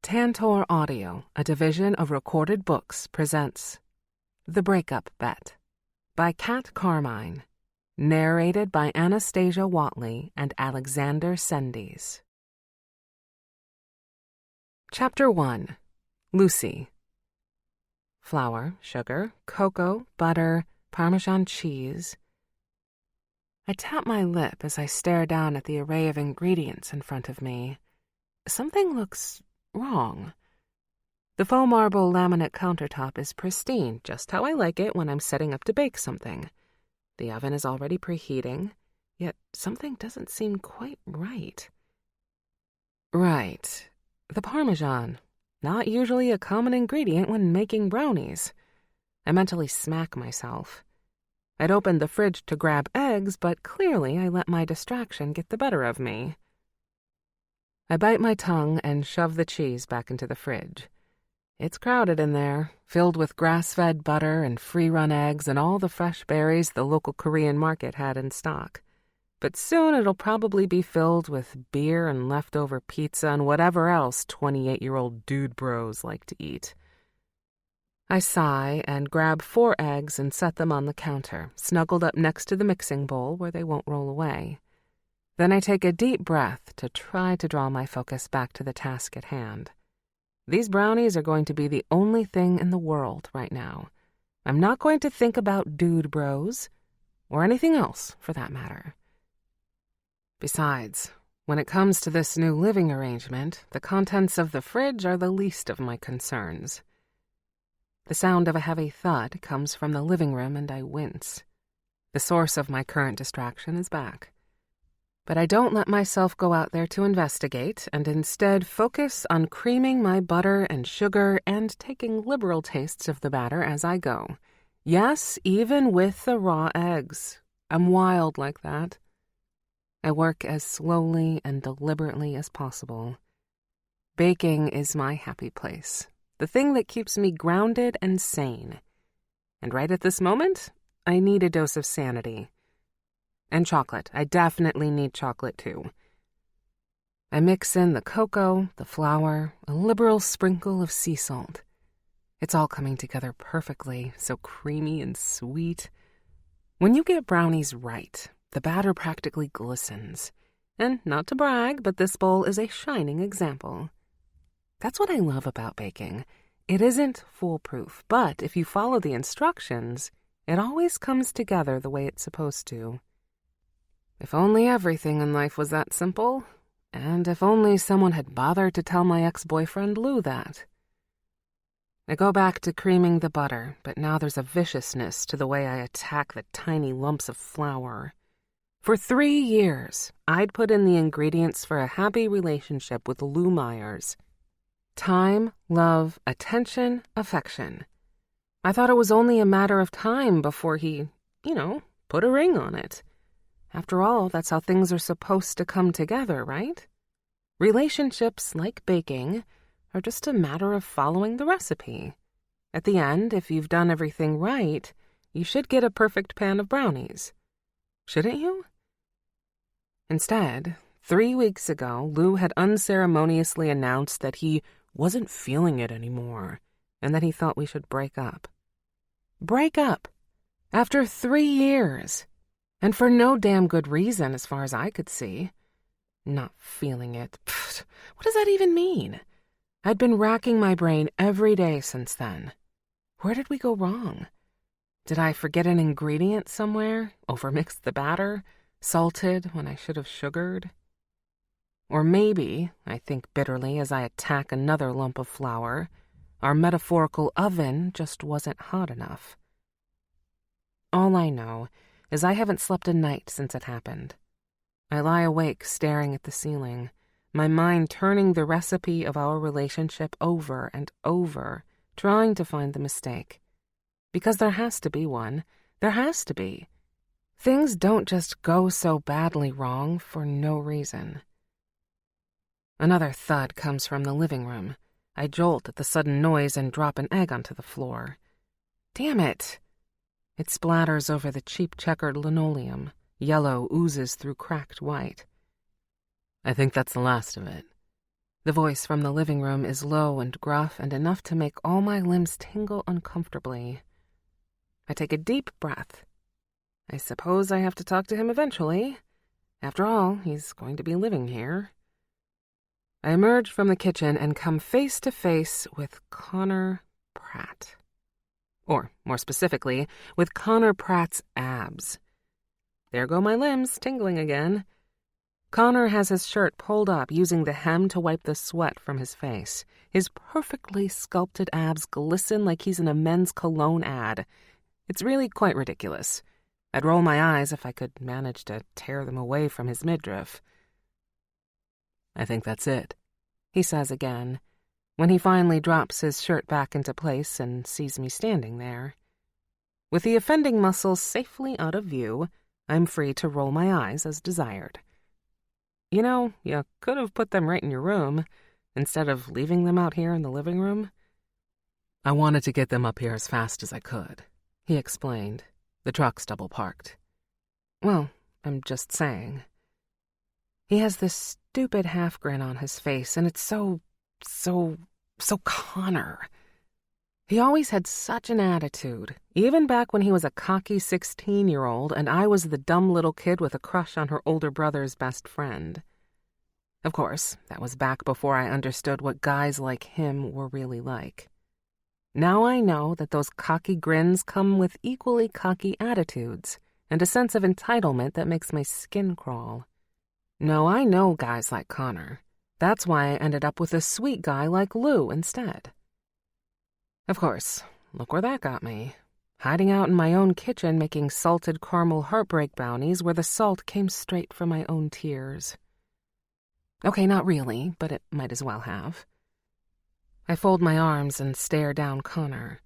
Tantor Audio, a division of Recorded Books, presents The Breakup Bet by Kat Carmine, narrated by Anastasia Watley and Alexander Sendes. Chapter 1. Lucy. Flour, sugar, cocoa, butter, Parmesan cheese. I tap my lip as I stare down at the array of ingredients in front of me. Something looks wrong. The faux marble laminate countertop is pristine, just how I like it when I'm setting up to bake something. The oven is already preheating, yet something doesn't seem quite right. Right. The Parmesan. Not usually a common ingredient when making brownies. I mentally smack myself. I'd opened the fridge to grab eggs, but clearly I let my distraction get the better of me. I bite my tongue and shove the cheese back into the fridge. It's crowded in there, filled with grass-fed butter and free-run eggs and all the fresh berries the local Korean market had in stock. But soon it'll probably be filled with beer and leftover pizza and whatever else 28-year-old dude bros like to eat. I sigh and grab 4 eggs and set them on the counter, snuggled up next to the mixing bowl where they won't roll away. Then I take a deep breath to try to draw my focus back to the task at hand. These brownies are going to be the only thing in the world right now. I'm not going to think about dude bros, or anything else for that matter. Besides, when it comes to this new living arrangement, the contents of the fridge are the least of my concerns. The sound of a heavy thud comes from the living room and I wince. The source of my current distraction is back. But I don't let myself go out there to investigate and instead focus on creaming my butter and sugar and taking liberal tastes of the batter as I go. Yes, even with the raw eggs. I'm wild like that. I work as slowly and deliberately as possible. Baking is my happy place, the thing that keeps me grounded and sane. And right at this moment, I need a dose of sanity. And chocolate. I definitely need chocolate, too. I mix in the cocoa, the flour, a liberal sprinkle of sea salt. It's all coming together perfectly, so creamy and sweet. When you get brownies right, the batter practically glistens. And not to brag, but this bowl is a shining example. That's what I love about baking. It isn't foolproof, but if you follow the instructions, it always comes together the way it's supposed to. If only everything in life was that simple, and if only someone had bothered to tell my ex-boyfriend Lou that. I go back to creaming the butter, but now there's a viciousness to the way I attack the tiny lumps of flour. For 3 years, I'd put in the ingredients for a happy relationship with Lou Myers. Time, love, attention, affection. I thought it was only a matter of time before he, put a ring on it. After all, that's how things are supposed to come together, right? Relationships, like baking, are just a matter of following the recipe. At the end, if you've done everything right, you should get a perfect pan of brownies. Shouldn't you? Instead, 3 weeks ago, Lou had unceremoniously announced that he wasn't feeling it anymore, and that he thought we should break up. Break up! After 3 years! And for no damn good reason, as far as I could see. Not feeling it. Pfft, what does that even mean? I'd been racking my brain every day since then. Where did we go wrong? Did I forget an ingredient somewhere? Overmixed the batter? Salted when I should have sugared? Or maybe, I think bitterly as I attack another lump of flour, our metaphorical oven just wasn't hot enough. All I know is I haven't slept a night since it happened. I lie awake staring at the ceiling, my mind turning the recipe of our relationship over and over, trying to find the mistake. Because there has to be one. There has to be. Things don't just go so badly wrong for no reason. Another thud comes from the living room. I jolt at the sudden noise and drop an egg onto the floor. Damn it! It splatters over the cheap checkered linoleum. Yellow oozes through cracked white. I think that's the last of it. The voice from the living room is low and gruff and enough to make all my limbs tingle uncomfortably. I take a deep breath. I suppose I have to talk to him eventually. After all, he's going to be living here. I emerge from the kitchen and come face to face with Connor Pratt. Or, more specifically, with Connor Pratt's abs. There go my limbs, tingling again. Connor has his shirt pulled up, using the hem to wipe the sweat from his face. His perfectly sculpted abs glisten like he's in a men's cologne ad. It's really quite ridiculous. I'd roll my eyes if I could manage to tear them away from his midriff. "I think that's it," he says again, when he finally drops his shirt back into place and sees me standing there. With the offending muscles safely out of view, I'm free to roll my eyes as desired. You know, you could have put them right in your room, instead of leaving them out here in the living room. "I wanted to get them up here as fast as I could," he explained. "The truck's double parked." "Well, I'm just saying." He has this stupid half grin on his face, and it's so Connor. He always had such an attitude, even back when he was a cocky 16-year-old and I was the dumb little kid with a crush on her older brother's best friend. Of course, that was back before I understood what guys like him were really like. Now I know that those cocky grins come with equally cocky attitudes and a sense of entitlement that makes my skin crawl. No, I know guys like Connor. That's why I ended up with a sweet guy like Lou instead. Of course, look where that got me. Hiding out in my own kitchen making salted caramel heartbreak brownies where the salt came straight from my own tears. Okay, not really, but it might as well have. I fold my arms and stare down Connor.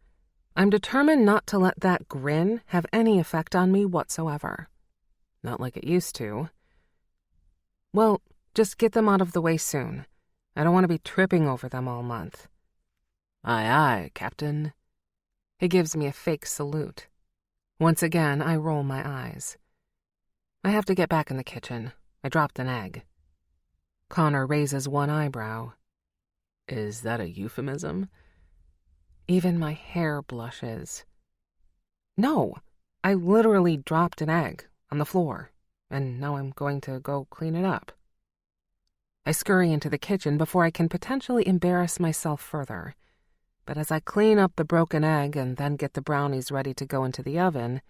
I'm determined not to let that grin have any effect on me whatsoever. Not like it used to. "Well, just get them out of the way soon. I don't want to be tripping over them all month." "Aye, aye, Captain." He gives me a fake salute. Once again, I roll my eyes. I have to get back in the kitchen. I dropped an egg. Connor raises one eyebrow. "Is that a euphemism?" Even my hair blushes. "No, I literally dropped an egg on the floor, and now I'm going to go clean it up." I scurry into the kitchen before I can potentially embarrass myself further. But as I clean up the broken egg and then get the brownies ready to go into the oven,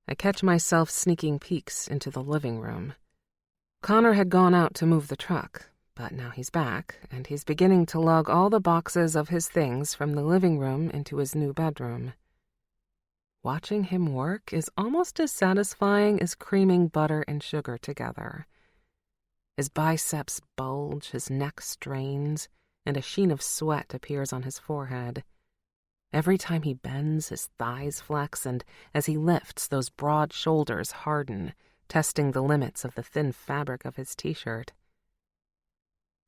I catch myself sneaking peeks into the living room. Connor had gone out to move the truck, but now he's back, and he's beginning to lug all the boxes of his things from the living room into his new bedroom. Watching him work is almost as satisfying as creaming butter and sugar together. His biceps bulge, his neck strains, and a sheen of sweat appears on his forehead. Every time he bends, his thighs flex, and as he lifts, those broad shoulders harden, testing the limits of the thin fabric of his t-shirt.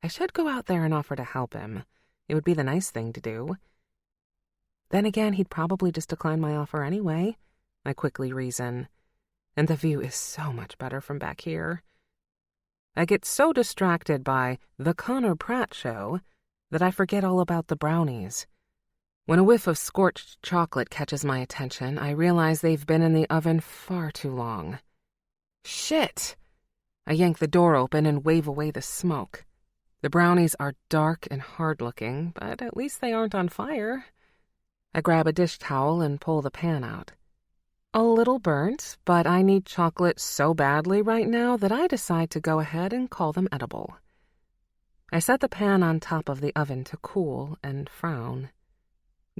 I should go out there and offer to help him. It would be the nice thing to do. Then again, he'd probably just decline my offer anyway, I quickly reason. And the view is so much better from back here. I get so distracted by the Connor Pratt show that I forget all about the brownies. When a whiff of scorched chocolate catches my attention, I realize they've been in the oven far too long. Shit! I yank the door open and wave away the smoke. The brownies are dark and hard-looking, but at least they aren't on fire. I grab a dish towel and pull the pan out. A little burnt, but I need chocolate so badly right now that I decide to go ahead and call them edible. I set the pan on top of the oven to cool and frown.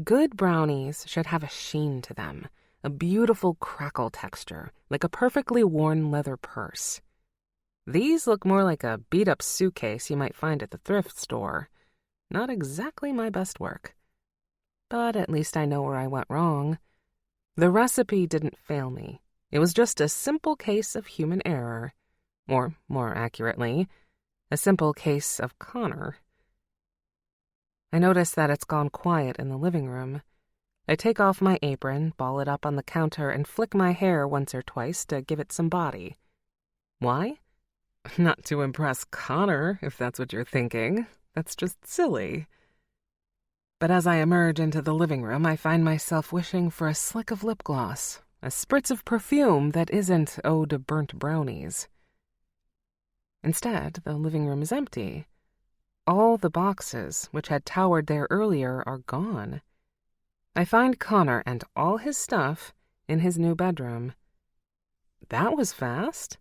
Good brownies should have a sheen to them, a beautiful crackle texture, like a perfectly worn leather purse. These look more like a beat-up suitcase you might find at the thrift store. Not exactly my best work. But at least I know where I went wrong. The recipe didn't fail me. It was just a simple case of human error. Or, more accurately, a simple case of Connor. I notice that it's gone quiet in the living room. I take off my apron, ball it up on the counter, and flick my hair once or twice to give it some body. Why? Not to impress Connor, if that's what you're thinking. That's just silly. But as I emerge into the living room, I find myself wishing for a slick of lip gloss, a spritz of perfume that isn't Eau de burnt brownies. Instead, the living room is empty. All the boxes, which had towered there earlier, are gone. I find Connor and all his stuff in his new bedroom. That was fast.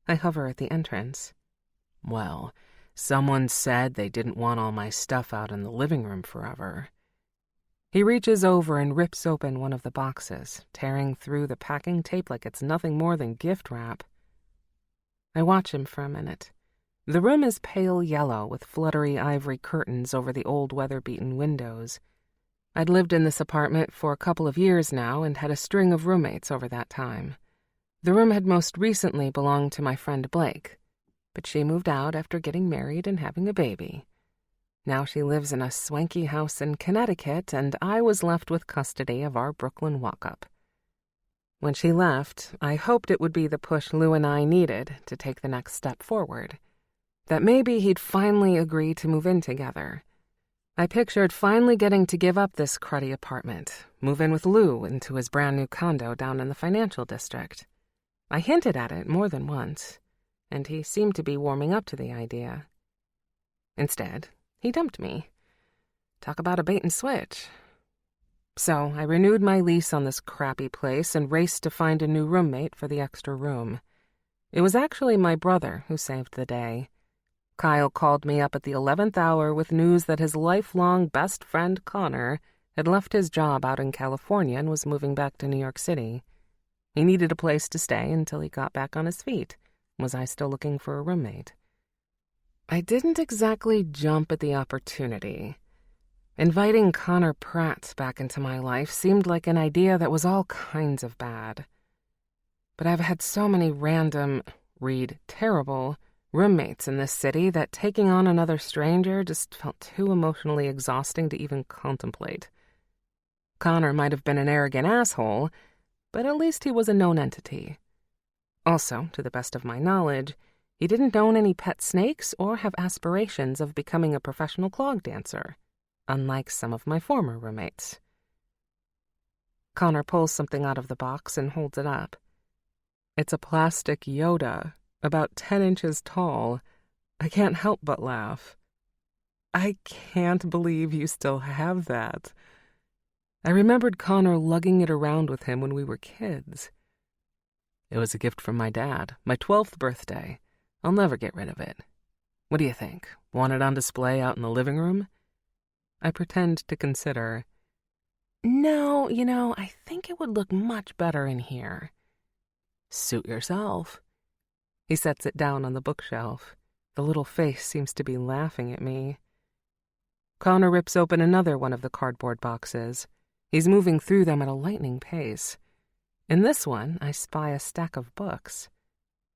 I hover at the entrance. Well, someone said they didn't want all my stuff out in the living room forever. He reaches over and rips open one of the boxes, tearing through the packing tape like it's nothing more than gift wrap. I watch him for a minute. The room is pale yellow with fluttery ivory curtains over the old weather-beaten windows. I'd lived in this apartment for a couple of years now and had a string of roommates over that time. The room had most recently belonged to my friend Blake, but she moved out after getting married and having a baby. Now she lives in a swanky house in Connecticut, and I was left with custody of our Brooklyn walk-up. When she left, I hoped it would be the push Lou and I needed to take the next step forward. That maybe he'd finally agree to move in together. I pictured finally getting to give up this cruddy apartment, move in with Lou into his brand new condo down in the financial district. I hinted at it more than once, and he seemed to be warming up to the idea. Instead, he dumped me. Talk about a bait and switch. So I renewed my lease on this crappy place and raced to find a new roommate for the extra room. It was actually my brother who saved the day. Kyle called me up at the 11th hour with news that his lifelong best friend Connor had left his job out in California and was moving back to New York City. He needed a place to stay until he got back on his feet. Was I still looking for a roommate? I didn't exactly jump at the opportunity. Inviting Connor Pratt back into my life seemed like an idea that was all kinds of bad. But I've had so many random, read terrible, roommates in this city that taking on another stranger just felt too emotionally exhausting to even contemplate. Connor might have been an arrogant asshole, but at least he was a known entity. Also, to the best of my knowledge, he didn't own any pet snakes or have aspirations of becoming a professional clog dancer, unlike some of my former roommates. Connor pulls something out of the box and holds it up. It's a plastic Yoda, about 10 inches tall. I can't help but laugh. I can't believe you still have that. I remembered Connor lugging it around with him when we were kids. It was a gift from my dad, my 12th birthday. I'll never get rid of it. What do you think? Want it on display out in the living room? I pretend to consider. No, I think it would look much better in here. Suit yourself. He sets it down on the bookshelf. The little face seems to be laughing at me. Connor rips open another one of the cardboard boxes. He's moving through them at a lightning pace. In this one, I spy a stack of books.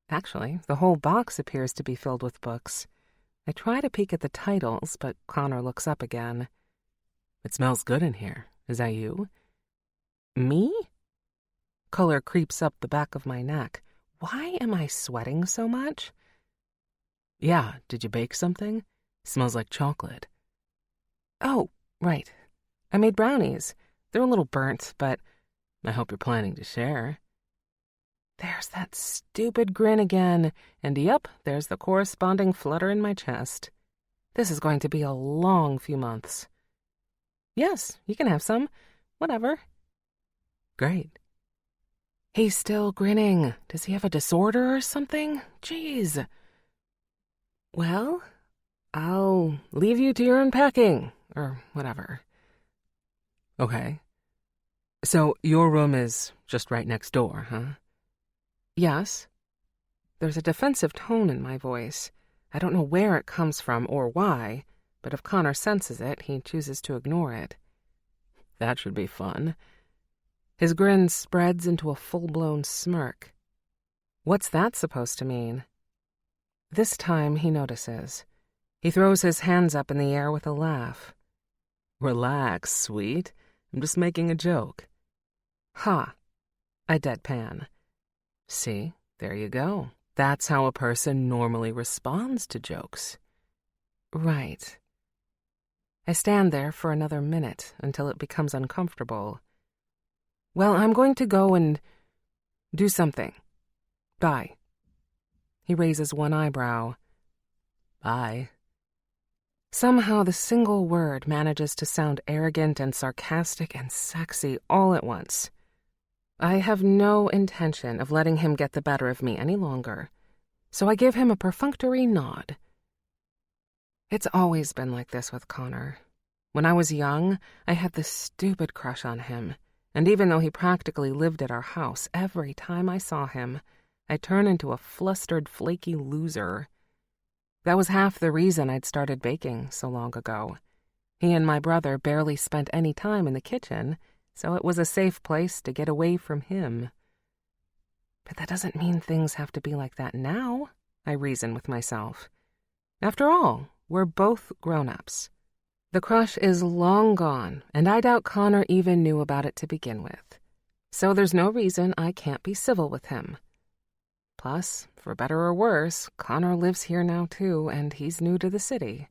Actually, the whole box appears to be filled with books. I try to peek at the titles, but Connor looks up again. It smells good in here. Is that you? Me? Color creeps up the back of my neck. Why am I sweating so much? Yeah, did you bake something? Smells like chocolate. Oh, right. I made brownies. They're a little burnt, but I hope you're planning to share. There's that stupid grin again, and yep, there's the corresponding flutter in my chest. This is going to be a long few months. Yes, you can have some. Whatever. Great. He's still grinning. Does he have a disorder or something? Jeez. Well, I'll leave you to your unpacking, or whatever. Okay. So your room is just right next door, huh? Yes. There's a defensive tone in my voice. I don't know where it comes from or why, but if Connor senses it, he chooses to ignore it. That should be fun. His grin spreads into a full-blown smirk. What's that supposed to mean? This time he notices. He throws his hands up in the air with a laugh. Relax, sweet. I'm just making a joke. Ha! I deadpan. See, there you go. That's how a person normally responds to jokes. Right. I stand there for another minute until it becomes uncomfortable. Well, I'm going to go and do something. Bye. He raises one eyebrow. Bye. Somehow the single word manages to sound arrogant and sarcastic and sexy all at once. I have no intention of letting him get the better of me any longer, so I give him a perfunctory nod. It's always been like this with Connor. When I was young, I had this stupid crush on him, and even though he practically lived at our house, every time I saw him, I turned into a flustered, flaky loser. That was half the reason I'd started baking so long ago. He and my brother barely spent any time in the kitchen, so it was a safe place to get away from him. But that doesn't mean things have to be like that now, I reason with myself. After all, we're both grown-ups. The crush is long gone, and I doubt Connor even knew about it to begin with. So there's no reason I can't be civil with him. Plus, for better or worse, Connor lives here now too, and he's new to the city.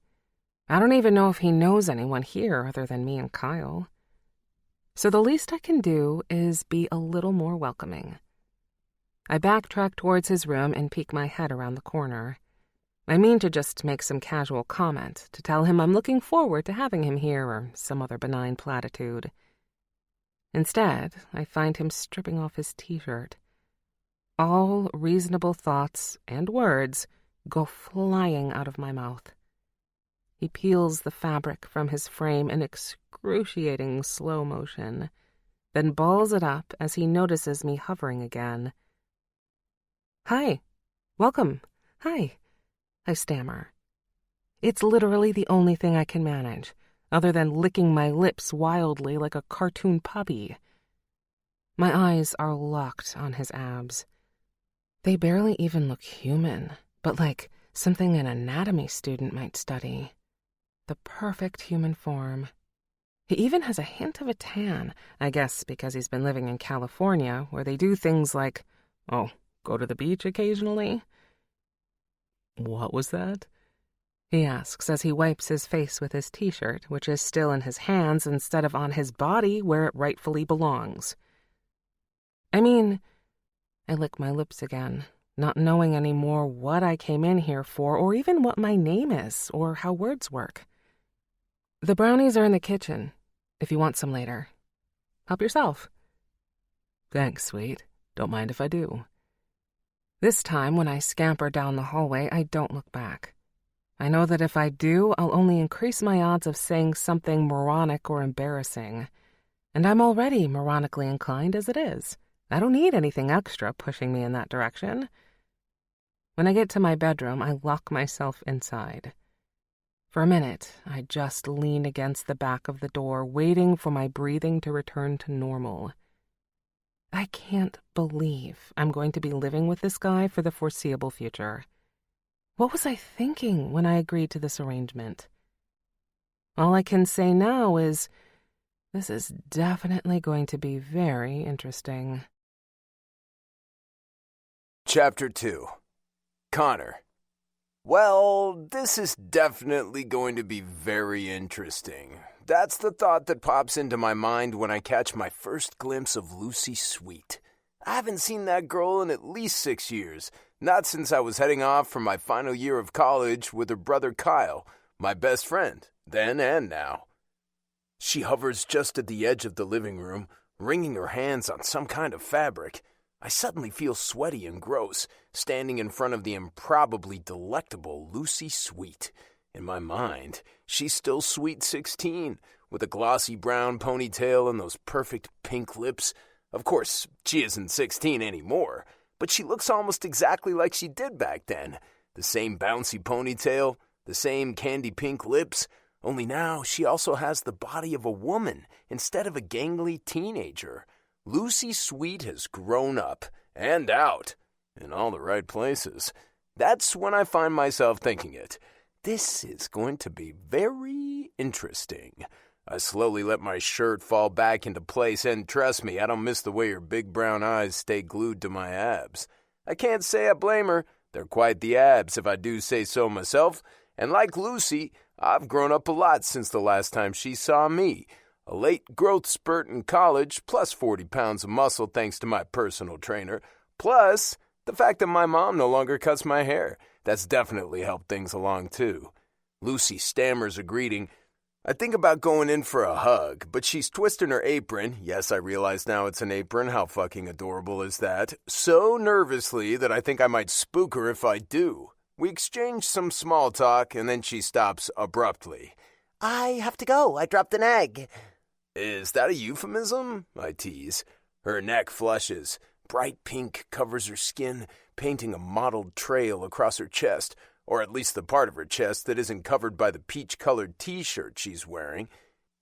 I don't even know if he knows anyone here other than me and Kyle. So the least I can do is be a little more welcoming. I backtrack towards his room and peek my head around the corner. I mean to just make some casual comment, to tell him I'm looking forward to having him here or some other benign platitude. Instead, I find him stripping off his t-shirt. All reasonable thoughts and words go flying out of my mouth. He peels the fabric from his frame in excruciating slow motion, then balls it up as he notices me hovering again. Hi. Welcome. Hi. I stammer. It's literally the only thing I can manage, other than licking my lips wildly like a cartoon puppy. My eyes are locked on his abs. They barely even look human, but like something an anatomy student might study. The perfect human form. He even has a hint of a tan, I guess because he's been living in California, where they do things like, go to the beach occasionally. What was that? He asks as he wipes his face with his t-shirt, which is still in his hands instead of on his body where it rightfully belongs. I lick my lips again, not knowing anymore what I came in here for or even what my name is or how words work. The brownies are in the kitchen, if you want some later. Help yourself. Thanks, sweet. Don't mind if I do. This time, when I scamper down the hallway, I don't look back. I know that if I do, I'll only increase my odds of saying something moronic or embarrassing. And I'm already moronically inclined as it is. I don't need anything extra pushing me in that direction. When I get to my bedroom, I lock myself inside. For a minute, I just lean against the back of the door, waiting for my breathing to return to normal. I can't believe I'm going to be living with this guy for the foreseeable future. What was I thinking when I agreed to this arrangement? All I can say now is, this is definitely going to be very interesting. Chapter 2. Connor. Well, this is definitely going to be very interesting. That's the thought that pops into my mind when I catch my first glimpse of Lucy Sweet. I haven't seen that girl in at least 6 years, not since I was heading off for my final year of college with her brother Kyle, my best friend, then and now. She hovers just at the edge of the living room, wringing her hands on some kind of fabric. I suddenly feel sweaty and gross, standing in front of the improbably delectable Lucy Sweet. In my mind, she's still sweet 16, with a glossy brown ponytail and those perfect pink lips. Of course, she isn't 16 anymore, but she looks almost exactly like she did back then. The same bouncy ponytail, the same candy pink lips, only now she also has the body of a woman instead of a gangly teenager. Lucy Sweet has grown up and out in all the right places. That's when I find myself thinking it. This is going to be very interesting. I slowly let my shirt fall back into place, and trust me, I don't miss the way her big brown eyes stay glued to my abs. I can't say I blame her. They're quite the abs, if I do say so myself. And like Lucy, I've grown up a lot since the last time she saw me. A late growth spurt in college, plus 40 pounds of muscle thanks to my personal trainer, plus the fact that my mom no longer cuts my hair. That's definitely helped things along too. Lucy stammers a greeting. I think about going in for a hug, but she's twisting her apron. Yes, I realize now it's an apron. How fucking adorable is that? So nervously that I think I might spook her if I do. We exchange some small talk, and then she stops abruptly. I have to go. I dropped an egg. Is that a euphemism? I tease. Her neck flushes. Bright pink covers her skin, painting a mottled trail across her chest, or at least the part of her chest that isn't covered by the peach-colored t-shirt she's wearing.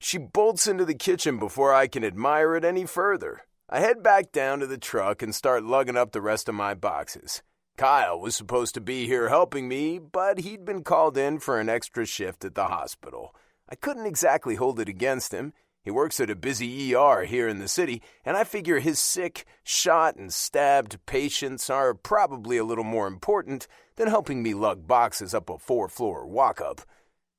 She bolts into the kitchen before I can admire it any further. I head back down to the truck and start lugging up the rest of my boxes. Kyle was supposed to be here helping me, but he'd been called in for an extra shift at the hospital. I couldn't exactly hold it against him. He works at a busy ER here in the city, and I figure his sick, shot, and stabbed patients are probably a little more important than helping me lug boxes up a 4-floor walk-up.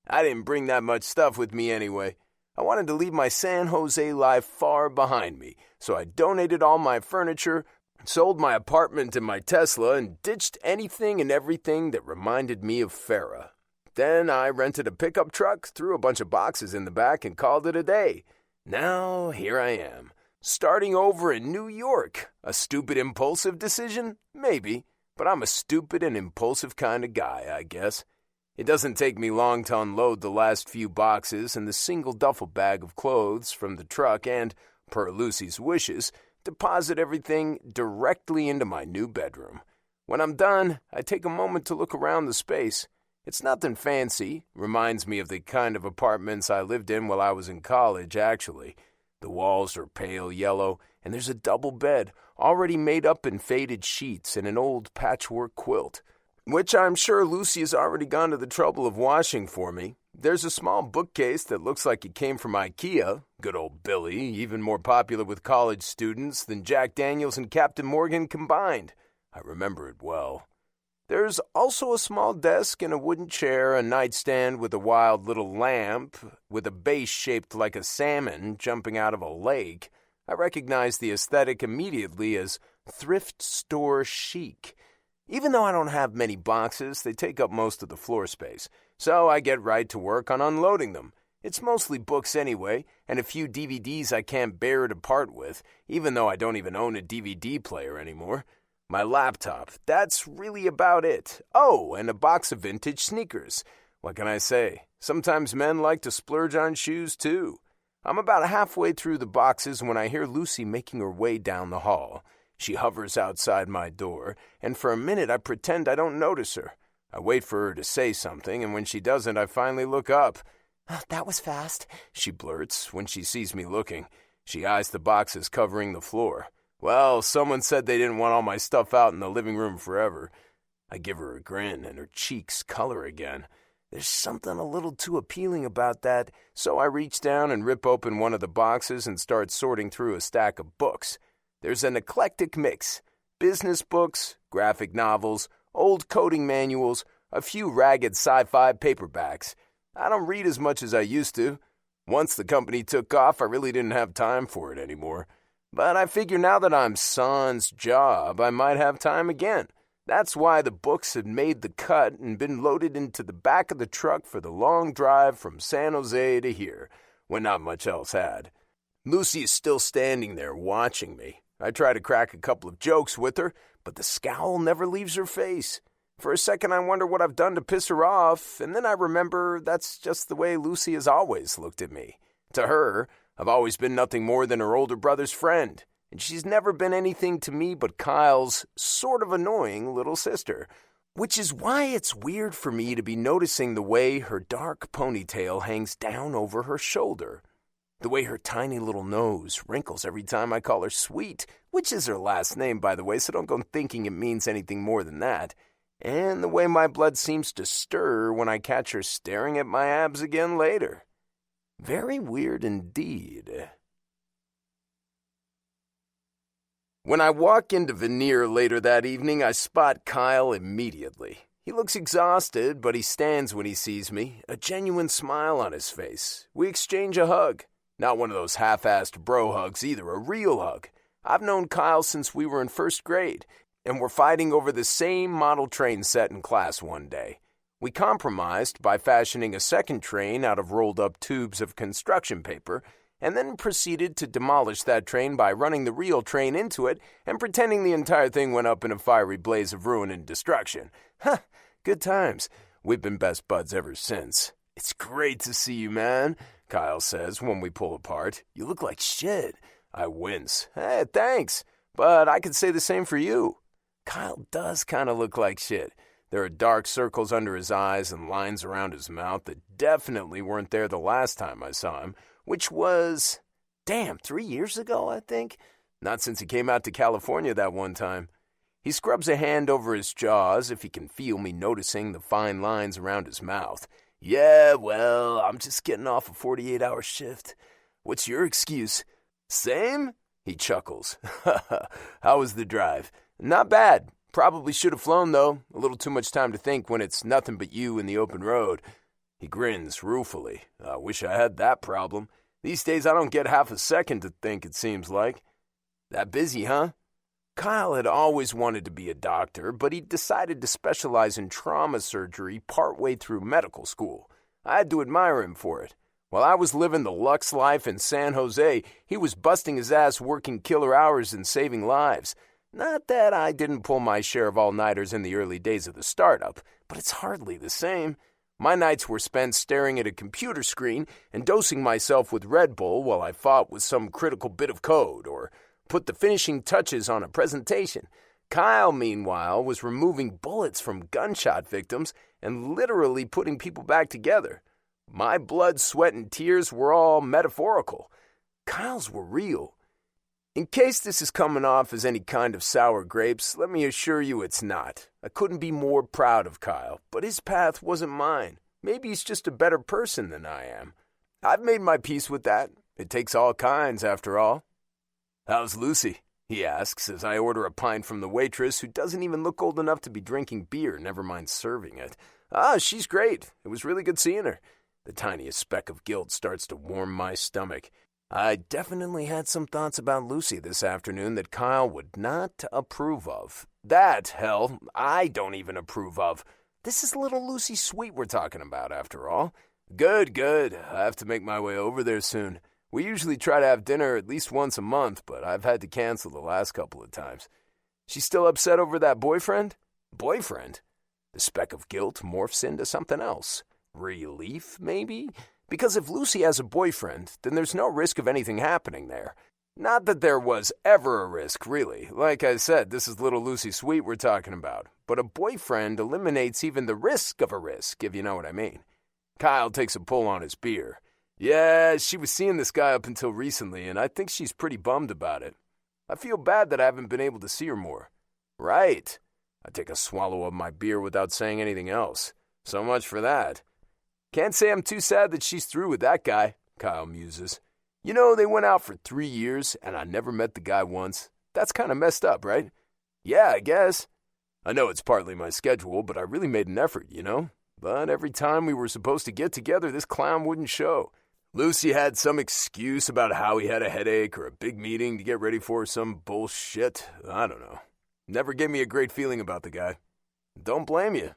I didn't bring that much stuff with me anyway. I wanted to leave my San Jose life far behind me, so I donated all my furniture, sold my apartment and my Tesla, and ditched anything and everything that reminded me of Farrah. Then I rented a pickup truck, threw a bunch of boxes in the back, and called it a day. Now, here I am, starting over in New York. A stupid, impulsive decision? Maybe, but I'm a stupid and impulsive kind of guy, I guess. It doesn't take me long to unload the last few boxes and the single duffel bag of clothes from the truck and, per Lucy's wishes, deposit everything directly into my new bedroom. When I'm done, I take a moment to look around the space. It's nothing fancy. Reminds me of the kind of apartments I lived in while I was in college, actually. The walls are pale yellow, and there's a double bed, already made up in faded sheets and an old patchwork quilt, which I'm sure Lucy has already gone to the trouble of washing for me. There's a small bookcase that looks like it came from IKEA. Good old Billy, even more popular with college students than Jack Daniels and Captain Morgan combined. I remember it well. There's also a small desk and a wooden chair, a nightstand with a wild little lamp, with a base shaped like a salmon jumping out of a lake. I recognize the aesthetic immediately as thrift store chic. Even though I don't have many boxes, they take up most of the floor space, so I get right to work on unloading them. It's mostly books anyway, and a few DVDs I can't bear to part with, even though I don't even own a DVD player anymore. My laptop, that's really about it. Oh, and a box of vintage sneakers. What can I say? Sometimes men like to splurge on shoes, too. I'm about halfway through the boxes when I hear Lucy making her way down the hall. She hovers outside my door, and for a minute I pretend I don't notice her. I wait for her to say something, and when she doesn't, I finally look up. That was fast, she blurts when she sees me looking. She eyes the boxes covering the floor. Well, someone said they didn't want all my stuff out in the living room forever. I give her a grin, and her cheeks color again. There's something a little too appealing about that, so I reach down and rip open one of the boxes and start sorting through a stack of books. There's an eclectic mix. Business books, graphic novels, old coding manuals, a few ragged sci-fi paperbacks. I don't read as much as I used to. Once the company took off, I really didn't have time for it anymore. But I figure now that I'm sans job, I might have time again. That's why the books had made the cut and been loaded into the back of the truck for the long drive from San Jose to here, when not much else had. Lucy is still standing there watching me. I try to crack a couple of jokes with her, but the scowl never leaves her face. For a second I wonder what I've done to piss her off, and then I remember that's just the way Lucy has always looked at me. To her, I've always been nothing more than her older brother's friend, and she's never been anything to me but Kyle's sort of annoying little sister, which is why it's weird for me to be noticing the way her dark ponytail hangs down over her shoulder, the way her tiny little nose wrinkles every time I call her Sweet, which is her last name, by the way, so don't go thinking it means anything more than that, and the way my blood seems to stir when I catch her staring at my abs again later. Very weird indeed. When I walk into Veneer later that evening, I spot Kyle immediately. He looks exhausted, but he stands when he sees me, a genuine smile on his face. We exchange a hug. Not one of those half-assed bro hugs either, a real hug. I've known Kyle since we were in first grade, and we're fighting over the same model train set in class one day. We compromised by fashioning a second train out of rolled-up tubes of construction paper, and then proceeded to demolish that train by running the real train into it and pretending the entire thing went up in a fiery blaze of ruin and destruction. Huh, good times. We've been best buds ever since. It's great to see you, man, Kyle says when we pull apart. You look like shit. I wince. Hey, thanks, but I could say the same for you. Kyle does kind of look like shit. There are dark circles under his eyes and lines around his mouth that definitely weren't there the last time I saw him, which was, 3 years ago, I think? Not since he came out to California that one time. He scrubs a hand over his jaw as if he can feel me noticing the fine lines around his mouth. Yeah, well, I'm just getting off a 48-hour shift. What's your excuse? Same? He chuckles. How was the drive? Not bad. Probably should have flown, though. A little too much time to think when it's nothing but you in the open road. He grins ruefully. I wish I had that problem. These days I don't get half a second to think, it seems like. That busy, huh? Kyle had always wanted to be a doctor, but he decided to specialize in trauma surgery partway through medical school. I had to admire him for it. While I was living the Lux life in San Jose, he was busting his ass working killer hours and saving lives. Not that I didn't pull my share of all-nighters in the early days of the startup, but it's hardly the same. My nights were spent staring at a computer screen and dosing myself with Red Bull while I fought with some critical bit of code or put the finishing touches on a presentation. Kyle, meanwhile, was removing bullets from gunshot victims and literally putting people back together. My blood, sweat, and tears were all metaphorical. Kyle's were real. In case this is coming off as any kind of sour grapes, let me assure you it's not. I couldn't be more proud of Kyle, but his path wasn't mine. Maybe he's just a better person than I am. I've made my peace with that. It takes all kinds, after all. How's Lucy? He asks as I order a pint from the waitress who doesn't even look old enough to be drinking beer, never mind serving it. She's great. It was really good seeing her. The tiniest speck of guilt starts to warm my stomach. I definitely had some thoughts about Lucy this afternoon that Kyle would not approve of. That, hell, I don't even approve of. This is little Lucy Sweet we're talking about, after all. Good. I have to make my way over there soon. We usually try to have dinner at least once a month, but I've had to cancel the last couple of times. She's still upset over that boyfriend? Boyfriend? The speck of guilt morphs into something else. Relief, maybe? Because if Lucy has a boyfriend, then there's no risk of anything happening there. Not that there was ever a risk, really. Like I said, this is little Lucy Sweet we're talking about. But a boyfriend eliminates even the risk of a risk, if you know what I mean. Kyle takes a pull on his beer. Yeah, she was seeing this guy up until recently, and I think she's pretty bummed about it. I feel bad that I haven't been able to see her more. Right. I take a swallow of my beer without saying anything else. So much for that. Can't say I'm too sad that she's through with that guy, Kyle muses. You know, they went out for 3 years, and I never met the guy once. That's kind of messed up, right? Yeah, I guess. I know it's partly my schedule, but I really made an effort, you know? But every time we were supposed to get together, this clown wouldn't show. Lucy had some excuse about how he had a headache or a big meeting to get ready for, some bullshit. I don't know. Never gave me a great feeling about the guy. Don't blame you.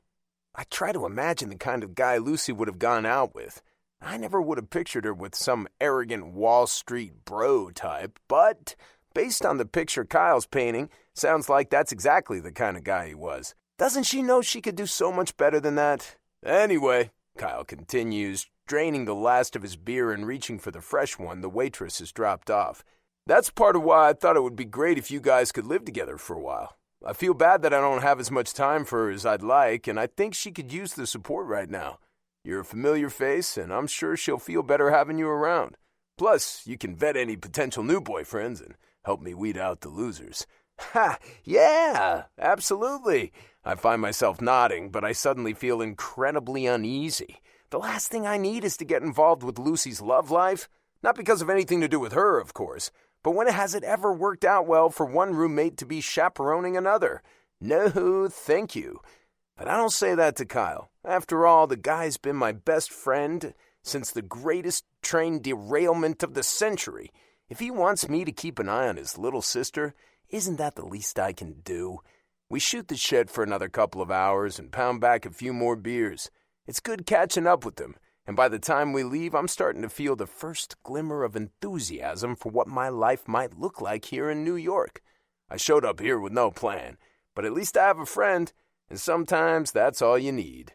I try to imagine the kind of guy Lucy would have gone out with. I never would have pictured her with some arrogant Wall Street bro type, but based on the picture Kyle's painting, sounds like that's exactly the kind of guy he was. Doesn't she know she could do so much better than that? Anyway, Kyle continues, draining the last of his beer and reaching for the fresh one the waitress has dropped off. That's part of why I thought it would be great if you guys could live together for a while. I feel bad that I don't have as much time for her as I'd like, and I think she could use the support right now. You're a familiar face, and I'm sure she'll feel better having you around. Plus, you can vet any potential new boyfriends and help me weed out the losers. Ha! Yeah! Absolutely! I find myself nodding, but I suddenly feel incredibly uneasy. The last thing I need is to get involved with Lucy's love life. Not because of anything to do with her, of course. But when has it ever worked out well for one roommate to be chaperoning another? No, thank you. But I don't say that to Kyle. After all, the guy's been my best friend since the greatest train derailment of the century. If he wants me to keep an eye on his little sister, isn't that the least I can do? We shoot the shit for another couple of hours and pound back a few more beers. It's good catching up with him, and by the time we leave, I'm starting to feel the first glimmer of enthusiasm for what my life might look like here in New York. I showed up here with no plan, but at least I have a friend, and sometimes that's all you need.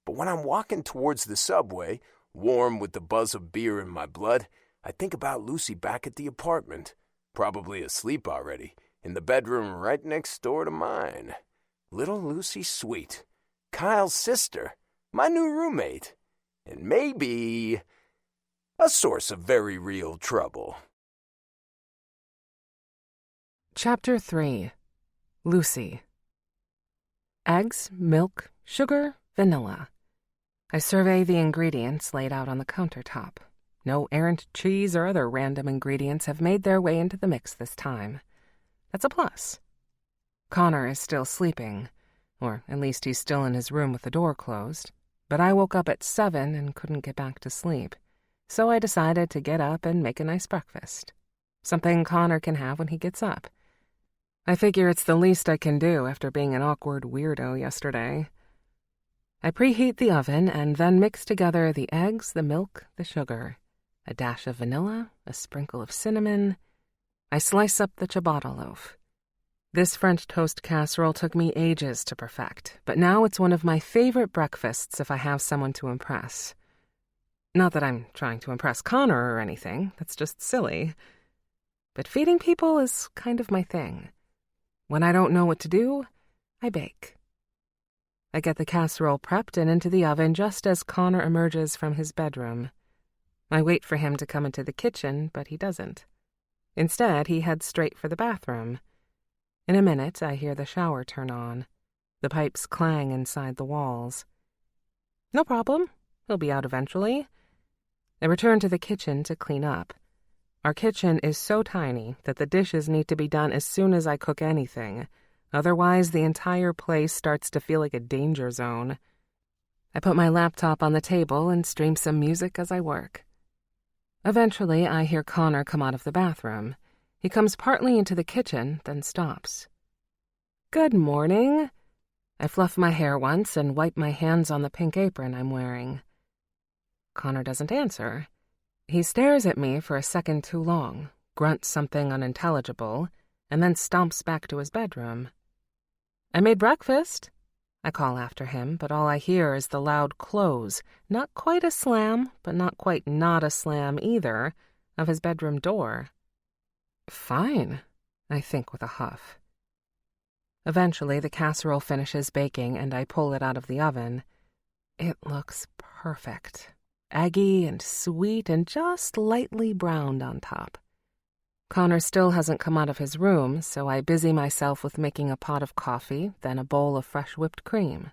But when I'm walking towards the subway, warm with the buzz of beer in my blood, I think about Lucy back at the apartment, probably asleep already, in the bedroom right next door to mine. Little Lucy Sweet, Kyle's sister, my new roommate, and maybe a source of very real trouble. Chapter 3. Lucy. Eggs, milk, sugar, vanilla. I survey the ingredients laid out on the countertop. No errant cheese or other random ingredients have made their way into the mix this time. That's a plus. Connor is still sleeping, or at least he's still in his room with the door closed. But I woke up at 7 and couldn't get back to sleep, so I decided to get up and make a nice breakfast. Something Connor can have when he gets up. I figure it's the least I can do after being an awkward weirdo yesterday. I preheat the oven and then mix together the eggs, the milk, the sugar, a dash of vanilla, a sprinkle of cinnamon. I slice up the ciabatta loaf. This French toast casserole took me ages to perfect, but now it's one of my favorite breakfasts if I have someone to impress. Not that I'm trying to impress Connor or anything, that's just silly. But feeding people is kind of my thing. When I don't know what to do, I bake. I get the casserole prepped and into the oven just as Connor emerges from his bedroom. I wait for him to come into the kitchen, but he doesn't. Instead, he heads straight for the bathroom. In a minute, I hear the shower turn on. The pipes clang inside the walls. No problem. He'll be out eventually. I return to the kitchen to clean up. Our kitchen is so tiny that the dishes need to be done as soon as I cook anything. Otherwise, the entire place starts to feel like a danger zone. I put my laptop on the table and stream some music as I work. Eventually, I hear Connor come out of the bathroom. He comes partly into the kitchen, then stops. Good morning. I fluff my hair once and wipe my hands on the pink apron I'm wearing. Connor doesn't answer. He stares at me for a second too long, grunts something unintelligible, and then stomps back to his bedroom. I made breakfast. I call after him, but all I hear is the loud close, not quite a slam, but not quite not a slam either, of his bedroom door. Fine, I think with a huff. Eventually, the casserole finishes baking and I pull it out of the oven. It looks perfect. Eggy and sweet and just lightly browned on top. Connor still hasn't come out of his room, so I busy myself with making a pot of coffee, then a bowl of fresh whipped cream.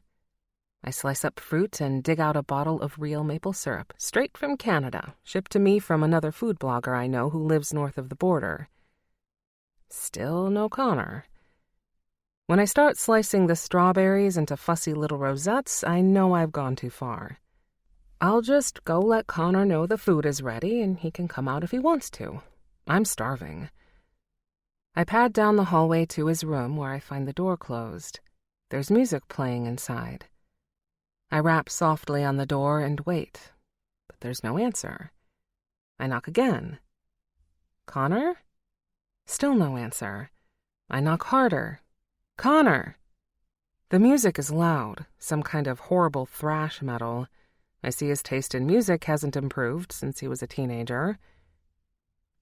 I slice up fruit and dig out a bottle of real maple syrup, straight from Canada, shipped to me from another food blogger I know who lives north of the border. Still no Connor. When I start slicing the strawberries into fussy little rosettes, I know I've gone too far. I'll just go let Connor know the food is ready and he can come out if he wants to. I'm starving. I pad down the hallway to his room where I find the door closed. There's music playing inside. I rap softly on the door and wait, but there's no answer. I knock again. Connor? Still no answer. I knock harder. Connor! The music is loud, some kind of horrible thrash metal. I see his taste in music hasn't improved since he was a teenager.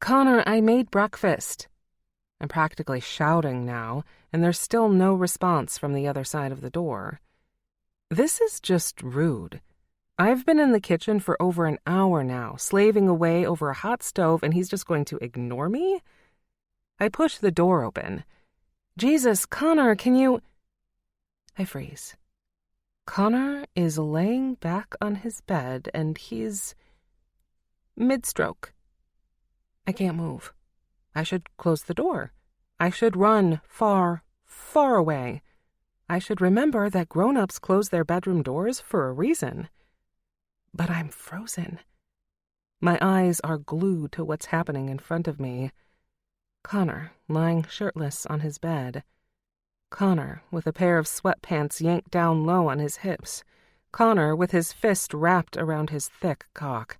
Connor, I made breakfast. I'm practically shouting now, and there's still no response from the other side of the door. This is just rude. I've been in the kitchen for over an hour now, slaving away over a hot stove, and he's just going to ignore me? I push the door open. Jesus, Connor, can you... I freeze. Connor is laying back on his bed, and he's mid-stroke. I can't move. I should close the door. I should run far, far away. I should remember that grown-ups close their bedroom doors for a reason. But I'm frozen. My eyes are glued to what's happening in front of me. Connor, lying shirtless on his bed. Connor, with a pair of sweatpants yanked down low on his hips. Connor, with his fist wrapped around his thick cock.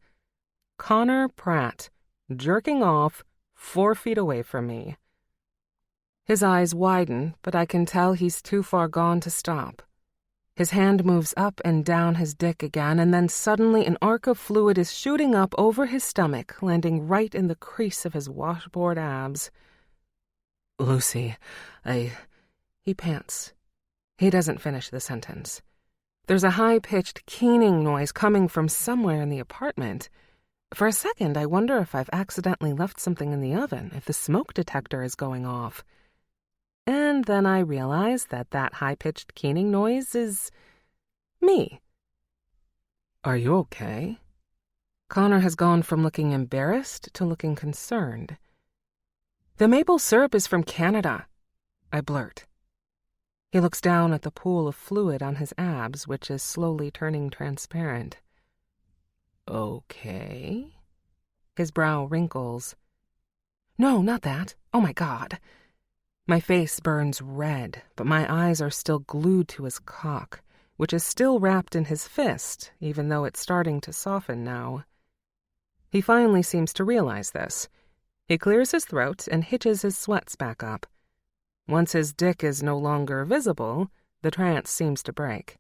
Connor Pratt, jerking off 4 feet away from me. His eyes widen, but I can tell he's too far gone to stop. His hand moves up and down his dick again, and then suddenly an arc of fluid is shooting up over his stomach, landing right in the crease of his washboard abs. "Lucy, He pants. He doesn't finish the sentence. There's a high-pitched keening noise coming from somewhere in the apartment. For a second, I wonder if I've accidentally left something in the oven, if the smoke detector is going off. And then I realize that high-pitched keening noise is me. "Are you okay?" Connor has gone from looking embarrassed to looking concerned. "The maple syrup is from Canada," I blurt. He looks down at the pool of fluid on his abs, which is slowly turning transparent. "Okay." His brow wrinkles. "No, not that. Oh my God." My face burns red, but my eyes are still glued to his cock, which is still wrapped in his fist, even though it's starting to soften now. He finally seems to realize this. He clears his throat and hitches his sweats back up. Once his dick is no longer visible, the trance seems to break.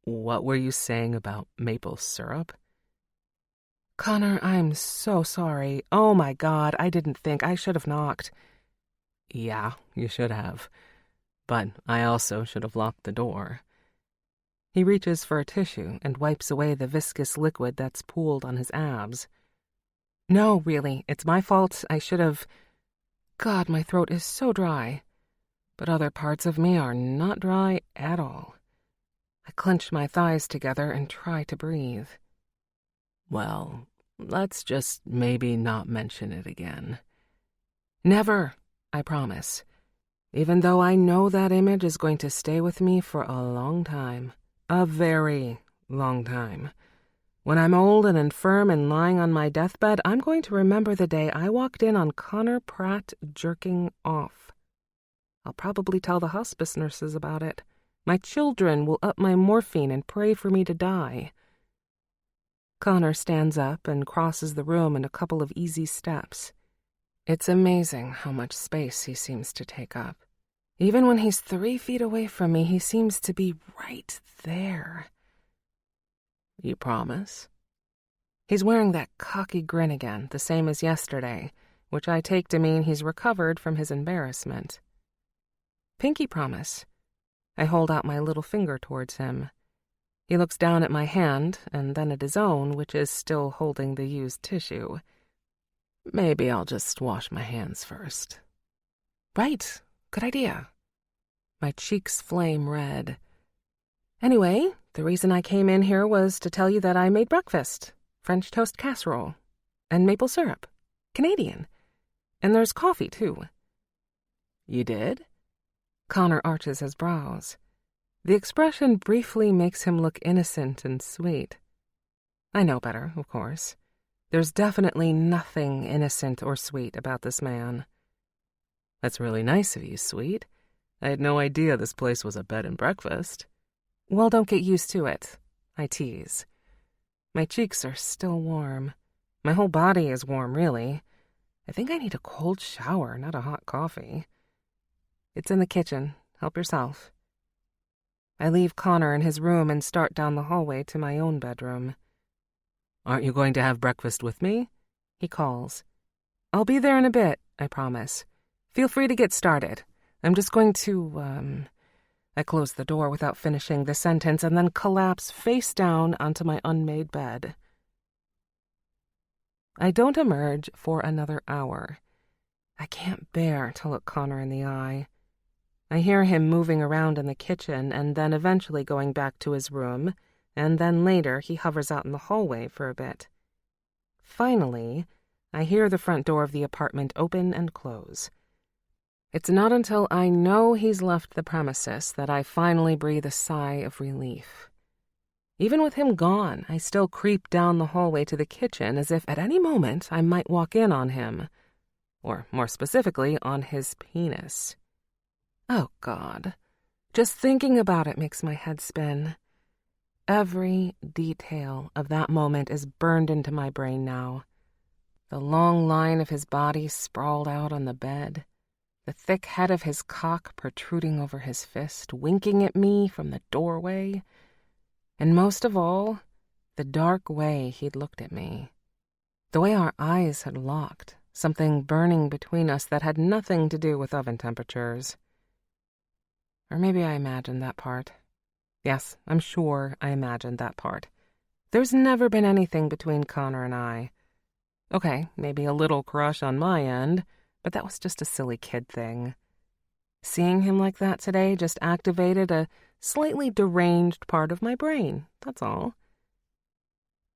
"What were you saying about maple syrup?" "Connor, I'm so sorry. Oh my God, I didn't think. I should have knocked." "Yeah, you should have. But I also should have locked the door." He reaches for a tissue and wipes away the viscous liquid that's pooled on his abs. "No, really, it's my fault. I should have... God, my throat is so dry. But other parts of me are not dry at all." I clench my thighs together and try to breathe. "Well, let's just maybe not mention it again." "Never, I promise. Even though I know that image is going to stay with me for a long time. A very long time. When I'm old and infirm and lying on my deathbed, I'm going to remember the day I walked in on Connor Pratt jerking off. I'll probably tell the hospice nurses about it. My children will up my morphine and pray for me to die. Connor stands up and crosses the room in a couple of easy steps. It's amazing how much space he seems to take up. Even when he's 3 feet away from me, he seems to be right there. You promise? He's wearing that cocky grin again, the same as yesterday, which I take to mean he's recovered from his embarrassment. Pinky promise. I hold out my little finger towards him. He looks down at my hand, and then at his own, which is still holding the used tissue. Maybe I'll just wash my hands first. Right, good idea. My cheeks flame red. Anyway, the reason I came in here was to tell you that I made breakfast. French toast casserole. And maple syrup. Canadian. And there's coffee, too. You did? Connor arches his brows. The expression briefly makes him look innocent and sweet. I know better, of course. There's definitely nothing innocent or sweet about this man. That's really nice of you, sweet. I had no idea this place was a bed and breakfast. Well, don't get used to it, I tease. My cheeks are still warm. My whole body is warm, really. I think I need a cold shower, not a hot coffee. It's in the kitchen. Help yourself. I leave Connor in his room and start down the hallway to my own bedroom. Aren't you going to have breakfast with me? He calls. I'll be there in a bit, I promise. Feel free to get started. I'm just going to, I close the door without finishing the sentence and then collapse face down onto my unmade bed. I don't emerge for another hour. I can't bear to look Connor in the eye. I hear him moving around in the kitchen and then eventually going back to his room, and then later he hovers out in the hallway for a bit. Finally, I hear the front door of the apartment open and close. It's not until I know he's left the premises that I finally breathe a sigh of relief. Even with him gone, I still creep down the hallway to the kitchen as if at any moment I might walk in on him. Or, more specifically, on his penis. Oh, God. Just thinking about it makes my head spin. Every detail of that moment is burned into my brain now. The long line of his body sprawled out on the bed, the thick head of his cock protruding over his fist, winking at me from the doorway, and most of all, the dark way he'd looked at me. The way our eyes had locked, something burning between us that had nothing to do with oven temperatures. Or maybe I imagined that part. Yes, I'm sure I imagined that part. There's never been anything between Connor and I. Okay, maybe a little crush on my end, but that was just a silly kid thing. Seeing him like that today just activated a slightly deranged part of my brain, that's all.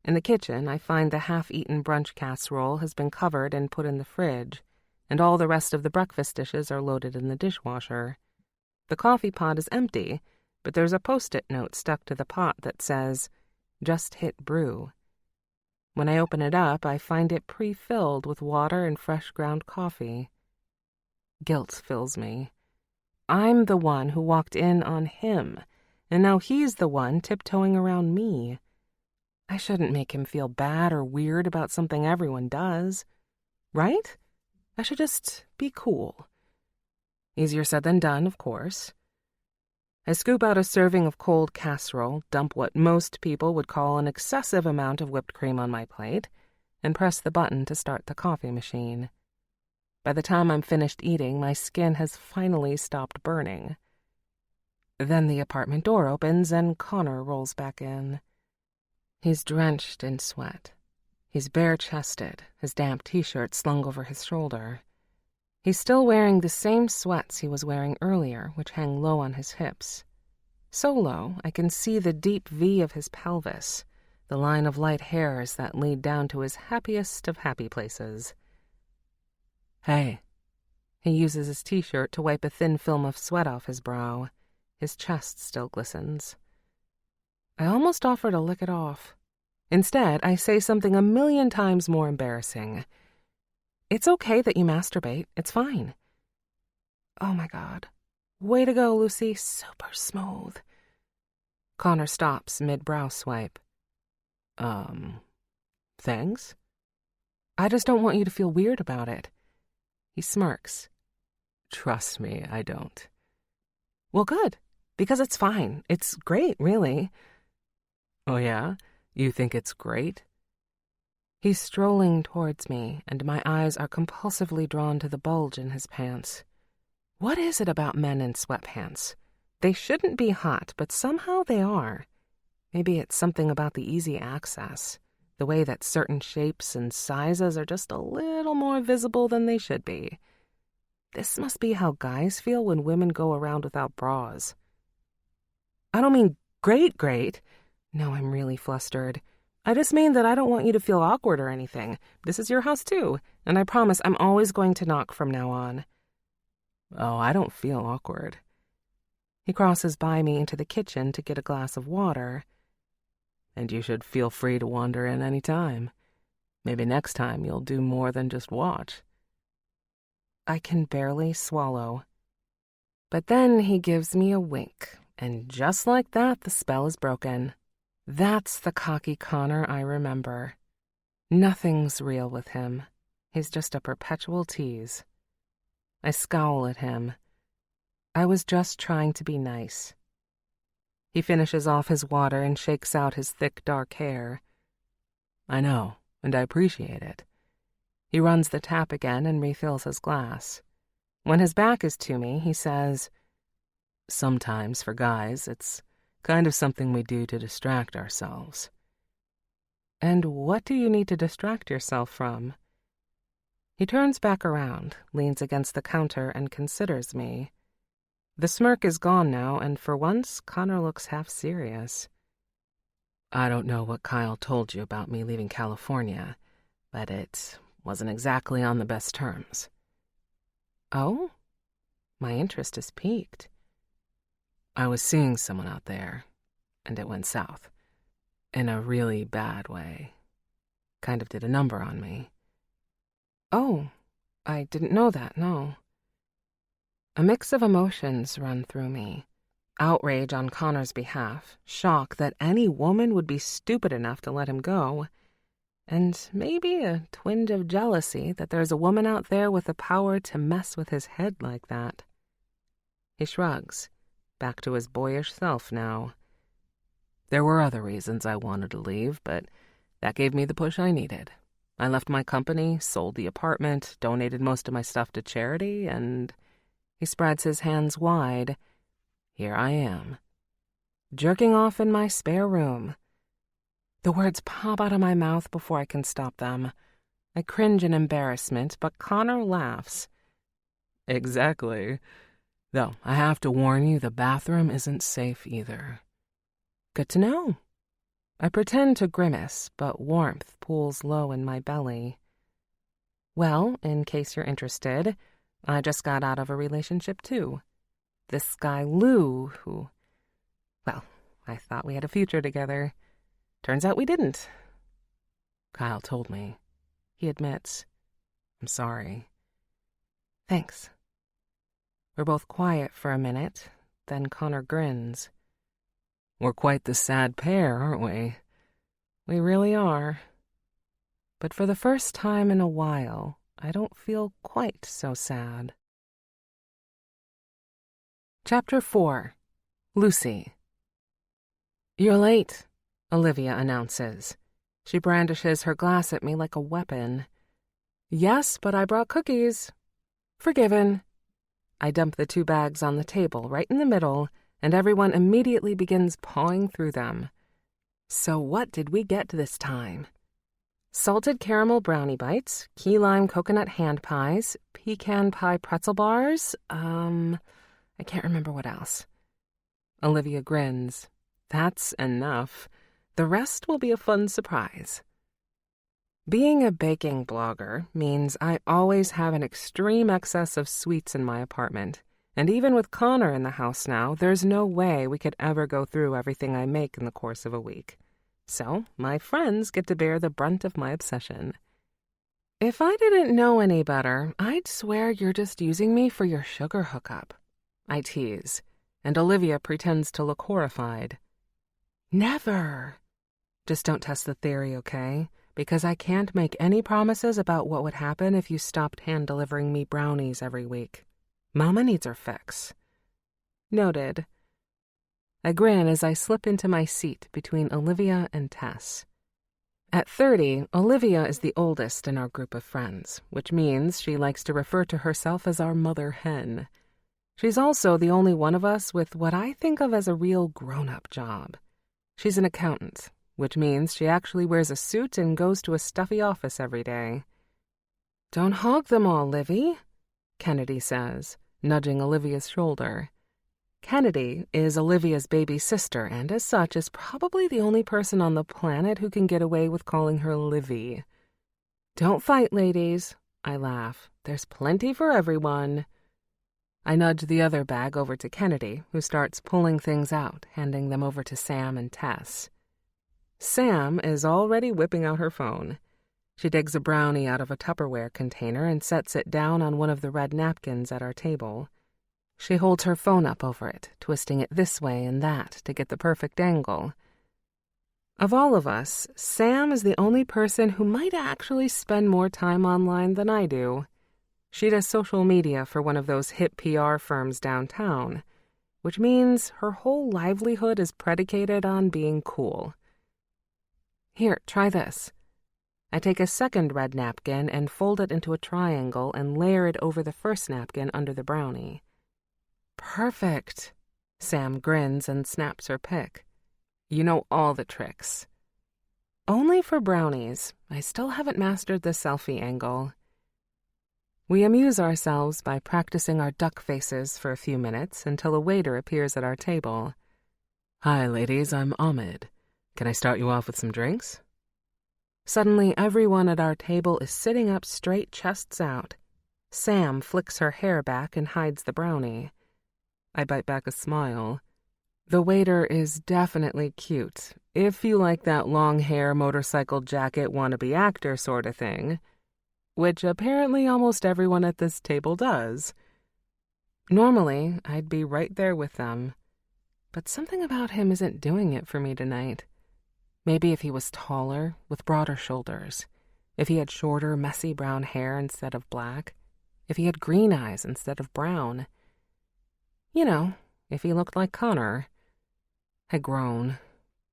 In the kitchen, I find the half-eaten brunch casserole has been covered and put in the fridge, and all the rest of the breakfast dishes are loaded in the dishwasher. The coffee pot is empty, but there's a Post-it note stuck to the pot that says, "Just hit brew." When I open it up, I find it pre-filled with water and fresh ground coffee. Guilt fills me. I'm the one who walked in on him, and now he's the one tiptoeing around me. I shouldn't make him feel bad or weird about something everyone does, right? I should just be cool. Easier said than done, of course. I scoop out a serving of cold casserole, dump what most people would call an excessive amount of whipped cream on my plate, and press the button to start the coffee machine. By the time I'm finished eating, my skin has finally stopped burning. Then the apartment door opens and Connor rolls back in. He's drenched in sweat. He's bare-chested, his damp t-shirt slung over his shoulder. He's still wearing the same sweats he was wearing earlier, which hang low on his hips. So low, I can see the deep V of his pelvis, the line of light hairs that lead down to his happiest of happy places. Hey. He uses his t-shirt to wipe a thin film of sweat off his brow. His chest still glistens. I almost offer to lick it off. Instead, I say something a million times more embarrassing. It's okay that you masturbate. It's fine. Oh my God. Way to go, Lucy. Super smooth. Connor stops mid-brow swipe. Thanks? I just don't want you to feel weird about it. He smirks. Trust me, I don't. Well, good, because it's fine. It's great, really. Oh, yeah? You think it's great? He's strolling towards me, and my eyes are compulsively drawn to the bulge in his pants. What is it about men in sweatpants? They shouldn't be hot, but somehow they are. Maybe it's something about the easy access, the way that certain shapes and sizes are just a little more visible than they should be. This must be how guys feel when women go around without bras. I don't mean great. No, I'm really flustered. I just mean that I don't want you to feel awkward or anything. This is your house too, and I promise I'm always going to knock from now on. Oh, I don't feel awkward. He crosses by me into the kitchen to get a glass of water. And you should feel free to wander in any time. Maybe next time you'll do more than just watch. I can barely swallow. But then he gives me a wink, and just like that, the spell is broken. That's the cocky Connor I remember. Nothing's real with him. He's just a perpetual tease. I scowl at him. I was just trying to be nice. He finishes off his water and shakes out his thick, dark hair. I know, and I appreciate it. He runs the tap again and refills his glass. When his back is to me, he says, Sometimes, for guys, it's kind of something we do to distract ourselves. And what do you need to distract yourself from? He turns back around, leans against the counter, and considers me. The smirk is gone now, and for once, Connor looks half serious. I don't know what Kyle told you about me leaving California, but it wasn't exactly on the best terms. Oh? My interest is piqued. I was seeing someone out there, and it went south. In a really bad way. Kind of did a number on me. Oh, I didn't know that, no. A mix of emotions run through me. Outrage on Connor's behalf, shock that any woman would be stupid enough to let him go, and maybe a twinge of jealousy that there's a woman out there with the power to mess with his head like that. He shrugs, back to his boyish self now. There were other reasons I wanted to leave, but that gave me the push I needed. I left my company, sold the apartment, donated most of my stuff to charity, and he spreads his hands wide. Here I am, jerking off in my spare room. The words pop out of my mouth before I can stop them. I cringe in embarrassment, but Connor laughs. Exactly. Though, I have to warn you, the bathroom isn't safe either. Good to know. I pretend to grimace, but warmth pools low in my belly. Well, in case you're interested, I just got out of a relationship too. This guy Lou, who, well, I thought we had a future together. Turns out we didn't. Kyle told me. He admits. I'm sorry. Thanks. We're both quiet for a minute, then Connor grins. We're quite the sad pair, aren't we? We really are. But for the first time in a while, I don't feel quite so sad. Chapter 4. Lucy. You're late, Olivia announces. She brandishes her glass at me like a weapon. Yes, but I brought cookies. Forgiven. I dump the 2 bags on the table right in the middle, and everyone immediately begins pawing through them. So what did we get this time? Salted caramel brownie bites, key lime coconut hand pies, pecan pie pretzel bars, I can't remember what else. Olivia grins. That's enough. The rest will be a fun surprise. Being a baking blogger means I always have an extreme excess of sweets in my apartment. And even with Connor in the house now, there's no way we could ever go through everything I make in the course of a week. So my friends get to bear the brunt of my obsession. If I didn't know any better, I'd swear you're just using me for your sugar hookup. I tease, and Olivia pretends to look horrified. Never. Just don't test the theory, okay? Because I can't make any promises about what would happen if you stopped hand-delivering me brownies every week. Mama needs her fix. Noted. I grin as I slip into my seat between Olivia and Tess. At 30, Olivia is the oldest in our group of friends, which means she likes to refer to herself as our mother hen. She's also the only one of us with what I think of as a real grown-up job. She's an accountant, which means she actually wears a suit and goes to a stuffy office every day. Don't hog them all, Livy, Kennedy says, nudging Olivia's shoulder. Kennedy is Olivia's baby sister, and as such is probably the only person on the planet who can get away with calling her Livy. Don't fight, ladies, I laugh. There's plenty for everyone. I nudge the other bag over to Kennedy, who starts pulling things out, handing them over to Sam and Tess. Sam is already whipping out her phone. She digs a brownie out of a Tupperware container and sets it down on one of the red napkins at our table. She holds her phone up over it, twisting it this way and that to get the perfect angle. Of all of us, Sam is the only person who might actually spend more time online than I do. She does social media for one of those hip PR firms downtown, which means her whole livelihood is predicated on being cool. Here, try this. I take a second red napkin and fold it into a triangle and layer it over the first napkin under the brownie. Perfect. Sam grins and snaps her pic. You know all the tricks. Only for brownies. I still haven't mastered the selfie angle. We amuse ourselves by practicing our duck faces for a few minutes until a waiter appears at our table. Hi, ladies, I'm Ahmed. Can I start you off with some drinks? Suddenly, everyone at our table is sitting up straight, chests out. Sam flicks her hair back and hides the brownie. I bite back a smile. The waiter is definitely cute, if you like that long hair, motorcycle jacket, wannabe actor sort of thing, which apparently almost everyone at this table does. Normally, I'd be right there with them, but something about him isn't doing it for me tonight. Maybe if he was taller, with broader shoulders, if he had shorter, messy brown hair instead of black, if he had green eyes instead of brown. You know, if he looked like Connor. I groan.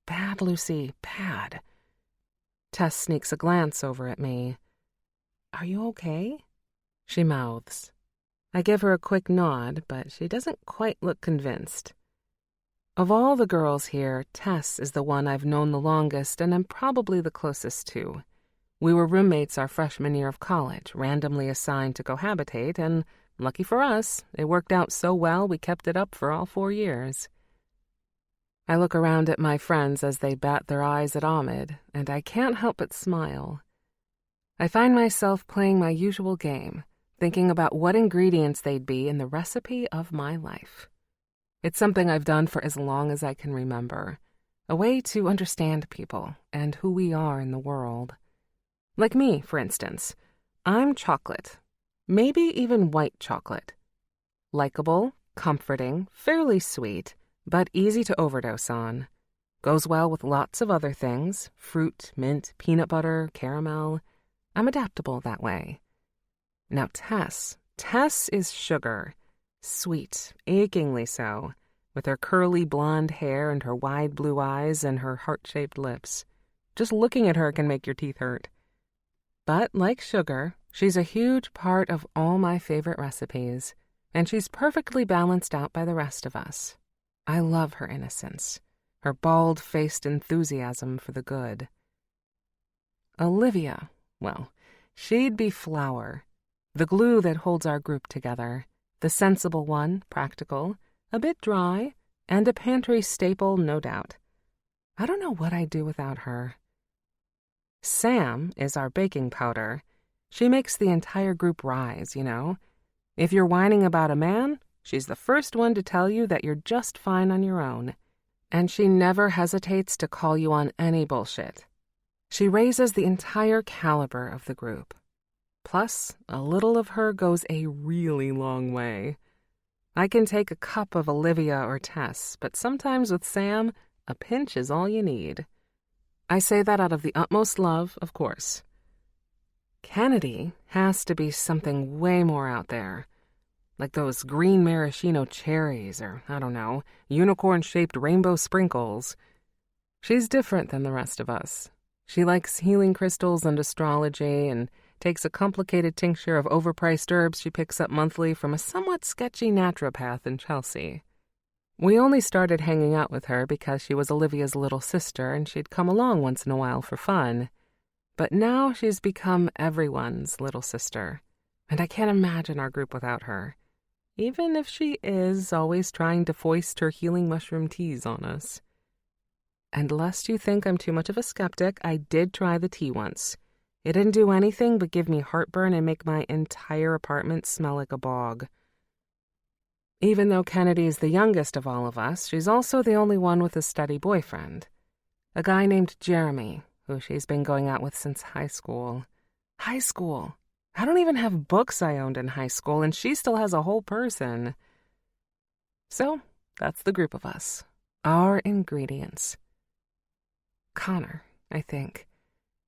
Bad, Lucy, bad. Tess sneaks a glance over at me. Are you okay? She mouths. I give her a quick nod, but she doesn't quite look convinced. Of all the girls here, Tess is the one I've known the longest and am probably the closest to. We were roommates our freshman year of college, randomly assigned to cohabitate, and lucky for us, it worked out so well we kept it up for all 4 years. I look around at my friends as they bat their eyes at Ahmed, and I can't help but smile. I find myself playing my usual game, thinking about what ingredients they'd be in the recipe of my life. It's something I've done for as long as I can remember, a way to understand people and who we are in the world. Like me, for instance. I'm chocolate, maybe even white chocolate. Likeable, comforting, fairly sweet, but easy to overdose on. Goes well with lots of other things, fruit, mint, peanut butter, caramel. I'm adaptable that way. Now Tess is sugar. Sweet, achingly so, with her curly blonde hair and her wide blue eyes and her heart-shaped lips. Just looking at her can make your teeth hurt. But like sugar, she's a huge part of all my favorite recipes, and she's perfectly balanced out by the rest of us. I love her innocence, her bald-faced enthusiasm for the good. Olivia, well, she'd be flour, the glue that holds our group together, the sensible one, practical, a bit dry, and a pantry staple, no doubt. I don't know what I'd do without her. Sam is our baking powder. She makes the entire group rise, you know. If you're whining about a man, she's the first one to tell you that you're just fine on your own. And she never hesitates to call you on any bullshit. She raises the entire caliber of the group. Plus, a little of her goes a really long way. I can take a cup of Olivia or Tess, but sometimes with Sam, a pinch is all you need. I say that out of the utmost love, of course. Kennedy has to be something way more out there. Like those green maraschino cherries or, I don't know, unicorn-shaped rainbow sprinkles. She's different than the rest of us. She likes healing crystals and astrology and takes a complicated tincture of overpriced herbs she picks up monthly from a somewhat sketchy naturopath in Chelsea. We only started hanging out with her because she was Olivia's little sister and she'd come along once in a while for fun. But now she's become everyone's little sister, and I can't imagine our group without her, even if she is always trying to foist her healing mushroom teas on us. And lest you think I'm too much of a skeptic, I did try the tea once. It didn't do anything but give me heartburn and make my entire apartment smell like a bog. Even though Kennedy's the youngest of all of us, she's also the only one with a steady boyfriend. A guy named Jeremy, who she's been going out with since high school. High school! I don't even have books I owned in high school, and she still has a whole person. So, that's the group of us. Our ingredients. Connor, I think.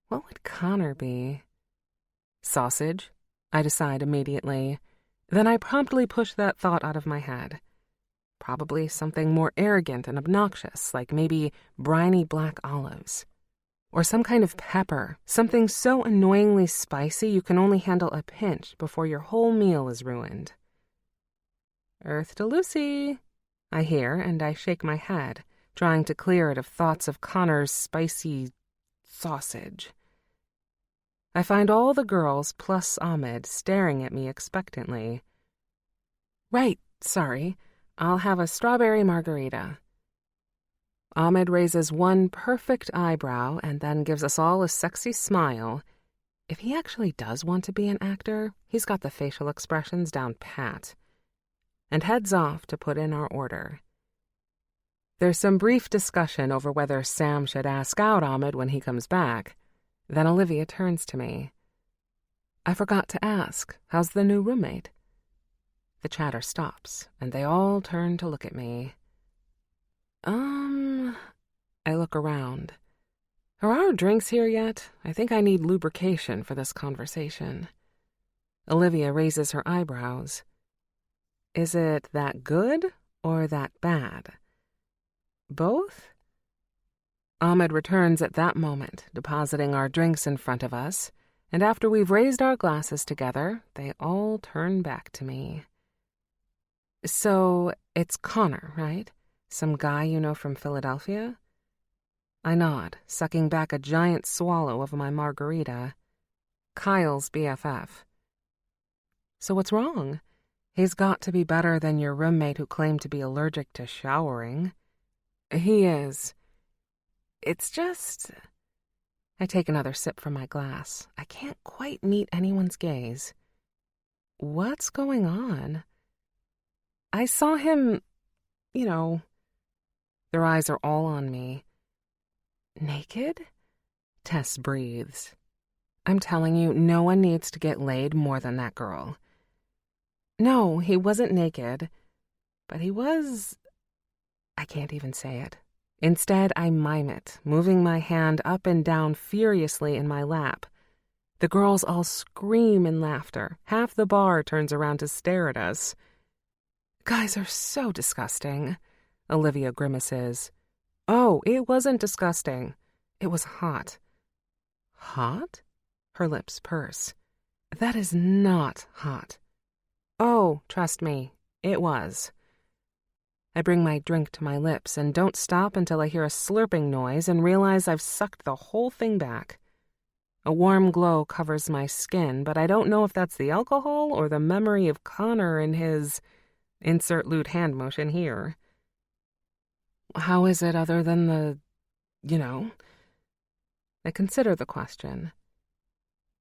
What would Connor be? Sausage, I decide immediately. Then I promptly push that thought out of my head. Probably something more arrogant and obnoxious, like maybe briny black olives. Or some kind of pepper, something so annoyingly spicy you can only handle a pinch before your whole meal is ruined. Earth to Lucy, I hear, and I shake my head, trying to clear it of thoughts of Connor's spicy sausage. I find all the girls plus Ahmed staring at me expectantly. Right, sorry. I'll have a strawberry margarita. Ahmed raises one perfect eyebrow and then gives us all a sexy smile. if he actually does want to be an actor, he's got the facial expressions down pat. And heads off to put in our order. There's some brief discussion over whether Sam should ask out Ahmed when he comes back. Then Olivia turns to me. I forgot to ask, how's the new roommate? The chatter stops, and they all turn to look at me. I look around. Are our drinks here yet? I think I need lubrication for this conversation. Olivia raises her eyebrows. Is it that good or that bad? Both? Ahmed returns at that moment, depositing our drinks in front of us, and after we've raised our glasses together, they all turn back to me. So, it's Connor, right? Some guy you know from Philadelphia? I nod, sucking back a giant swallow of my margarita. Kyle's BFF. So what's wrong? He's got to be better than your roommate who claimed to be allergic to showering. He is. It's just... I take another sip from my glass. I can't quite meet anyone's gaze. What's going on? I saw him, Their eyes are all on me. Naked? Tess breathes. I'm telling you, no one needs to get laid more than that girl. No, he wasn't naked, but he was... I can't even say it. Instead, I mime it, moving my hand up and down furiously in my lap. The girls all scream in laughter. Half the bar turns around to stare at us. Guys are so disgusting, Olivia grimaces. Oh, it wasn't disgusting. It was hot. Hot? Her lips purse. That is not hot. Oh, trust me, it was. I bring my drink to my lips and don't stop until I hear a slurping noise and realize I've sucked the whole thing back. A warm glow covers my skin, but I don't know if that's the alcohol or the memory of Connor and his... insert lewd hand motion here. How is it other than the... I consider the question.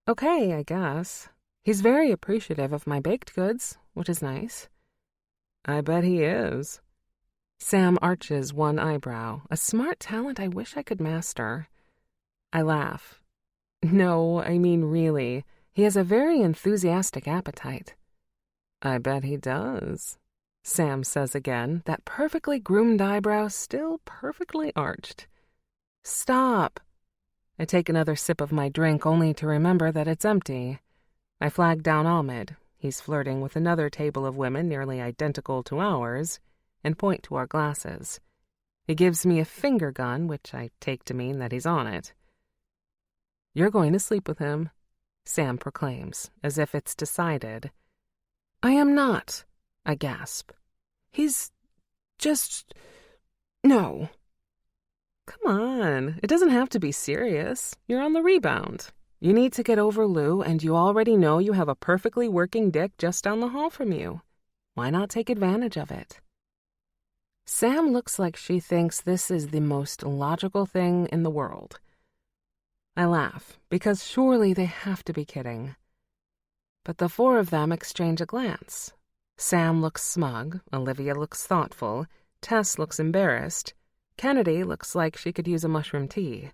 Okay, I guess. He's very appreciative of my baked goods, which is nice. I bet he is. Sam arches one eyebrow, a smart talent I wish I could master. I laugh. No, I mean really. He has a very enthusiastic appetite. I bet he does, Sam says again, that perfectly groomed eyebrow still perfectly arched. Stop. I take another sip of my drink only to remember that it's empty. I flag down Ahmed. He's flirting with another table of women nearly identical to ours, and point to our glasses. He gives me a finger gun, which I take to mean that he's on it. You're going to sleep with him, Sam proclaims, as if it's decided. I am not, I gasp. He's just... No. Come on, it doesn't have to be serious. You're on the rebound. You need to get over Lou, and you already know you have a perfectly working dick just down the hall from you. Why not take advantage of it? Sam looks like she thinks this is the most logical thing in the world. I laugh, because surely they have to be kidding. But the four of them exchange a glance. Sam looks smug, Olivia looks thoughtful, Tess looks embarrassed, Kennedy looks like she could use a mushroom tea.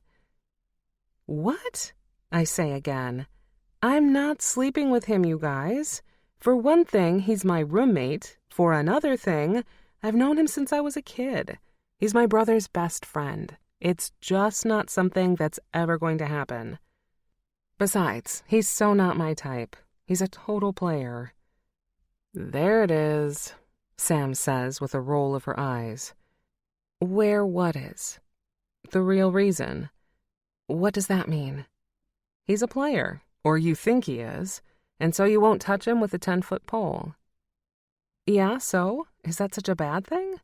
What? I say again. I'm not sleeping with him, you guys. For one thing, he's my roommate. For another thing, I've known him since I was a kid. He's my brother's best friend. It's just not something that's ever going to happen. Besides, he's so not my type. He's a total player. There it is, Sam says with a roll of her eyes. Where what is? The real reason. What does that mean? He's a player, or you think he is, and so you won't touch him with a 10-foot pole. Yeah, so? Is that such a bad thing?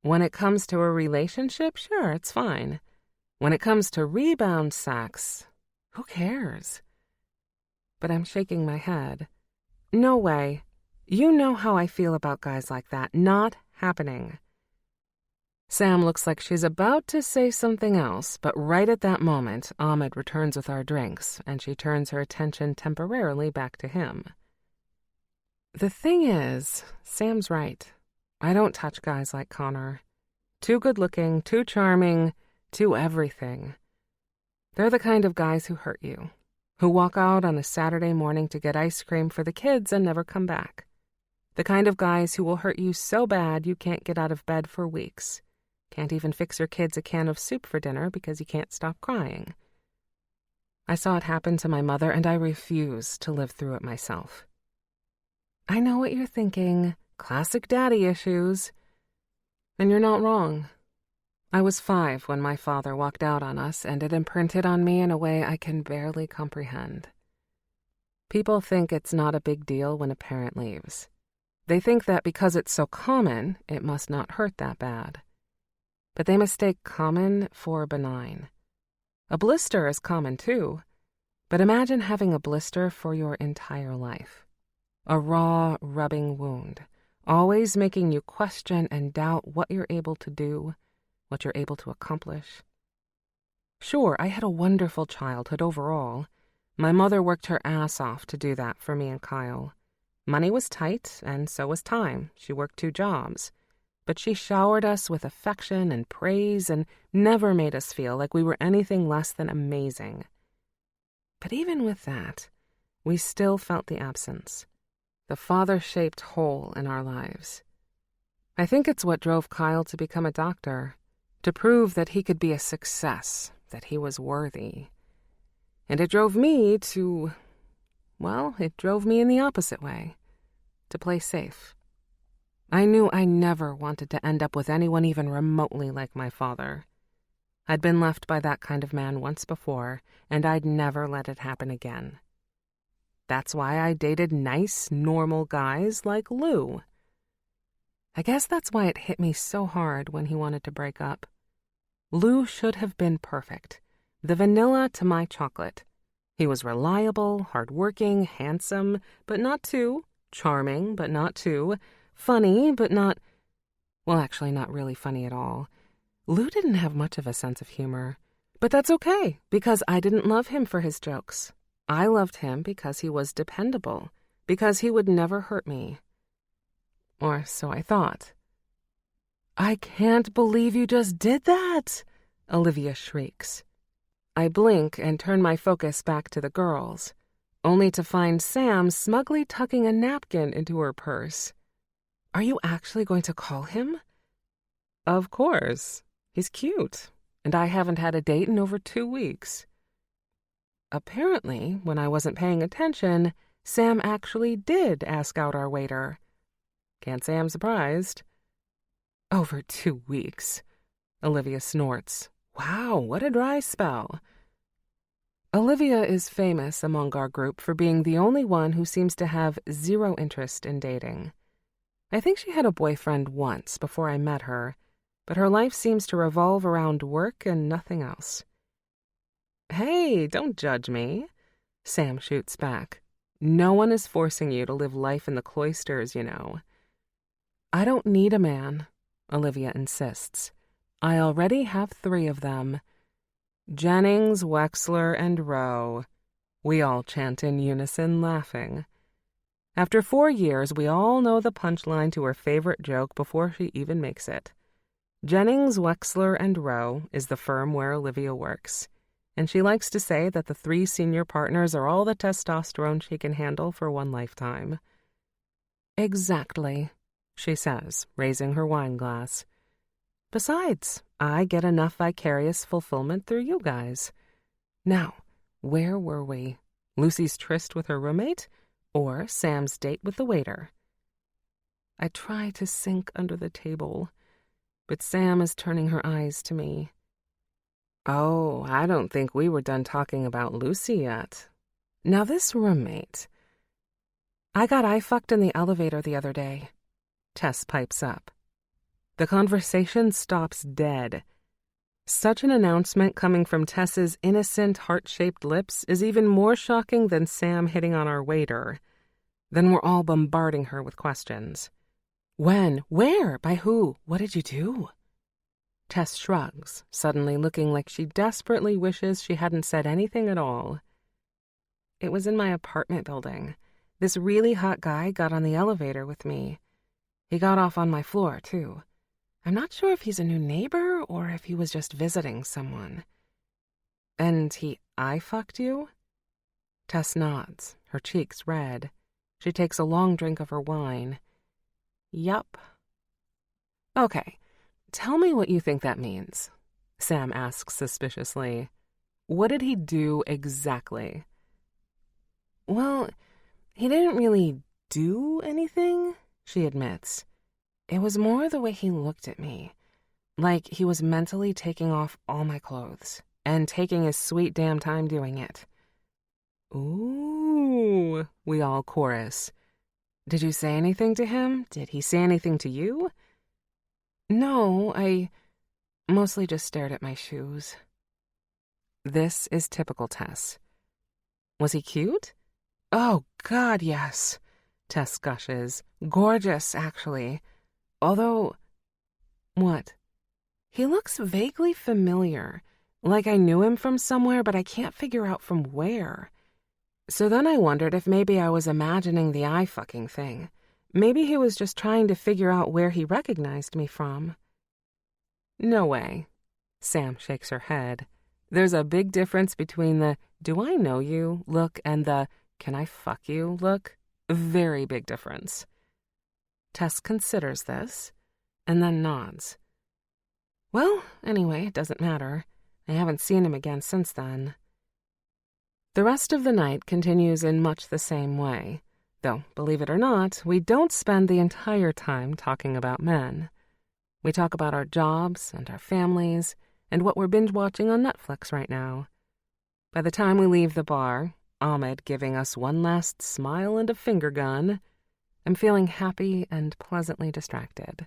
When it comes to a relationship, sure, it's fine. When it comes to rebound sex, who cares? But I'm shaking my head. No way. You know how I feel about guys like that. Not happening. Sam looks like she's about to say something else, but right at that moment, Ahmed returns with our drinks, and she turns her attention temporarily back to him. The thing is, Sam's right. I don't touch guys like Connor. Too good-looking, too charming, too everything. They're the kind of guys who hurt you, who walk out on a Saturday morning to get ice cream for the kids and never come back. The kind of guys who will hurt you so bad you can't get out of bed for weeks. Can't even fix your kids a can of soup for dinner because you can't stop crying. I saw it happen to my mother, and I refuse to live through it myself. I know what you're thinking. Classic daddy issues. And you're not wrong. I was 5 when my father walked out on us, and it imprinted on me in a way I can barely comprehend. People think it's not a big deal when a parent leaves. They think that because it's so common, it must not hurt that bad. But they mistake common for benign. A blister is common too, but imagine having a blister for your entire life. A raw, rubbing wound, always making you question and doubt what you're able to do, what you're able to accomplish. Sure, I had a wonderful childhood overall. My mother worked her ass off to do that for me and Kyle. Money was tight, and so was time. She worked 2 jobs. But she showered us with affection and praise and never made us feel like we were anything less than amazing. But even with that, we still felt the absence, the father-shaped hole in our lives. I think it's what drove Kyle to become a doctor, to prove that he could be a success, that he was worthy. And it drove me to, well, it drove me in the opposite way, to play safe. I knew I never wanted to end up with anyone even remotely like my father. I'd been left by that kind of man once before, and I'd never let it happen again. That's why I dated nice, normal guys like Lou. I guess that's why it hit me so hard when he wanted to break up. Lou should have been perfect, the vanilla to my chocolate. He was reliable, hardworking, handsome, but not too, charming, but not too, funny, but not... Well, actually, not really funny at all. Lou didn't have much of a sense of humor. But that's okay, because I didn't love him for his jokes. I loved him because he was dependable, because he would never hurt me. Or so I thought. "I can't believe you just did that!" Olivia shrieks. I blink and turn my focus back to the girls, only to find Sam smugly tucking a napkin into her purse. "Are you actually going to call him?" "Of course. He's cute, and I haven't had a date in over 2 weeks." Apparently, when I wasn't paying attention, Sam actually did ask out our waiter. Can't say I'm surprised. "Over 2 weeks," Olivia snorts. "Wow, what a dry spell." Olivia is famous among our group for being the only one who seems to have zero interest in dating. I think she had a boyfriend once before I met her, but her life seems to revolve around work and nothing else. "Hey, don't judge me," Sam shoots back. "No one is forcing you to live life in the cloisters, you know." "I don't need a man," Olivia insists. "I already have 3 of them. Jennings, Wexler, and Rowe." We all chant in unison, laughing. After 4 years, we all know the punchline to her favorite joke before she even makes it. Jennings, Wexler, and Rowe is the firm where Olivia works, and she likes to say that the 3 senior partners are all the testosterone she can handle for one lifetime. "Exactly," she says, raising her wine glass. "Besides, I get enough vicarious fulfillment through you guys." Now, where were we? Lucy's tryst with her roommate? Or Sam's date with the waiter? I try to sink under the table, but Sam is turning her eyes to me. "Oh, I don't think we were done talking about Lucy yet. Now this roommate. I got eye-fucked in the elevator the other day." Tess pipes up. The conversation stops dead. Such an announcement coming from Tess's innocent, heart-shaped lips is even more shocking than Sam hitting on our waiter. Then we're all bombarding her with questions. "When? Where? By who? What did you do?" Tess shrugs, suddenly looking like she desperately wishes she hadn't said anything at all. It was in my apartment building. This really hot guy got on the elevator with me. He got off on my floor, too. I'm not sure if he's a new neighbor or if he was just visiting someone. And he eye-fucked you? Tess nods, her cheeks red. She takes a long drink of her wine. Yup. Okay, tell me what you think that means, Sam asks suspiciously. What did he do exactly? Well, he didn't really do anything, she admits. It was more the way he looked at me, like he was mentally taking off all my clothes and taking his sweet damn time doing it. Ooh, we all chorus. Did you say anything to him? Did he say anything to you? No, I mostly just stared at my shoes. This is typical Tess. Was he cute? Oh, God, yes, Tess gushes. Gorgeous, actually. Although, what? He looks vaguely familiar, like I knew him from somewhere, but I can't figure out from where. So then I wondered if maybe I was imagining the eye-fucking thing. Maybe he was just trying to figure out where he recognized me from. No way. Sam shakes her head. There's a big difference between the "do I know you" look and the "can I fuck you" look. Very big difference. Tess considers this, and then nods. Well, anyway, it doesn't matter. I haven't seen him again since then. The rest of the night continues in much the same way, though, believe it or not, we don't spend the entire time talking about men. We talk about our jobs and our families and what we're binge-watching on Netflix right now. By the time we leave the bar, Ahmed giving us one last smile and a finger gun, I'm feeling happy and pleasantly distracted.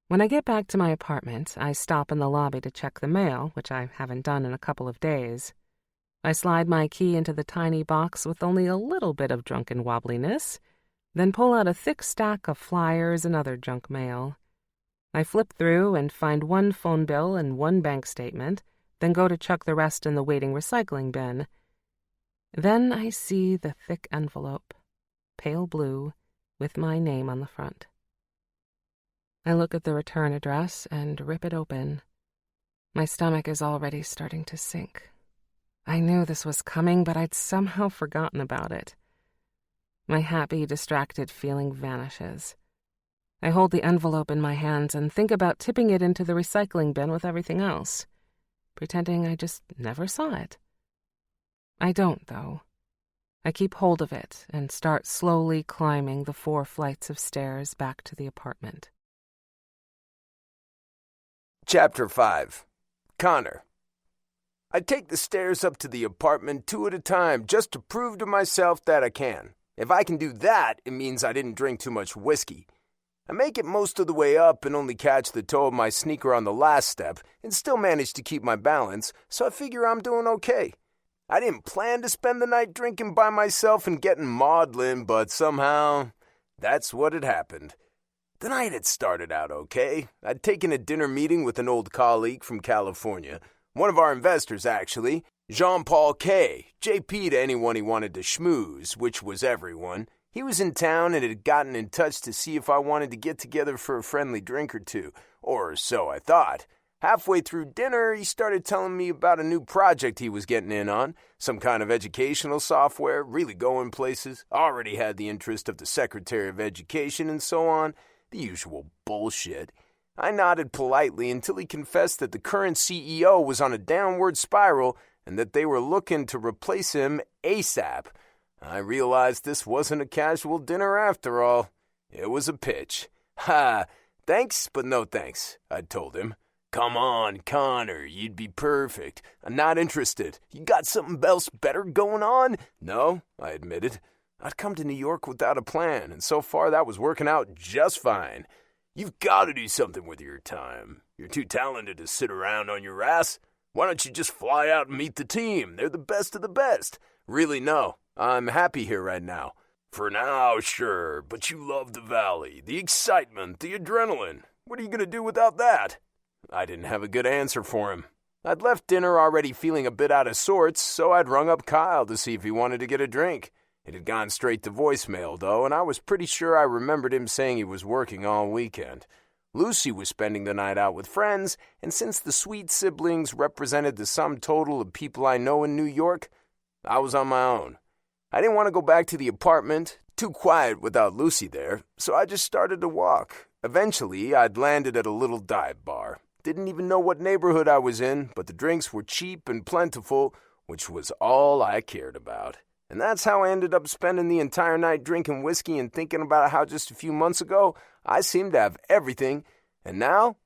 When I get back to my apartment, I stop in the lobby to check the mail, which I haven't done in a couple of days. I slide my key into the tiny box with only a little bit of drunken wobbliness, then pull out a thick stack of flyers and other junk mail. I flip through and find one phone bill and one bank statement, then go to chuck the rest in the waiting recycling bin. Then I see the thick envelope, pale blue, with my name on the front. I look at the return address and rip it open. My stomach is already starting to sink. I knew this was coming, but I'd somehow forgotten about it. My happy, distracted feeling vanishes. I hold the envelope in my hands and think about tipping it into the recycling bin with everything else, pretending I just never saw it. I don't, though. I keep hold of it and start slowly climbing the 4 flights of stairs back to the apartment. Chapter 5. Connor. I take the stairs up to the apartment 2 at a time just to prove to myself that I can. If I can do that, it means I didn't drink too much whiskey. I make it most of the way up and only catch the toe of my sneaker on the last step and still manage to keep my balance, so I figure I'm doing okay. I didn't plan to spend the night drinking by myself and getting maudlin, but somehow, that's what had happened. The night had started out okay. I'd taken a dinner meeting with an old colleague from California, one of our investors actually, Jean-Paul K., JP to anyone he wanted to schmooze, which was everyone. He was in town and had gotten in touch to see if I wanted to get together for a friendly drink or two, or so I thought. Halfway through dinner, he started telling me about a new project he was getting in on, some kind of educational software, really going places, already had the interest of the Secretary of Education and so on, the usual bullshit. I nodded politely until he confessed that the current CEO was on a downward spiral and that they were looking to replace him ASAP. I realized this wasn't a casual dinner after all. It was a pitch. Ha! Thanks, but no thanks, I told him. Come on, Connor, you'd be perfect. I'm not interested. You got something else better going on? No, I admitted. I'd come to New York without a plan, and so far that was working out just fine. You've got to do something with your time. You're too talented to sit around on your ass. Why don't you just fly out and meet the team? They're the best of the best. Really, no. I'm happy here right now. For now, sure, but you love the valley, the excitement, the adrenaline. What are you going to do without that? I didn't have a good answer for him. I'd left dinner already feeling a bit out of sorts, so I'd rung up Kyle to see if he wanted to get a drink. It had gone straight to voicemail, though, and I was pretty sure I remembered him saying he was working all weekend. Lucy was spending the night out with friends, and since the sweet siblings represented the sum total of people I know in New York, I was on my own. I didn't want to go back to the apartment, too quiet without Lucy there, so I just started to walk. Eventually, I'd landed at a little dive bar. Didn't even know what neighborhood I was in, but the drinks were cheap and plentiful, which was all I cared about. And that's how I ended up spending the entire night drinking whiskey and thinking about how just a few months ago, I seemed to have everything, and now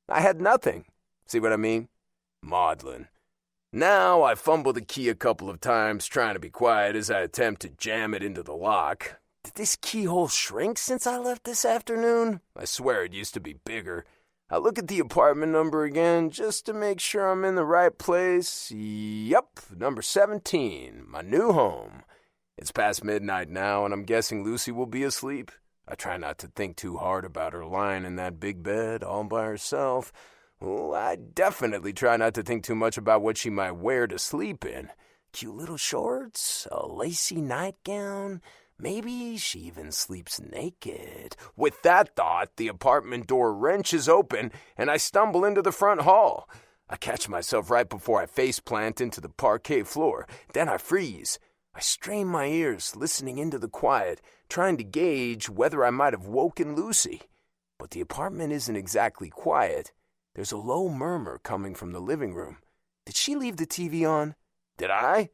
I had nothing. See what I mean? Maudlin. Now I fumble the key a couple of times, trying to be quiet as I attempt to jam it into the lock. Did this keyhole shrink since I left this afternoon? I swear it used to be bigger. I look at the apartment number again just to make sure I'm in the right place. Yep, number 17, my new home. It's past midnight now, and I'm guessing Lucy will be asleep. I try not to think too hard about her lying in that big bed all by herself. Oh, I definitely try not to think too much about what she might wear to sleep in. Cute little shorts, a lacy nightgown. Maybe she even sleeps naked. With that thought, the apartment door wrenches open, and I stumble into the front hall. I catch myself right before I face-plant into the parquet floor. Then I freeze. I strain my ears, listening into the quiet, trying to gauge whether I might have woken Lucy. But the apartment isn't exactly quiet. There's a low murmur coming from the living room. Did she leave the TV on? Did I?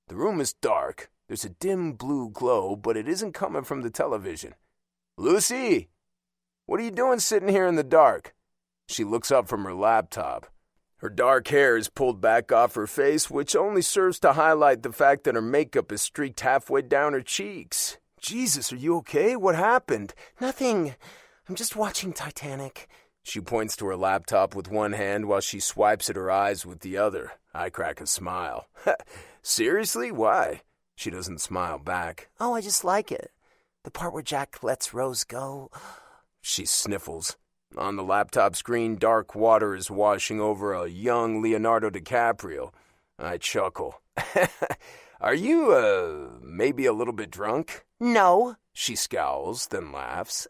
The room is dark. There's a dim blue glow, but it isn't coming from the television. Lucy! What are you doing sitting here in the dark? She looks up from her laptop. Her dark hair is pulled back off her face, which only serves to highlight the fact that her makeup is streaked halfway down her cheeks. Jesus, are you okay? What happened? Nothing. I'm just watching Titanic. She points to her laptop with one hand while she swipes at her eyes with the other. I crack a smile. Seriously? Why? She doesn't smile back. Oh, I just like it. The part where Jack lets Rose go. She sniffles. On the laptop screen, dark water is washing over a young Leonardo DiCaprio. I chuckle. Are you, maybe a little bit drunk? No. She scowls, then laughs.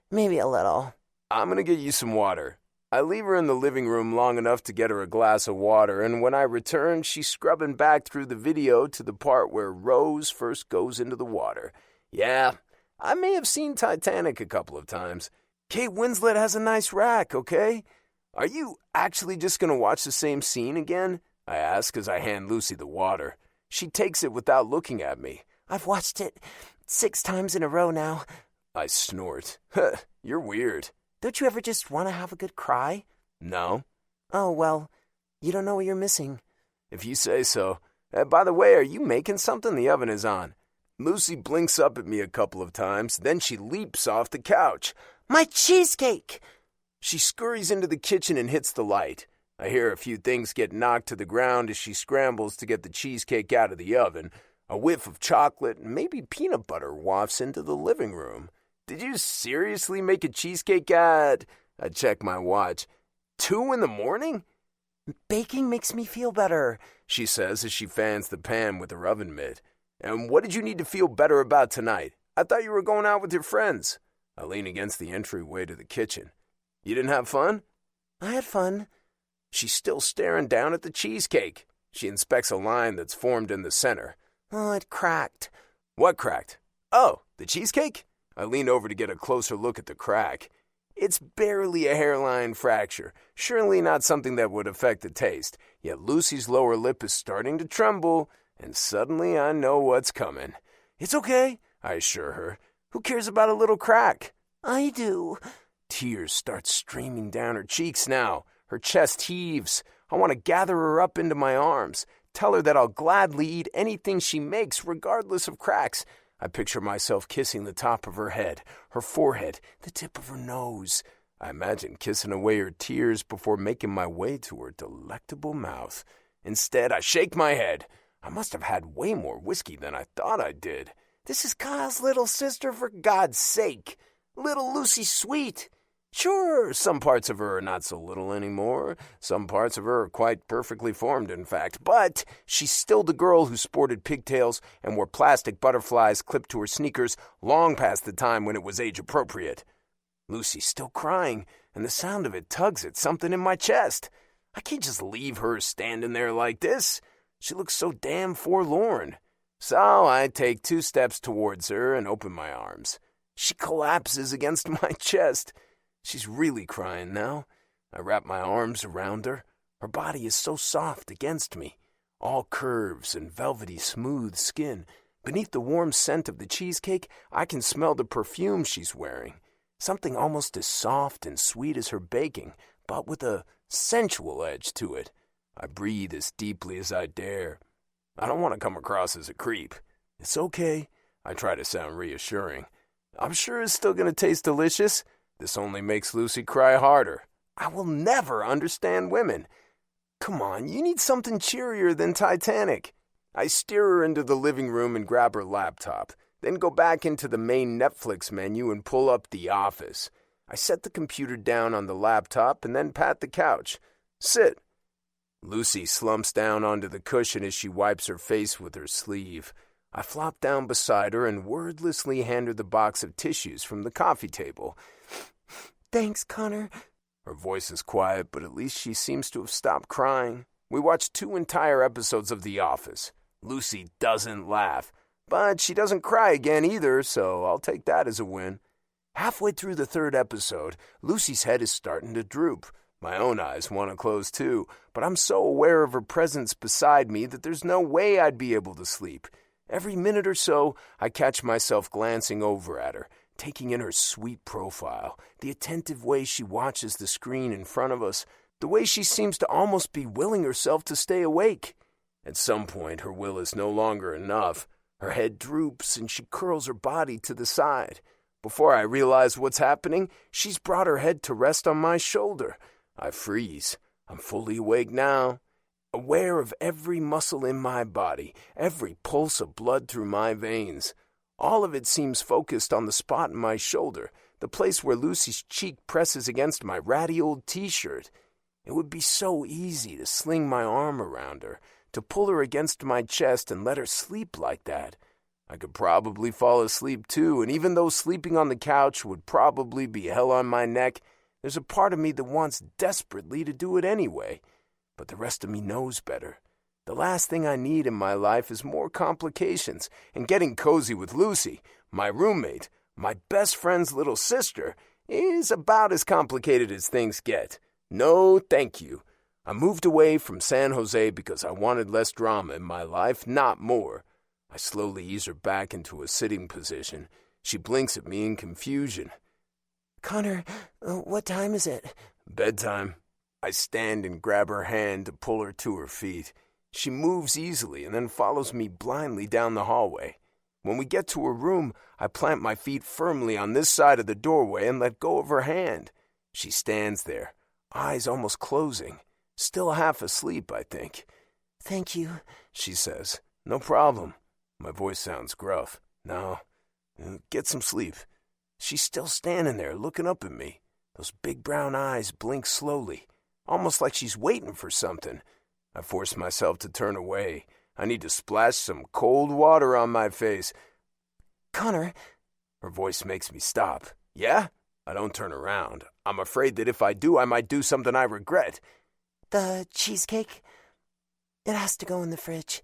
Maybe a little. I'm gonna get you some water. I leave her in the living room long enough to get her a glass of water, and when I return, she's scrubbing back through the video to the part where Rose first goes into the water. Yeah, I may have seen Titanic a couple of times. Kate Winslet has a nice rack, okay? Are you actually just gonna watch the same scene again? I ask as I hand Lucy the water. She takes it without looking at me. I've watched it 6 times in a row now. I snort. You're weird. Don't you ever just want to have a good cry? No. Oh, well, you don't know what you're missing. If you say so. By the way, are you making something? The oven is on. Lucy blinks up at me a couple of times, then she leaps off the couch. My cheesecake! She scurries into the kitchen and hits the light. I hear a few things get knocked to the ground as she scrambles to get the cheesecake out of the oven. A whiff of chocolate and maybe peanut butter wafts into the living room. Did you seriously make a cheesecake at... I check my watch. 2 in the morning? Baking makes me feel better, she says as she fans the pan with her oven mitt. And what did you need to feel better about tonight? I thought you were going out with your friends. I lean against the entryway to the kitchen. You didn't have fun? I had fun. She's still staring down at the cheesecake. She inspects a line that's formed in the center. Oh, it cracked. What cracked? Oh, the cheesecake? I lean over to get a closer look at the crack. It's barely a hairline fracture, surely not something that would affect the taste. Yet Lucy's lower lip is starting to tremble, and suddenly I know what's coming. It's okay, I assure her. Who cares about a little crack? I do. Tears start streaming down her cheeks now. Her chest heaves. I want to gather her up into my arms, tell her that I'll gladly eat anything she makes, regardless of cracks. I picture myself kissing the top of her head, her forehead, the tip of her nose. I imagine kissing away her tears before making my way to her delectable mouth. Instead, I shake my head. I must have had way more whiskey than I thought I did. This is Kyle's little sister, for God's sake. Little Lucy Sweet. Sure, some parts of her are not so little anymore. Some parts of her are quite perfectly formed, in fact. But she's still the girl who sported pigtails and wore plastic butterflies clipped to her sneakers long past the time when it was age-appropriate. Lucy's still crying, and the sound of it tugs at something in my chest. I can't just leave her standing there like this. She looks so damn forlorn. So I take 2 steps towards her and open my arms. She collapses against my chest. She's really crying now. I wrap my arms around her. Her body is so soft against me. All curves and velvety smooth skin. Beneath the warm scent of the cheesecake, I can smell the perfume she's wearing. Something almost as soft and sweet as her baking, but with a sensual edge to it. I breathe as deeply as I dare. I don't want to come across as a creep. It's okay. I try to sound reassuring. I'm sure it's still going to taste delicious. This only makes Lucy cry harder. I will never understand women. Come on, you need something cheerier than Titanic. I steer her into the living room and grab her laptop, then go back into the main Netflix menu and pull up The Office. I set the computer down on the laptop and then pat the couch. Sit. Lucy slumps down onto the cushion as she wipes her face with her sleeve. I flop down beside her and wordlessly hand her the box of tissues from the coffee table. Thanks, Connor. Her voice is quiet, but at least she seems to have stopped crying. We watched 2 entire episodes of The Office. Lucy doesn't laugh, but she doesn't cry again either, so I'll take that as a win. Halfway through the 3rd episode, Lucy's head is starting to droop. My own eyes want to close too, but I'm so aware of her presence beside me that there's no way I'd be able to sleep. Every minute or so, I catch myself glancing over at her, taking in her sweet profile, the attentive way she watches the screen in front of us, the way she seems to almost be willing herself to stay awake. At some point, her will is no longer enough. Her head droops and she curls her body to the side. Before I realize what's happening, she's brought her head to rest on my shoulder. I freeze. I'm fully awake now, aware of every muscle in my body, every pulse of blood through my veins. All of it seems focused on the spot in my shoulder, the place where Lucy's cheek presses against my ratty old T-shirt. It would be so easy to sling my arm around her, to pull her against my chest and let her sleep like that. I could probably fall asleep too, and even though sleeping on the couch would probably be hell on my neck, there's a part of me that wants desperately to do it anyway. But the rest of me knows better. The last thing I need in my life is more complications, and getting cozy with Lucy, my roommate, my best friend's little sister, is about as complicated as things get. No, thank you. I moved away from San Jose because I wanted less drama in my life, not more. I slowly ease her back into a sitting position. She blinks at me in confusion. Connor, what time is it? Bedtime. I stand and grab her hand to pull her to her feet. She moves easily and then follows me blindly down the hallway. When we get to her room, I plant my feet firmly on this side of the doorway and let go of her hand. She stands there, eyes almost closing, still half asleep, I think. Thank you, she says. No problem. My voice sounds gruff. No, get some sleep. She's still standing there looking up at me. Those big brown eyes blink slowly, almost like she's waiting for something. I force myself to turn away. I need to splash some cold water on my face. Connor. Her voice makes me stop. Yeah? I don't turn around. I'm afraid that if I do, I might do something I regret. The cheesecake? It has to go in the fridge.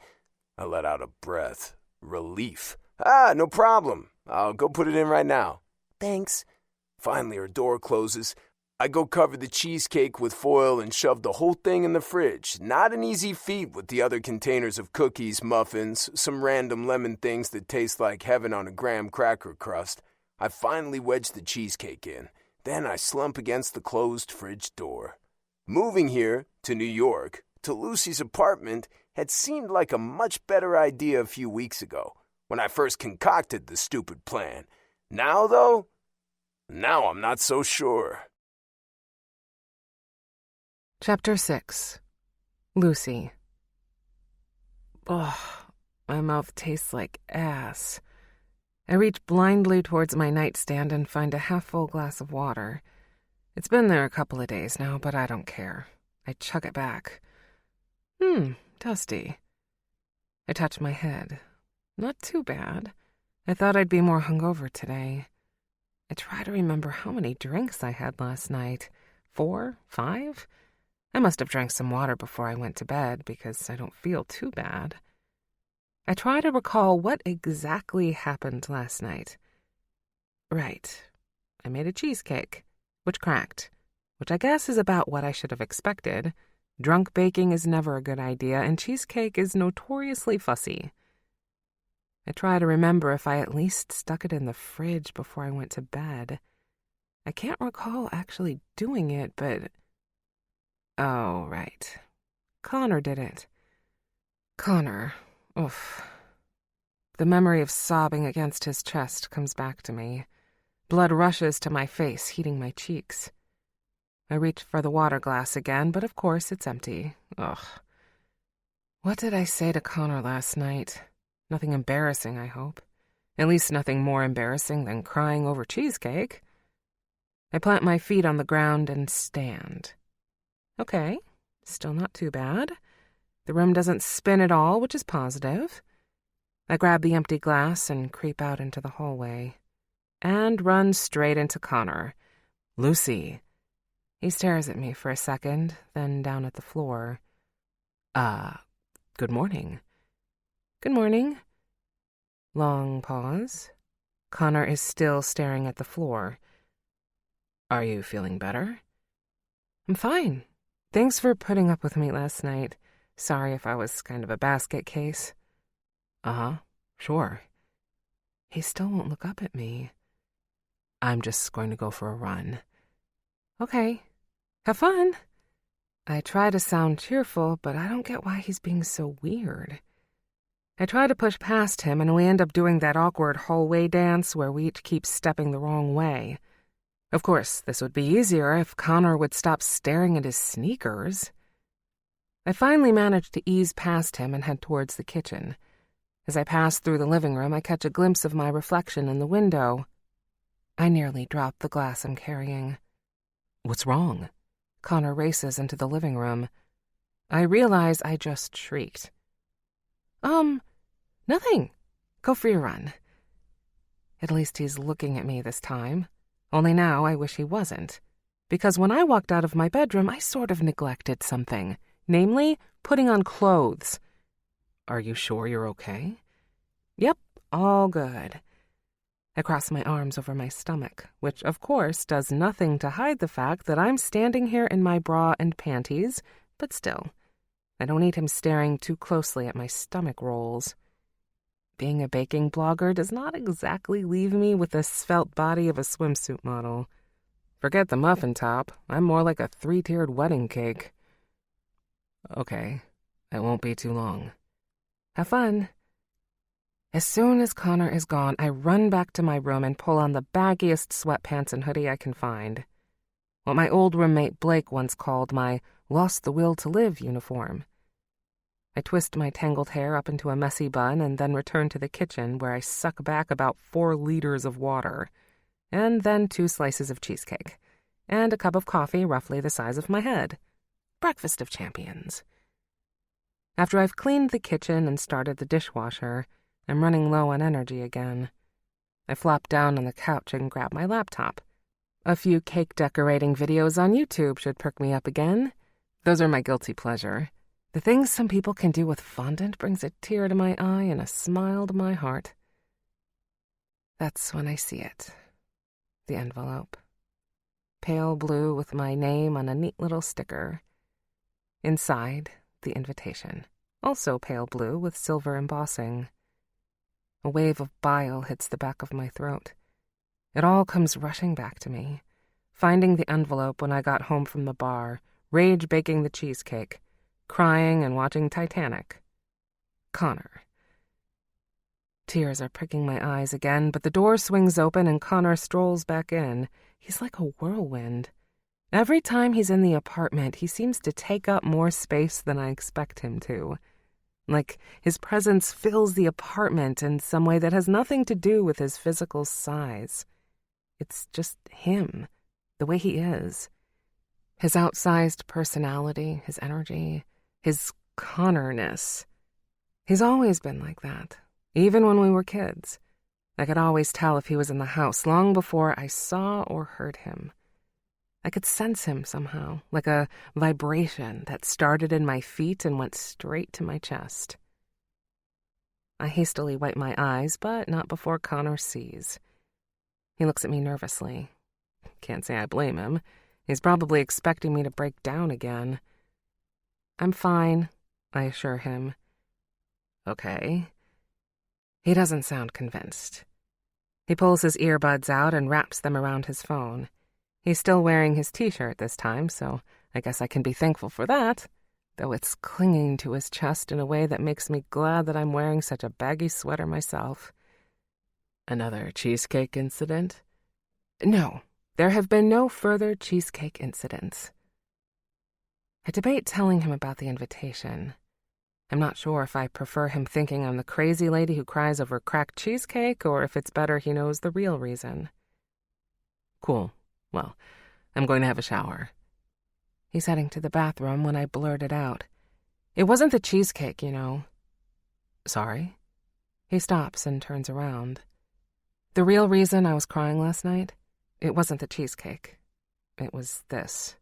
I let out a breath. Relief. No problem. I'll go put it in right now. Thanks. Finally, her door closes. I go cover the cheesecake with foil and shove the whole thing in the fridge. Not an easy feat with the other containers of cookies, muffins, some random lemon things that taste like heaven on a graham cracker crust. I finally wedge the cheesecake in. Then I slump against the closed fridge door. Moving here, to New York, to Lucy's apartment, had seemed like a much better idea a few weeks ago, when I first concocted the stupid plan. Now, though, now I'm not so sure. Chapter 6. Lucy. Ugh, my mouth tastes like ass. I reach blindly towards my nightstand and find a half-full glass of water. It's been there a couple of days now, but I don't care. I chug it back. Dusty. I touch my head. Not too bad. I thought I'd be more hungover today. I try to remember how many drinks I had last night. 4? 5? I must have drank some water before I went to bed because I don't feel too bad. I try to recall what exactly happened last night. Right. I made a cheesecake, which cracked, which I guess is about what I should have expected. Drunk baking is never a good idea, and cheesecake is notoriously fussy. I try to remember if I at least stuck it in the fridge before I went to bed. I can't recall actually doing it, but... Oh, right. Connor did it. Connor. Oof. The memory of sobbing against his chest comes back to me. Blood rushes to my face, heating my cheeks. I reach for the water glass again, but of course it's empty. Ugh. What did I say to Connor last night? Nothing embarrassing, I hope. At least nothing more embarrassing than crying over cheesecake. I plant my feet on the ground and stand. Okay, still not too bad. The room doesn't spin at all, which is positive. I grab the empty glass and creep out into the hallway. And run straight into Connor. Lucy. He stares at me for a second, then down at the floor. Good morning. Good morning. Long pause. Connor is still staring at the floor. Are you feeling better? I'm fine. Thanks for putting up with me last night. Sorry if I was kind of a basket case. Sure. He still won't look up at me. I'm just going to go for a run. Okay. Have fun. I try to sound cheerful, but I don't get why he's being so weird. I try to push past him, and we end up doing that awkward hallway dance where we each keep stepping the wrong way. Of course, this would be easier if Connor would stop staring at his sneakers. I finally manage to ease past him and head towards the kitchen. As I pass through the living room, I catch a glimpse of my reflection in the window. I nearly drop the glass I'm carrying. What's wrong? Connor races into the living room. I realize I just shrieked. Nothing. Go for your run. At least he's looking at me this time. Only now I wish he wasn't. Because when I walked out of my bedroom, I sort of neglected something. Namely, putting on clothes. Are you sure you're okay? Yep, all good. I cross my arms over my stomach, which, of course, does nothing to hide the fact that I'm standing here in my bra and panties, but still, I don't need him staring too closely at my stomach rolls. Being a baking blogger does not exactly leave me with the svelte body of a swimsuit model. Forget the muffin top, I'm more like a 3-tiered wedding cake. Okay, it won't be too long. Have fun. As soon as Connor is gone, I run back to my room and pull on the baggiest sweatpants and hoodie I can find. What my old roommate Blake once called my lost the will to live uniform. I twist my tangled hair up into a messy bun and then return to the kitchen where I suck back about 4 liters of water, and then 2 slices of cheesecake, and a cup of coffee roughly the size of my head. Breakfast of champions. After I've cleaned the kitchen and started the dishwasher, I'm running low on energy again. I flop down on the couch and grab my laptop. A few cake decorating videos on YouTube should perk me up again. Those are my guilty pleasure. The things some people can do with fondant brings a tear to my eye and a smile to my heart. That's when I see it. The envelope. Pale blue with my name on a neat little sticker. Inside, the invitation. Also pale blue with silver embossing. A wave of bile hits the back of my throat. It all comes rushing back to me. Finding the envelope when I got home from the bar, rage baking the cheesecake, crying and watching Titanic. Connor. Tears are pricking my eyes again, but the door swings open and Connor strolls back in. He's like a whirlwind. Every time he's in the apartment, he seems to take up more space than I expect him to. Like his presence fills the apartment in some way that has nothing to do with his physical size. It's just him, the way he is. His outsized personality, his energy, his Connor-ness. He's always been like that, even when we were kids. I could always tell if he was in the house long before I saw or heard him. I could sense him somehow, like a vibration that started in my feet and went straight to my chest. I hastily wipe my eyes, but not before Connor sees. He looks at me nervously. Can't say I blame him. He's probably expecting me to break down again. I'm fine, I assure him. Okay. He doesn't sound convinced. He pulls his earbuds out and wraps them around his phone. He's still wearing his t-shirt this time, so I guess I can be thankful for that, though it's clinging to his chest in a way that makes me glad that I'm wearing such a baggy sweater myself. Another cheesecake incident? No, there have been no further cheesecake incidents. I debate telling him about the invitation. I'm not sure if I prefer him thinking I'm the crazy lady who cries over cracked cheesecake or if it's better he knows the real reason. Cool. Well, I'm going to have a shower. He's heading to the bathroom when I blurted out. It wasn't the cheesecake, you know. Sorry? He stops and turns around. The real reason I was crying last night? It wasn't the cheesecake. It was this.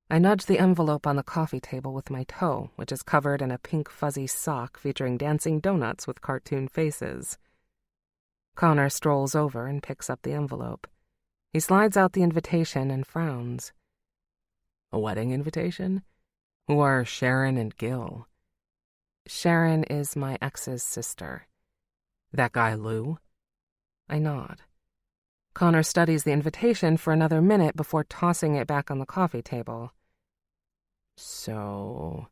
I nudged the envelope on the coffee table with my toe, which is covered in a pink fuzzy sock featuring dancing donuts with cartoon faces. Connor strolls over and picks up the envelope. He slides out the invitation and frowns. A wedding invitation? Who are Sharon and Gil? Sharon is my ex's sister. That guy Lou? I nod. Connor studies the invitation for another minute before tossing it back on the coffee table. So,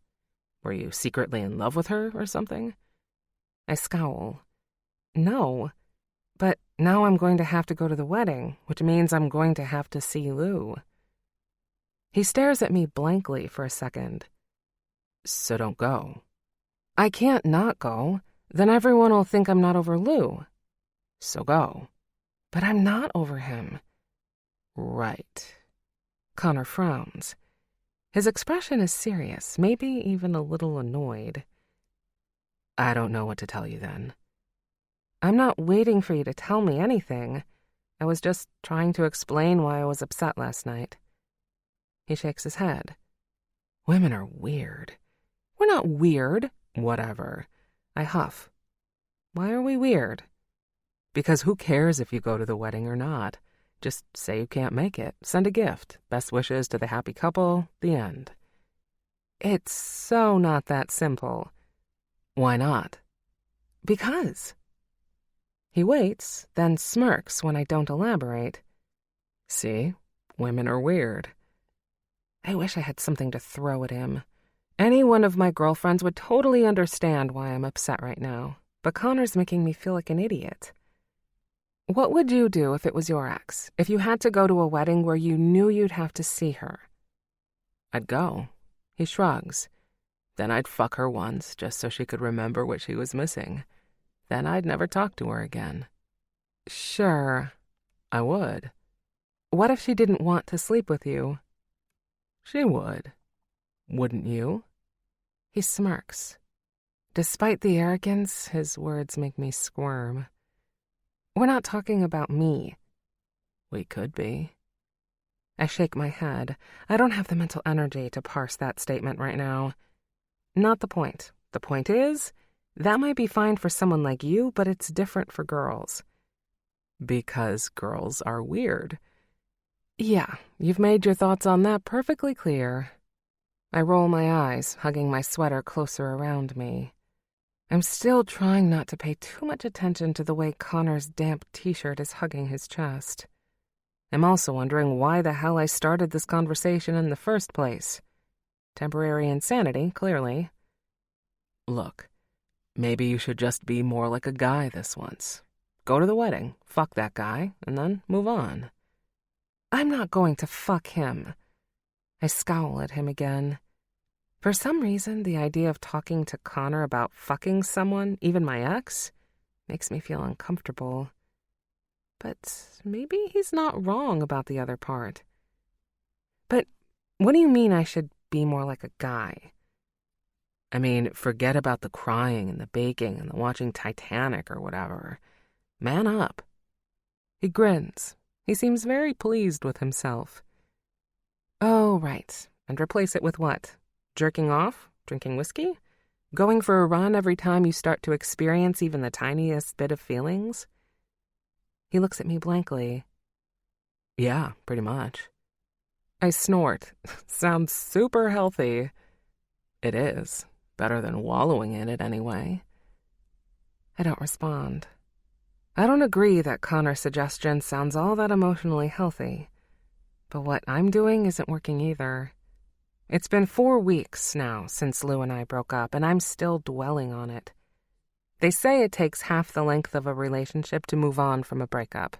were you secretly in love with her or something? I scowl. No, but now I'm going to have to go to the wedding, which means I'm going to have to see Lou. He stares at me blankly for a second. So don't go. I can't not go. Then everyone will think I'm not over Lou. So go. But I'm not over him. Right. Connor frowns. His expression is serious, maybe even a little annoyed. I don't know what to tell you then. I'm not waiting for you to tell me anything. I was just trying to explain why I was upset last night. He shakes his head. Women are weird. We're not weird. Whatever. I huff. Why are we weird? Because who cares if you go to the wedding or not? Just say you can't make it. Send a gift. Best wishes to the happy couple. The end. It's so not that simple. Why not? Because. He waits, then smirks when I don't elaborate. See? Women are weird. I wish I had something to throw at him. Any one of my girlfriends would totally understand why I'm upset right now, but Connor's making me feel like an idiot. What would you do if it was your ex, if you had to go to a wedding where you knew you'd have to see her? I'd go. He shrugs. Then I'd fuck her once, just so she could remember what she was missing. Then I'd never talk to her again. Sure, I would. What if she didn't want to sleep with you? She would. Wouldn't you? He smirks. Despite the arrogance, his words make me squirm. We're not talking about me. We could be. I shake my head. I don't have the mental energy to parse that statement right now. Not the point. The point is, that might be fine for someone like you, but it's different for girls. Because girls are weird. Yeah, you've made your thoughts on that perfectly clear. I roll my eyes, hugging my sweater closer around me. I'm still trying not to pay too much attention to the way Connor's damp t-shirt is hugging his chest. I'm also wondering why the hell I started this conversation in the first place. Temporary insanity, clearly. Look, maybe you should just be more like a guy this once. Go to the wedding, fuck that guy, and then move on. I'm not going to fuck him. I scowl at him again. For some reason, the idea of talking to Connor about fucking someone, even my ex, makes me feel uncomfortable. but maybe he's not wrong about the other part. But what do you mean I should be more like a guy? I mean, forget about the crying and the baking and the watching Titanic or whatever. Man up. He grins. He seems very pleased with himself. Oh, right. And replace it with what? Jerking off? Drinking whiskey? Going for a run every time you start to experience even the tiniest bit of feelings? He looks at me blankly. Yeah, pretty much. I snort. Sounds super healthy. It is. Better than wallowing in it anyway. I don't respond. I don't agree that Connor's suggestion sounds all that emotionally healthy. But what I'm doing isn't working either. It's been 4 weeks now since Lou and I broke up, and I'm still dwelling on it. They say it takes half the length of a relationship to move on from a breakup.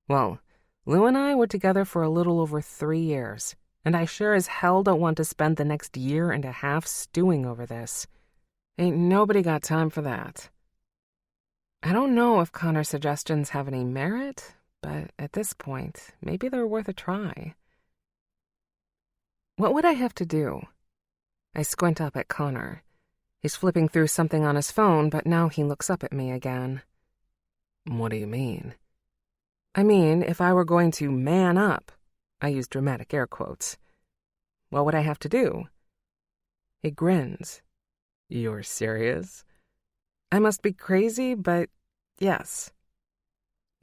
Well, Lou and I were together for a little over 3 years, and I sure as hell don't want to spend the next year and a half stewing over this. Ain't nobody got time for that. I don't know if Connor's suggestions have any merit, but at this point, maybe they're worth a try. What would I have to do? I squint up at Connor. He's flipping through something on his phone, but now he looks up at me again. What do you mean? I mean, if I were going to man up, I use dramatic air quotes, what would I have to do? He grins. You're serious? I must be crazy, but yes.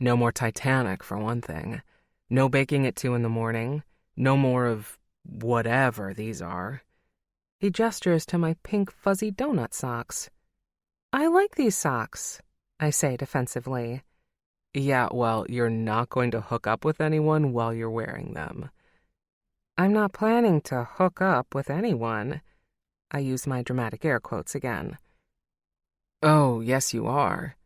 No more Titanic, for one thing. No baking at 2 a.m. No more of whatever these are. He gestures to my pink fuzzy donut socks. I like these socks, I say defensively. Yeah, well, you're not going to hook up with anyone while you're wearing them. I'm not planning to hook up with anyone. I use my dramatic air quotes again. Oh, yes you are.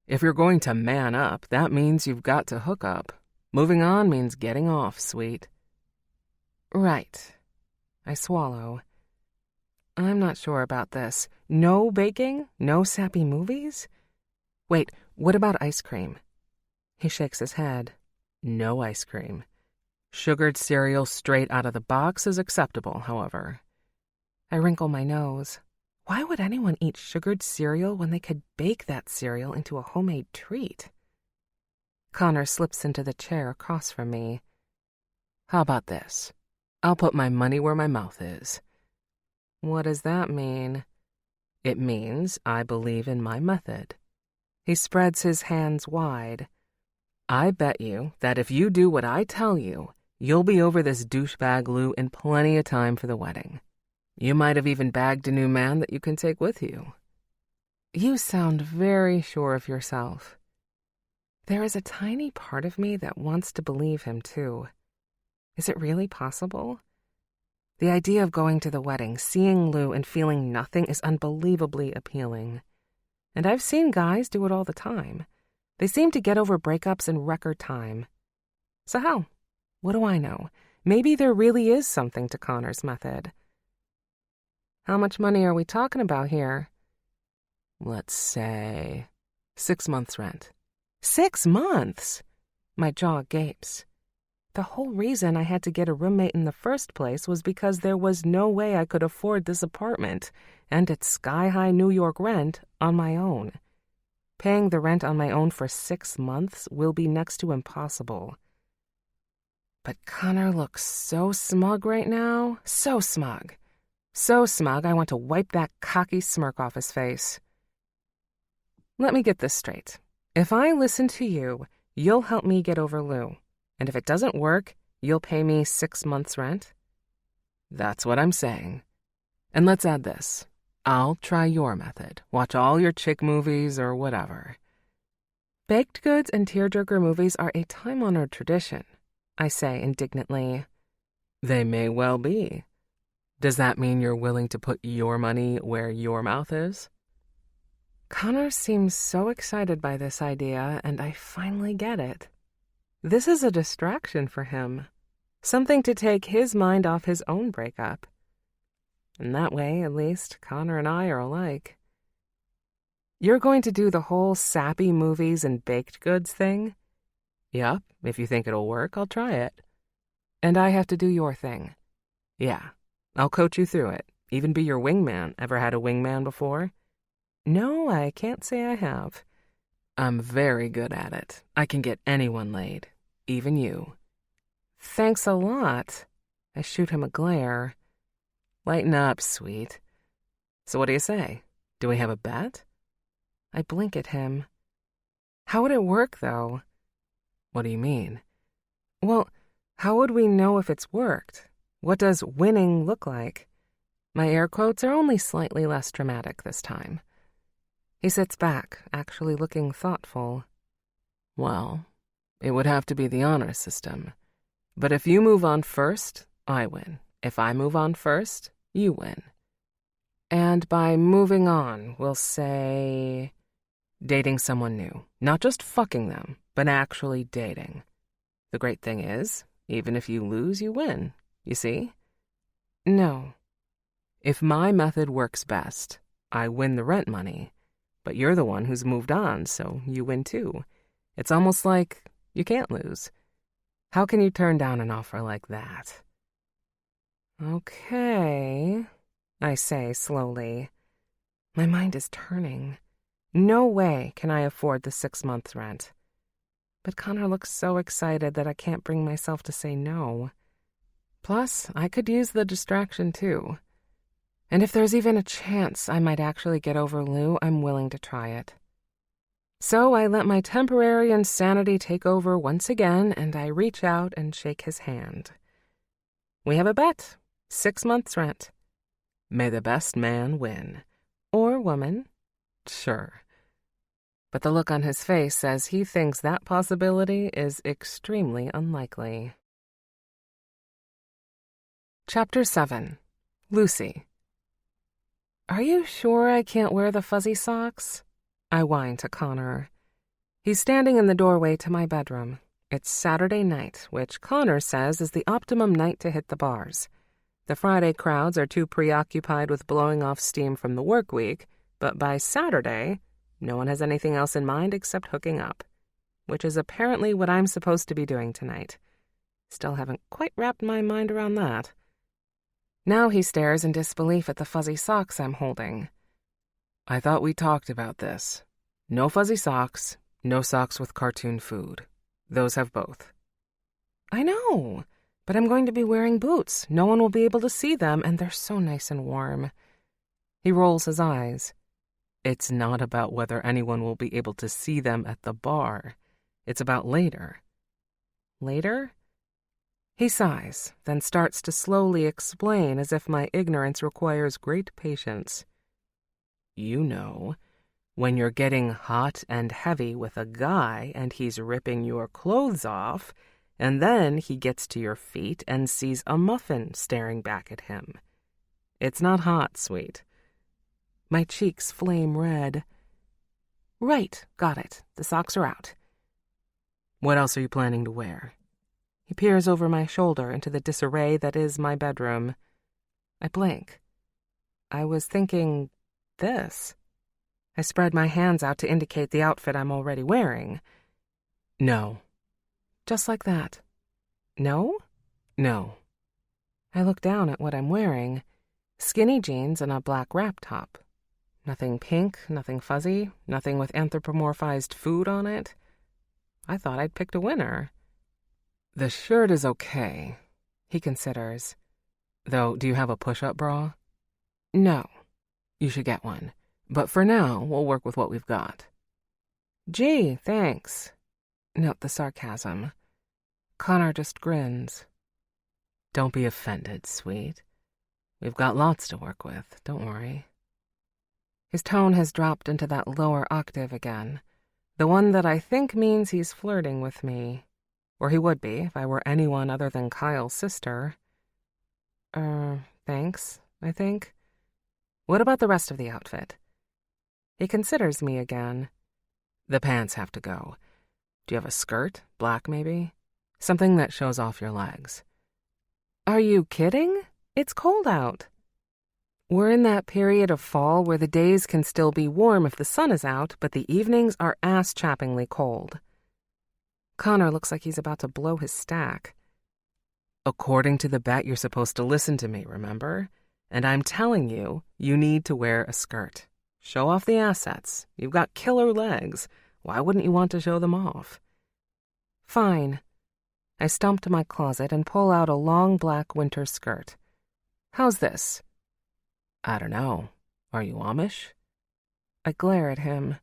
If you're going to man up, that means you've got to hook up. Moving on means getting off, sweet. Right. I swallow. I'm not sure about this. No baking? No sappy movies? Wait, what about ice cream? He shakes his head. No ice cream. Sugared cereal straight out of the box is acceptable, however. I wrinkle my nose. Why would anyone eat sugared cereal when they could bake that cereal into a homemade treat? Connor slips into the chair across from me. How about this? I'll put my money where my mouth is. What does that mean? It means I believe in my method. He spreads his hands wide. I bet you that if you do what I tell you, you'll be over this douchebag Lou in plenty of time for the wedding. You might have even bagged a new man that you can take with you. You sound very sure of yourself. There is a tiny part of me that wants to believe him, too. Is it really possible? The idea of going to the wedding, seeing Lou, and feeling nothing is unbelievably appealing. And I've seen guys do it all the time. They seem to get over breakups in record time. So hell, what do I know? Maybe there really is something to Connor's method. How much money are we talking about here? Let's say 6 months' rent. 6 months? My jaw gapes. The whole reason I had to get a roommate in the first place was because there was no way I could afford this apartment and its sky-high New York rent on my own. Paying the rent on my own for 6 months will be next to impossible. But Connor looks so smug right now. So smug. So smug I want to wipe that cocky smirk off his face. Let me get this straight. If I listen to you, you'll help me get over Lou. And if it doesn't work, you'll pay me 6 months' rent? That's what I'm saying. And let's add this. I'll try your method. Watch all your chick movies or whatever. Baked goods and tearjerker movies are a time-honored tradition, I say indignantly. They may well be. Does that mean you're willing to put your money where your mouth is? Connor seems so excited by this idea, and I finally get it. This is a distraction for him. Something to take his mind off his own breakup. And that way, at least, Connor and I are alike. You're going to do the whole sappy movies and baked goods thing? Yup, if you think it'll work, I'll try it. And I have to do your thing. Yeah, I'll coach you through it, even be your wingman. Ever had a wingman before? No, I can't say I have. I'm very good at it. I can get anyone laid, even you. Thanks a lot. I shoot him a glare. Lighten up, sweet. So what do you say? Do we have a bet? I blink at him. How would it work, though? What do you mean? Well, how would we know if it's worked? What does winning look like? My air quotes are only slightly less dramatic this time. He sits back, actually looking thoughtful. Well, it would have to be the honor system. But if you move on first, I win. If I move on first, you win. And by moving on, we'll say dating someone new. Not just fucking them, but actually dating. The great thing is, even if you lose, you win. You see? No. If my method works best, I win the rent money. But you're the one who's moved on, so you win too. It's almost like you can't lose. How can you turn down an offer like that? Okay, I say slowly. My mind is turning. No way can I afford the 6 months' rent. But Connor looks so excited that I can't bring myself to say no. Plus, I could use the distraction too. And if there's even a chance I might actually get over Lou, I'm willing to try it. So I let my temporary insanity take over once again, and I reach out and shake his hand. We have a bet. 6 months' rent. May the best man win. Or woman. Sure. But the look on his face says he thinks that possibility is extremely unlikely. Chapter 7. Lucy. Are you sure I can't wear the fuzzy socks? I whine to Connor. He's standing in the doorway to my bedroom. It's Saturday night, which Connor says is the optimum night to hit the bars. The Friday crowds are too preoccupied with blowing off steam from the work week, but by Saturday, no one has anything else in mind except hooking up, which is apparently what I'm supposed to be doing tonight. Still haven't quite wrapped my mind around that. Now he stares in disbelief at the fuzzy socks I'm holding. I thought we talked about this. No fuzzy socks, no socks with cartoon food. Those have both. I know, but I'm going to be wearing boots. No one will be able to see them, and they're so nice and warm. He rolls his eyes. It's not about whether anyone will be able to see them at the bar. It's about later. Later? He sighs, then starts to slowly explain as if my ignorance requires great patience. You know, when you're getting hot and heavy with a guy and he's ripping your clothes off, and then he gets to your feet and sees a muffin staring back at him. It's not hot, sweet. My cheeks flame red. Right, got it. The socks are out. What else are you planning to wear? He peers over my shoulder into the disarray that is my bedroom. I blink. I was thinking this. I spread my hands out to indicate the outfit I'm already wearing. No. Just like that. No? No. I look down at what I'm wearing. Skinny jeans and a black wrap top. Nothing pink, nothing fuzzy, nothing with anthropomorphized food on it. I thought I'd picked a winner. The shirt is okay, he considers. Though, do you have a push-up bra? No. You should get one. But for now, we'll work with what we've got. Gee, thanks. Note the sarcasm. Connor just grins. Don't be offended, sweet. We've got lots to work with, don't worry. His tone has dropped into that lower octave again, the one that I think means he's flirting with me. Or he would be if I were anyone other than Kyle's sister. Thanks, I think. What about the rest of the outfit? He considers me again. The pants have to go. Do you have a skirt? Black, maybe? Something that shows off your legs. Are you kidding? It's cold out. We're in that period of fall where the days can still be warm if the sun is out, but the evenings are ass-chappingly cold. Connor looks like he's about to blow his stack. According to the bet, you're supposed to listen to me, remember? And I'm telling you, you need to wear a skirt. Show off the assets. You've got killer legs. Why wouldn't you want to show them off? Fine. I stomp to my closet and pull out a long black winter skirt. How's this? I don't know. Are you Amish? I glare at him,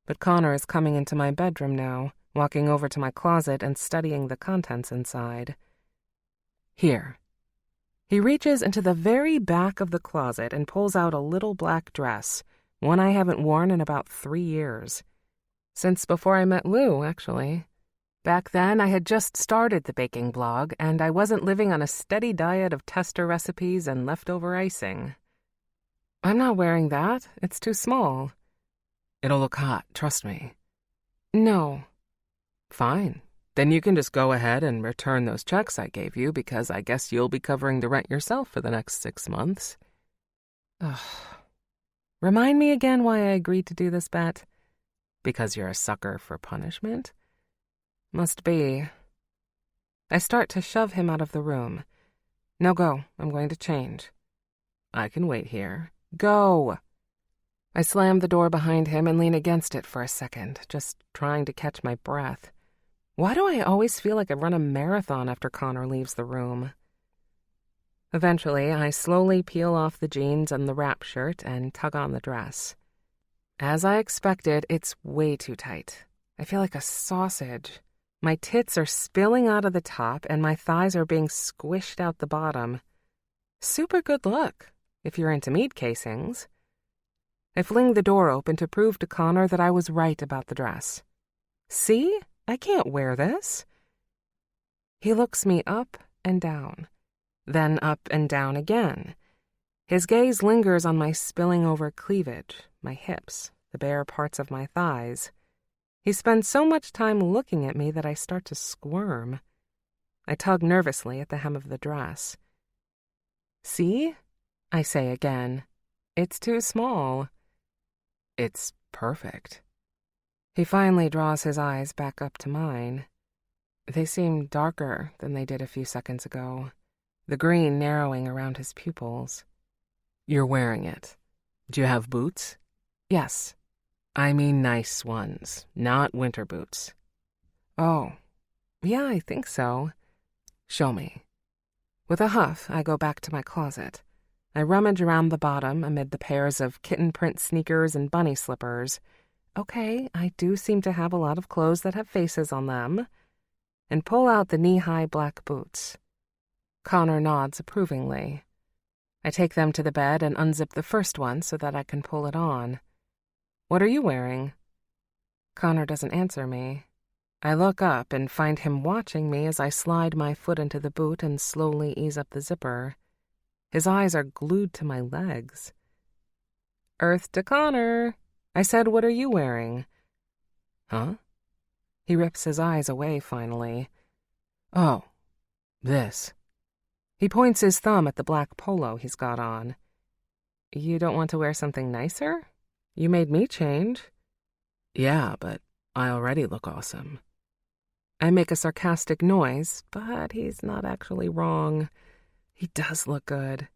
but Connor is coming into my bedroom now, walking over to my closet and studying the contents inside. Here. He reaches into the very back of the closet and pulls out a little black dress, one I haven't worn in about 3 years. Since before I met Lou, actually. Back then, I had just started the baking blog, and I wasn't living on a steady diet of tester recipes and leftover icing. I'm not wearing that. It's too small. It'll look hot, trust me. No. Fine. Then you can just go ahead and return those checks I gave you, because I guess you'll be covering the rent yourself for the next 6 months. Ugh. Remind me again why I agreed to do this bet. Because you're a sucker for punishment? Must be. I start to shove him out of the room. No, go. I'm going to change. I can wait here. Go! I slam the door behind him and lean against it for a second, just trying to catch my breath. Why do I always feel like I run a marathon after Connor leaves the room? Eventually, I slowly peel off the jeans and the wrap shirt and tug on the dress. As I expected, it's way too tight. I feel like a sausage. My tits are spilling out of the top and my thighs are being squished out the bottom. Super good look, if you're into meat casings. I fling the door open to prove to Connor that I was right about the dress. See? I can't wear this. He looks me up and down, then up and down again. His gaze lingers on my spilling over cleavage, my hips, the bare parts of my thighs. He spends so much time looking at me that I start to squirm. I tug nervously at the hem of the dress. See? I say again. It's too small. It's perfect. He finally draws his eyes back up to mine. They seem darker than they did a few seconds ago, the green narrowing around his pupils. You're wearing it. Do you have boots? Yes. I mean nice ones, not winter boots. Oh, yeah, I think so. Show me. With a huff, I go back to my closet. I rummage around the bottom amid the pairs of kitten print sneakers and bunny slippers. Okay, I do seem to have a lot of clothes that have faces on them. And pull out the knee-high black boots. Connor nods approvingly. I take them to the bed and unzip the first one so that I can pull it on. What are you wearing? Connor doesn't answer me. I look up and find him watching me as I slide my foot into the boot and slowly ease up the zipper. His eyes are glued to my legs. Earth to Connor. I said, what are you wearing? Huh? He rips his eyes away finally. Oh, this. He points his thumb at the black polo he's got on. You don't want to wear something nicer? You made me change. Yeah, but I already look awesome. I make a sarcastic noise, but he's not actually wrong. He does look good.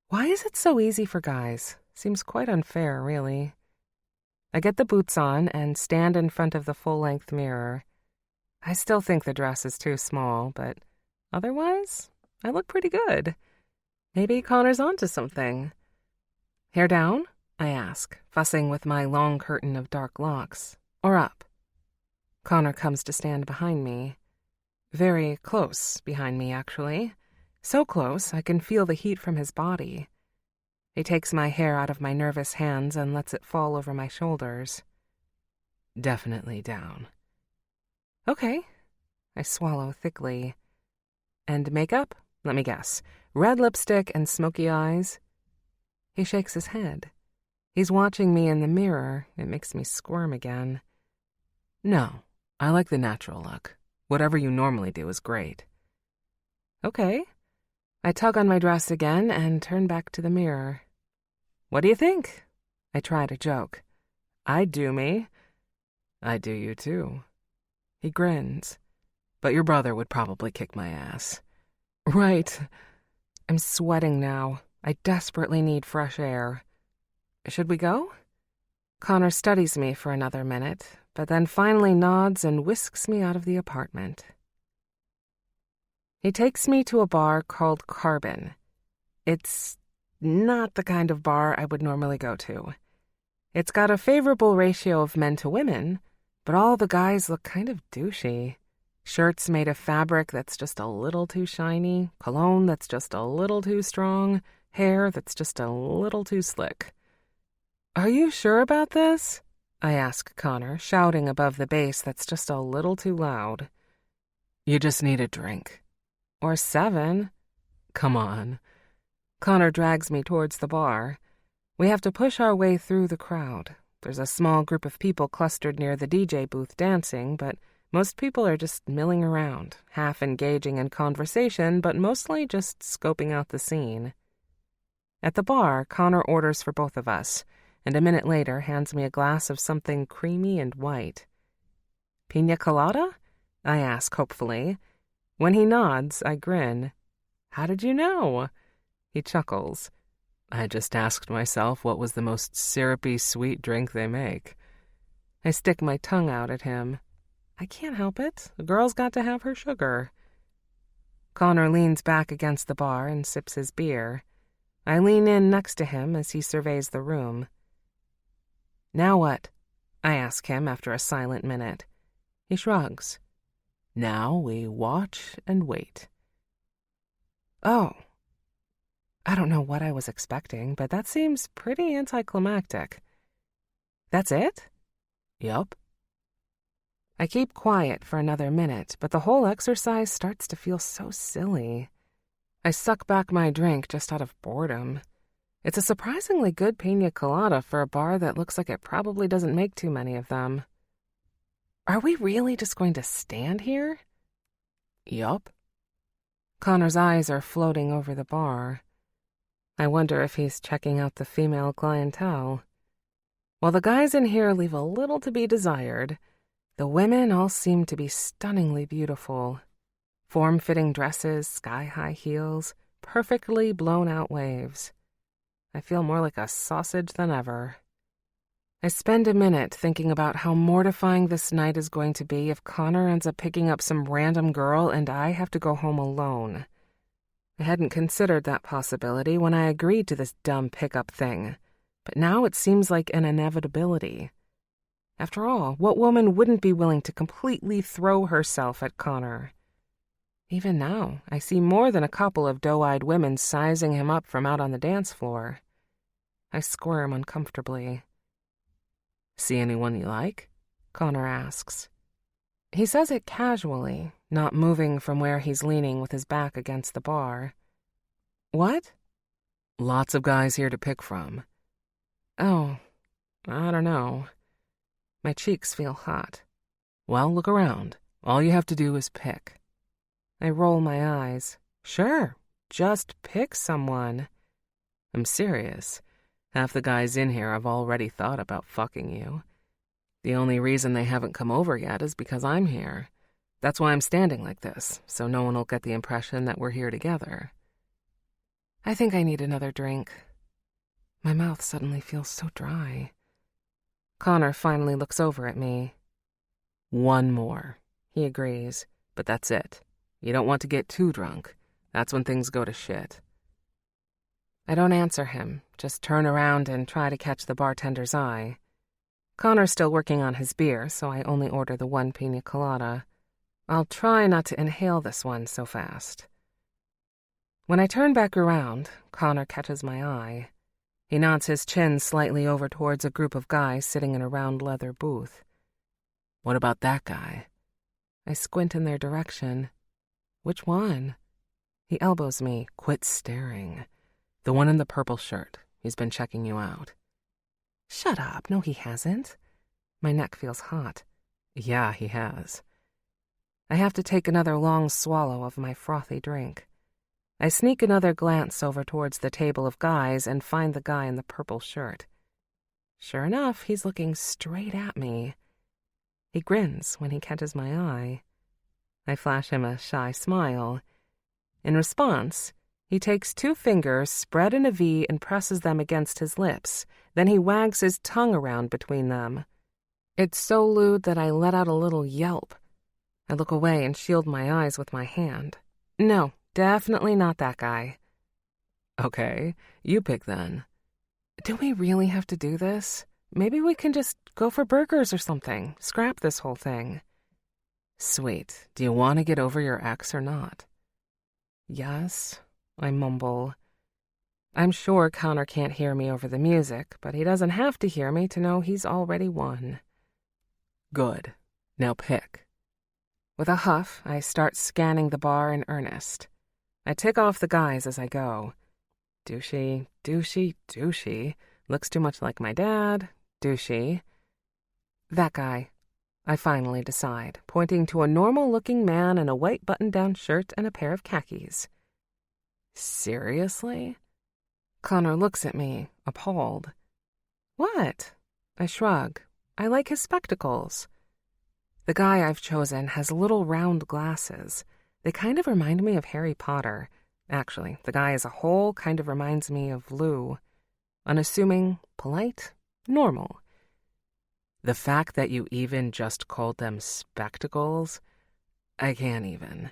Why is it so easy for guys? Seems quite unfair, really. I get the boots on and stand in front of the full-length mirror. I still think the dress is too small, but otherwise, I look pretty good. Maybe Connor's onto something. Hair down? I ask, fussing with my long curtain of dark locks. Or up? Connor comes to stand behind me. Very close behind me, actually. So close I can feel the heat from his body. He takes my hair out of my nervous hands and lets it fall over my shoulders. Definitely down. Okay. I swallow thickly. And makeup? Let me guess. Red lipstick and smoky eyes? He shakes his head. He's watching me in the mirror. It makes me squirm again. No, I like the natural look. Whatever you normally do is great. Okay. I tug on my dress again and turn back to the mirror. What do you think? I try to joke. I do me. I do you too. He grins. But your brother would probably kick my ass. Right. I'm sweating now. I desperately need fresh air. Should we go? Connor studies me for another minute, but then finally nods and whisks me out of the apartment. He takes me to a bar called Carmine. It's not the kind of bar I would normally go to. It's got a favorable ratio of men to women, but all the guys look kind of douchey. Shirts made of fabric that's just a little too shiny, cologne that's just a little too strong, hair that's just a little too slick. Are you sure about this? I ask Connor, shouting above the bass that's just a little too loud. You just need a drink. Or 7. Come on. Connor drags me towards the bar. We have to push our way through the crowd. There's a small group of people clustered near the DJ booth dancing, but most people are just milling around, half engaging in conversation, but mostly just scoping out the scene. At the bar, Connor orders for both of us, and a minute later hands me a glass of something creamy and white. Piña colada? I ask hopefully. When he nods, I grin. How did you know? He chuckles. I just asked myself what was the most syrupy sweet drink they make. I stick my tongue out at him. I can't help it. A girl's got to have her sugar. Connor leans back against the bar and sips his beer. I lean in next to him as he surveys the room. Now what? I ask him after a silent minute. He shrugs. Now we watch and wait. Oh. I don't know what I was expecting, but that seems pretty anticlimactic. That's it? Yup. I keep quiet for another minute, but the whole exercise starts to feel so silly. I suck back my drink just out of boredom. It's a surprisingly good piña colada for a bar that looks like it probably doesn't make too many of them. Are we really just going to stand here? Yup. Connor's eyes are floating over the bar. I wonder if he's checking out the female clientele. While the guys in here leave a little to be desired, the women all seem to be stunningly beautiful. Form-fitting dresses, sky-high heels, perfectly blown-out waves. I feel more like a sausage than ever. I spend a minute thinking about how mortifying this night is going to be if Connor ends up picking up some random girl and I have to go home alone. I hadn't considered that possibility when I agreed to this dumb pickup thing, but now it seems like an inevitability. After all, what woman wouldn't be willing to completely throw herself at Connor? Even now, I see more than a couple of doe-eyed women sizing him up from out on the dance floor. I squirm uncomfortably. See anyone you like? Connor asks. He says it casually, not moving from where he's leaning with his back against the bar. What? Lots of guys here to pick from. Oh, I don't know. My cheeks feel hot. Well, look around. All you have to do is pick. I roll my eyes. Sure, just pick someone. I'm serious. Half the guys in here have already thought about fucking you. The only reason they haven't come over yet is because I'm here. That's why I'm standing like this, so no one will get the impression that we're here together. I think I need another drink. My mouth suddenly feels so dry. Connor finally looks over at me. One more, he agrees, but that's it. You don't want to get too drunk. That's when things go to shit. I don't answer him, just turn around and try to catch the bartender's eye. Connor's still working on his beer, so I only order the one piña colada. I'll try not to inhale this one so fast. When I turn back around, Connor catches my eye. He nods his chin slightly over towards a group of guys sitting in a round leather booth. What about that guy? I squint in their direction. Which one? He elbows me. Quit staring. The one in the purple shirt. He's been checking you out. Shut up. No, he hasn't. My neck feels hot. Yeah, he has. I have to take another long swallow of my frothy drink. I sneak another glance over towards the table of guys and find the guy in the purple shirt. Sure enough, he's looking straight at me. He grins when he catches my eye. I flash him a shy smile. In response, he takes 2 fingers, spread in a V, and presses them against his lips. Then he wags his tongue around between them. It's so lewd that I let out a little yelp. I look away and shield my eyes with my hand. No, definitely not that guy. Okay, you pick then. Do we really have to do this? Maybe we can just go for burgers or something. Scrap this whole thing. Sweet. Do you want to get over your ex or not? Yes, I mumble. I'm sure Connor can't hear me over the music, but he doesn't have to hear me to know he's already won. Good. Now pick. With a huff, I start scanning the bar in earnest. I tick off the guys as I go. Douchey, douchey, douchey. Looks too much like my dad. Douchey. That guy. I finally decide, pointing to a normal-looking man in a white button-down shirt and a pair of khakis. Seriously? Connor looks at me, appalled. What? I shrug. I like his spectacles. The guy I've chosen has little round glasses. They kind of remind me of Harry Potter. Actually, the guy as a whole kind of reminds me of Lou. Unassuming, polite, normal. The fact that you even just called them spectacles, I can't even.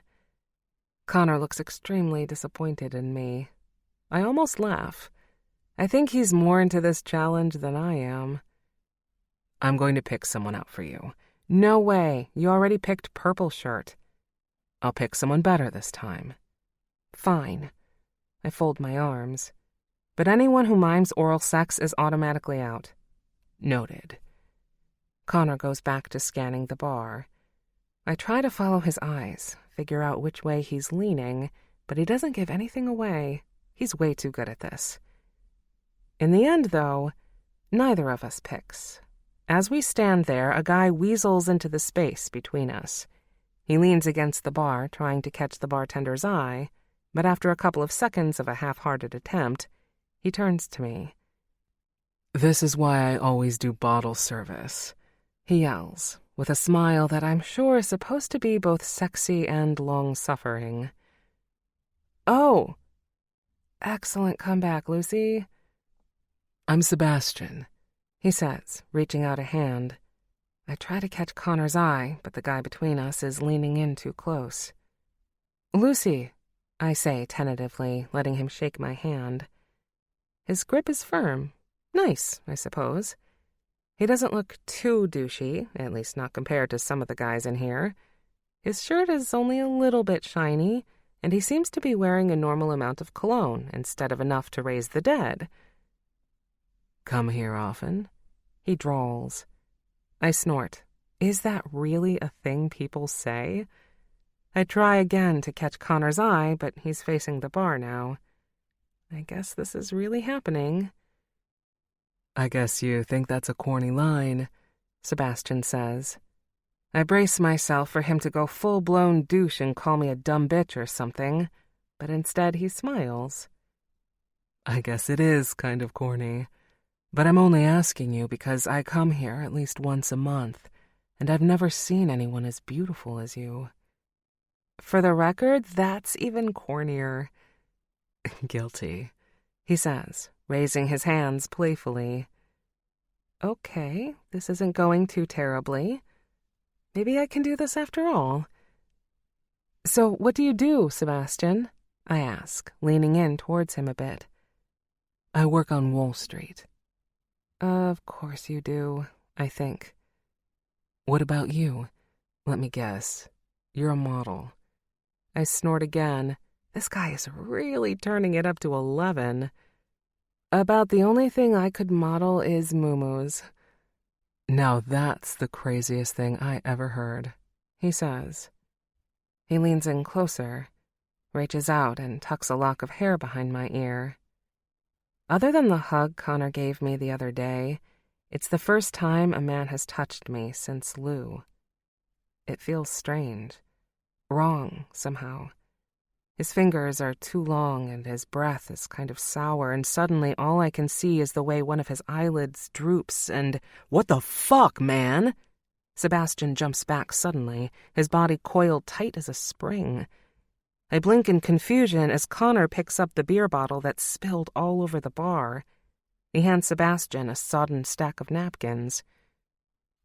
Connor looks extremely disappointed in me. I almost laugh. I think he's more into this challenge than I am. I'm going to pick someone out for you. No way. You already picked Purple Shirt. I'll pick someone better this time. Fine. I fold my arms. But anyone who mimes oral sex is automatically out. Noted. Connor goes back to scanning the bar. I try to follow his eyes, figure out which way he's leaning, but he doesn't give anything away. He's way too good at this. In the end, though, neither of us picks. As we stand there, a guy weasels into the space between us. He leans against the bar, trying to catch the bartender's eye, but after a couple of seconds of a half-hearted attempt, he turns to me. This is why I always do bottle service, he yells, with a smile that I'm sure is supposed to be both sexy and long-suffering. Oh! Excellent comeback, Lucy. I'm Sebastian, he says, reaching out a hand. I try to catch Connor's eye, but the guy between us is leaning in too close. Lucy, I say tentatively, letting him shake my hand. His grip is firm. Nice, I suppose. He doesn't look too douchey, at least not compared to some of the guys in here. His shirt is only a little bit shiny, and he seems to be wearing a normal amount of cologne instead of enough to raise the dead. Come here often? He drawls. I snort. Is that really a thing people say? I try again to catch Connor's eye, but he's facing the bar now. I guess this is really happening. I guess you think that's a corny line, Sebastian says. I brace myself for him to go full-blown douche and call me a dumb bitch or something, but instead he smiles. I guess it is kind of corny, but I'm only asking you because I come here at least once a month, and I've never seen anyone as beautiful as you. For the record, that's even cornier. Guilty, he says, raising his hands playfully. Okay, this isn't going too terribly. Maybe I can do this after all. So what do you do, Sebastian? I ask, leaning in towards him a bit. I work on Wall Street. Of course you do, I think. What about you? Let me guess. You're a model. I snort again. This guy is really turning it up to 11. About the only thing I could model is muumuus. Now that's the craziest thing I ever heard, he says. He leans in closer, reaches out and tucks a lock of hair behind my ear. Other than the hug Connor gave me the other day, it's the first time a man has touched me since Lou. It feels strange. Wrong, somehow. His fingers are too long and his breath is kind of sour, and suddenly all I can see is the way one of his eyelids droops and... What the fuck, man? Sebastian jumps back suddenly, his body coiled tight as a spring. I blink in confusion as Connor picks up the beer bottle that's spilled all over the bar. He hands Sebastian a sodden stack of napkins.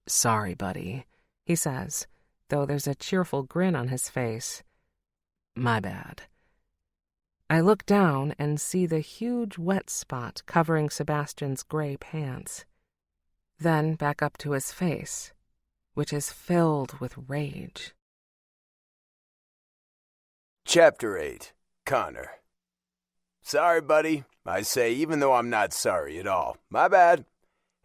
"Sorry, buddy," he says, though there's a cheerful grin on his face. "My bad." I look down and see the huge wet spot covering Sebastian's gray pants. Then back up to his face, which is filled with rage. Chapter 8. Connor. Sorry, buddy. I say, even though I'm not sorry at all. My bad.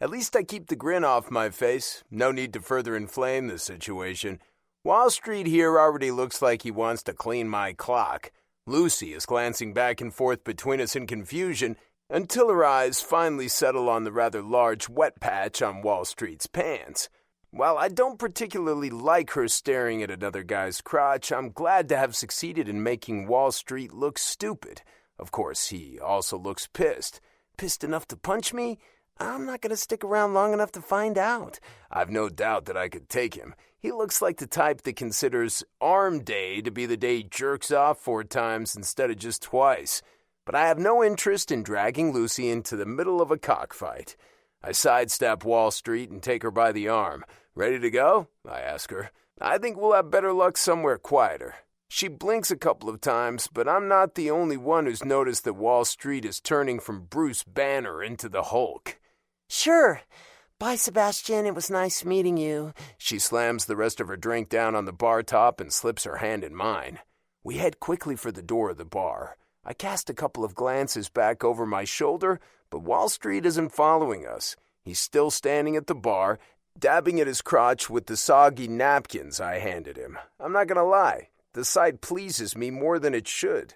At least I keep the grin off my face. No need to further inflame the situation. Wall Street here already looks like he wants to clean my clock. Lucy is glancing back and forth between us in confusion until her eyes finally settle on the rather large wet patch on Wall Street's pants. While I don't particularly like her staring at another guy's crotch, I'm glad to have succeeded in making Wall Street look stupid. Of course, he also looks pissed. Pissed enough to punch me? I'm not going to stick around long enough to find out. I've no doubt that I could take him. He looks like the type that considers arm day to be the day he jerks off 4 times instead of just twice. But I have no interest in dragging Lucy into the middle of a cockfight. I sidestep Wall Street and take her by the arm. "Ready to go?" I ask her. "I think we'll have better luck somewhere quieter." She blinks a couple of times, but I'm not the only one who's noticed that Wall Street is turning from Bruce Banner into the Hulk. Sure. Bye, Sebastian. It was nice meeting you. She slams the rest of her drink down on the bar top and slips her hand in mine. We head quickly for the door of the bar. I cast a couple of glances back over my shoulder, but Wall Street isn't following us. He's still standing at the bar, dabbing at his crotch with the soggy napkins I handed him. I'm not gonna lie, the sight pleases me more than it should.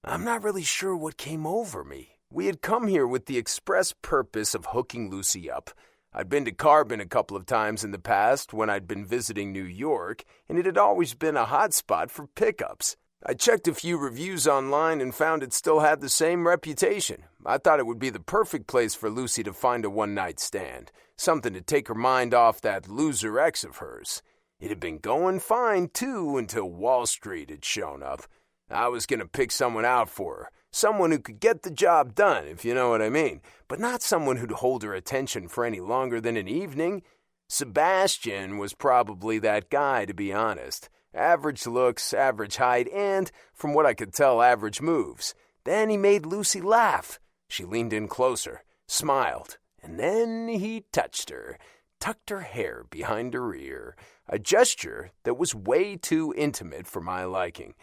I'm not really sure what came over me. We had come here with the express purpose of hooking Lucy up. I'd been to Carbon a couple of times in the past when I'd been visiting New York, and it had always been a hot spot for pickups. I checked a few reviews online and found it still had the same reputation. I thought it would be the perfect place for Lucy to find a one-night stand, something to take her mind off that loser ex of hers. It had been going fine, too, until Wall Street had shown up. I was going to pick someone out for her, someone who could get the job done, if you know what I mean, but not someone who'd hold her attention for any longer than an evening. Sebastian was probably that guy, to be honest. Average looks, average height, and, from what I could tell, average moves. Then he made Lucy laugh. She leaned in closer, smiled, and then he touched her, tucked her hair behind her ear, a gesture that was way too intimate for my liking.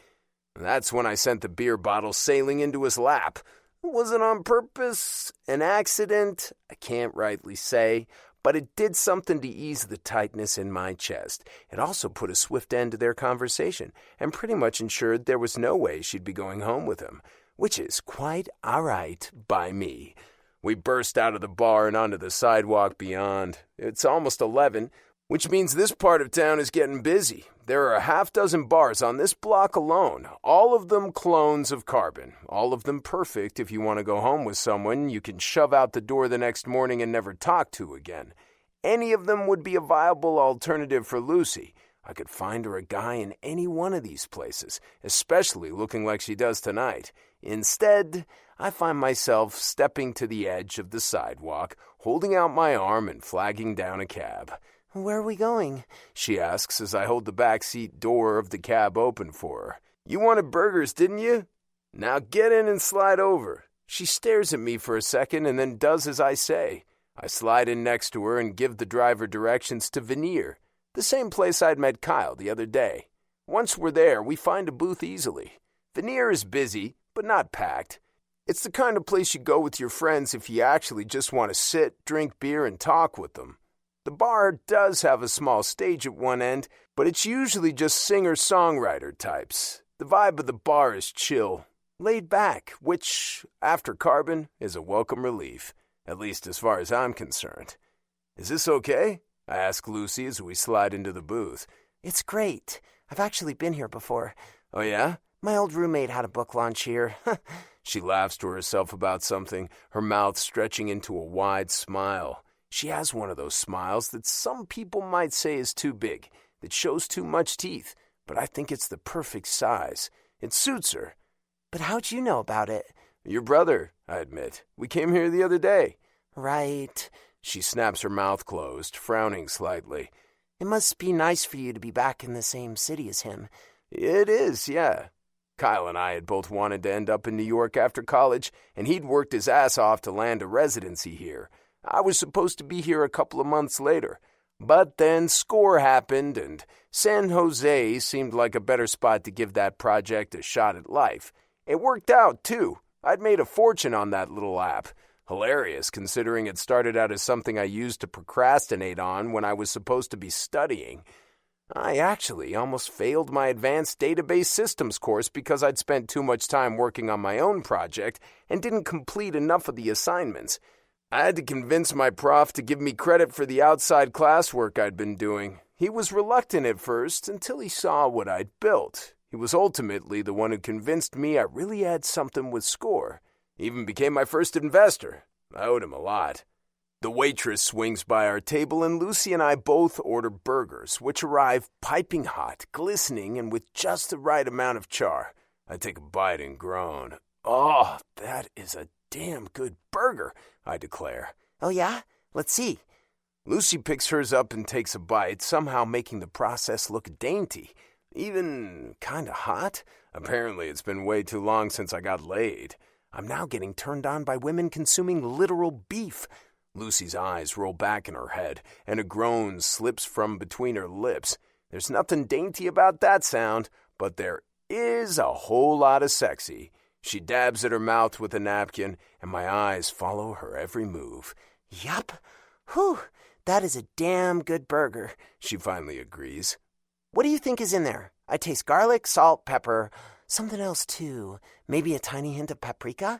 That's when I sent the beer bottle sailing into his lap. Was it on purpose? An accident? I can't rightly say, but it did something to ease the tightness in my chest. It also put a swift end to their conversation, and pretty much ensured there was no way she'd be going home with him, which is quite all right by me. We burst out of the bar and onto the sidewalk beyond. It's almost 11, which means this part of town is getting busy. There are a half-dozen bars on this block alone, all of them clones of Carbon, all of them perfect if you want to go home with someone you can shove out the door the next morning and never talk to again. Any of them would be a viable alternative for Lucy. I could find her a guy in any one of these places, especially looking like she does tonight. Instead, I find myself stepping to the edge of the sidewalk, holding out my arm and flagging down a cab. Where are we going? She asks as I hold the back seat door of the cab open for her. You wanted burgers, didn't you? Now get in and slide over. She stares at me for a second and then does as I say. I slide in next to her and give the driver directions to Veneer, the same place I'd met Kyle the other day. Once we're there, we find a booth easily. Veneer is busy, but not packed. It's the kind of place you go with your friends if you actually just want to sit, drink beer, and talk with them. The bar does have a small stage at one end, but it's usually just singer-songwriter types. The vibe of the bar is chill, laid back, which, after Carbon, is a welcome relief, at least as far as I'm concerned. Is this okay? I ask Lucy as we slide into the booth. It's great. I've actually been here before. Oh, yeah? My old roommate had a book launch here. She laughs to herself about something, her mouth stretching into a wide smile. She has one of those smiles that some people might say is too big, that shows too much teeth, but I think it's the perfect size. It suits her. But how'd you know about it? Your brother, I admit. We came here the other day. Right. She snaps her mouth closed, frowning slightly. It must be nice for you to be back in the same city as him. It is, yeah. Kyle and I had both wanted to end up in New York after college, and he'd worked his ass off to land a residency here. I was supposed to be here a couple of months later. But then SCORE happened, and San Jose seemed like a better spot to give that project a shot at life. It worked out, too. I'd made a fortune on that little app. Hilarious, considering it started out as something I used to procrastinate on when I was supposed to be studying. I actually almost failed my advanced database systems course because I'd spent too much time working on my own project and didn't complete enough of the assignments. I had to convince my prof to give me credit for the outside classwork I'd been doing. He was reluctant at first until he saw what I'd built. He was ultimately the one who convinced me I really had something with SCORE. He even became my first investor. I owed him a lot. The waitress swings by our table, and Lucy and I both order burgers, which arrive piping hot, glistening, and with just the right amount of char. I take a bite and groan. "Oh, that is a damn good burger," I declare. Oh, yeah? Let's see. Lucy picks hers up and takes a bite, somehow making the process look dainty. Even kinda hot. Apparently it's been way too long since I got laid. I'm now getting turned on by women consuming literal beef. Lucy's eyes roll back in her head, and a groan slips from between her lips. There's nothing dainty about that sound, but there is a whole lot of sexy. She dabs at her mouth with a napkin, and my eyes follow her every move. Yup. Whew, that is a damn good burger, she finally agrees. What do you think is in there? I taste garlic, salt, pepper, something else too. Maybe a tiny hint of paprika?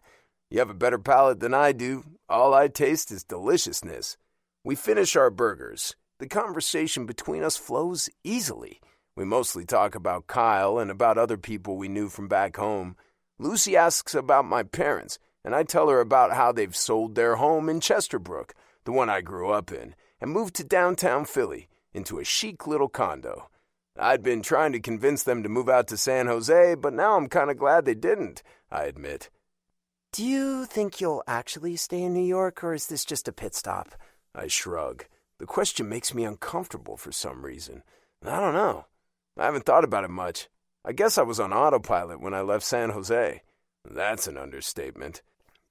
You have a better palate than I do. All I taste is deliciousness. We finish our burgers. The conversation between us flows easily. We mostly talk about Kyle and about other people we knew from back home. Lucy asks about my parents, and I tell her about how they've sold their home in Chesterbrook, the one I grew up in, and moved to downtown Philly, into a chic little condo. I'd been trying to convince them to move out to San Jose, but now I'm kind of glad they didn't, I admit. Do you think you'll actually stay in New York, or is this just a pit stop? I shrug. The question makes me uncomfortable for some reason. I don't know. I haven't thought about it much. I guess I was on autopilot when I left San Jose. That's an understatement.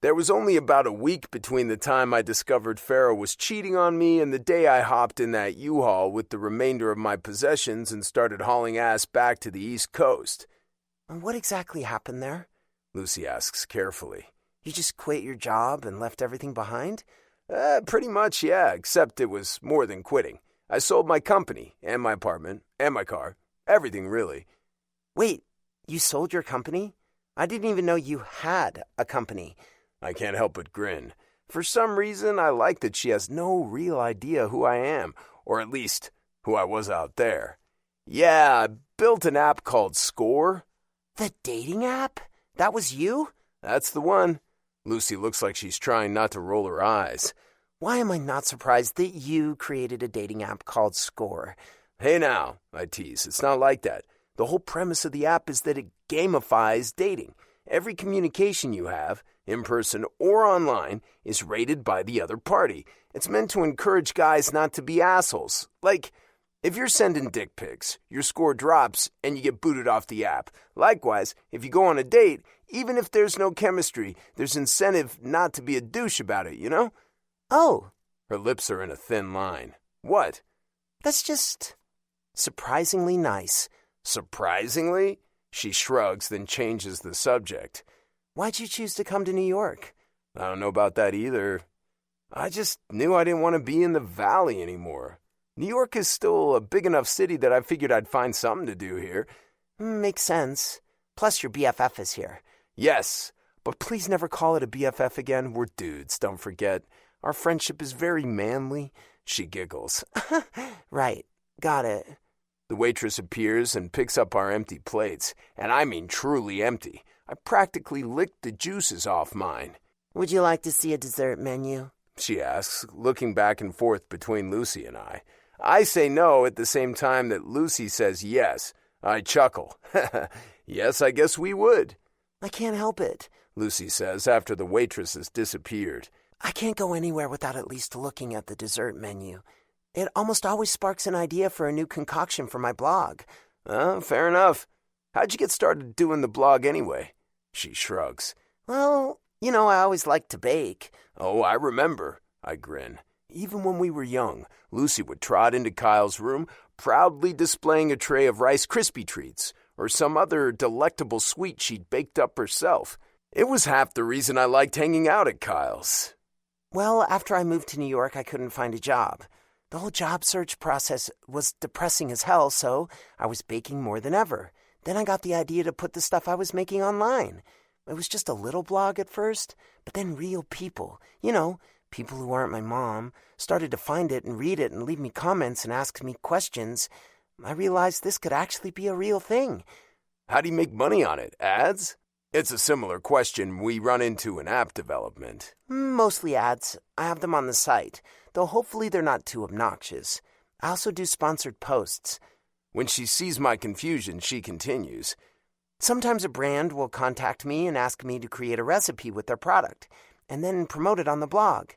There was only about a week between the time I discovered Farrah was cheating on me and the day I hopped in that U-Haul with the remainder of my possessions and started hauling ass back to the East Coast. What exactly happened there? Lucy asks carefully. You just quit your job and left everything behind? Pretty much, yeah, except it was more than quitting. I sold my company, and my apartment, and my car. Everything, really. Wait, you sold your company? I didn't even know you had a company. I can't help but grin. For some reason, I like that she has no real idea who I am, or at least who I was out there. Yeah, I built an app called SCORE. The dating app? That was you? That's the one. Lucy looks like she's trying not to roll her eyes. Why am I not surprised that you created a dating app called SCORE? Hey now, I tease, it's not like that. The whole premise of the app is that it gamifies dating. Every communication you have, in person or online, is rated by the other party. It's meant to encourage guys not to be assholes. Like, if you're sending dick pics, your score drops and you get booted off the app. Likewise, if you go on a date, even if there's no chemistry, there's incentive not to be a douche about it, you know? Oh. Her lips are in a thin line. What? That's just surprisingly nice. Surprisingly? She shrugs, then changes the subject. Why'd you choose to come to New York? I don't know about that either. I just knew I didn't want to be in the Valley anymore. New York is still a big enough city that I figured I'd find something to do here. Makes sense. Plus your BFF is here. Yes, but please never call it a BFF again. We're dudes, don't forget. Our friendship is very manly. She giggles. Right, got it. The waitress appears and picks up our empty plates, and I mean truly empty. I practically licked the juices off mine. Would you like to see a dessert menu? she asks, looking back and forth between Lucy and I. I say no at the same time that Lucy says yes. I chuckle. Yes, I guess we would. I can't help it, Lucy says after the waitress has disappeared. I can't go anywhere without at least looking at the dessert menu. It almost always sparks an idea for a new concoction for my blog. Fair enough. How'd you get started doing the blog anyway? She shrugs. Well, I always liked to bake. Oh, I remember. I grin. Even when we were young, Lucy would trot into Kyle's room, proudly displaying a tray of Rice Krispie treats or some other delectable sweet she'd baked up herself. It was half the reason I liked hanging out at Kyle's. Well, after I moved to New York, I couldn't find a job. The whole job search process was depressing as hell, so I was baking more than ever. Then I got the idea to put the stuff I was making online. It was just a little blog at first, but then real people, people who aren't my mom, started to find it and read it and leave me comments and ask me questions. I realized this could actually be a real thing. How do you make money on it? Ads? It's a similar question we run into in app development. Mostly ads. I have them on the site, though hopefully they're not too obnoxious. I also do sponsored posts. When she sees my confusion, she continues. Sometimes a brand will contact me and ask me to create a recipe with their product, and then promote it on the blog.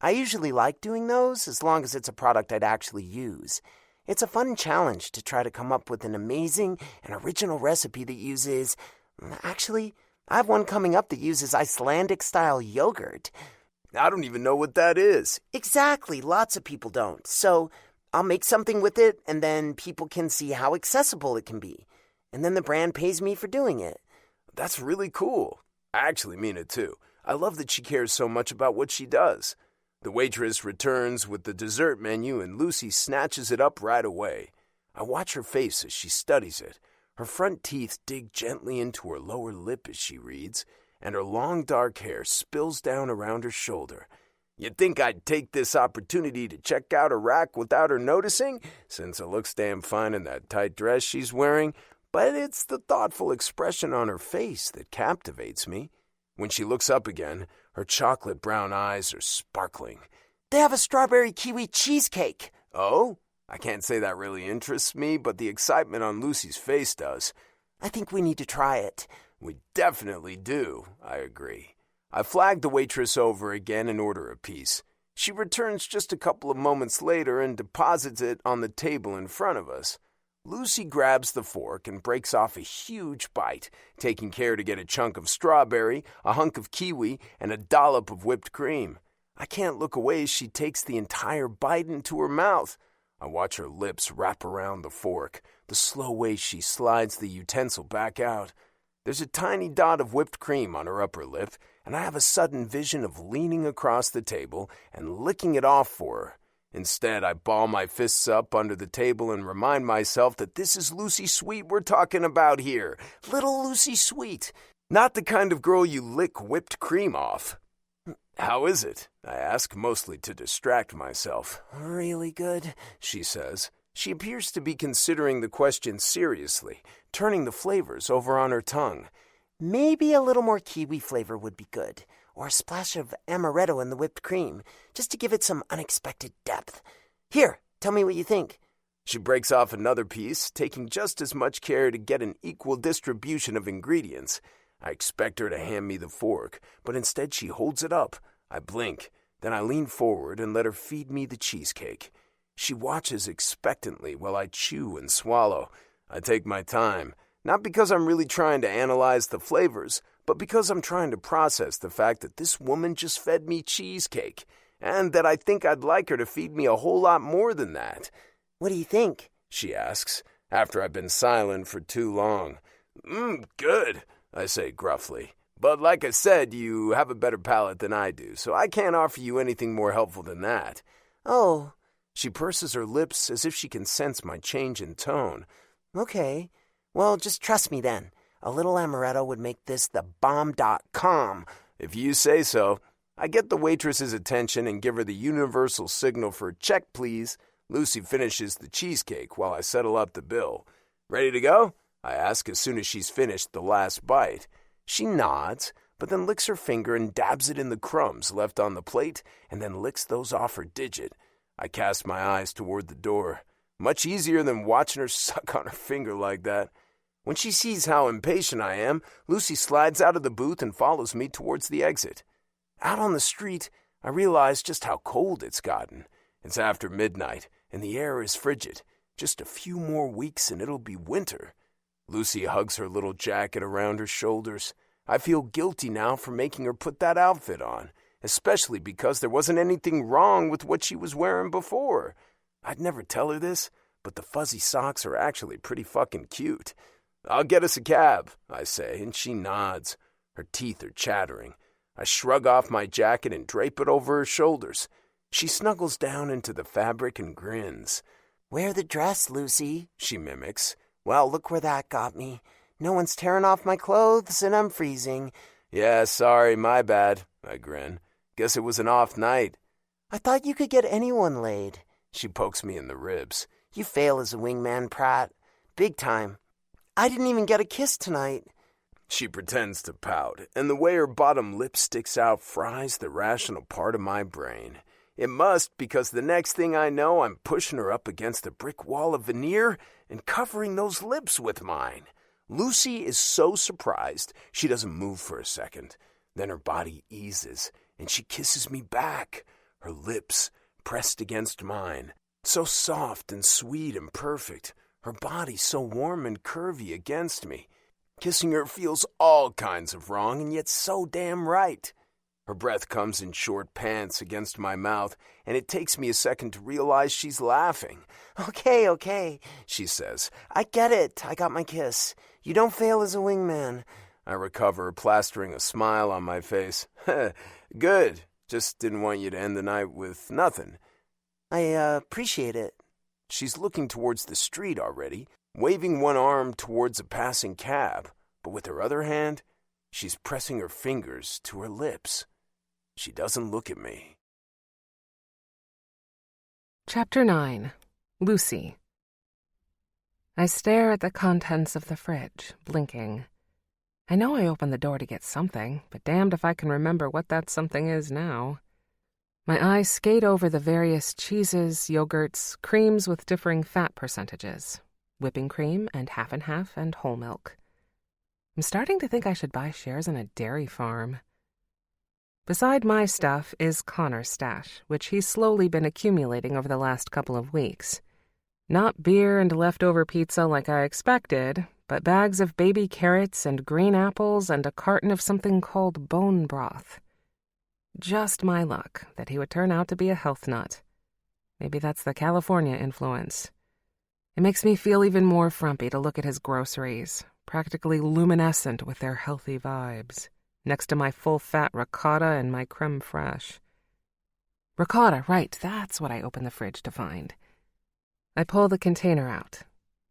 I usually like doing those as long as it's a product I'd actually use. It's a fun challenge to try to come up with an amazing and original recipe that uses... Actually, I have one coming up that uses Icelandic-style yogurt. I don't even know what that is. Exactly, lots of people don't. So I'll make something with it, and then people can see how accessible it can be. And then the brand pays me for doing it. That's really cool. I actually mean it too. I love that she cares so much about what she does. The waitress returns with the dessert menu and Lucy snatches it up right away. I watch her face as she studies it. Her front teeth dig gently into her lower lip as she reads, and her long dark hair spills down around her shoulder. You'd think I'd take this opportunity to check out her rack without her noticing, since it looks damn fine in that tight dress she's wearing, but it's the thoughtful expression on her face that captivates me. When she looks up again, her chocolate brown eyes are sparkling. They have a strawberry kiwi cheesecake. Oh? I can't say that really interests me, but the excitement on Lucy's face does. I think we need to try it. We definitely do, I agree. I flag the waitress over again and order a piece. She returns just a couple of moments later and deposits it on the table in front of us. Lucy grabs the fork and breaks off a huge bite, taking care to get a chunk of strawberry, a hunk of kiwi, and a dollop of whipped cream. I can't look away as she takes the entire bite into her mouth. I watch her lips wrap around the fork, the slow way she slides the utensil back out. There's a tiny dot of whipped cream on her upper lip, and I have a sudden vision of leaning across the table and licking it off for her. Instead, I ball my fists up under the table and remind myself that this is Lucy Sweet we're talking about here. Little Lucy Sweet. Not the kind of girl you lick whipped cream off. How is it? I ask, mostly to distract myself. Really good, she says. She appears to be considering the question seriously, turning the flavors over on her tongue. Maybe a little more kiwi flavor would be good, or a splash of amaretto in the whipped cream, just to give it some unexpected depth. Here, tell me what you think. She breaks off another piece, taking just as much care to get an equal distribution of ingredients. I expect her to hand me the fork, but instead she holds it up. I blink. Then I lean forward and let her feed me the cheesecake. She watches expectantly while I chew and swallow. I take my time, not because I'm really trying to analyze the flavors, but because I'm trying to process the fact that this woman just fed me cheesecake, and that I think I'd like her to feed me a whole lot more than that. What do you think? She asks, after I've been silent for too long. Good, I say gruffly. But like I said, you have a better palate than I do, so I can't offer you anything more helpful than that. Oh. She purses her lips as if she can sense my change in tone. Okay. Well, just trust me then. A little amaretto would make this the bomb.com. If you say so. I get the waitress's attention and give her the universal signal for check, please. Lucy finishes the cheesecake while I settle up the bill. Ready to go? I ask as soon as she's finished the last bite. She nods, but then licks her finger and dabs it in the crumbs left on the plate and then licks those off her digit. I cast my eyes toward the door. Much easier than watching her suck on her finger like that. When she sees how impatient I am, Lucy slides out of the booth and follows me towards the exit. Out on the street, I realize just how cold it's gotten. It's after midnight, and the air is frigid. Just a few more weeks and it'll be winter. Lucy hugs her little jacket around her shoulders. I feel guilty now for making her put that outfit on, especially because there wasn't anything wrong with what she was wearing before. I'd never tell her this, but the fuzzy socks are actually pretty fucking cute. "I'll get us a cab," I say, and she nods. Her teeth are chattering. I shrug off my jacket and drape it over her shoulders. She snuggles down into the fabric and grins. "Wear the dress, Lucy," she mimics. "Well, look where that got me. No one's tearing off my clothes and I'm freezing." "Yeah, sorry, my bad," I grin. "Guess it was an off night." "I thought you could get anyone laid." She pokes me in the ribs. "You fail as a wingman, Pratt. Big time. I didn't even get a kiss tonight." She pretends to pout, and the way her bottom lip sticks out fries the rational part of my brain. It must, because the next thing I know, I'm pushing her up against the brick wall of veneer and covering those lips with mine. Lucy is so surprised, she doesn't move for a second. Then her body eases, and she kisses me back, her lips pressed against mine. So soft and sweet and perfect. Her body so warm and curvy against me. Kissing her feels all kinds of wrong and yet so damn right. Her breath comes in short pants against my mouth, and it takes me a second to realize she's laughing. Okay, she says. "I get it. I got my kiss. You don't fail as a wingman." I recover, plastering a smile on my face. "Good. Just didn't want you to end the night with nothing." "I appreciate it." She's looking towards the street already, waving one arm towards a passing cab, but with her other hand, she's pressing her fingers to her lips. She doesn't look at me. Chapter 9. Lucy. I stare at the contents of the fridge, blinking. I know I opened the door to get something, but damned if I can remember what that something is now. My eyes skate over the various cheeses, yogurts, creams with differing fat percentages, whipping cream and half and whole milk. I'm starting to think I should buy shares in a dairy farm. Beside my stuff is Connor's stash, which he's slowly been accumulating over the last couple of weeks. Not beer and leftover pizza like I expected, but bags of baby carrots and green apples and a carton of something called bone broth. Just my luck that he would turn out to be a health nut. Maybe that's the California influence. It makes me feel even more frumpy to look at his groceries, practically luminescent with their healthy vibes, next to my full-fat ricotta and my creme fraiche. Ricotta, right, that's what I open the fridge to find. I pull the container out.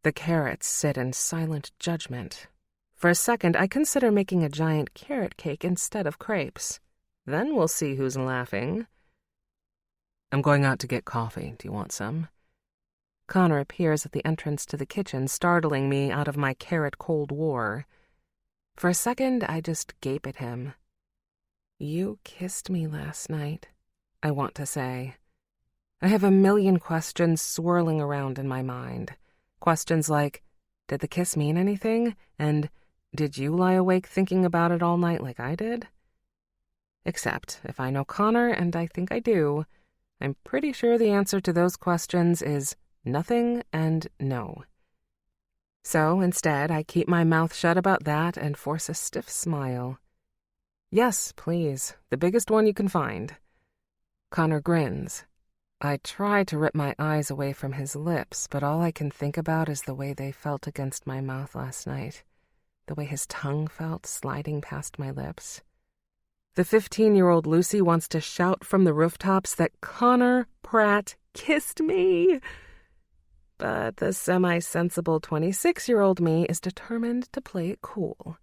The carrots sit in silent judgment. For a second, I consider making a giant carrot cake instead of crepes. Then we'll see who's laughing. "I'm going out to get coffee. Do you want some?" Connor appears at the entrance to the kitchen, startling me out of my carrot Cold War. For a second, I just gape at him. "You kissed me last night," I want to say. I have a million questions swirling around in my mind. Questions like, did the kiss mean anything? And did you lie awake thinking about it all night like I did? Except, if I know Connor, and I think I do, I'm pretty sure the answer to those questions is nothing and no. So, instead, I keep my mouth shut about that and force a stiff smile. "Yes, please, the biggest one you can find." Connor grins. I try to rip my eyes away from his lips, but all I can think about is the way they felt against my mouth last night, the way his tongue felt sliding past my lips. The 15-year-old Lucy wants to shout from the rooftops that Connor Pratt kissed me. But the semi-sensible 26-year-old me is determined to play it cool.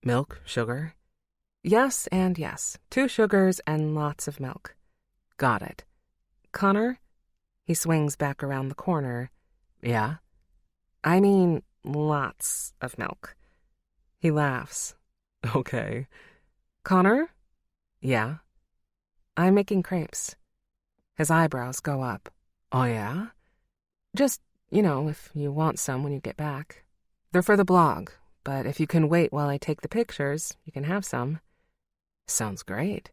"Milk, sugar?" "Yes and yes. 2 sugars and lots of milk." "Got it." "Connor?" He swings back around the corner. "Yeah?" "I mean lots of milk." He laughs. Okay. Connor? Yeah? I'm making crepes. His eyebrows go up. Oh, yeah? Just, if you want some when you get back. They're for the blog, but if you can wait while I take the pictures, you can have some. Sounds great.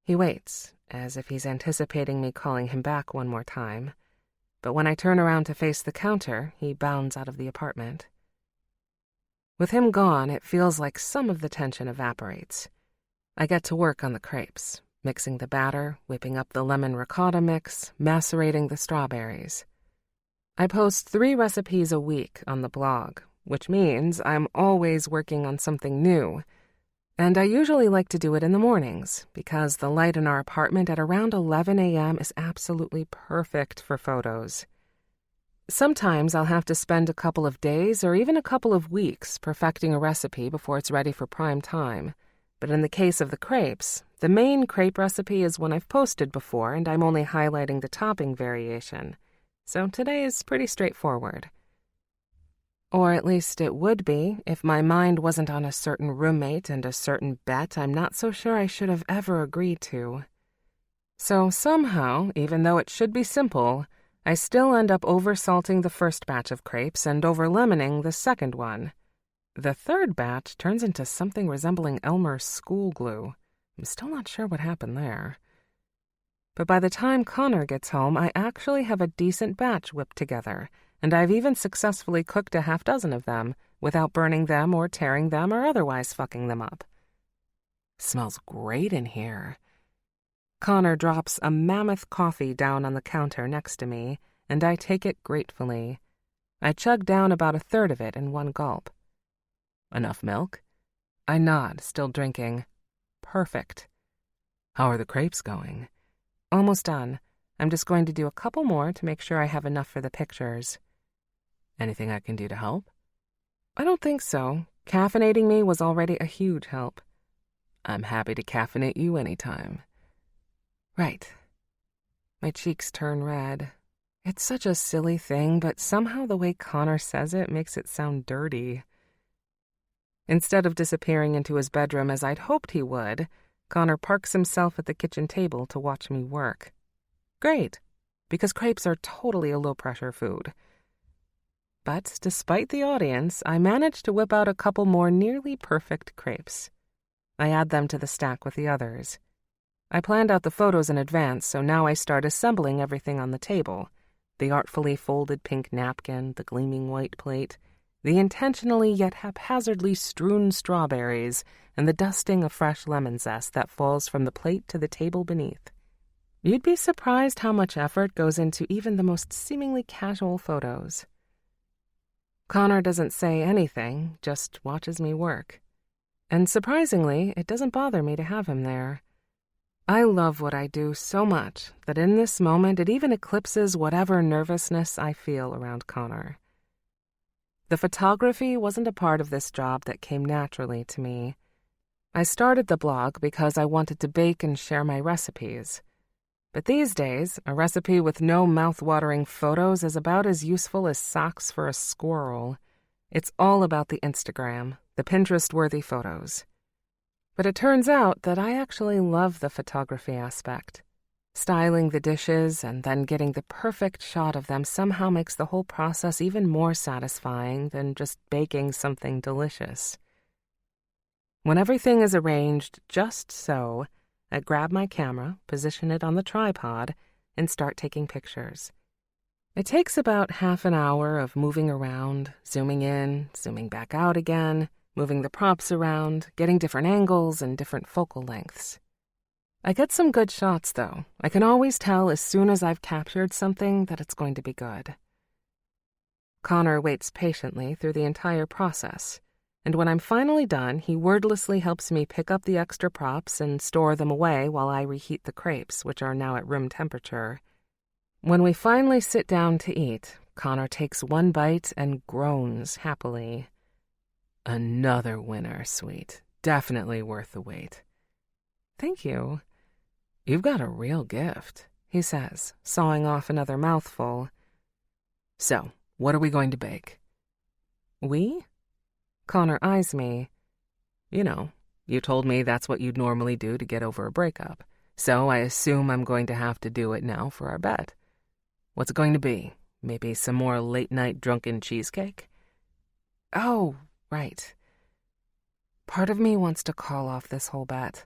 He waits, as if he's anticipating me calling him back one more time. But when I turn around to face the counter, he bounds out of the apartment. With him gone, it feels like some of the tension evaporates. I get to work on the crepes, mixing the batter, whipping up the lemon ricotta mix, macerating the strawberries. I post 3 recipes a week on the blog, which means I'm always working on something new. And I usually like to do it in the mornings, because the light in our apartment at around 11 a.m. is absolutely perfect for photos. Sometimes I'll have to spend a couple of days or even a couple of weeks perfecting a recipe before it's ready for prime time. But in the case of the crepes, the main crepe recipe is one I've posted before, and I'm only highlighting the topping variation. So today is pretty straightforward. Or at least it would be if my mind wasn't on a certain roommate and a certain bet I'm not so sure I should have ever agreed to. So somehow, even though it should be simple, I still end up oversalting the first batch of crepes and over-lemoning the second one. The third batch turns into something resembling Elmer's school glue. I'm still not sure what happened there. But by the time Connor gets home, I actually have a decent batch whipped together, and I've even successfully cooked a half-dozen of them without burning them or tearing them or otherwise fucking them up. Smells great in here. Connor drops a mammoth coffee down on the counter next to me, and I take it gratefully. I chug down about a third of it in one gulp. Enough milk? I nod, still drinking. Perfect. How are the crepes going? Almost done. I'm just going to do a couple more to make sure I have enough for the pictures. Anything I can do to help? I don't think so. Caffeinating me was already a huge help. I'm happy to caffeinate you anytime. Right. My cheeks turn red. It's such a silly thing, but somehow the way Connor says it makes it sound dirty. Instead of disappearing into his bedroom as I'd hoped he would, Connor parks himself at the kitchen table to watch me work. Great, because crepes are totally a low-pressure food. But despite the audience, I managed to whip out a couple more nearly perfect crepes. I add them to the stack with the others. I planned out the photos in advance, so now I start assembling everything on the table. The artfully folded pink napkin, the gleaming white plate, the intentionally yet haphazardly strewn strawberries, and the dusting of fresh lemon zest that falls from the plate to the table beneath. You'd be surprised how much effort goes into even the most seemingly casual photos. Connor doesn't say anything, just watches me work. And surprisingly, it doesn't bother me to have him there. I love what I do so much that in this moment it even eclipses whatever nervousness I feel around Connor. The photography wasn't a part of this job that came naturally to me. I started the blog because I wanted to bake and share my recipes. But these days, a recipe with no mouth-watering photos is about as useful as socks for a squirrel. It's all about the Instagram, the Pinterest-worthy photos. But it turns out that I actually love the photography aspect. Styling the dishes and then getting the perfect shot of them somehow makes the whole process even more satisfying than just baking something delicious. When everything is arranged just so, I grab my camera, position it on the tripod, and start taking pictures. It takes about half an hour of moving around, zooming in, zooming back out again, moving the props around, getting different angles and different focal lengths. I get some good shots, though. I can always tell as soon as I've captured something that it's going to be good. Connor waits patiently through the entire process, and when I'm finally done, he wordlessly helps me pick up the extra props and store them away while I reheat the crepes, which are now at room temperature. When we finally sit down to eat, Connor takes one bite and groans happily. Another winner, sweet. Definitely worth the wait. Thank you. You've got a real gift, he says, sawing off another mouthful. So, what are we going to bake? We? Connor eyes me. You know, you told me that's what you'd normally do to get over a breakup, so I assume I'm going to have to do it now for our bet. What's it going to be? Maybe some more late-night drunken cheesecake? Oh, right. Part of me wants to call off this whole bet.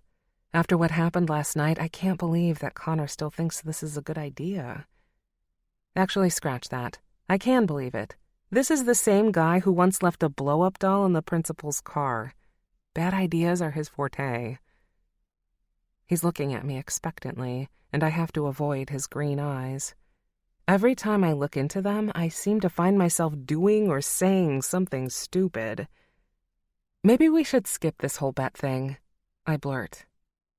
After what happened last night, I can't believe that Connor still thinks this is a good idea. Actually, scratch that. I can believe it. This is the same guy who once left a blow-up doll in the principal's car. Bad ideas are his forte. He's looking at me expectantly, and I have to avoid his green eyes. Every time I look into them, I seem to find myself doing or saying something stupid. Maybe we should skip this whole bet thing, I blurt.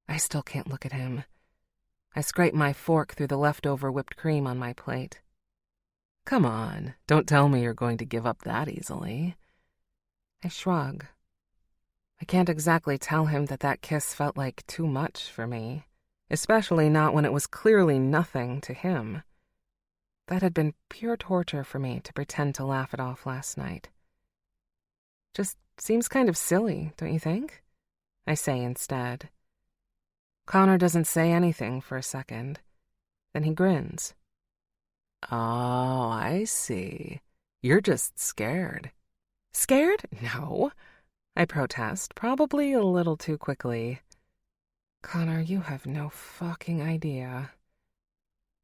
I still can't look at him. I scrape my fork through the leftover whipped cream on my plate. Come on, don't tell me you're going to give up that easily. I shrug. I can't exactly tell him that kiss felt like too much for me, especially not when it was clearly nothing to him. That had been pure torture for me to pretend to laugh it off last night. Just seems kind of silly, don't you think? I say instead. Connor doesn't say anything for a second. Then he grins. Oh, I see. You're just scared. Scared? No. I protest, probably a little too quickly. Connor, you have no fucking idea.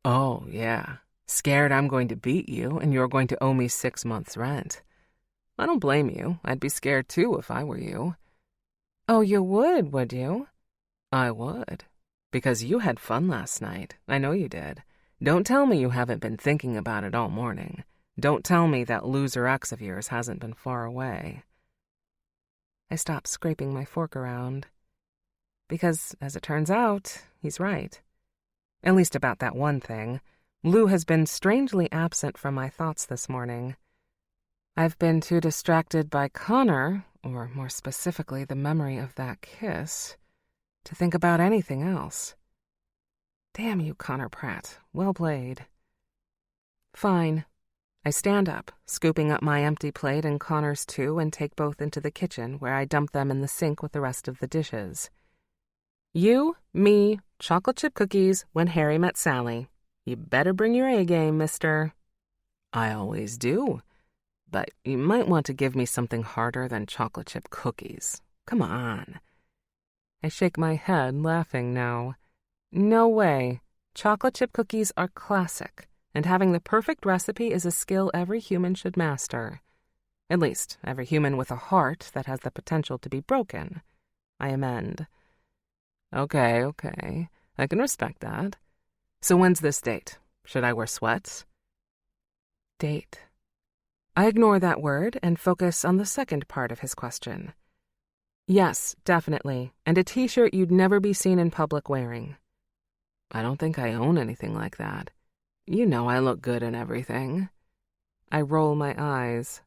Oh, yeah. Scared I'm going to beat you and you're going to owe me 6 months' rent. I don't blame you. I'd be scared too if I were you. Oh, you would you? I would. Because you had fun last night. I know you did. Don't tell me you haven't been thinking about it all morning. Don't tell me that loser ex of yours hasn't been far away. I stop scraping my fork around. Because, as it turns out, he's right. At least about that one thing. Lou has been strangely absent from my thoughts this morning. I've been too distracted by Connor, or more specifically the memory of that kiss, to think about anything else. Damn you, Connor Pratt. Well played. Fine. I stand up, scooping up my empty plate and Connor's too, and take both into the kitchen, where I dump them in the sink with the rest of the dishes. You, me, chocolate chip cookies, when Harry met Sally. You better bring your A-game, mister. I always do. But you might want to give me something harder than chocolate chip cookies. Come on. I shake my head, laughing now. No way. Chocolate chip cookies are classic, and having the perfect recipe is a skill every human should master. At least, every human with a heart that has the potential to be broken. I amend. Okay. I can respect that. So when's this date? Should I wear sweats? Date. I ignore that word and focus on the second part of his question. Yes, definitely, and a t-shirt you'd never be seen in public wearing. I don't think I own anything like that. You know I look good in everything. I roll my eyes.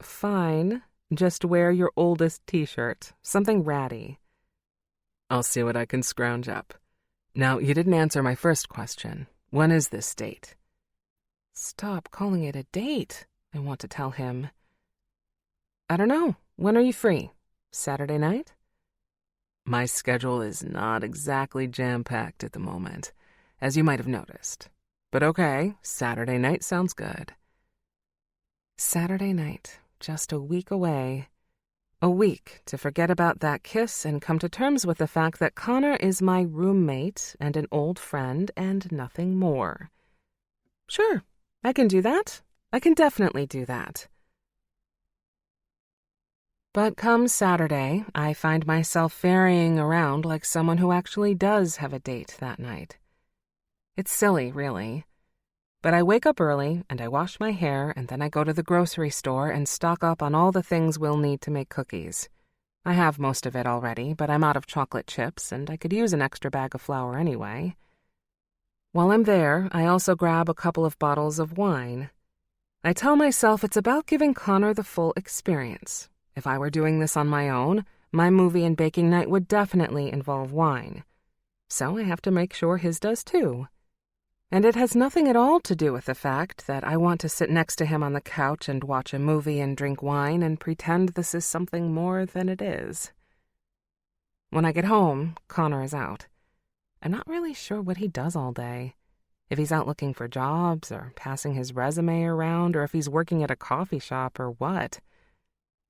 Fine, just wear your oldest t-shirt, something ratty. I'll see what I can scrounge up. Now, you didn't answer my first question. When is this date? Stop calling it a date, I want to tell him. I don't know. When are you free? Saturday night? My schedule is not exactly jam-packed at the moment, as you might have noticed. But okay, Saturday night sounds good. Saturday night, just a week away. A week to forget about that kiss and come to terms with the fact that Connor is my roommate and an old friend and nothing more. Sure, I can do that. I can definitely do that. But come Saturday, I find myself ferrying around like someone who actually does have a date that night. It's silly, really. But I wake up early, and I wash my hair, and then I go to the grocery store and stock up on all the things we'll need to make cookies. I have most of it already, but I'm out of chocolate chips, and I could use an extra bag of flour anyway. While I'm there, I also grab a couple of bottles of wine. I tell myself it's about giving Connor the full experience. If I were doing this on my own, my movie and baking night would definitely involve wine. So I have to make sure his does too. And it has nothing at all to do with the fact that I want to sit next to him on the couch and watch a movie and drink wine and pretend this is something more than it is. When I get home, Connor is out. I'm not really sure what he does all day. If he's out looking for jobs, or passing his resume around, or if he's working at a coffee shop, or what.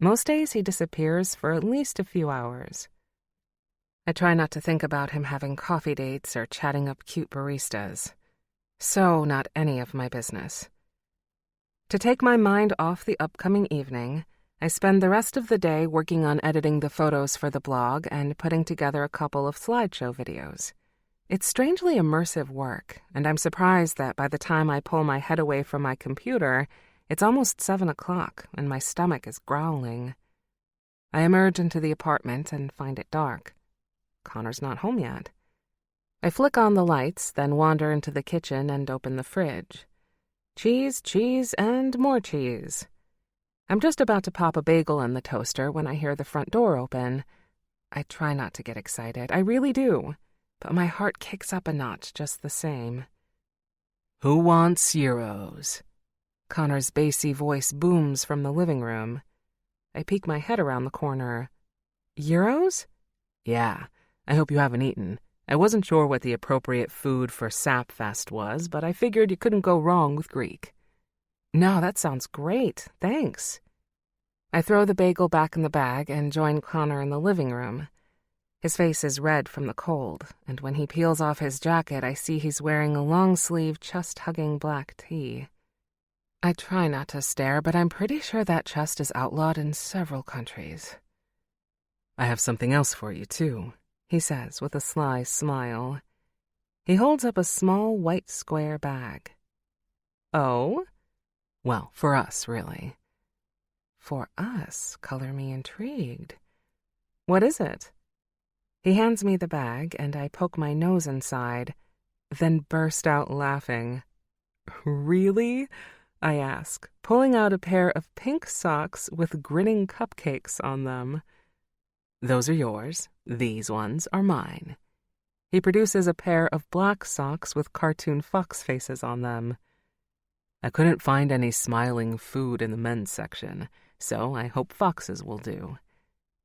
Most days he disappears for at least a few hours. I try not to think about him having coffee dates or chatting up cute baristas. So not any of my business. To take my mind off the upcoming evening, I spend the rest of the day working on editing the photos for the blog and putting together a couple of slideshow videos. It's strangely immersive work, and I'm surprised that by the time I pull my head away from my computer, it's almost 7 o'clock and my stomach is growling. I emerge into the apartment and find it dark. Connor's not home yet. I flick on the lights, then wander into the kitchen and open the fridge. Cheese, cheese, and more cheese. I'm just about to pop a bagel in the toaster when I hear the front door open. I try not to get excited, I really do, but my heart kicks up a notch just the same. "Who wants gyros?" Connor's bassy voice booms from the living room. I peek my head around the corner. "Gyros?" "Yeah, I hope you haven't eaten. I wasn't sure what the appropriate food for Sapfest was, but I figured you couldn't go wrong with Greek." "No, that sounds great. Thanks." I throw the bagel back in the bag and join Connor in the living room. His face is red from the cold, and when he peels off his jacket, I see he's wearing a long-sleeve, chest-hugging black tee. I try not to stare, but I'm pretty sure that chest is outlawed in several countries. "I have something else for you, too," he says with a sly smile. He holds up a small white square bag. "Oh?" "Well, for us, really." For us? Color me intrigued. "What is it?" He hands me the bag, and I poke my nose inside, then burst out laughing. "Really?" I ask, pulling out a pair of pink socks with grinning cupcakes on them. "Those are yours. These ones are mine." He produces a pair of black socks with cartoon fox faces on them. "I couldn't find any smiling food in the men's section, so I hope foxes will do."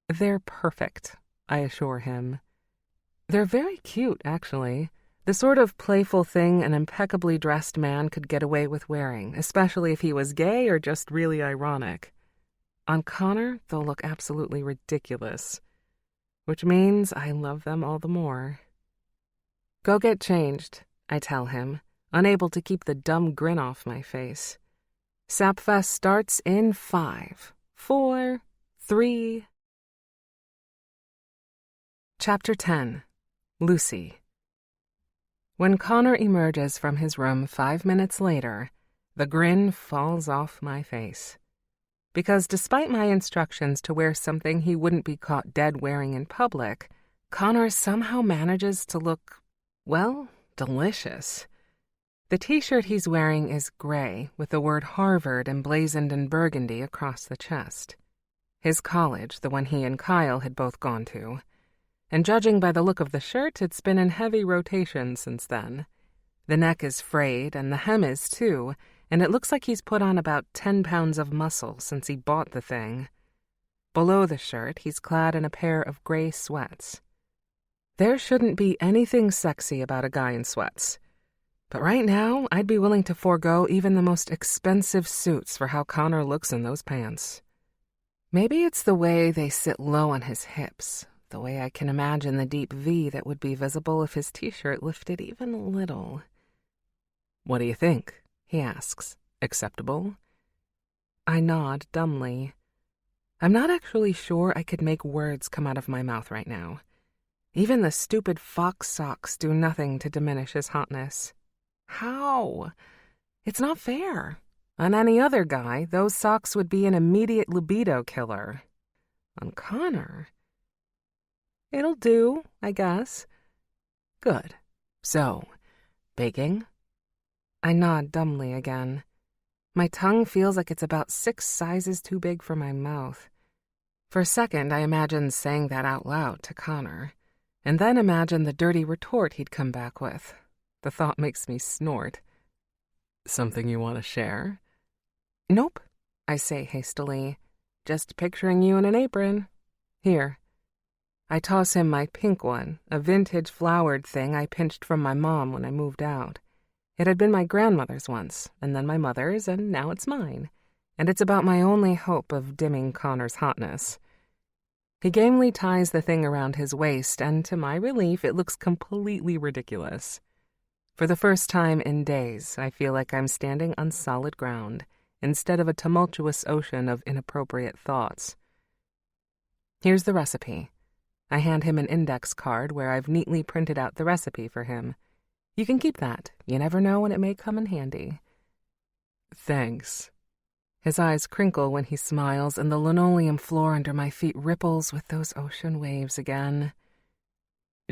"They're perfect," I assure him. "They're very cute, actually. The sort of playful thing an impeccably dressed man could get away with wearing, especially if he was gay or just really ironic. On Connor, they'll look absolutely ridiculous, which means I love them all the more." "Go get changed," I tell him, unable to keep the dumb grin off my face. Sapfest starts in 5, 4, 3... Chapter 10. Lucy. When Connor emerges from his room 5 minutes later, the grin falls off my face. Because despite my instructions to wear something he wouldn't be caught dead wearing in public, Connor somehow manages to look, well, delicious. The t-shirt he's wearing is gray, with the word Harvard emblazoned in burgundy across the chest. His college, the one he and Kyle had both gone to. And judging by the look of the shirt, it's been in heavy rotation since then. The neck is frayed, and the hem is too, and it looks like he's put on about 10 pounds of muscle since he bought the thing. Below the shirt, he's clad in a pair of gray sweats. There shouldn't be anything sexy about a guy in sweats. But right now, I'd be willing to forego even the most expensive suits for how Connor looks in those pants. Maybe it's the way they sit low on his hips, the way I can imagine the deep V that would be visible if his t-shirt lifted even a little. "What do you think?" he asks. "Acceptable?" I nod dumbly. I'm not actually sure I could make words come out of my mouth right now. Even the stupid fox socks do nothing to diminish his hotness. How? It's not fair. On any other guy, those socks would be an immediate libido killer. On Connor... It'll do, I guess. Good. So, baking? I nod dumbly again. My tongue feels like it's about 6 sizes too big for my mouth. For a second, I imagined saying that out loud to Connor, and then imagined the dirty retort he'd come back with. The thought makes me snort. "Something you want to share?" "Nope," I say hastily. "Just picturing you in an apron. Here." I toss him my pink one, a vintage flowered thing I pinched from my mom when I moved out. It had been my grandmother's once, and then my mother's, and now it's mine. And it's about my only hope of dimming Connor's hotness. He gamely ties the thing around his waist, and to my relief, it looks completely ridiculous. For the first time in days, I feel like I'm standing on solid ground, instead of a tumultuous ocean of inappropriate thoughts. Here's the recipe. I hand him an index card where I've neatly printed out the recipe for him. You can keep that. You never know when it may come in handy. Thanks. His eyes crinkle when he smiles, and the linoleum floor under my feet ripples with those ocean waves again.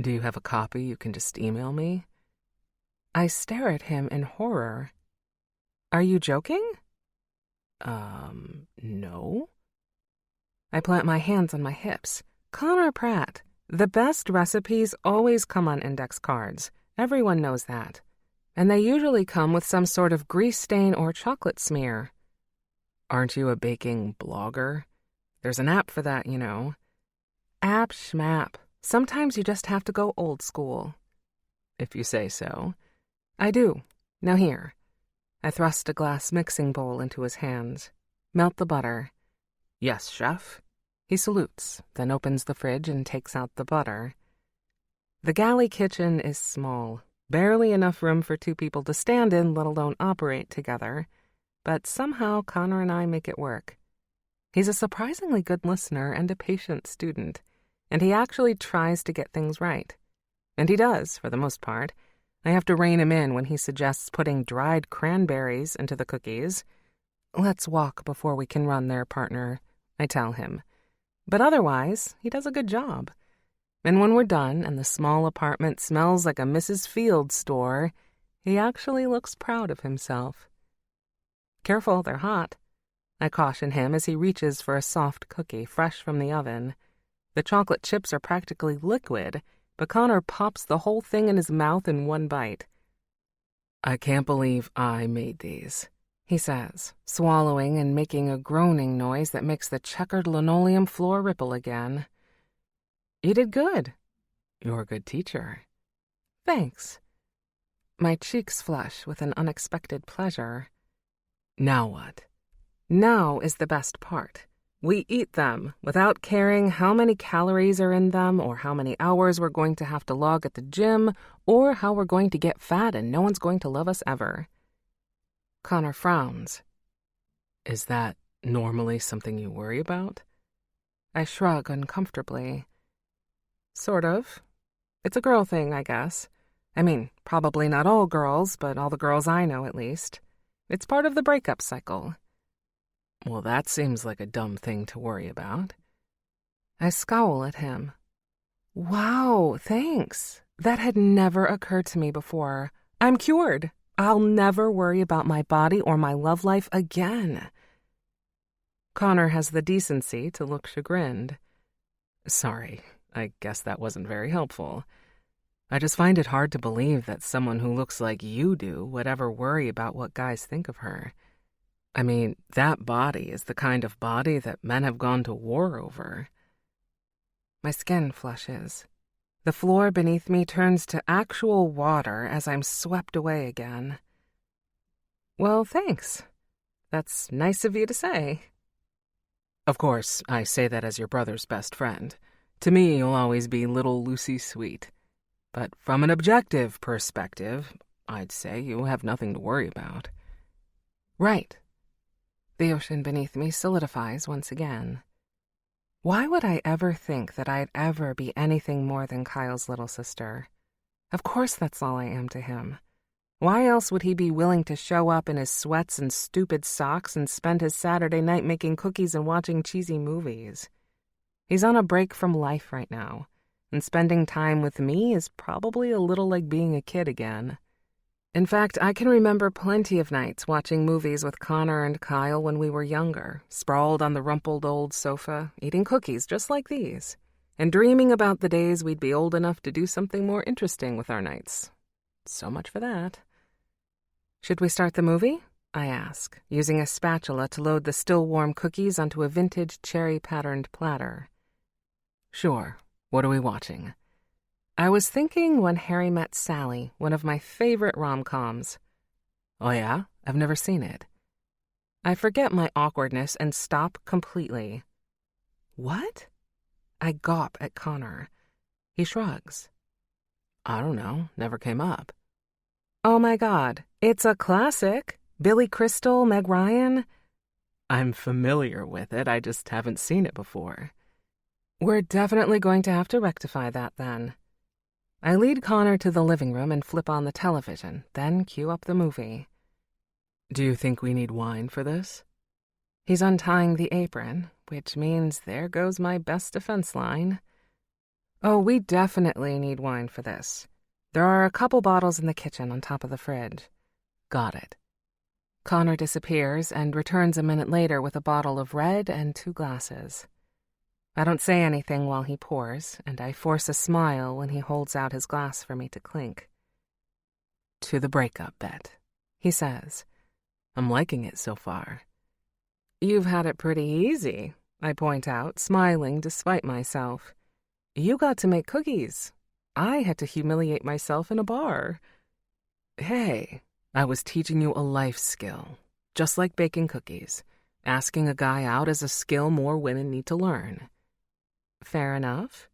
Do you have a copy you can just email me? I stare at him in horror. Are you joking? No. I plant my hands on my hips. Connor Pratt, the best recipes always come on index cards. Everyone knows that. And they usually come with some sort of grease stain or chocolate smear. Aren't you a baking blogger? There's an app for that, you know. App schmap. Sometimes you just have to go old school. If you say so. I do. Now here. I thrust a glass mixing bowl into his hands. Melt the butter. Yes, chef. He salutes, then opens the fridge and takes out the butter. The galley kitchen is small, barely enough room for two people to stand in, let alone operate together. But somehow Connor and I make it work. He's a surprisingly good listener and a patient student, and he actually tries to get things right. And he does, for the most part. I have to rein him in when he suggests putting dried cranberries into the cookies. Let's walk before we can run there, partner, I tell him. But otherwise, he does a good job. And when we're done and the small apartment smells like a Mrs. Fields store, he actually looks proud of himself. Careful, they're hot. I caution him as he reaches for a soft cookie fresh from the oven. The chocolate chips are practically liquid, but Connor pops the whole thing in his mouth in one bite. I can't believe I made these, he says, swallowing and making a groaning noise that makes the checkered linoleum floor ripple again. You did good. You're a good teacher. Thanks. My cheeks flush with an unexpected pleasure. Now what? Now is the best part. We eat them without caring how many calories are in them or how many hours we're going to have to log at the gym or how we're going to get fat and no one's going to love us ever. Connor frowns. Is that normally something you worry about? I shrug uncomfortably. Sort of. It's a girl thing, I guess. I mean, probably not all girls, but all the girls I know at least. It's part of the breakup cycle. Well, that seems like a dumb thing to worry about. I scowl at him. Wow, thanks. That had never occurred to me before. I'm cured. I'll never worry about my body or my love life again. Connor has the decency to look chagrined. Sorry, I guess that wasn't very helpful. I just find it hard to believe that someone who looks like you do would ever worry about what guys think of her. I mean, that body is the kind of body that men have gone to war over. My skin flushes. The floor beneath me turns to actual water as I'm swept away again. Well, thanks. That's nice of you to say. Of course, I say that as your brother's best friend. To me, you'll always be little Lucy Sweet. But from an objective perspective, I'd say you have nothing to worry about. Right. The ocean beneath me solidifies once again. Why would I ever think that I'd ever be anything more than Kyle's little sister? Of course that's all I am to him. Why else would he be willing to show up in his sweats and stupid socks and spend his Saturday night making cookies and watching cheesy movies? He's on a break from life right now, and spending time with me is probably a little like being a kid again. In fact, I can remember plenty of nights watching movies with Connor and Kyle when we were younger, sprawled on the rumpled old sofa, eating cookies just like these, and dreaming about the days we'd be old enough to do something more interesting with our nights. So much for that. Should we start the movie? I ask, using a spatula to load the still-warm cookies onto a vintage cherry-patterned platter. Sure. What are we watching? I was thinking When Harry Met Sally, one of my favorite rom-coms. Oh yeah? I've never seen it. I forget my awkwardness and stop completely. What? I gawp at Connor. He shrugs. I don't know, never came up. Oh my God, it's a classic. Billy Crystal, Meg Ryan. I'm familiar with it, I just haven't seen it before. We're definitely going to have to rectify that then. I lead Connor to the living room and flip on the television, then cue up the movie. Do you think we need wine for this? He's untying the apron, which means there goes my best defense line. Oh, we definitely need wine for this. There are a couple bottles in the kitchen on top of the fridge. Got it. Connor disappears and returns a minute later with a bottle of red and 2 glasses. I don't say anything while he pours, and I force a smile when he holds out his glass for me to clink. To the breakup bet, he says. I'm liking it so far. You've had it pretty easy, I point out, smiling despite myself. You got to make cookies. I had to humiliate myself in a bar. Hey, I was teaching you a life skill, just like baking cookies. Asking a guy out is a skill more women need to learn. Fair enough.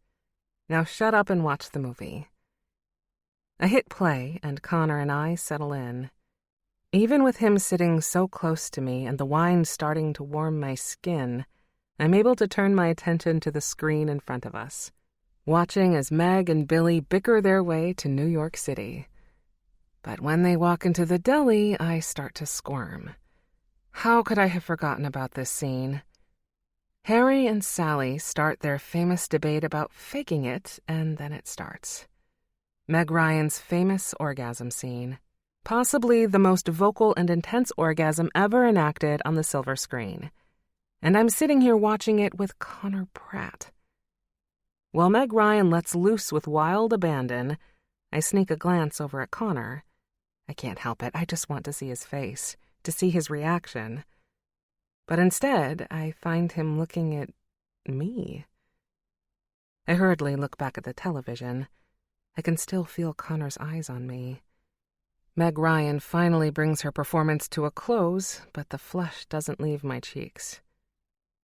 Now shut up and watch the movie. I hit play, and Connor and I settle in. Even with him sitting so close to me and the wine starting to warm my skin, I'm able to turn my attention to the screen in front of us, watching as Meg and Billy bicker their way to New York City. But when they walk into the deli, I start to squirm. How could I have forgotten about this scene? Harry and Sally start their famous debate about faking it, and then it starts. Meg Ryan's famous orgasm scene. Possibly the most vocal and intense orgasm ever enacted on the silver screen. And I'm sitting here watching it with Connor Pratt. While Meg Ryan lets loose with wild abandon, I sneak a glance over at Connor. I can't help it, I just want to see his face, to see his reaction. But instead, I find him looking at me. I hurriedly look back at the television. I can still feel Connor's eyes on me. Meg Ryan finally brings her performance to a close, but the flush doesn't leave my cheeks.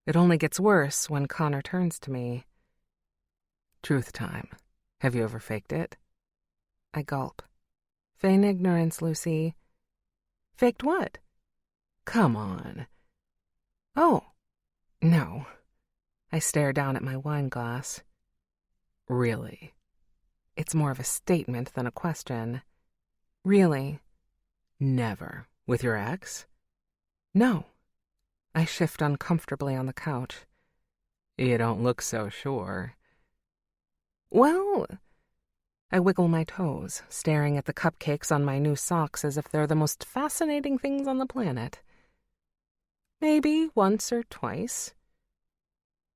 It only gets worse when Connor turns to me. Truth time. Have you ever faked it? I gulp. Feign ignorance, Lucy. Faked what? Come on. Oh, no. I stare down at my wine glass. Really? It's more of a statement than a question. Really? Never. With your ex? No. I shift uncomfortably on the couch. You don't look so sure. Well, I wiggle my toes, staring at the cupcakes on my new socks as if they're the most fascinating things on the planet. Maybe once or twice.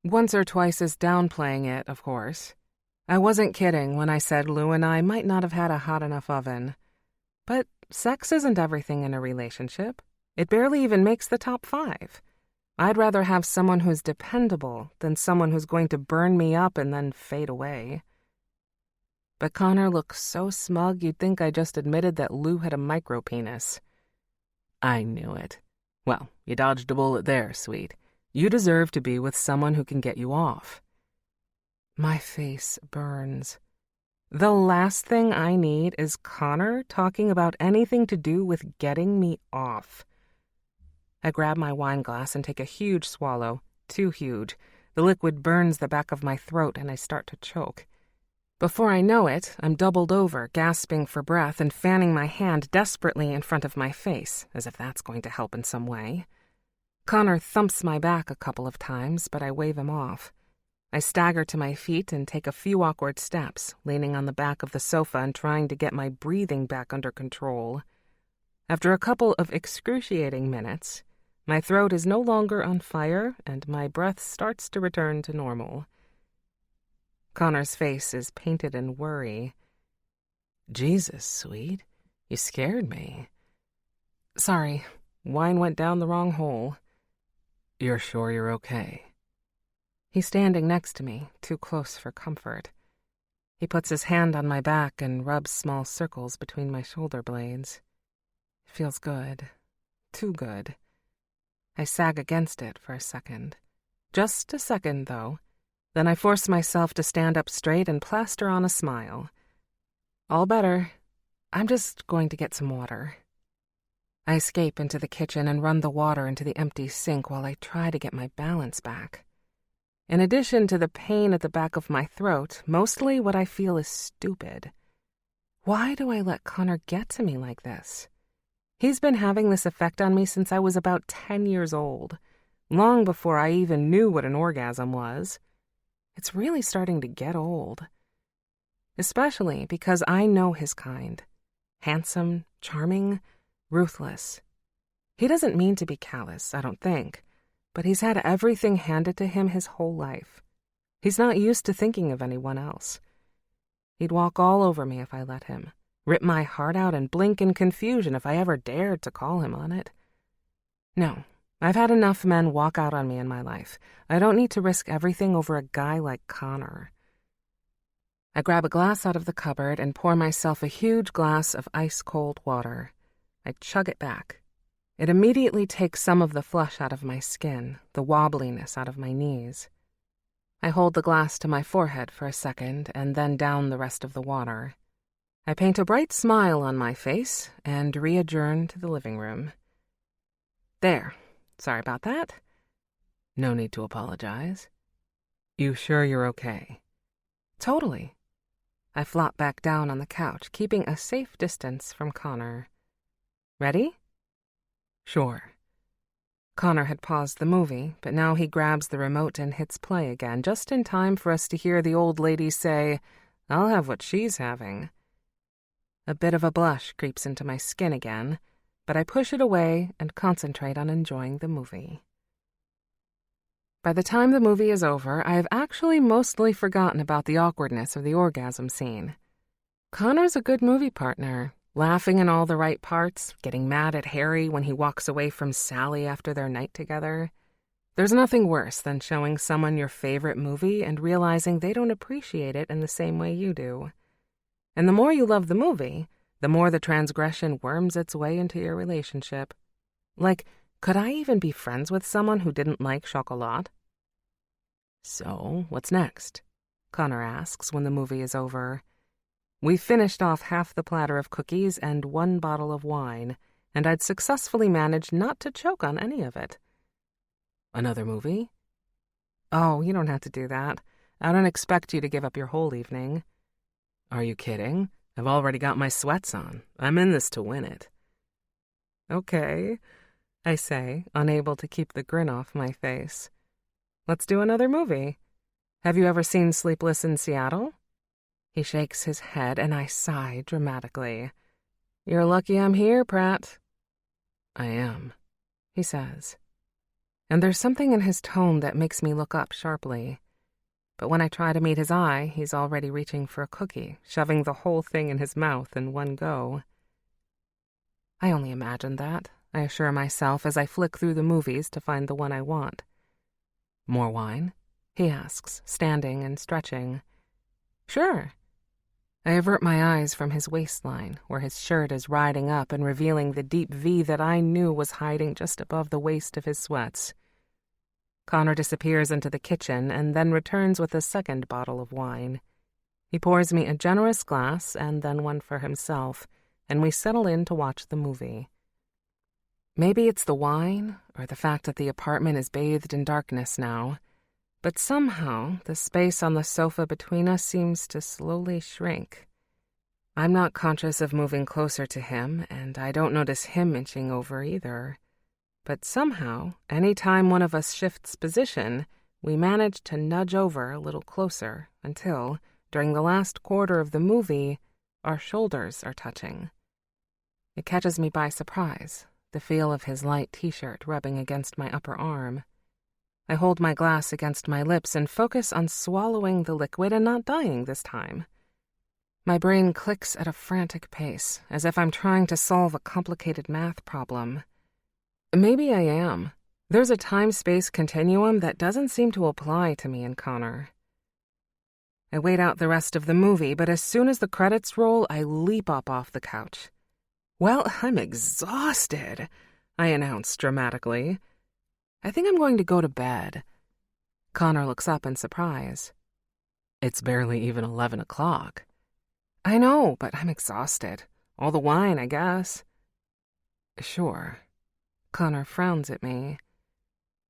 Once or twice is downplaying it, of course. I wasn't kidding when I said Lou and I might not have had a hot enough oven. But sex isn't everything in a relationship. It barely even makes the top 5. I'd rather have someone who's dependable than someone who's going to burn me up and then fade away. But Connor looks so smug you'd think I just admitted that Lou had a micropenis. I knew it. Well, you dodged a bullet there, sweet. You deserve to be with someone who can get you off. My face burns. The last thing I need is Connor talking about anything to do with getting me off. I grab my wine glass and take a huge swallow. Too huge. The liquid burns the back of my throat and I start to choke. Before I know it, I'm doubled over, gasping for breath and fanning my hand desperately in front of my face, as if that's going to help in some way. Connor thumps my back a couple of times, but I wave him off. I stagger to my feet and take a few awkward steps, leaning on the back of the sofa and trying to get my breathing back under control. After a couple of excruciating minutes, my throat is no longer on fire and my breath starts to return to normal. Connor's face is painted in worry. Jesus, sweet, you scared me. Sorry, wine went down the wrong hole. You're sure you're okay? He's standing next to me, too close for comfort. He puts his hand on my back and rubs small circles between my shoulder blades. It feels good. Too good. I sag against it for a second. Just a second, though. Then I force myself to stand up straight and plaster on a smile. All better. I'm just going to get some water. I escape into the kitchen and run the water into the empty sink while I try to get my balance back. In addition to the pain at the back of my throat, mostly what I feel is stupid. Why do I let Connor get to me like this? He's been having this effect on me since I was about 10 years old, long before I even knew what an orgasm was. It's really starting to get old. Especially because I know his kind. Handsome, charming, ruthless. He doesn't mean to be callous, I don't think, but he's had everything handed to him his whole life. He's not used to thinking of anyone else. He'd walk all over me if I let him, rip my heart out and blink in confusion if I ever dared to call him on it. No, I've had enough men walk out on me in my life. I don't need to risk everything over a guy like Connor. I grab a glass out of the cupboard and pour myself a huge glass of ice-cold water. I chug it back. It immediately takes some of the flush out of my skin, the wobbliness out of my knees. I hold the glass to my forehead for a second and then down the rest of the water. I paint a bright smile on my face and re-adjourn to the living room. There. Sorry about that. No need to apologize. You sure you're okay? Totally. I flop back down on the couch, keeping a safe distance from Connor. Ready? Sure. Connor had paused the movie, but now he grabs the remote and hits play again, just in time for us to hear the old lady say, "I'll have what she's having." A bit of a blush creeps into my skin again, but I push it away and concentrate on enjoying the movie. By the time the movie is over, I have actually mostly forgotten about the awkwardness of the orgasm scene. Connor's a good movie partner, laughing in all the right parts, getting mad at Harry when he walks away from Sally after their night together. There's nothing worse than showing someone your favorite movie and realizing they don't appreciate it in the same way you do. And the more you love the movie, the more the transgression worms its way into your relationship. Like, could I even be friends with someone who didn't like chocolat? So, what's next? Connor asks when the movie is over. We finished off half the platter of cookies and 1 bottle of wine, and I'd successfully managed not to choke on any of it. Another movie? Oh, you don't have to do that. I don't expect you to give up your whole evening. Are you kidding? I've already got my sweats on. I'm in this to win it. Okay, I say, unable to keep the grin off my face. Let's do another movie. Have you ever seen Sleepless in Seattle? He shakes his head, and I sigh dramatically. You're lucky I'm here, Pratt. I am, he says. And there's something in his tone that makes me look up sharply. But when I try to meet his eye, he's already reaching for a cookie, shoving the whole thing in his mouth in one go. I only imagined that, I assure myself as I flick through the movies to find the one I want. More wine? He asks, standing and stretching. Sure. I avert my eyes from his waistline, where his shirt is riding up and revealing the deep V that I knew was hiding just above the waist of his sweats. Connor disappears into the kitchen and then returns with a second bottle of wine. He pours me a generous glass and then one for himself, and we settle in to watch the movie. Maybe it's the wine, or the fact that the apartment is bathed in darkness now, but somehow the space on the sofa between us seems to slowly shrink. I'm not conscious of moving closer to him, and I don't notice him inching over either. But somehow, any time one of us shifts position, we manage to nudge over a little closer until, during the last quarter of the movie, our shoulders are touching. It catches me by surprise, the feel of his light t-shirt rubbing against my upper arm. I hold my glass against my lips and focus on swallowing the liquid and not dying this time. My brain clicks at a frantic pace, as if I'm trying to solve a complicated math problem. Maybe I am. There's a time-space continuum that doesn't seem to apply to me and Connor. I wait out the rest of the movie, but as soon as the credits roll, I leap up off the couch. "Well, I'm exhausted," I announce dramatically. "I think I'm going to go to bed." Connor looks up in surprise. "It's barely even 11 o'clock. "I know, but I'm exhausted. All the wine, I guess." "Sure." Connor frowns at me.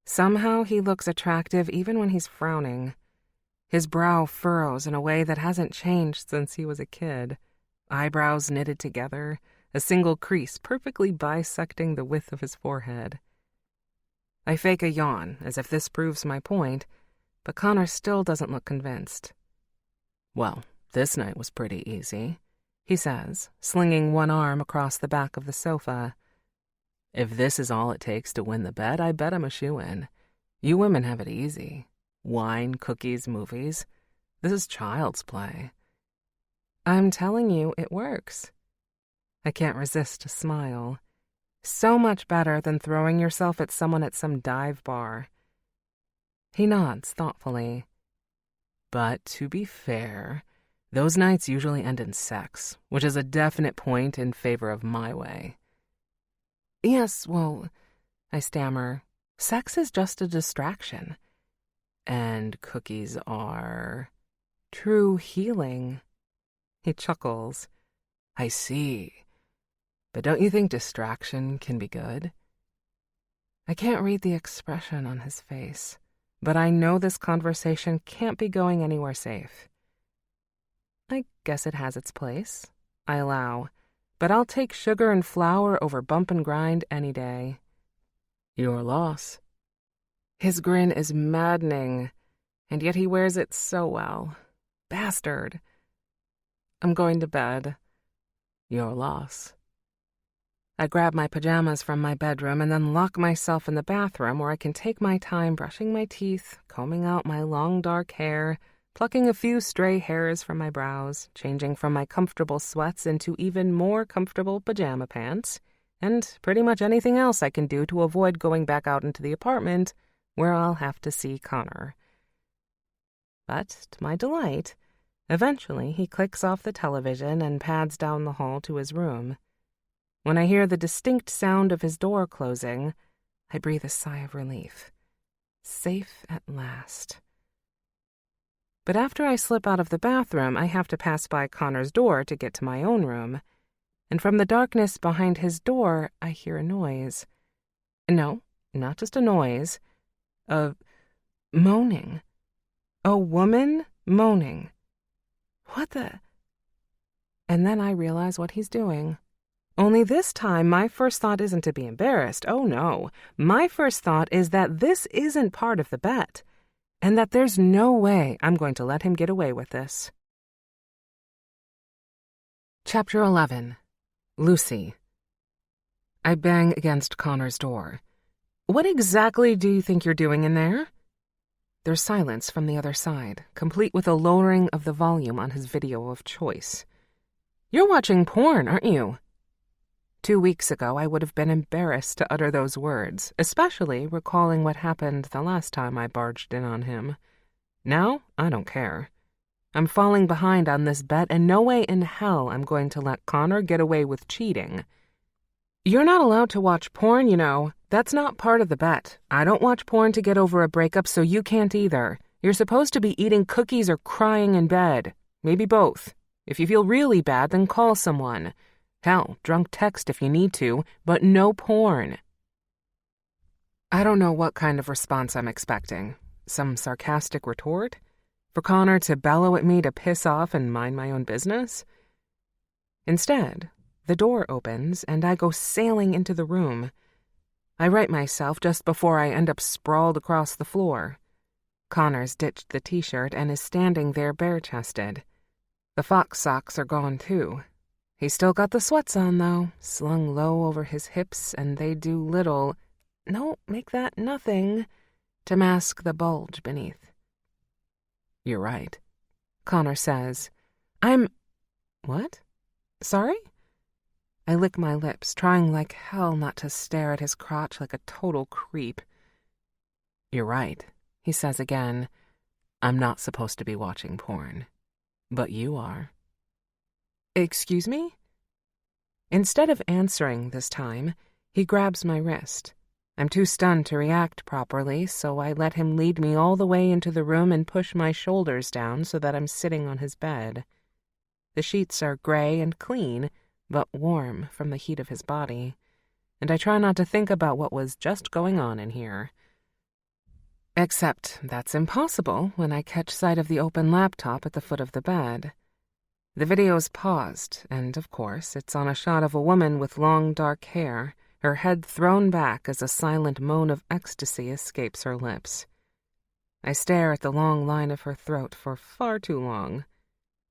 Somehow he looks attractive even when he's frowning. His brow furrows in a way that hasn't changed since he was a kid. Eyebrows knitted together, a single crease perfectly bisecting the width of his forehead. I fake a yawn, as if this proves my point, but Connor still doesn't look convinced. "Well, this night was pretty easy," he says, slinging one arm across the back of the sofa. "If this is all it takes to win the bet, I bet I'm a shoo-in. You women have it easy. Wine, cookies, movies. This is child's play." "I'm telling you, it works." I can't resist a smile. So much better than throwing yourself at someone at some dive bar. He nods thoughtfully. "But to be fair, those nights usually end in sex, which is a definite point in favor of my way." "Yes, well," I stammer, "sex is just a distraction." "And cookies are true healing." He chuckles. "I see. But don't you think distraction can be good?" I can't read the expression on his face, but I know this conversation can't be going anywhere safe. "I guess it has its place," I allow, "but I'll take sugar and flour over bump and grind any day." "Your loss." His grin is maddening, and yet he wears it so well. Bastard. "I'm going to bed." "Your loss." I grab my pajamas from my bedroom and then lock myself in the bathroom where I can take my time brushing my teeth, combing out my long dark hair, plucking a few stray hairs from my brows, changing from my comfortable sweats into even more comfortable pajama pants, and pretty much anything else I can do to avoid going back out into the apartment where I'll have to see Connor. But, to my delight, eventually he clicks off the television and pads down the hall to his room. When I hear the distinct sound of his door closing, I breathe a sigh of relief. Safe at last. But after I slip out of the bathroom, I have to pass by Connor's door to get to my own room. And from the darkness behind his door, I hear a noise. No, not just a noise. A moaning. A woman moaning. What the... And then I realize what he's doing. Only this time, my first thought isn't to be embarrassed. Oh, no. My first thought is that this isn't part of the bet, and that there's no way I'm going to let him get away with this. Chapter 11. Lucy. I bang against Connor's door. "What exactly do you think you're doing in there?" There's silence from the other side, complete with a lowering of the volume on his video of choice. "You're watching porn, aren't you?" 2 weeks ago, I would have been embarrassed to utter those words, especially recalling what happened the last time I barged in on him. Now, I don't care. I'm falling behind on this bet, and no way in hell I'm going to let Connor get away with cheating. "You're not allowed to watch porn, you know. That's not part of the bet. I don't watch porn to get over a breakup, so you can't either. You're supposed to be eating cookies or crying in bed. Maybe both. If you feel really bad, then call someone. Hell, drunk text if you need to, but no porn." I don't know what kind of response I'm expecting. Some sarcastic retort? For Connor to bellow at me to piss off and mind my own business? Instead, the door opens and I go sailing into the room. I right myself just before I end up sprawled across the floor. Connor's ditched the t-shirt and is standing there bare-chested. The fox socks are gone too. He's still got the sweats on, though, slung low over his hips, and they do little, no, make that nothing, to mask the bulge beneath. "You're right," Connor says. What? Sorry? I lick my lips, trying like hell not to stare at his crotch like a total creep. "You're right," he says again. "I'm not supposed to be watching porn. But you are." "Excuse me?" Instead of answering this time, he grabs my wrist. I'm too stunned to react properly, so I let him lead me all the way into the room and push my shoulders down so that I'm sitting on his bed. The sheets are gray and clean, but warm from the heat of his body, and I try not to think about what was just going on in here. Except that's impossible when I catch sight of the open laptop at the foot of the bed. The video's paused, and of course, it's on a shot of a woman with long dark hair, her head thrown back as a silent moan of ecstasy escapes her lips. I stare at the long line of her throat for far too long.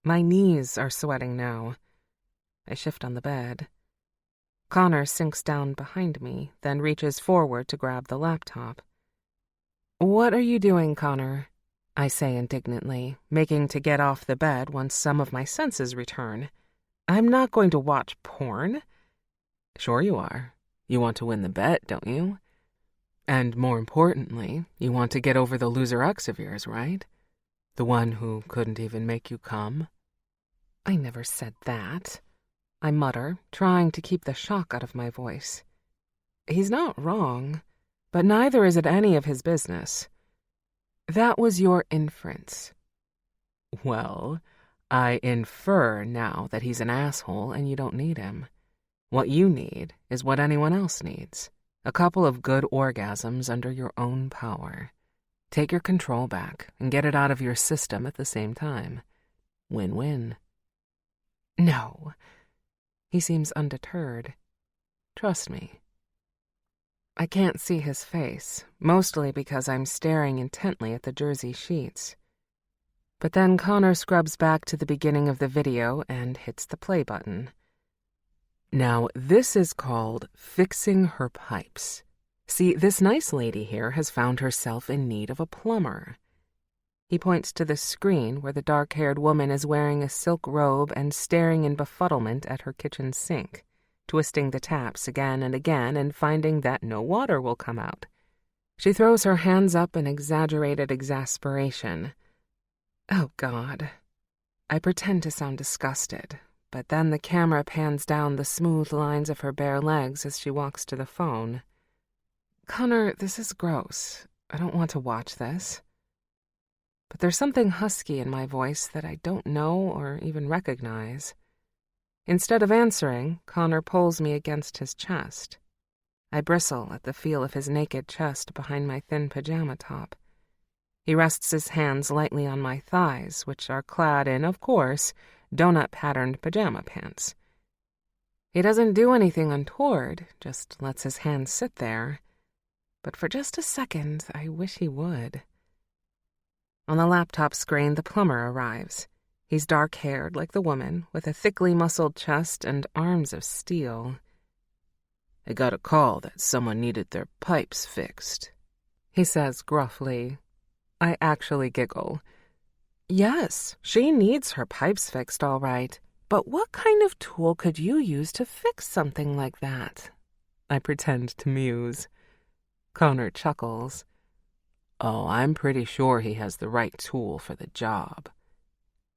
My knees are sweating now. I shift on the bed. Connor sinks down behind me, then reaches forward to grab the laptop. "What are you doing, Connor?" I say indignantly, making to get off the bed once some of my senses return. "I'm not going to watch porn." "Sure you are. You want to win the bet, don't you? And more importantly, you want to get over the loser ex of yours, right? The one who couldn't even make you come?" "I never said that," I mutter, trying to keep the shock out of my voice. He's not wrong, but neither is it any of his business. "That was your inference." "Well, I infer now that he's an asshole and you don't need him. What you need is what anyone else needs. A couple of good orgasms under your own power. Take your control back and get it out of your system at the same time. Win-win." "No." He seems undeterred. "Trust me." I can't see his face, mostly because I'm staring intently at the jersey sheets. But then Connor scrubs back to the beginning of the video and hits the play button. "Now, this is called fixing her pipes. See, this nice lady here has found herself in need of a plumber." He points to the screen where the dark-haired woman is wearing a silk robe and staring in befuddlement at her kitchen sink, twisting the taps again and again and finding that no water will come out. She throws her hands up in exaggerated exasperation. Oh, God. I pretend to sound disgusted, but then the camera pans down the smooth lines of her bare legs as she walks to the phone. "Connor, this is gross. I don't want to watch this." But there's something husky in my voice that I don't know or even recognize. Instead of answering, Connor pulls me against his chest. I bristle at the feel of his naked chest behind my thin pajama top. He rests his hands lightly on my thighs, which are clad in, of course, donut-patterned pajama pants. He doesn't do anything untoward, just lets his hands sit there. But for just a second, I wish he would. On the laptop screen, the plumber arrives. He's dark-haired like the woman, with a thickly muscled chest and arms of steel. "I got a call that someone needed their pipes fixed," he says gruffly. I actually giggle. Yes, she needs her pipes fixed, all right. But what kind of tool could you use to fix something like that? I pretend to muse. Connor chuckles. "Oh, I'm pretty sure he has the right tool for the job."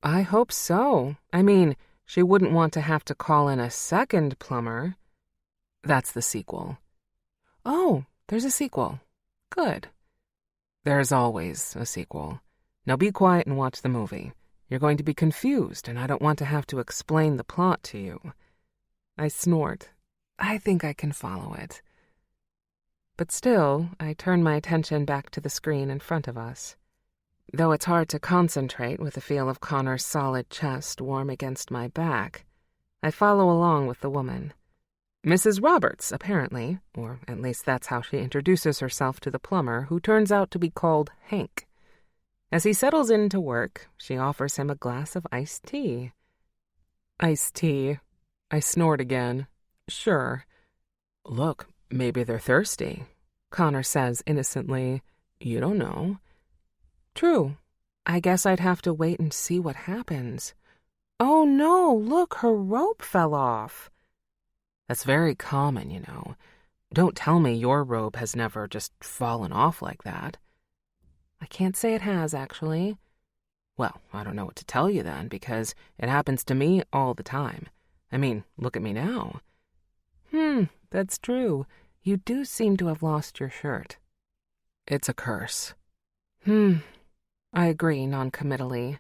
I hope so. I mean, she wouldn't want to have to call in a second plumber. That's the sequel. Oh, there's a sequel. Good. There's always a sequel. Now be quiet and watch the movie. You're going to be confused, and I don't want to have to explain the plot to you. I snort. I think I can follow it. But still, I turn my attention back to the screen in front of us. Though it's hard to concentrate with the feel of Connor's solid chest warm against my back, I follow along with the woman. Mrs. Roberts, apparently, or at least that's how she introduces herself to the plumber, who turns out to be called Hank. As he settles in to work, she offers him a glass of iced tea. Iced tea. I snort again. Sure. Look, maybe they're thirsty, Connor says innocently. You don't know. True. I guess I'd have to wait and see what happens. Oh no, look, her rope fell off. That's very common, you know. Don't tell me your robe has never just fallen off like that. I can't say it has, actually. Well, I don't know what to tell you then, because it happens to me all the time. I mean, look at me now. That's true. You do seem to have lost your shirt. It's a curse. I agree noncommittally,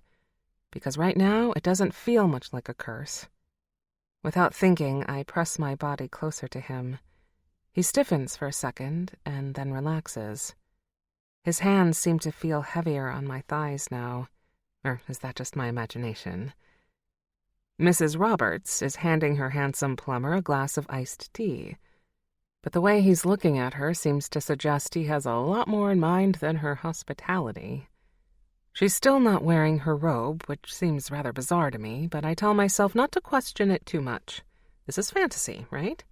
because right now it doesn't feel much like a curse. Without thinking, I press my body closer to him. He stiffens for a second and then relaxes. His hands seem to feel heavier on my thighs now. Or is that just my imagination? Mrs. Roberts is handing her handsome plumber a glass of iced tea, but the way he's looking at her seems to suggest he has a lot more in mind than her hospitality. She's still not wearing her robe, which seems rather bizarre to me, but I tell myself not to question it too much. This is fantasy, right?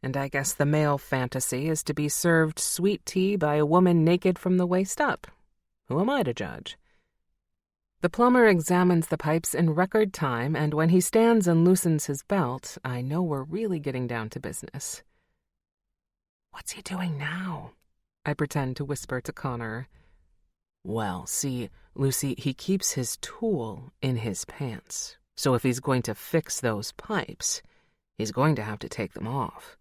And I guess the male fantasy is to be served sweet tea by a woman naked from the waist up. Who am I to judge? The plumber examines the pipes in record time, and when he stands and loosens his belt, I know we're really getting down to business. What's he doing now? I pretend to whisper to Connor. Well, see, Lucy, he keeps his tool in his pants, so if he's going to fix those pipes, he's going to have to take them off.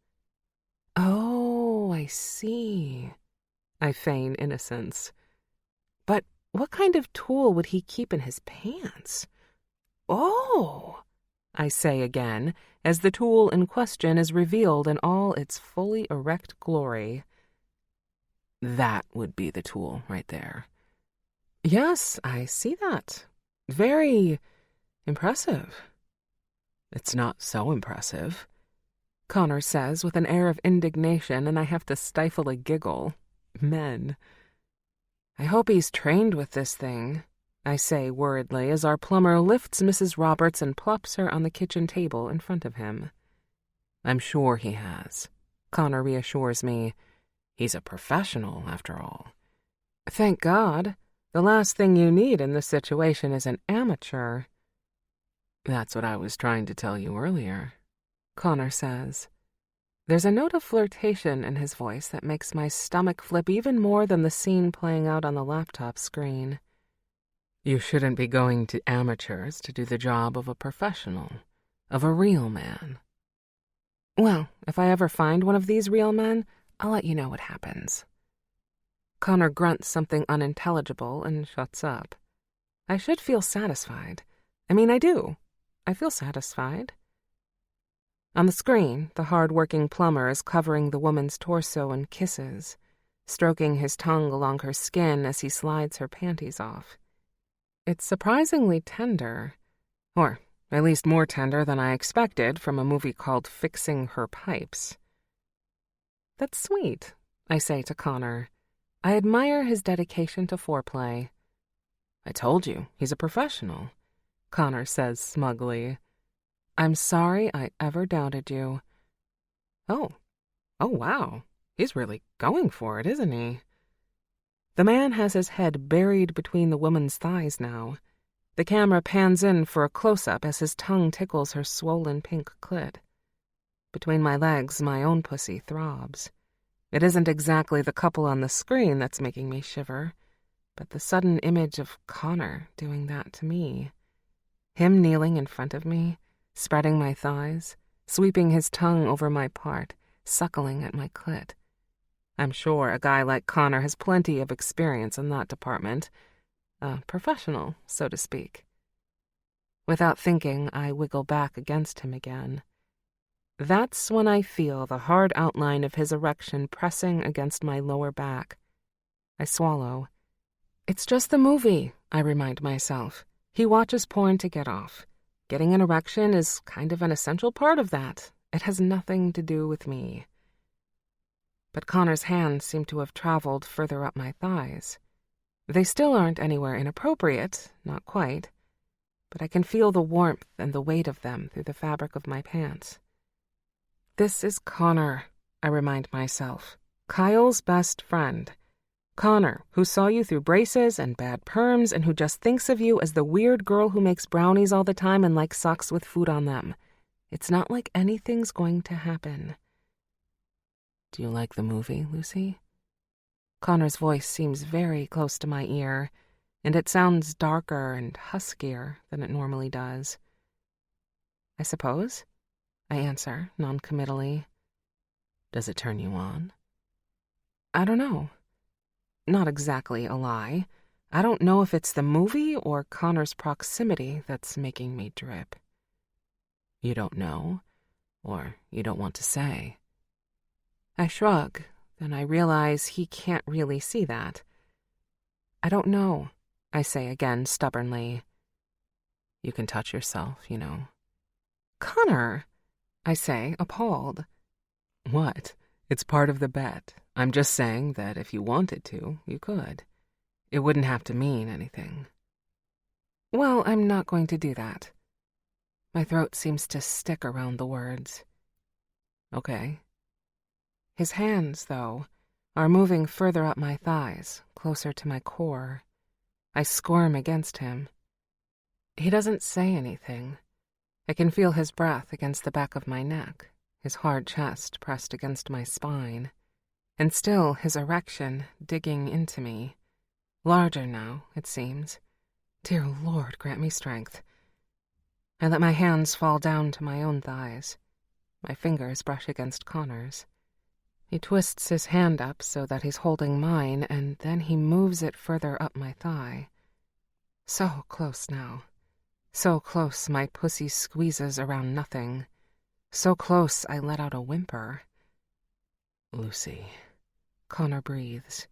Oh, I see. I feign innocence. But what kind of tool would he keep in his pants? Oh, I say again, as the tool in question is revealed in all its fully erect glory. That would be the tool right there. Yes, I see that. Very impressive. It's not so impressive, Connor says with an air of indignation, and I have to stifle a giggle. Men. I hope he's trained with this thing, I say worriedly as our plumber lifts Mrs. Roberts and plops her on the kitchen table in front of him. I'm sure he has, Connor reassures me. He's a professional, after all. Thank God. The last thing you need in this situation is an amateur. That's what I was trying to tell you earlier, Connor says. There's a note of flirtation in his voice that makes my stomach flip even more than the scene playing out on the laptop screen. You shouldn't be going to amateurs to do the job of a professional, of a real man. Well, if I ever find one of these real men, I'll let you know what happens. Connor grunts something unintelligible and shuts up. I should feel satisfied. I mean, I do. I feel satisfied. On the screen, the hard-working plumber is covering the woman's torso in kisses, stroking his tongue along her skin as he slides her panties off. It's surprisingly tender, or at least more tender than I expected from a movie called Fixing Her Pipes. That's sweet, I say to Connor. I admire his dedication to foreplay. I told you, he's a professional, Connor says smugly. I'm sorry I ever doubted you. Oh wow, he's really going for it, isn't he? The man has his head buried between the woman's thighs now. The camera pans in for a close-up as his tongue tickles her swollen pink clit. Between my legs, my own pussy throbs. It isn't exactly the couple on the screen that's making me shiver, but the sudden image of Connor doing that to me. Him kneeling in front of me, spreading my thighs, sweeping his tongue over my part, suckling at my clit. I'm sure a guy like Connor has plenty of experience in that department. A professional, so to speak. Without thinking, I wiggle back against him again. That's when I feel the hard outline of his erection pressing against my lower back. I swallow. It's just the movie, I remind myself. He watches porn to get off. Getting an erection is kind of an essential part of that. It has nothing to do with me. But Connor's hands seem to have traveled further up my thighs. They still aren't anywhere inappropriate, not quite, but I can feel the warmth and the weight of them through the fabric of my pants. This is Connor, I remind myself. Kyle's best friend. Connor, who saw you through braces and bad perms and who just thinks of you as the weird girl who makes brownies all the time and likes socks with food on them. It's not like anything's going to happen. Do you like the movie, Lucy? Connor's voice seems very close to my ear, and it sounds darker and huskier than it normally does. I suppose, I answer noncommittally. Does it turn you on? I don't know. Not exactly a lie. I don't know if it's the movie or Connor's proximity that's making me drip. You don't know, or you don't want to say. I shrug, then I realize he can't really see that. I don't know, I say again stubbornly. You can touch yourself, you know. Connor, I say, appalled. What? It's part of the bet. I'm just saying that if you wanted to, you could. It wouldn't have to mean anything. Well, I'm not going to do that. My throat seems to stick around the words. Okay. His hands, though, are moving further up my thighs, closer to my core. I squirm against him. He doesn't say anything. I can feel his breath against the back of my neck, his hard chest pressed against my spine, and still his erection digging into me. Larger now, it seems. Dear Lord, grant me strength. I let my hands fall down to my own thighs. My fingers brush against Connor's. He twists his hand up so that he's holding mine, and then he moves it further up my thigh. So close now. So close my pussy squeezes around nothing. So close I let out a whimper. Lucy. Connor breathes.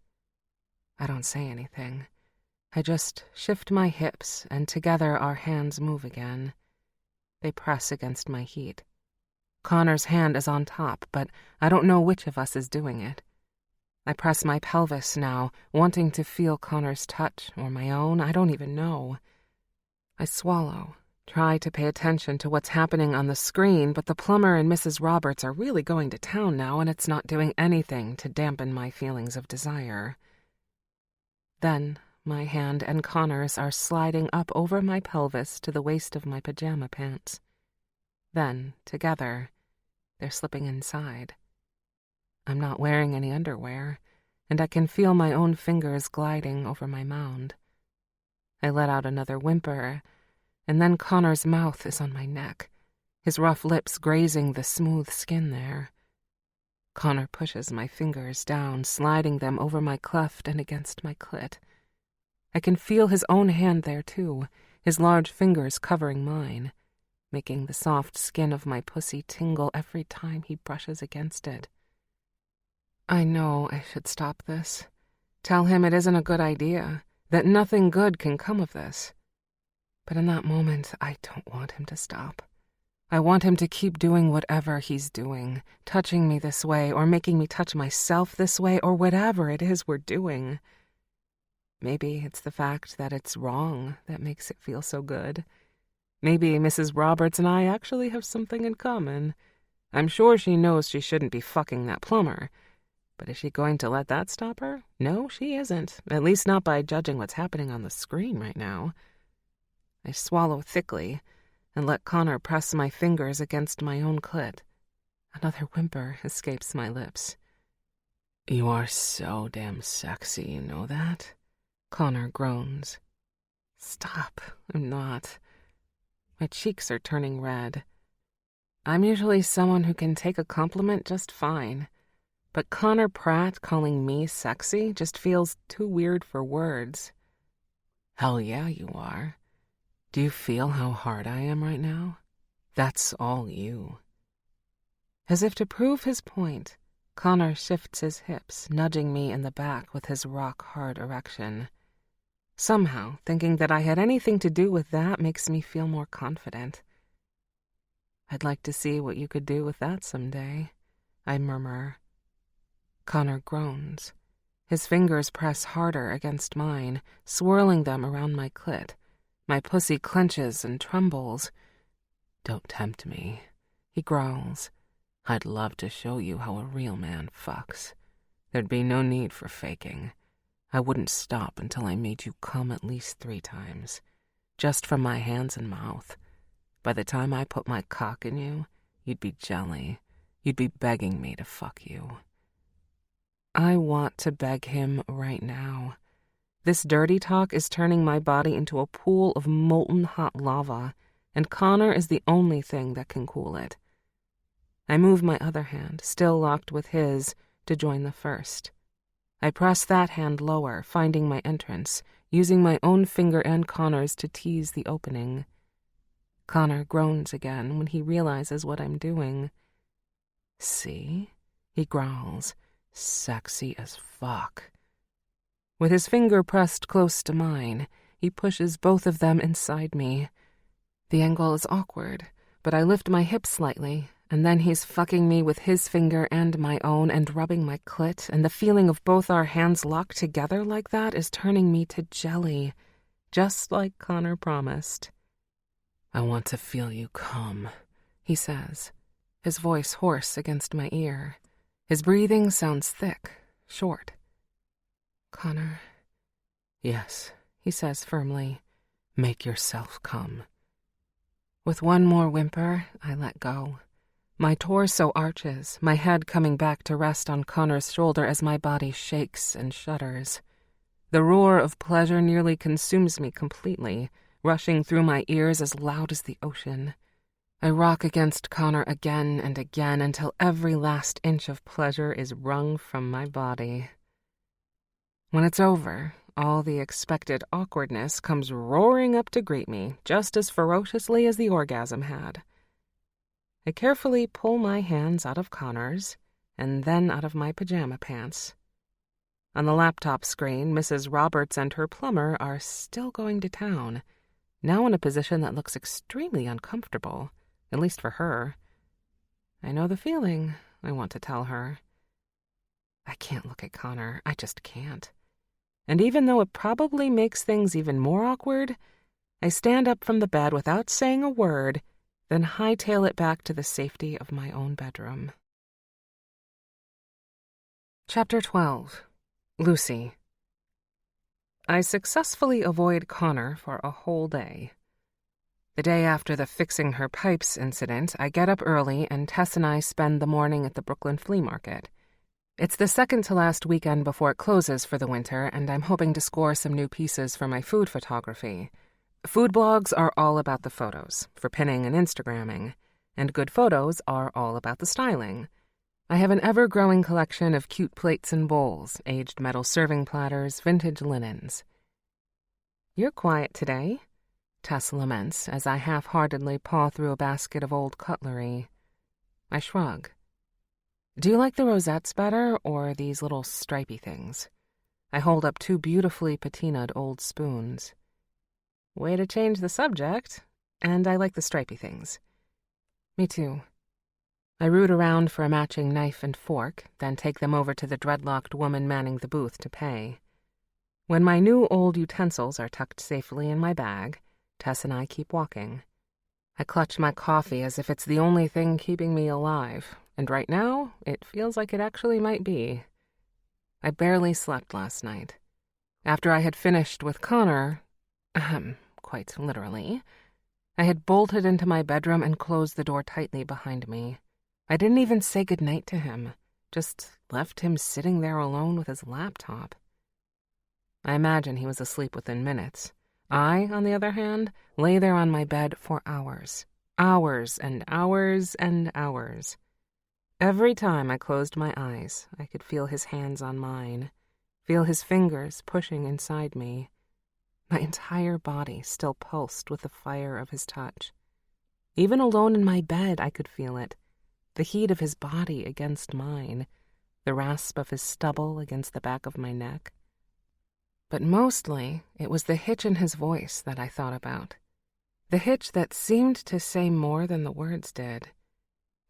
I don't say anything. I just shift my hips, and together our hands move again. They press against my heat. Connor's hand is on top, but I don't know which of us is doing it. I press my pelvis now, wanting to feel Connor's touch or my own. I don't even know. I swallow, try to pay attention to what's happening on the screen, but the plumber and Mrs. Roberts are really going to town now, and it's not doing anything to dampen my feelings of desire. Then my hand and Connor's are sliding up over my pelvis to the waist of my pajama pants. Then, together, they're slipping inside. I'm not wearing any underwear, and I can feel my own fingers gliding over my mound. I let out another whimper, and then Connor's mouth is on my neck, his rough lips grazing the smooth skin there. Connor pushes my fingers down, sliding them over my cleft and against my clit. I can feel his own hand there, too, his large fingers covering mine, making the soft skin of my pussy tingle every time he brushes against it. I know I should stop this. Tell him it isn't a good idea, that nothing good can come of this. But in that moment, I don't want him to stop. I want him to keep doing whatever he's doing, touching me this way, or making me touch myself this way, or whatever it is we're doing. Maybe it's the fact that it's wrong that makes it feel so good. Maybe Mrs. Roberts and I actually have something in common. I'm sure she knows she shouldn't be fucking that plumber. But is she going to let that stop her? No, she isn't. At least not by judging what's happening on the screen right now. I swallow thickly and let Connor press my fingers against my own clit. Another whimper escapes my lips. You are so damn sexy, you know that? Connor groans. Stop, I'm not. My cheeks are turning red. I'm usually someone who can take a compliment just fine, but Connor Pratt calling me sexy just feels too weird for words. Hell yeah, you are. Do you feel how hard I am right now? That's all you. As if to prove his point, Connor shifts his hips, nudging me in the back with his rock-hard erection. Somehow, thinking that I had anything to do with that makes me feel more confident. I'd like to see what you could do with that someday, I murmur. Connor groans. His fingers press harder against mine, swirling them around my clit. My pussy clenches and trembles. Don't tempt me, he growls. I'd love to show you how a real man fucks. There'd be no need for faking. I wouldn't stop until I made you come at least 3 times, just from my hands and mouth. By the time I put my cock in you, you'd be jelly. You'd be begging me to fuck you. I want to beg him right now. This dirty talk is turning my body into a pool of molten hot lava, and Connor is the only thing that can cool it. I move my other hand, still locked with his, to join the first. I press that hand lower, finding my entrance, using my own finger and Connor's to tease the opening. Connor groans again when he realizes what I'm doing. "See?" he growls. "Sexy as fuck." With his finger pressed close to mine, he pushes both of them inside me. The angle is awkward, but I lift my hips slightly, and then he's fucking me with his finger and my own and rubbing my clit, and the feeling of both our hands locked together like that is turning me to jelly, just like Connor promised. "I want to feel you come," he says, his voice hoarse against my ear. His breathing sounds thick, short. "Connor." "Yes," he says firmly. "Make yourself come." With one more whimper, I let go. My torso arches, my head coming back to rest on Connor's shoulder as my body shakes and shudders. The roar of pleasure nearly consumes me completely, rushing through my ears as loud as the ocean. I rock against Connor again and again until every last inch of pleasure is wrung from my body. When it's over, all the expected awkwardness comes roaring up to greet me, just as ferociously as the orgasm had. I carefully pull my hands out of Connor's, and then out of my pajama pants. On the laptop screen, Mrs. Roberts and her plumber are still going to town, now in a position that looks extremely uncomfortable, at least for her. I know the feeling, I want to tell her. I can't look at Connor, I just can't. And even though it probably makes things even more awkward, I stand up from the bed without saying a word, then hightail it back to the safety of my own bedroom. Chapter 12. Lucy. I successfully avoid Connor for a whole day. The day after the fixing her pipes incident, I get up early and Tess and I spend the morning at the Brooklyn flea market. It's the second-to-last weekend before it closes for the winter, and I'm hoping to score some new pieces for my food photography. Food blogs are all about the photos, for pinning and Instagramming, and good photos are all about the styling. I have an ever-growing collection of cute plates and bowls, aged metal serving platters, vintage linens. "You're quiet today," Tess laments as I half-heartedly paw through a basket of old cutlery. I shrug. "Do you like the rosettes better, or these little stripy things?" I hold up two beautifully patinaed old spoons. "Way to change the subject, and I like the stripy things." "Me too." I root around for a matching knife and fork, then take them over to the dreadlocked woman manning the booth to pay. When my new old utensils are tucked safely in my bag, Tess and I keep walking. I clutch my coffee as if it's the only thing keeping me alive, and right now, it feels like it actually might be. I barely slept last night. After I had finished with Connor, quite literally, I had bolted into my bedroom and closed the door tightly behind me. I didn't even say goodnight to him, just left him sitting there alone with his laptop. I imagine he was asleep within minutes. I, on the other hand, lay there on my bed for hours. Hours and hours and hours. Every time I closed my eyes, I could feel his hands on mine, feel his fingers pushing inside me. My entire body still pulsed with the fire of his touch. Even alone in my bed, I could feel it. The heat of his body against mine, the rasp of his stubble against the back of my neck. But mostly, it was the hitch in his voice that I thought about. The hitch that seemed to say more than the words did.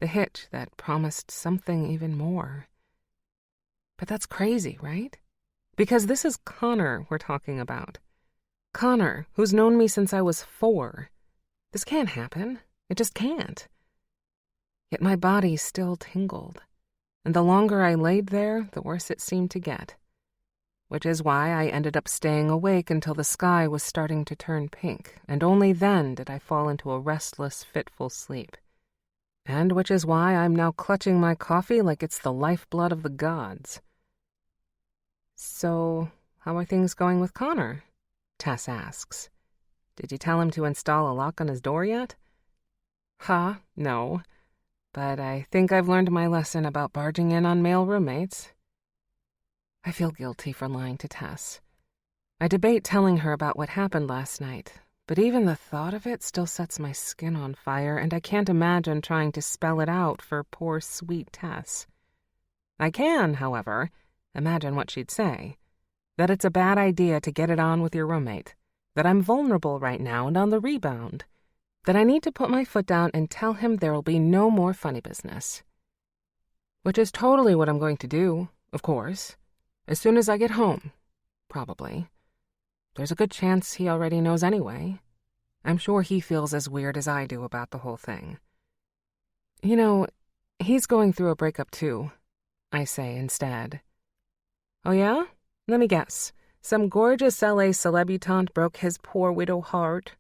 The hitch that promised something even more. But that's crazy, right? Because this is Connor we're talking about. Connor, who's known me since I was 4. This can't happen. It just can't. Yet my body still tingled, and the longer I laid there, the worse it seemed to get. Which is why I ended up staying awake until the sky was starting to turn pink, and only then did I fall into a restless, fitful sleep. And which is why I'm now clutching my coffee like it's the lifeblood of the gods. So, how are things going with Connor? Tess asks. Did you tell him to install a lock on his door yet? No. But I think I've learned my lesson about barging in on male roommates. I feel guilty for lying to Tess. I debate telling her about what happened last night, but even the thought of it still sets my skin on fire, and I can't imagine trying to spell it out for poor, sweet Tess. I can, however, imagine what she'd say. That it's a bad idea to get it on with your roommate. That I'm vulnerable right now and on the rebound. That I need to put my foot down and tell him there'll be no more funny business. Which is totally what I'm going to do, of course. As soon as I get home. Probably. There's a good chance he already knows anyway. I'm sure he feels as weird as I do about the whole thing. You know, he's going through a breakup too, I say instead. Oh yeah? Let me guess. Some gorgeous LA celebutante broke his poor widow heart.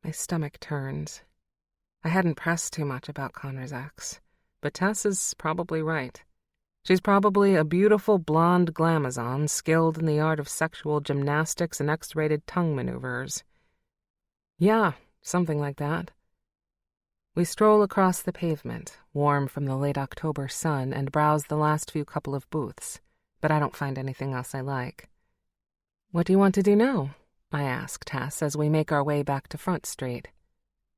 My stomach turns. I hadn't pressed too much about Connor's ex, but Tess is probably right. She's probably a beautiful blonde glamazon skilled in the art of sexual gymnastics and X-rated tongue maneuvers. Yeah, something like that. We stroll across the pavement, warm from the late October sun, and browse the last few couple of booths, but I don't find anything else I like. What do you want to do now? I ask Tess as we make our way back to Front Street.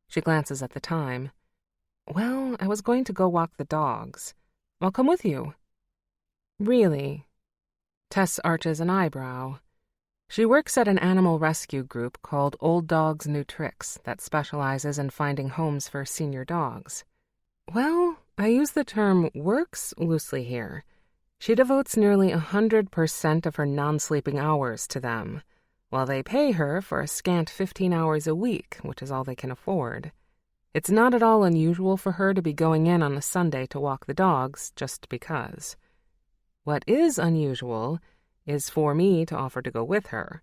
She glances at the time. Well, I was going to go walk the dogs. I'll come with you. Really? Tess arches an eyebrow. She works at an animal rescue group called Old Dogs New Tricks that specializes in finding homes for senior dogs. Well, I use the term works loosely here. She devotes nearly 100% of her non-sleeping hours to them, while they pay her for a scant 15 hours a week, which is all they can afford. It's not at all unusual for her to be going in on a Sunday to walk the dogs just because. What is unusual is for me to offer to go with her.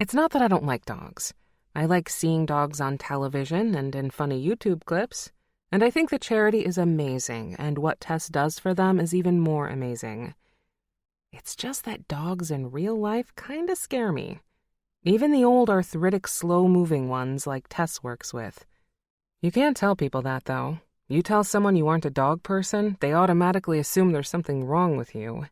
It's not that I don't like dogs. I like seeing dogs on television and in funny YouTube clips, and I think the charity is amazing, and what Tess does for them is even more amazing. It's just that dogs in real life kinda scare me. Even the old arthritic, slow-moving ones like Tess works with. You can't tell people that, though. You tell someone you aren't a dog person, they automatically assume there's something wrong with you.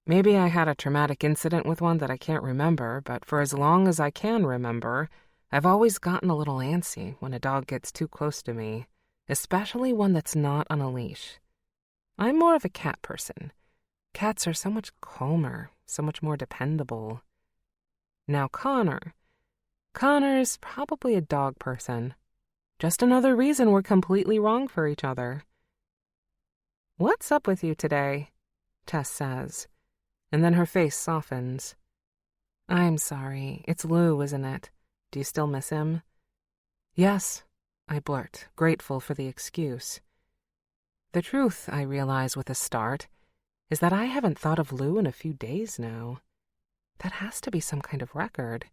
Maybe I had a traumatic incident with one that I can't remember, but for as long as I can remember, I've always gotten a little antsy when a dog gets too close to me, especially one that's not on a leash. I'm more of a cat person. Cats are so much calmer, so much more dependable. Now Connor's probably a dog person. Just another reason we're completely wrong for each other. What's up with you today? Tess says, and then her face softens. I'm sorry, it's Lou, isn't it? Do you still miss him? Yes, I blurt, grateful for the excuse. The truth, I realize with a start, is that I haven't thought of Lou in a few days now. That has to be some kind of record.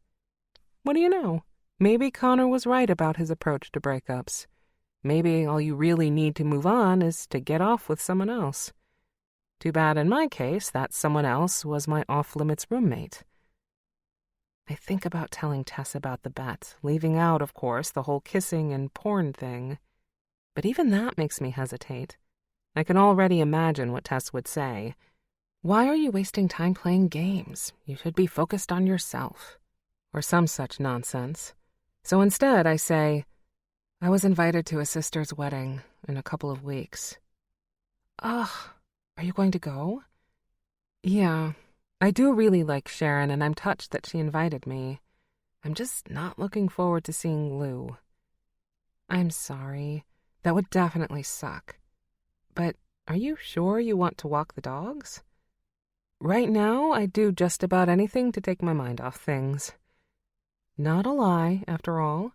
What do you know? Maybe Connor was right about his approach to breakups. Maybe all you really need to move on is to get off with someone else. Too bad in my case that someone else was my off-limits roommate. I think about telling Tess about the bet, leaving out, of course, the whole kissing and porn thing. But even that makes me hesitate. I can already imagine what Tess would say. Why are you wasting time playing games? You should be focused on yourself. Or some such nonsense. So instead, I say, I was invited to a sister's wedding in a couple of weeks. Ugh, are you going to go? Yeah, I do really like Sharon, and I'm touched that she invited me. I'm just not looking forward to seeing Lou. I'm sorry. That would definitely suck. But are you sure you want to walk the dogs? Right now, I'd do just about anything to take my mind off things. Not a lie, after all.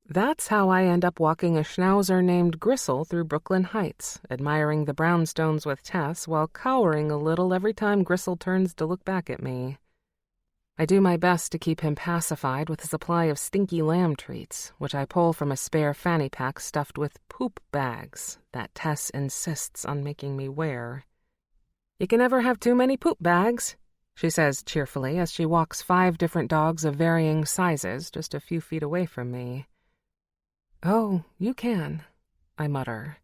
That's how I end up walking a schnauzer named Gristle through Brooklyn Heights, admiring the brownstones with Tess while cowering a little every time Gristle turns to look back at me. I do my best to keep him pacified with a supply of stinky lamb treats, which I pull from a spare fanny pack stuffed with poop bags that Tess insists on making me wear. You can never have too many poop bags, she says cheerfully as she walks 5 different dogs of varying sizes just a few feet away from me. Oh, you can, I mutter.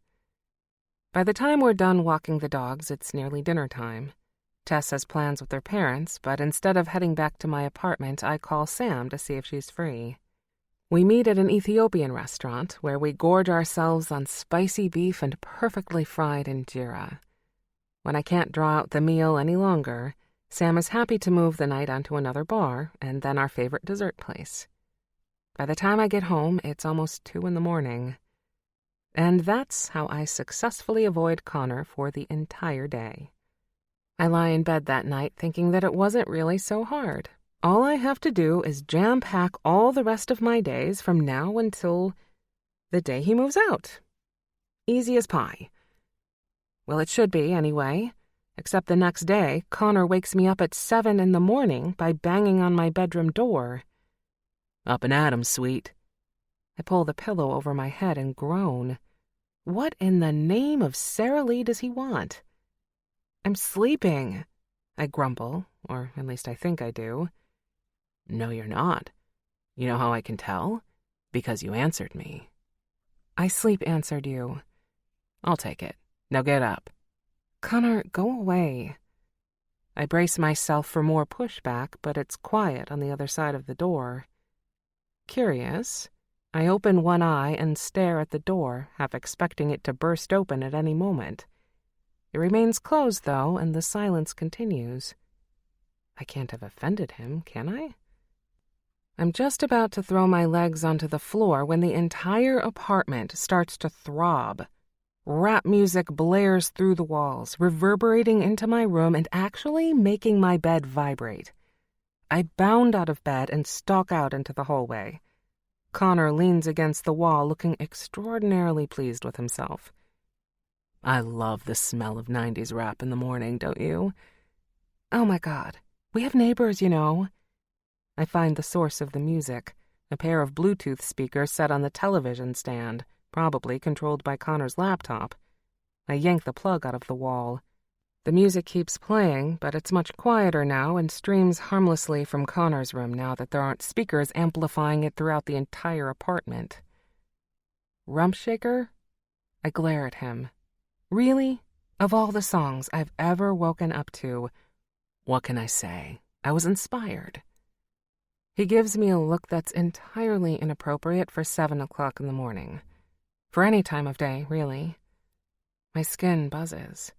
By the time we're done walking the dogs, it's nearly dinner time. Tess has plans with her parents, but instead of heading back to my apartment, I call Sam to see if she's free. We meet at an Ethiopian restaurant where we gorge ourselves on spicy beef and perfectly fried injera. When I can't draw out the meal any longer, Sam is happy to move the night onto another bar and then our favorite dessert place. By the time I get home, it's almost 2 a.m. And that's how I successfully avoid Connor for the entire day. I lie in bed that night thinking that it wasn't really so hard. All I have to do is jam-pack all the rest of my days from now until the day he moves out. Easy as pie. Well, it should be, anyway. Except the next day, Connor wakes me up at 7 a.m. by banging on my bedroom door. Up and at 'em, sweet. I pull the pillow over my head and groan. What in the name of Sarah Lee does he want? I'm sleeping, I grumble, or at least I think I do. No, you're not. You know how I can tell? Because you answered me. I sleep answered you. I'll take it. Now get up. Connor, go away. I brace myself for more pushback, but it's quiet on the other side of the door. Curious, I open one eye and stare at the door, half expecting it to burst open at any moment. It remains closed, though, and the silence continues. I can't have offended him, can I? I'm just about to throw my legs onto the floor when the entire apartment starts to throb. Rap music blares through the walls, reverberating into my room and actually making my bed vibrate. I bound out of bed and stalk out into the hallway. Connor leans against the wall, looking extraordinarily pleased with himself. I love the smell of 90s rap in the morning, don't you? Oh my God, we have neighbors, you know. I find the source of the music, a pair of Bluetooth speakers set on the television stand, probably controlled by Connor's laptop. I yank the plug out of the wall. The music keeps playing, but it's much quieter now and streams harmlessly from Connor's room now that there aren't speakers amplifying it throughout the entire apartment. Rump shaker? I glare at him. Really? Of all the songs I've ever woken up to, what can I say? I was inspired. He gives me a look that's entirely inappropriate for 7 o'clock in the morning. For any time of day, really. My skin buzzes.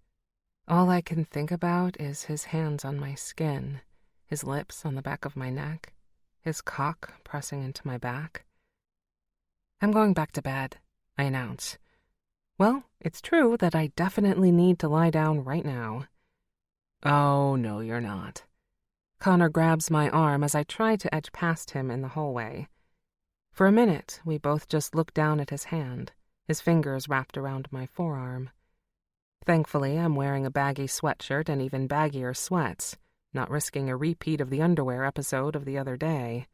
All I can think about is his hands on my skin, his lips on the back of my neck, his cock pressing into my back. I'm going back to bed, I announce. Well, it's true that I definitely need to lie down right now. Oh, no, you're not. Connor grabs my arm as I try to edge past him in the hallway. For a minute, we both just look down at his hand, his fingers wrapped around my forearm. Thankfully, I'm wearing a baggy sweatshirt and even baggier sweats, not risking a repeat of the underwear episode of the other day.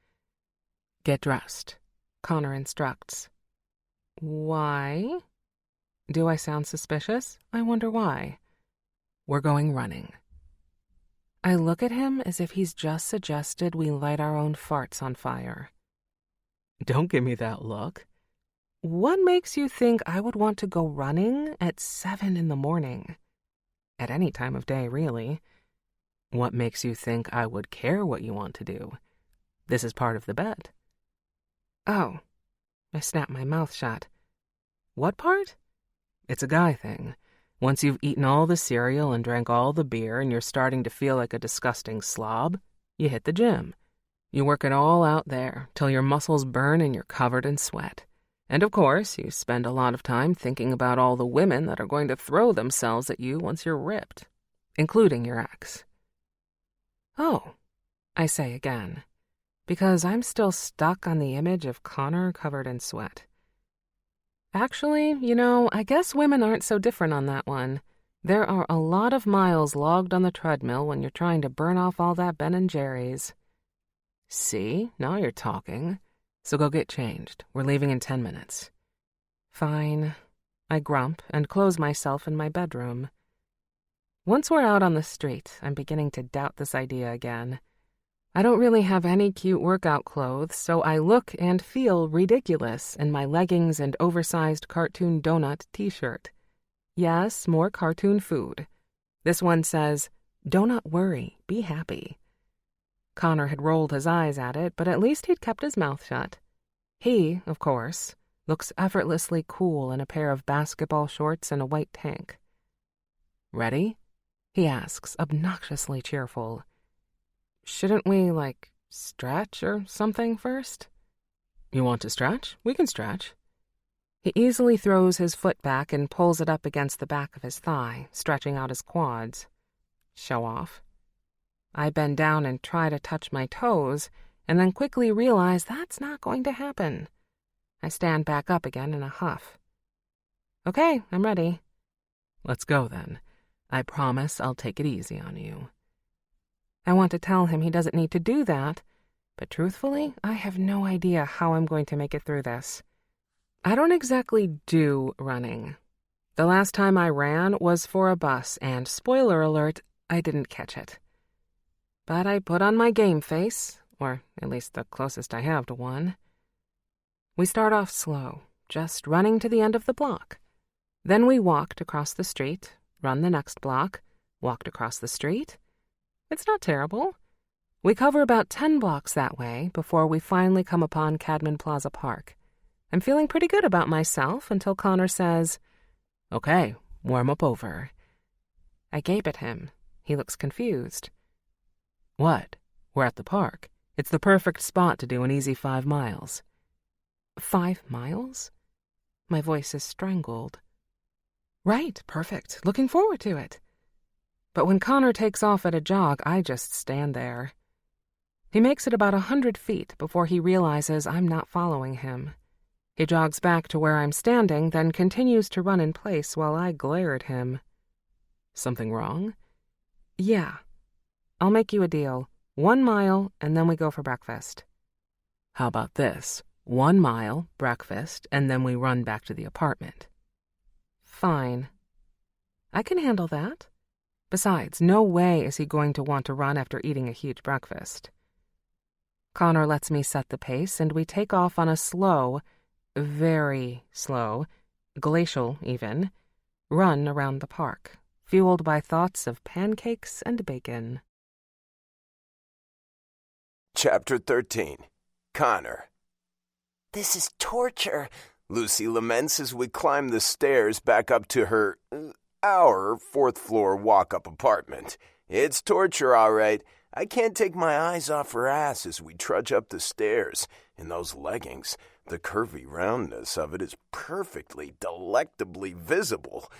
Get dressed, Connor instructs. Why? Do I sound suspicious? I wonder why. We're going running. I look at him as if he's just suggested we light our own farts on fire. Don't give me that look. What makes you think I would want to go running at 7 a.m? At any time of day, really. What makes you think I would care what you want to do? This is part of the bet. Oh, I snap my mouth shut. What part? It's a guy thing. Once you've eaten all the cereal and drank all the beer and you're starting to feel like a disgusting slob, you hit the gym. You work it all out there till your muscles burn and you're covered in sweat. And of course, you spend a lot of time thinking about all the women that are going to throw themselves at you once you're ripped, including your ex. Oh, I say again, because I'm still stuck on the image of Connor covered in sweat. Actually, I guess women aren't so different on that one. There are a lot of miles logged on the treadmill when you're trying to burn off all that Ben & Jerry's. See, now you're talking. So go get changed. We're leaving in 10 minutes. Fine. I grump and close myself in my bedroom. Once we're out on the street, I'm beginning to doubt this idea again. I don't really have any cute workout clothes, so I look and feel ridiculous in my leggings and oversized cartoon donut t-shirt. Yes, more cartoon food. This one says, "Do not worry, be happy." Connor had rolled his eyes at it, but at least he'd kept his mouth shut. He, of course, looks effortlessly cool in a pair of basketball shorts and a white tank. "Ready?" he asks, obnoxiously cheerful. "Shouldn't we, stretch or something first?" "You want to stretch? We can stretch." He easily throws his foot back and pulls it up against the back of his thigh, stretching out his quads. Show off. I bend down and try to touch my toes, and then quickly realize that's not going to happen. I stand back up again in a huff. "Okay, I'm ready." "Let's go then. I promise I'll take it easy on you." I want to tell him he doesn't need to do that, but truthfully, I have no idea how I'm going to make it through this. I don't exactly do running. The last time I ran was for a bus, and spoiler alert, I didn't catch it. But I put on my game face, or at least the closest I have to one. We start off slow, just running to the end of the block. Then we walked across the street, run the next block, walked across the street. It's not terrible. We cover about 10 blocks that way before we finally come upon Cadman Plaza Park. I'm feeling pretty good about myself until Connor says, "Okay, warm up over." I gape at him. He looks confused. "What? We're at the park. It's the perfect spot to do an easy 5 miles. 5 miles? My voice is strangled. Right, perfect. Looking forward to it. But when Connor takes off at a jog, I just stand there. He makes it about 100 feet before he realizes I'm not following him. He jogs back to where I'm standing, then continues to run in place while I glare at him. "Something wrong?" "Yeah. I'll make you a deal. 1 mile, and then we go for breakfast." "How about this? 1 mile, breakfast, and then we run back to the apartment." "Fine. I can handle that. Besides, no way is he going to want to run after eating a huge breakfast." Connor lets me set the pace, and we take off on a slow, very slow, glacial even, run around the park, fueled by thoughts of pancakes and bacon. Chapter 13. Connor. "This is torture," Lucy laments as we climb the stairs back up to our 4th-floor walk-up apartment. It's torture, all right. I can't take my eyes off her ass as we trudge up the stairs. In those leggings, the curvy roundness of it is perfectly, delectably visible.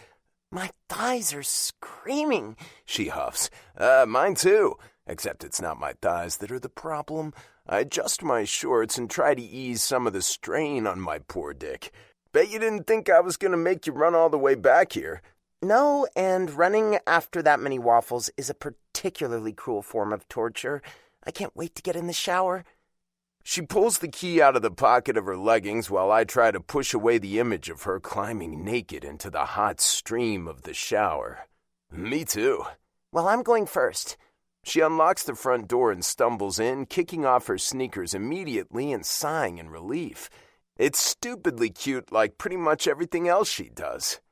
"My thighs are screaming," she huffs. Mine too. Except it's not my thighs that are the problem. I adjust my shorts and try to ease some of the strain on my poor dick. Bet you didn't think I was going to make you run all the way back here. "No, and running after that many waffles is a particularly cruel form of torture. I can't wait to get in the shower." She pulls the key out of the pocket of her leggings while I try to push away the image of her climbing naked into the hot stream of the shower. Me too. "Well, I'm going first." She unlocks the front door and stumbles in, kicking off her sneakers immediately and sighing in relief. It's stupidly cute like pretty much everything else she does.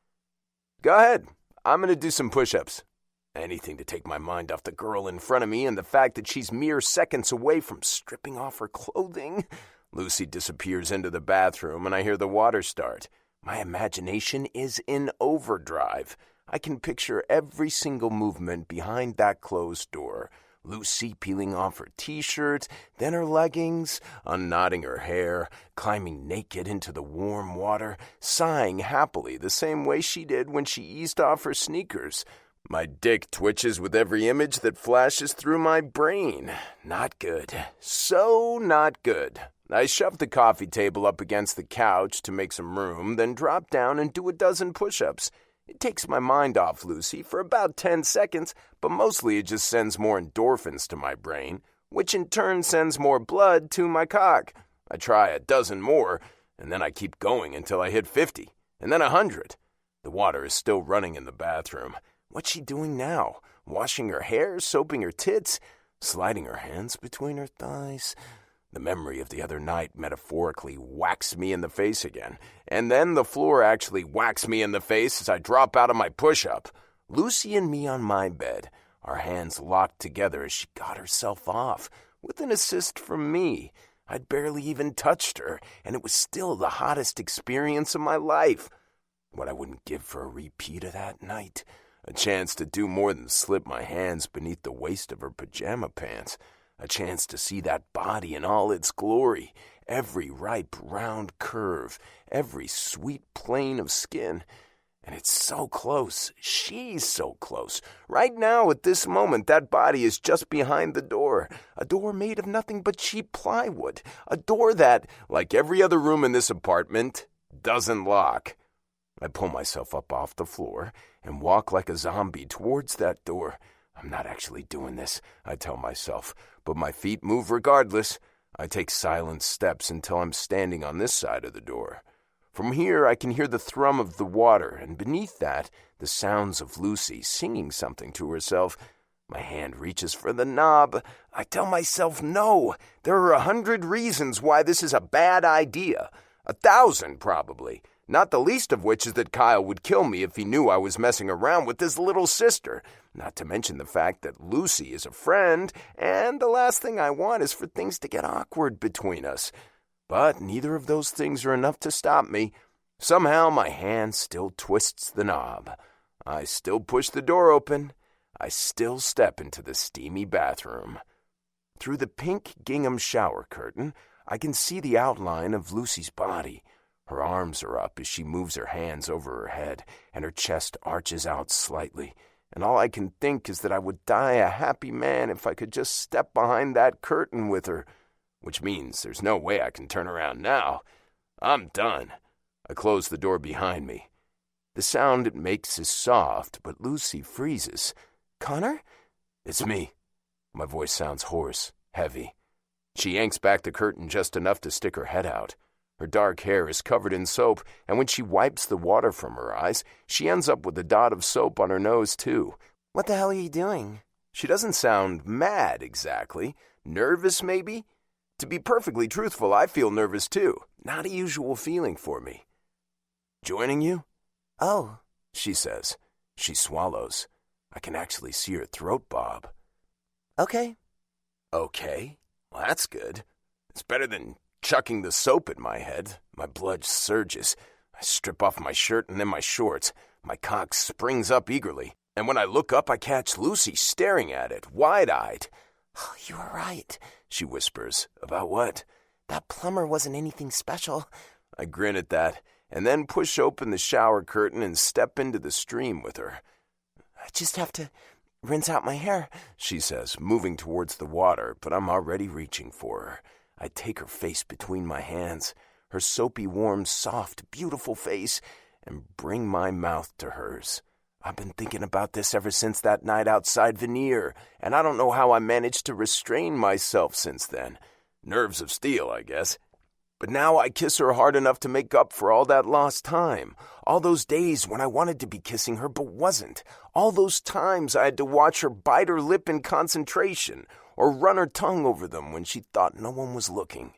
"Go ahead. I'm going to do some push-ups." Anything to take my mind off the girl in front of me and the fact that she's mere seconds away from stripping off her clothing. Lucy disappears into the bathroom and I hear the water start. My imagination is in overdrive. I can picture every single movement behind that closed door. Lucy peeling off her t-shirt, then her leggings, unknotting her hair, climbing naked into the warm water, sighing happily the same way she did when she eased off her sneakers. My dick twitches with every image that flashes through my brain. Not good. So not good. I shove the coffee table up against the couch to make some room, then drop down and do a dozen push-ups. It takes my mind off Lucy for about 10 seconds, but mostly it just sends more endorphins to my brain, which in turn sends more blood to my cock. I try a dozen more, and then I keep going until I hit 50, and then 100. The water is still running in the bathroom. What's she doing now? Washing her hair, soaping her tits, sliding her hands between her thighs? The memory of the other night metaphorically whacks me in the face again, and then the floor actually whacks me in the face as I drop out of my push-up. Lucy and me on my bed, our hands locked together as she got herself off, with an assist from me. I'd barely even touched her, and it was still the hottest experience of my life. What I wouldn't give for a repeat of that night. A chance to do more than slip my hands beneath the waist of her pajama pants. A chance to see that body in all its glory. Every ripe, round curve. Every sweet plane of skin. And it's so close. She's so close. Right now, at this moment, that body is just behind the door. A door made of nothing but cheap plywood. A door that, like every other room in this apartment, doesn't lock. I pull myself up off the floor and walk like a zombie towards that door. I'm not actually doing this, I tell myself, but my feet move regardless. I take silent steps until I'm standing on this side of the door. From here, I can hear the thrum of the water, and beneath that, the sounds of Lucy singing something to herself. My hand reaches for the knob. I tell myself no. There are 100 reasons why this is a bad idea. 1,000, probably. Not the least of which is that Kyle would kill me if he knew I was messing around with his little sister. Not to mention the fact that Lucy is a friend, and the last thing I want is for things to get awkward between us. But neither of those things are enough to stop me. Somehow my hand still twists the knob. I still push the door open. I still step into the steamy bathroom. Through the pink gingham shower curtain, I can see the outline of Lucy's body. Her arms are up as she moves her hands over her head, and her chest arches out slightly. And all I can think is that I would die a happy man if I could just step behind that curtain with her. Which means there's no way I can turn around now. I'm done. I close the door behind me. The sound it makes is soft, but Lucy freezes. "Connor?" "It's me." My voice sounds hoarse, heavy. She yanks back the curtain just enough to stick her head out. Her dark hair is covered in soap, and when she wipes the water from her eyes, she ends up with a dot of soap on her nose, too. What the hell are you doing? She doesn't sound mad, exactly. Nervous, maybe? To be perfectly truthful, I feel nervous, too. Not a usual feeling for me. "Joining you?" Oh, she says. She swallows. I can actually see her throat bob. okay. Okay, well, that's good. It's better than chucking the soap at my head. My blood surges. I strip off my shirt and then my shorts. My cock springs up eagerly. And when I look up, I catch Lucy staring at it, wide-eyed. Oh, you were right, she whispers. About what? That plumber wasn't anything special. I grin at that, and then push open the shower curtain and step into the stream with her. I just have to rinse out my hair, she says, moving towards the water, but I'm already reaching for her. I take her face between my hands, her soapy, warm, soft, beautiful face, and bring my mouth to hers. I've been thinking about this ever since that night outside Veneer, and I don't know how I managed to restrain myself since then. Nerves of steel, I guess. But now I kiss her hard enough to make up for all that lost time. All those days when I wanted to be kissing her but wasn't. All those times I had to watch her bite her lip in concentration or run her tongue over them when she thought no one was looking.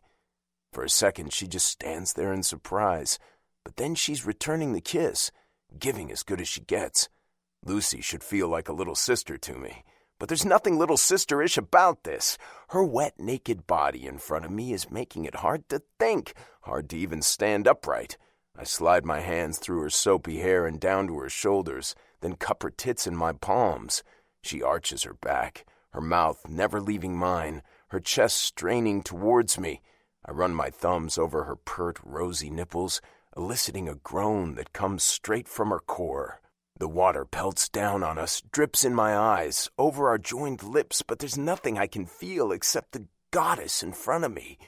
For a second, she just stands there in surprise. But then she's returning the kiss, giving as good as she gets. Lucy should feel like a little sister to me. But there's nothing little sister-ish about this. Her wet, naked body in front of me is making it hard to think, hard to even stand upright. I slide my hands through her soapy hair and down to her shoulders, then cup her tits in my palms. She arches her back, her mouth never leaving mine, her chest straining towards me. I run my thumbs over her pert, rosy nipples, eliciting a groan that comes straight from her core. The water pelts down on us, drips in my eyes, over our joined lips, but there's nothing I can feel except the goddess in front of me.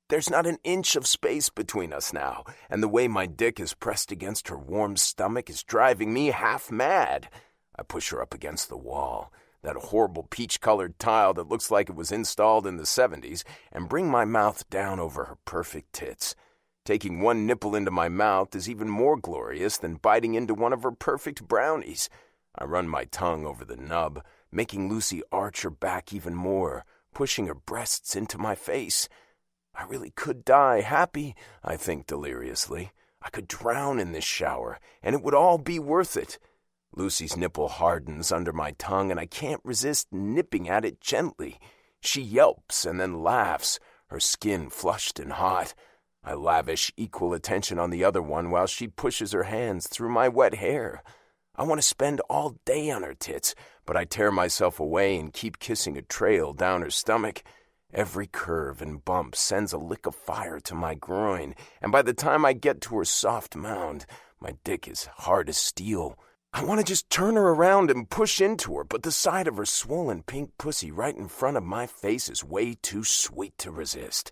There's not an inch of space between us now, and the way my dick is pressed against her warm stomach is driving me half mad. I push her up against the wall, that horrible peach-colored tile that looks like it was installed in the 70s, and bring my mouth down over her perfect tits. Taking one nipple into my mouth is even more glorious than biting into one of her perfect brownies. I run my tongue over the nub, making Lucy arch her back even more, pushing her breasts into my face. I really could die happy, I think deliriously. I could drown in this shower, and it would all be worth it. Lucy's nipple hardens under my tongue, and I can't resist nipping at it gently. She yelps and then laughs, her skin flushed and hot. I lavish equal attention on the other one while she pushes her hands through my wet hair. I want to spend all day on her tits, but I tear myself away and keep kissing a trail down her stomach. Every curve and bump sends a lick of fire to my groin, and by the time I get to her soft mound, my dick is hard as steel. I want to just turn her around and push into her, but the sight of her swollen pink pussy right in front of my face is way too sweet to resist.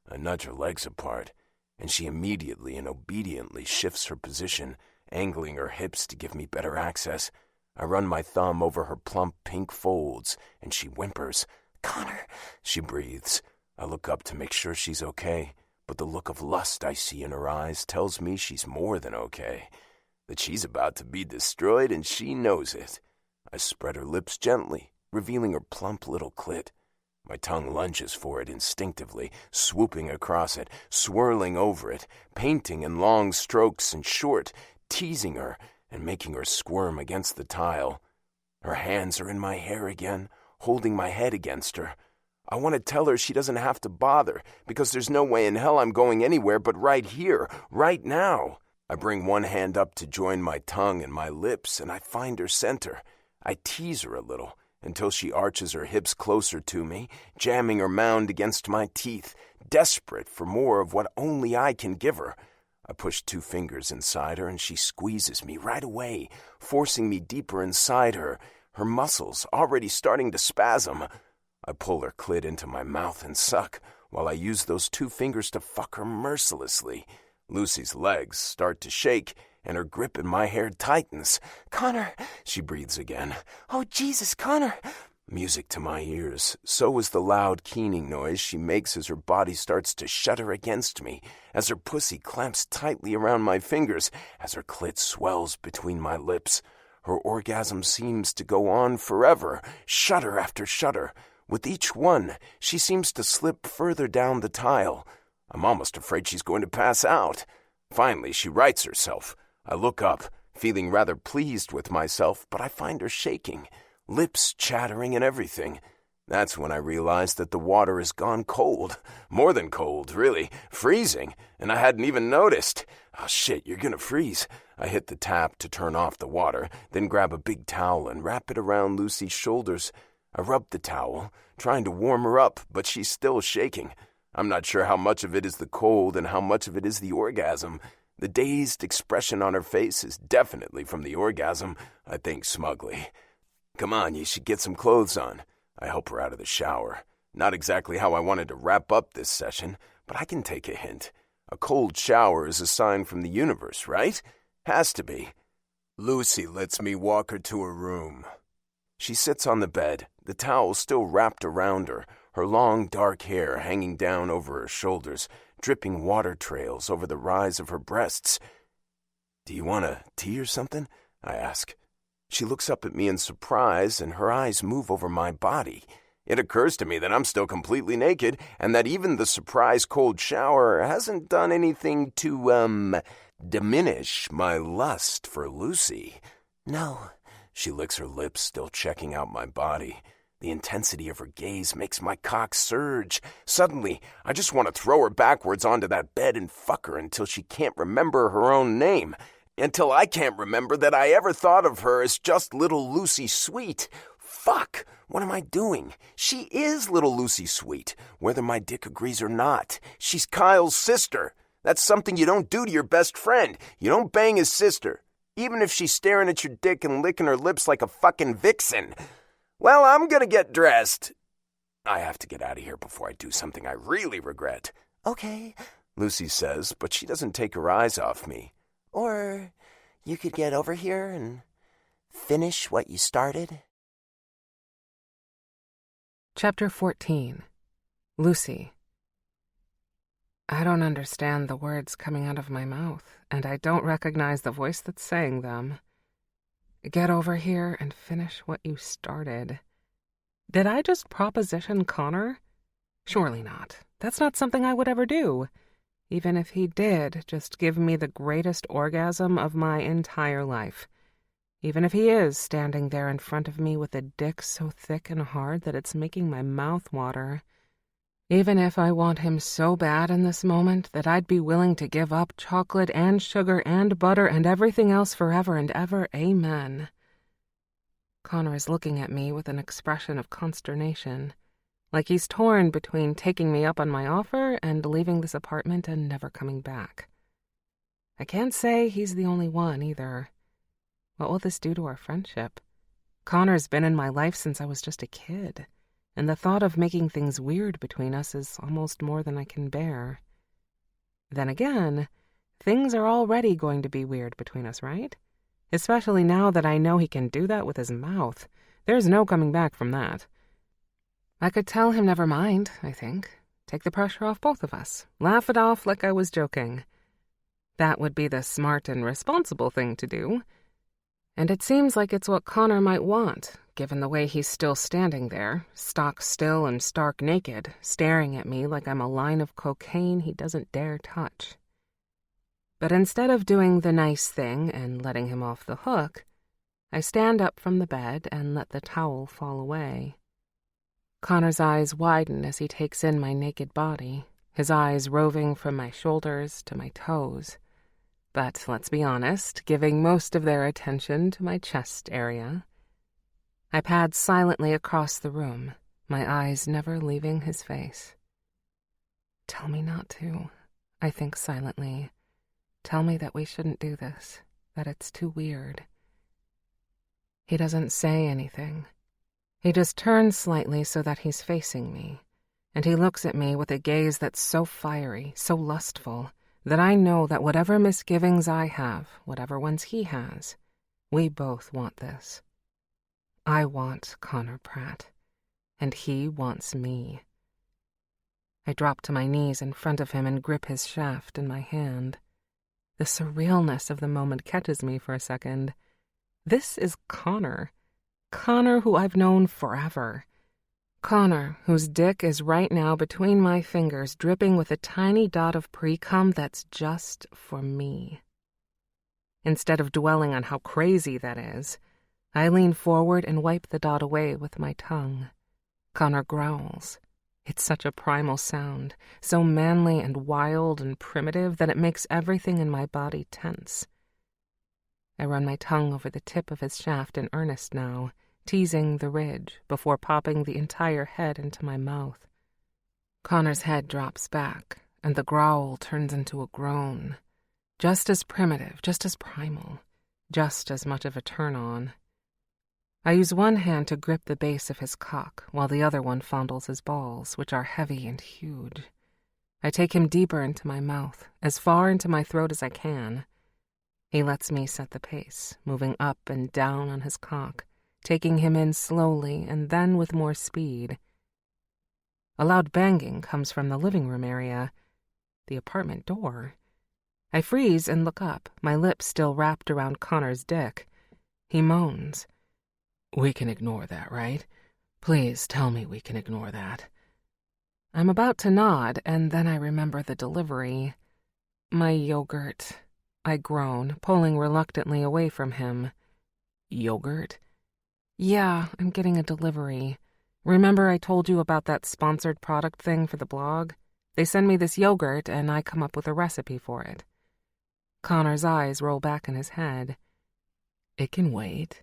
I nudge her legs apart, and she immediately and obediently shifts her position, angling her hips to give me better access. I run my thumb over her plump pink folds, and she whimpers. "Connor," she breathes. I look up to make sure she's okay, but the look of lust I see in her eyes tells me she's more than okay, that she's about to be destroyed and she knows it. I spread her lips gently, revealing her plump little clit. My tongue lunges for it instinctively, swooping across it, swirling over it, painting in long strokes and short, teasing her and making her squirm against the tile. Her hands are in my hair again, holding my head against her. I want to tell her she doesn't have to bother, because there's no way in hell I'm going anywhere but right here, right now. I bring one hand up to join my tongue and my lips, and I find her center. I tease her a little, until she arches her hips closer to me, jamming her mound against my teeth, desperate for more of what only I can give her. I push 2 fingers inside her, and she squeezes me right away, forcing me deeper inside her, her muscles already starting to spasm. I pull her clit into my mouth and suck, while I use those 2 fingers to fuck her mercilessly. Lucy's legs start to shake, and her grip in my hair tightens. "Connor," she breathes again. "Oh, Jesus, Connor." Music to my ears. So is the loud keening noise she makes as her body starts to shudder against me, as her pussy clamps tightly around my fingers, as her clit swells between my lips. Her orgasm seems to go on forever, shudder after shudder. With each one, she seems to slip further down the tile. I'm almost afraid she's going to pass out. Finally, she rights herself. I look up, feeling rather pleased with myself, but I find her shaking, lips chattering and everything. That's when I realize that the water has gone cold. More than cold, really. Freezing. And I hadn't even noticed. Oh, shit, you're gonna freeze. I hit the tap to turn off the water, then grab a big towel and wrap it around Lucy's shoulders. I rub the towel, trying to warm her up, but she's still shaking. I'm not sure how much of it is the cold and how much of it is the orgasm. The dazed expression on her face is definitely from the orgasm, I think smugly. "Come on, you should get some clothes on." I help her out of the shower. Not exactly how I wanted to wrap up this session, but I can take a hint. A cold shower is a sign from the universe, right? Has to be. Lucy lets me walk her to her room. She sits on the bed, the towel still wrapped around her, her long dark hair hanging down over her shoulders, dripping water trails over the rise of her breasts. "Do you want a tea or something?" I ask. She looks up at me in surprise, and her eyes move over my body. It occurs to me that I'm still completely naked, and that even the surprise cold shower hasn't done anything to, diminish my lust for Lucy. "No." She licks her lips, still checking out my body. The intensity of her gaze makes my cock surge. Suddenly, I just want to throw her backwards onto that bed and fuck her until she can't remember her own name. Until I can't remember that I ever thought of her as just little Lucy Sweet. Fuck! What am I doing? She is little Lucy Sweet, whether my dick agrees or not. She's Kyle's sister. That's something you don't do to your best friend. You don't bang his sister, even if she's staring at your dick and licking her lips like a fucking vixen. Well, I'm gonna get dressed. I have to get out of here before I do something I really regret. "Okay." Lucy says, but she doesn't take her eyes off me. Or you could get over here and finish what you started. Chapter 14. Lucy. I don't understand the words coming out of my mouth, and I don't recognize the voice that's saying them. Get over here and finish what you started. Did I just proposition Connor? Surely not. That's not something I would ever do. Even if he did, just give me the greatest orgasm of my entire life. Even if he is standing there in front of me with a dick so thick and hard that it's making my mouth water. Even if I want him so bad in this moment that I'd be willing to give up chocolate and sugar and butter and everything else forever and ever, amen. Connor is looking at me with an expression of consternation, like he's torn between taking me up on my offer and leaving this apartment and never coming back. I can't say he's the only one, either. What will this do to our friendship? Connor's been in my life since I was just a kid, and the thought of making things weird between us is almost more than I can bear. Then again, things are already going to be weird between us, right? Especially now that I know he can do that with his mouth. There's no coming back from that. I could tell him never mind, I think. Take the pressure off both of us. Laugh it off like I was joking. That would be the smart and responsible thing to do. And it seems like it's what Connor might want, given the way he's still standing there, stock still and stark naked, staring at me like I'm a line of cocaine he doesn't dare touch. But instead of doing the nice thing and letting him off the hook, I stand up from the bed and let the towel fall away. Connor's eyes widen as he takes in my naked body, his eyes roving from my shoulders to my toes. But let's be honest, giving most of their attention to my chest area. I pad silently across the room, my eyes never leaving his face. Tell me not to, I think silently. Tell me that we shouldn't do this, that it's too weird. He doesn't say anything. He just turns slightly so that he's facing me, and he looks at me with a gaze that's so fiery, so lustful, that I know that whatever misgivings I have, whatever ones he has, we both want this. I want Connor Pratt, and he wants me. I drop to my knees in front of him and grip his shaft in my hand. The surrealness of the moment catches me for a second. This is Connor. Connor who I've known forever. Connor, whose dick is right now between my fingers, dripping with a tiny dot of pre-cum that's just for me. Instead of dwelling on how crazy that is, I lean forward and wipe the dot away with my tongue. Connor growls. It's such a primal sound, so manly and wild and primitive that it makes everything in my body tense. I run my tongue over the tip of his shaft in earnest now, teasing the ridge before popping the entire head into my mouth. Connor's head drops back, and the growl turns into a groan. Just as primitive, just as primal, just as much of a turn-on. I use one hand to grip the base of his cock, while the other one fondles his balls, which are heavy and huge. I take him deeper into my mouth, as far into my throat as I can. He lets me set the pace, moving up and down on his cock, taking him in slowly and then with more speed. A loud banging comes from the living room area, the apartment door. I freeze and look up, my lips still wrapped around Connor's dick. He moans. "We can ignore that, right? Please tell me we can ignore that." I'm about to nod, and then I remember the delivery. My yogurt. I groan, pulling reluctantly away from him. Yogurt? Yeah, I'm getting a delivery. Remember I told you about that sponsored product thing for the blog? They send me this yogurt, and I come up with a recipe for it. Connor's eyes roll back in his head. It can wait.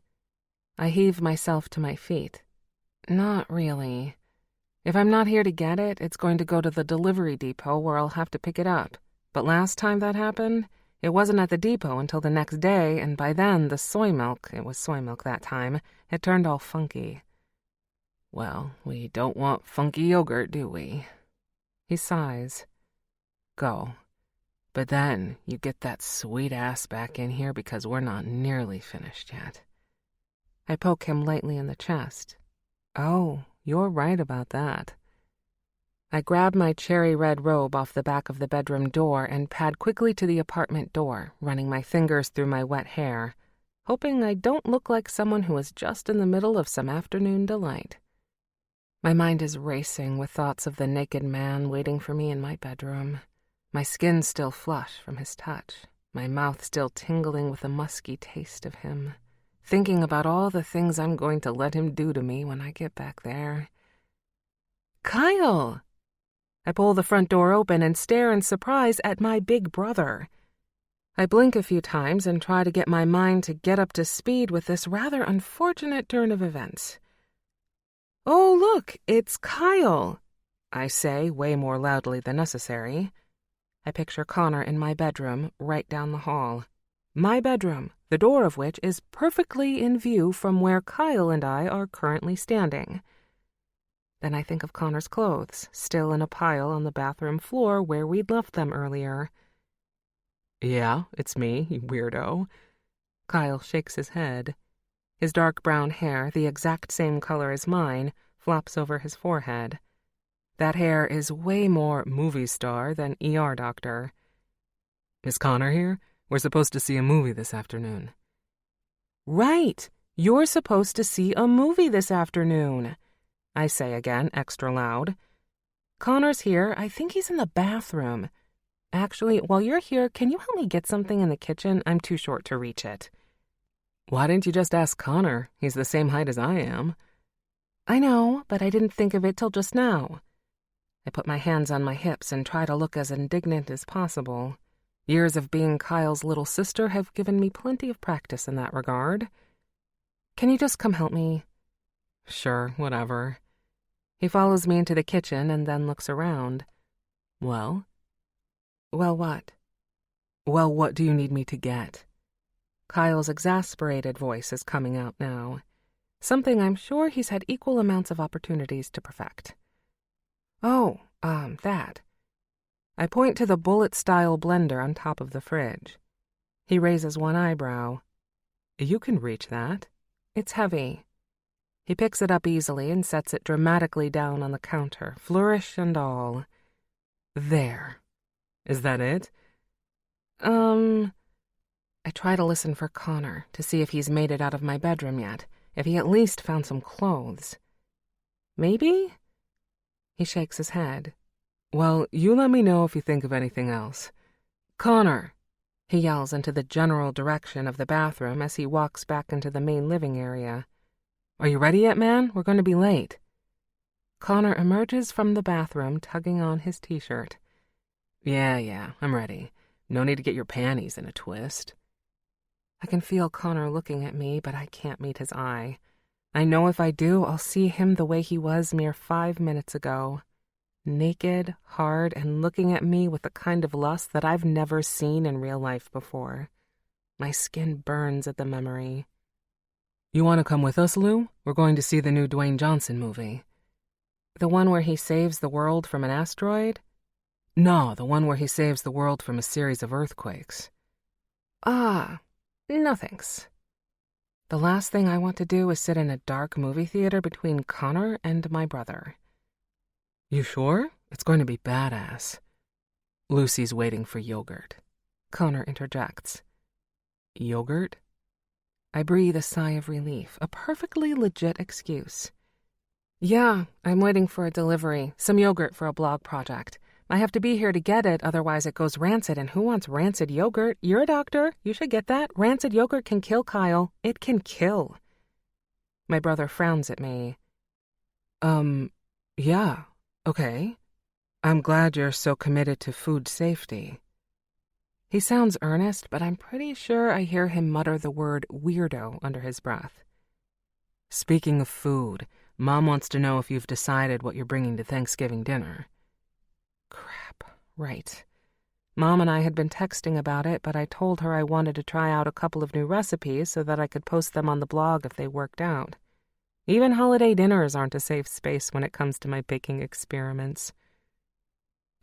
I heave myself to my feet. Not really. If I'm not here to get it, it's going to go to the delivery depot where I'll have to pick it up. But last time that happened, it wasn't at the depot until the next day, and by then the soy milk, it was soy milk that time, had turned all funky. Well, we don't want funky yogurt, do we? He sighs. Go. But then you get that sweet ass back in here because we're not nearly finished yet. I poke him lightly in the chest. Oh, you're right about that. I grab my cherry red robe off the back of the bedroom door and pad quickly to the apartment door, running my fingers through my wet hair. hoping I don't look like someone who is just in the middle of some afternoon delight. My mind is racing with thoughts of the naked man waiting for me in my bedroom, my skin still flush from his touch, my mouth still tingling with the musky taste of him, thinking about all the things I'm going to let him do to me when I get back there. Kyle! I pull the front door open and stare in surprise at my big brother. I blink a few times and try to get my mind to get up to speed with this rather unfortunate turn of events. "Oh, look, it's Kyle," I say, way more loudly than necessary. I picture Connor in my bedroom, right down the hall. My bedroom, the door of which is perfectly in view from where Kyle and I are currently standing. Then I think of Connor's clothes, still in a pile on the bathroom floor where we'd left them earlier. "Yeah, it's me, you weirdo." Kyle shakes his head. His dark brown hair, the exact same color as mine, flops over his forehead. That hair is way more movie star than ER doctor. "Is Connor here? We're supposed to see a movie this afternoon." "Right! You're supposed to see a movie this afternoon," I say again, extra loud. "Connor's here. I think he's in the bathroom. Actually, while you're here, can you help me get something in the kitchen? I'm too short to reach it." "Why didn't you just ask Connor? He's the same height as I am." "I know, but I didn't think of it till just now." I put my hands on my hips and try to look as indignant as possible. Years of being Kyle's little sister have given me plenty of practice in that regard. "Can you just come help me?" "Sure, whatever." He follows me into the kitchen and then looks around. "Well?" "Well, what?" "Well, what do you need me to get?" Kyle's exasperated voice is coming out now. Something I'm sure he's had equal amounts of opportunities to perfect. "Oh, that." I point to the bullet-style blender on top of the fridge. He raises one eyebrow. "You can reach that. It's heavy." He picks it up easily and sets it dramatically down on the counter, flourish and all. "There. Is that it?" I try to listen for Connor, to see if he's made it out of my bedroom yet, if he at least found some clothes. "Maybe?" He shakes his head. "Well, you let me know if you think of anything else." "Connor!" He yells into the general direction of the bathroom as he walks back into the main living area. "Are you ready yet, man? We're going to be late." Connor emerges from the bathroom, tugging on his t-shirt. Yeah, I'm ready. No need to get your panties in a twist." I can feel Connor looking at me, but I can't meet his eye. I know if I do, I'll see him the way he was mere 5 minutes ago. Naked, hard, and looking at me with the kind of lust that I've never seen in real life before. My skin burns at the memory. "You want to come with us, Lou? We're going to see the new Dwayne Johnson movie." "The one where he saves the world from an asteroid?" "No, the one where he saves the world from a series of earthquakes." No thanks. The last thing I want to do is sit in a dark movie theater between Connor and my brother. "You sure? It's going to be badass." "Lucy's waiting for yogurt," Connor interjects. "Yogurt?" I breathe a sigh of relief, a perfectly legit excuse. "Yeah, I'm waiting for a delivery, some yogurt for a blog project. I have to be here to get it, otherwise it goes rancid, and who wants rancid yogurt? You're a doctor. You should get that. Rancid yogurt can kill, Kyle. It can kill." My brother frowns at me. Yeah, okay. I'm glad you're so committed to food safety." He sounds earnest, but I'm pretty sure I hear him mutter the word weirdo under his breath. "Speaking of food, Mom wants to know if you've decided what you're bringing to Thanksgiving dinner." Crap, right. Mom and I had been texting about it, but I told her I wanted to try out a couple of new recipes so that I could post them on the blog if they worked out. Even holiday dinners aren't a safe space when it comes to my baking experiments.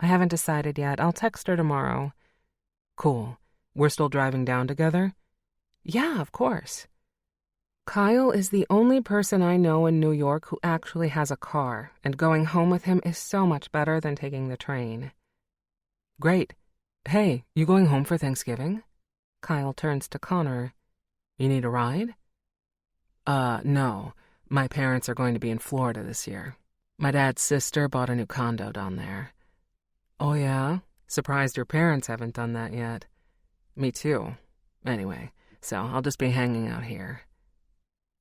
I haven't decided yet. I'll text her tomorrow. "Cool. We're still driving down together?" "Yeah, of course." Kyle is the only person I know in New York who actually has a car, and going home with him is so much better than taking the train. "Great. Hey, you going home for Thanksgiving?" Kyle turns to Connor. You need a ride? No. My parents are going to be in Florida this year. My dad's sister bought a new condo down there. Oh, yeah? Surprised your parents haven't done that yet. Me too. Anyway, so I'll just be hanging out here.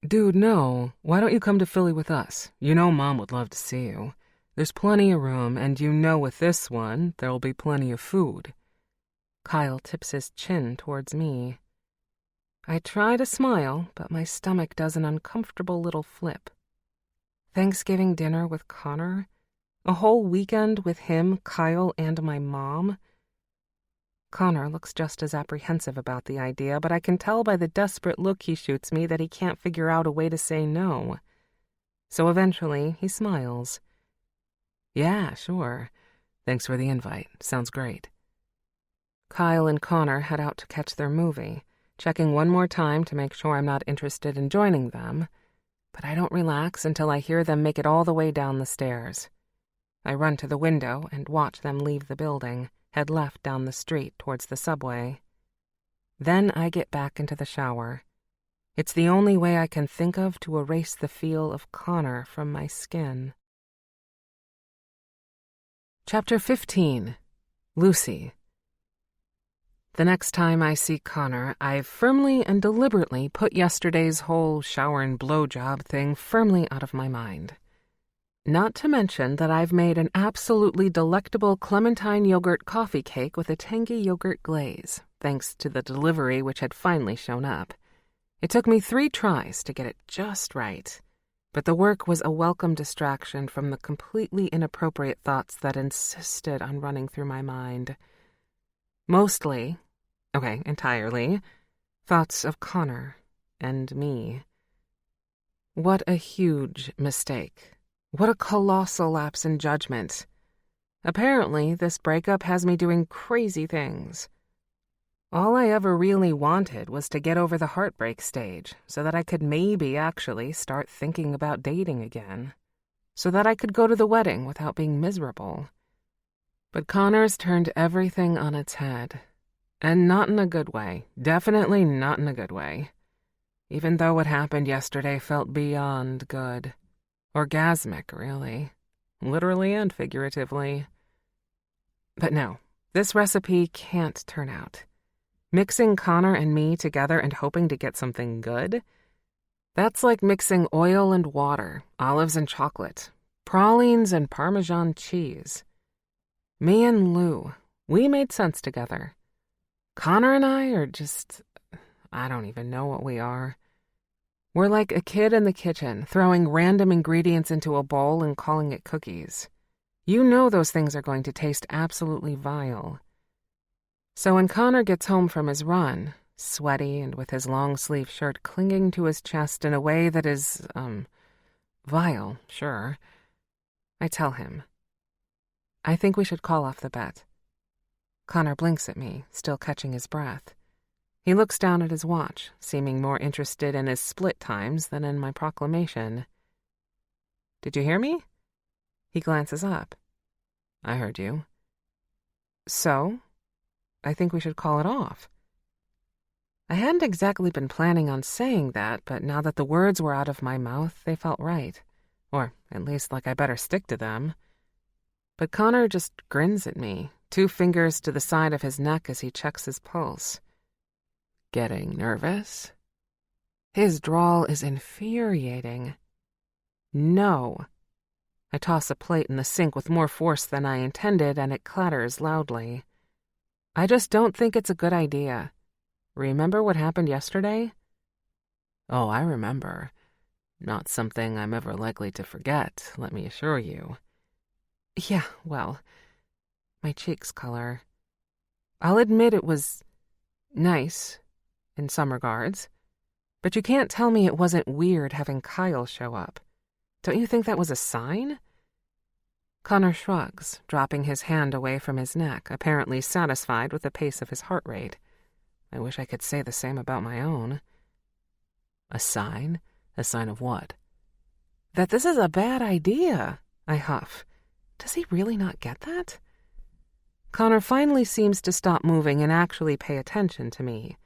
Dude, no. Why don't you come to Philly with us? You know Mom would love to see you. There's plenty of room, and you know with this one, there'll be plenty of food. Kyle tips his chin towards me. I try to smile, but my stomach does an uncomfortable little flip. Thanksgiving dinner with Connor? A whole weekend with him, Kyle, and my mom? Connor looks just as apprehensive about the idea, but I can tell by the desperate look he shoots me that he can't figure out a way to say no. So eventually, he smiles. Yeah, sure. Thanks for the invite. Sounds great. Kyle and Connor head out to catch their movie, checking one more time to make sure I'm not interested in joining them, but I don't relax until I hear them make it all the way down the stairs. I run to the window and watch them leave the building, head left down the street towards the subway. Then I get back into the shower. It's the only way I can think of to erase the feel of Connor from my skin. Chapter 15. Lucy. The next time I see Connor, I firmly and deliberately put yesterday's whole shower and blowjob thing firmly out of my mind. Not to mention that I've made an absolutely delectable clementine yogurt coffee cake with a tangy yogurt glaze, thanks to the delivery which had finally shown up. It took me 3 tries to get it just right, but the work was a welcome distraction from the completely inappropriate thoughts that insisted on running through my mind. Entirely, thoughts of Connor and me. What a huge mistake. What a colossal lapse in judgment. Apparently, this breakup has me doing crazy things. All I ever really wanted was to get over the heartbreak stage so that I could maybe actually start thinking about dating again. So that I could go to the wedding without being miserable. But Connor's turned everything on its head. And not in a good way. Definitely not in a good way. Even though what happened yesterday felt beyond good. Orgasmic, really. Literally and figuratively. But no, this recipe can't turn out. Mixing Connor and me together and hoping to get something good? That's like mixing oil and water, olives and chocolate, pralines and Parmesan cheese. Me and Lou, we made sense together. Connor and I are just... I don't even know what we are. We're like a kid in the kitchen, throwing random ingredients into a bowl and calling it cookies. You know those things are going to taste absolutely vile. So when Connor gets home from his run, sweaty and with his long-sleeve shirt clinging to his chest in a way that is, vile, sure, I tell him, I think we should call off the bet. Connor blinks at me, still catching his breath. He looks down at his watch, seeming more interested in his split times than in my proclamation. Did you hear me? He glances up. I heard you. So, I think we should call it off. I hadn't exactly been planning on saying that, but now that the words were out of my mouth, they felt right. Or at least like I better stick to them. But Connor just grins at me, 2 fingers to the side of his neck as he checks his pulse. Getting nervous? His drawl is infuriating. No. I toss a plate in the sink with more force than I intended, and it clatters loudly. I just don't think it's a good idea. Remember what happened yesterday? Oh, I remember. Not something I'm ever likely to forget, let me assure you. Yeah, well, my cheeks color. I'll admit it was nice, in some regards, but you can't tell me it wasn't weird having Kyle show up. Don't you think that was a sign? Connor shrugs, dropping his hand away from his neck, apparently satisfied with the pace of his heart rate. I wish I could say the same about my own. A sign? A sign of what? That this is a bad idea, I huff. Does he really not get that? Connor finally seems to stop moving and actually pay attention to me.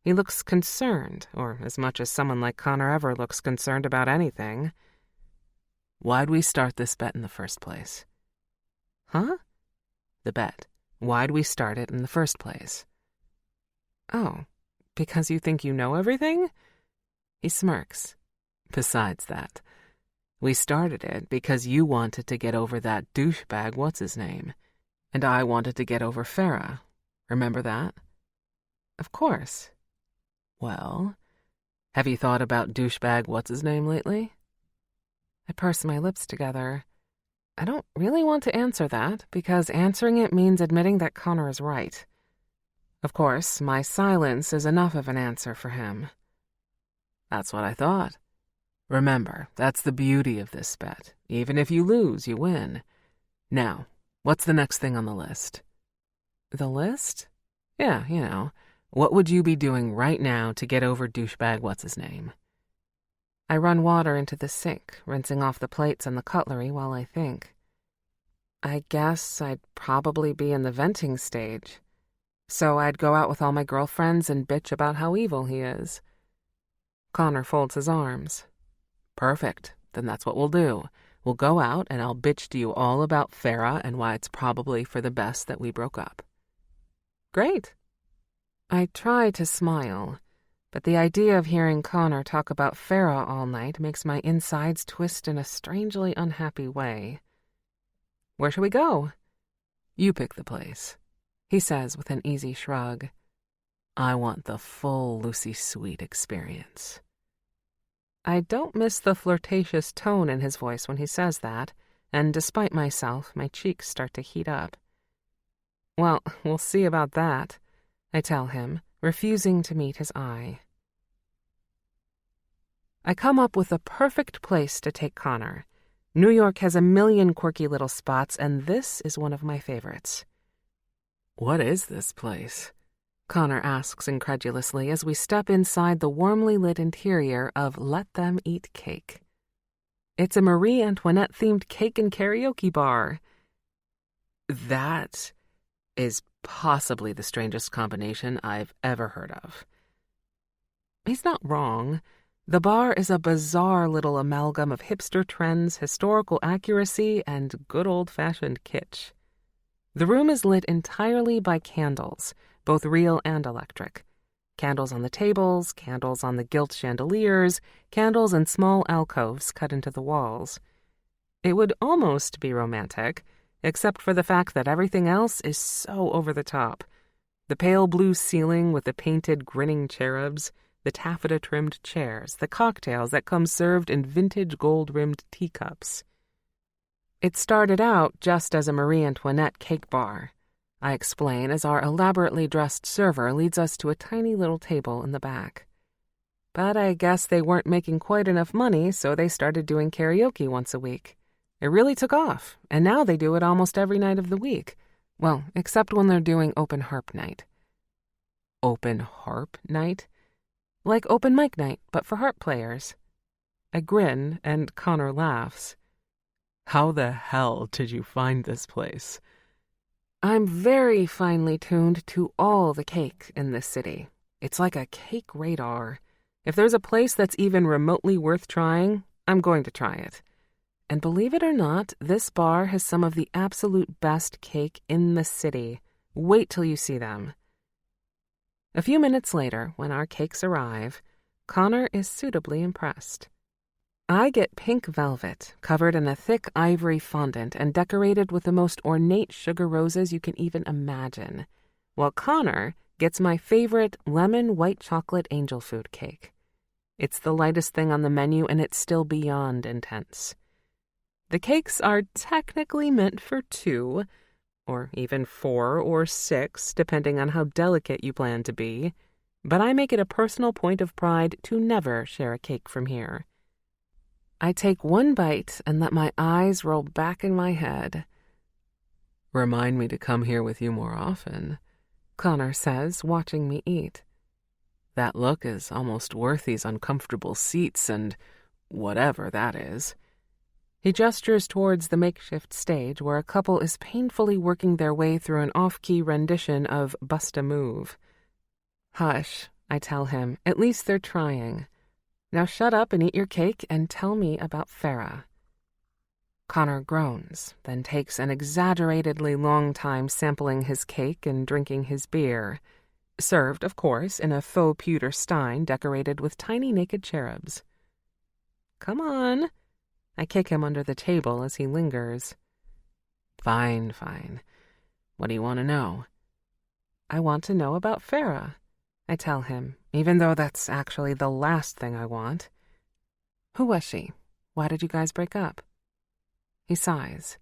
He looks concerned, or as much as someone like Connor ever looks concerned about anything. Why'd we start this bet in the first place? Huh? The bet. Why'd we start it in the first place? Oh, because you think you know everything? He smirks. Besides that, we started it because you wanted to get over that douchebag what's-his-name, and I wanted to get over Farah. Remember that? Of course. Well, have you thought about douchebag what's-his-name lately? I purse my lips together. I don't really want to answer that, because answering it means admitting that Connor is right. Of course, my silence is enough of an answer for him. That's what I thought. Remember, that's the beauty of this bet. Even if you lose, you win. Now, what's the next thing on the list? The list? Yeah, you know. What would you be doing right now to get over douchebag what's-his-name? I run water into the sink, rinsing off the plates and the cutlery while I think. I guess I'd probably be in the venting stage. So I'd go out with all my girlfriends and bitch about how evil he is. Connor folds his arms. Perfect. Then that's what we'll do. We'll go out and I'll bitch to you all about Farah and why it's probably for the best that we broke up. Great. I try to smile, but the idea of hearing Connor talk about Farah all night makes my insides twist in a strangely unhappy way. Where shall we go? You pick the place, he says with an easy shrug. I want the full Lucy Sweet experience. I don't miss the flirtatious tone in his voice when he says that, and despite myself, my cheeks start to heat up. Well, we'll see about that, I tell him, refusing to meet his eye. I come up with the perfect place to take Connor. New York has a million quirky little spots, and this is one of my favorites. What is this place? Connor asks incredulously as we step inside the warmly lit interior of Let Them Eat Cake. It's a Marie Antoinette-themed cake and karaoke bar. That is possibly the strangest combination I've ever heard of. He's not wrong. The bar is a bizarre little amalgam of hipster trends, historical accuracy, and good old-fashioned kitsch. The room is lit entirely by candles, both real and electric. Candles on the tables, candles on the gilt chandeliers, candles in small alcoves cut into the walls. It would almost be romantic, except for the fact that everything else is so over the top. The pale blue ceiling with the painted grinning cherubs, the taffeta-trimmed chairs, the cocktails that come served in vintage gold-rimmed teacups. It started out just as a Marie Antoinette cake bar, I explain as our elaborately dressed server leads us to a tiny little table in the back. But I guess they weren't making quite enough money, so they started doing karaoke once a week. It really took off, and now they do it almost every night of the week. Well, except when they're doing open harp night. Open harp night? Like open mic night, but for harp players. I grin, and Connor laughs. How the hell did you find this place? I'm very finely tuned to all the cake in this city. It's like a cake radar. If there's a place that's even remotely worth trying, I'm going to try it. And believe it or not, this bar has some of the absolute best cake in the city. Wait till you see them. A few minutes later, when our cakes arrive, Connor is suitably impressed. I get pink velvet, covered in a thick ivory fondant and decorated with the most ornate sugar roses you can even imagine, while Connor gets my favorite lemon white chocolate angel food cake. It's the lightest thing on the menu, and it's still beyond intense. The cakes are technically meant for 2, or even 4 or 6, depending on how delicate you plan to be, but I make it a personal point of pride to never share a cake from here. I take one bite and let my eyes roll back in my head. Remind me to come here with you more often, Connor says, watching me eat. That look is almost worth these uncomfortable seats and whatever that is. He gestures towards the makeshift stage where a couple is painfully working their way through an off-key rendition of Bust a Move. Hush, I tell him. At least they're trying. Now shut up and eat your cake and tell me about Farah. Connor groans, then takes an exaggeratedly long time sampling his cake and drinking his beer, served, of course, in a faux pewter stein decorated with tiny naked cherubs. Come on. I kick him under the table as he lingers. Fine. What do you want to know? I want to know about Farah, I tell him, even though that's actually the last thing I want. Who was she? Why did you guys break up? He sighs.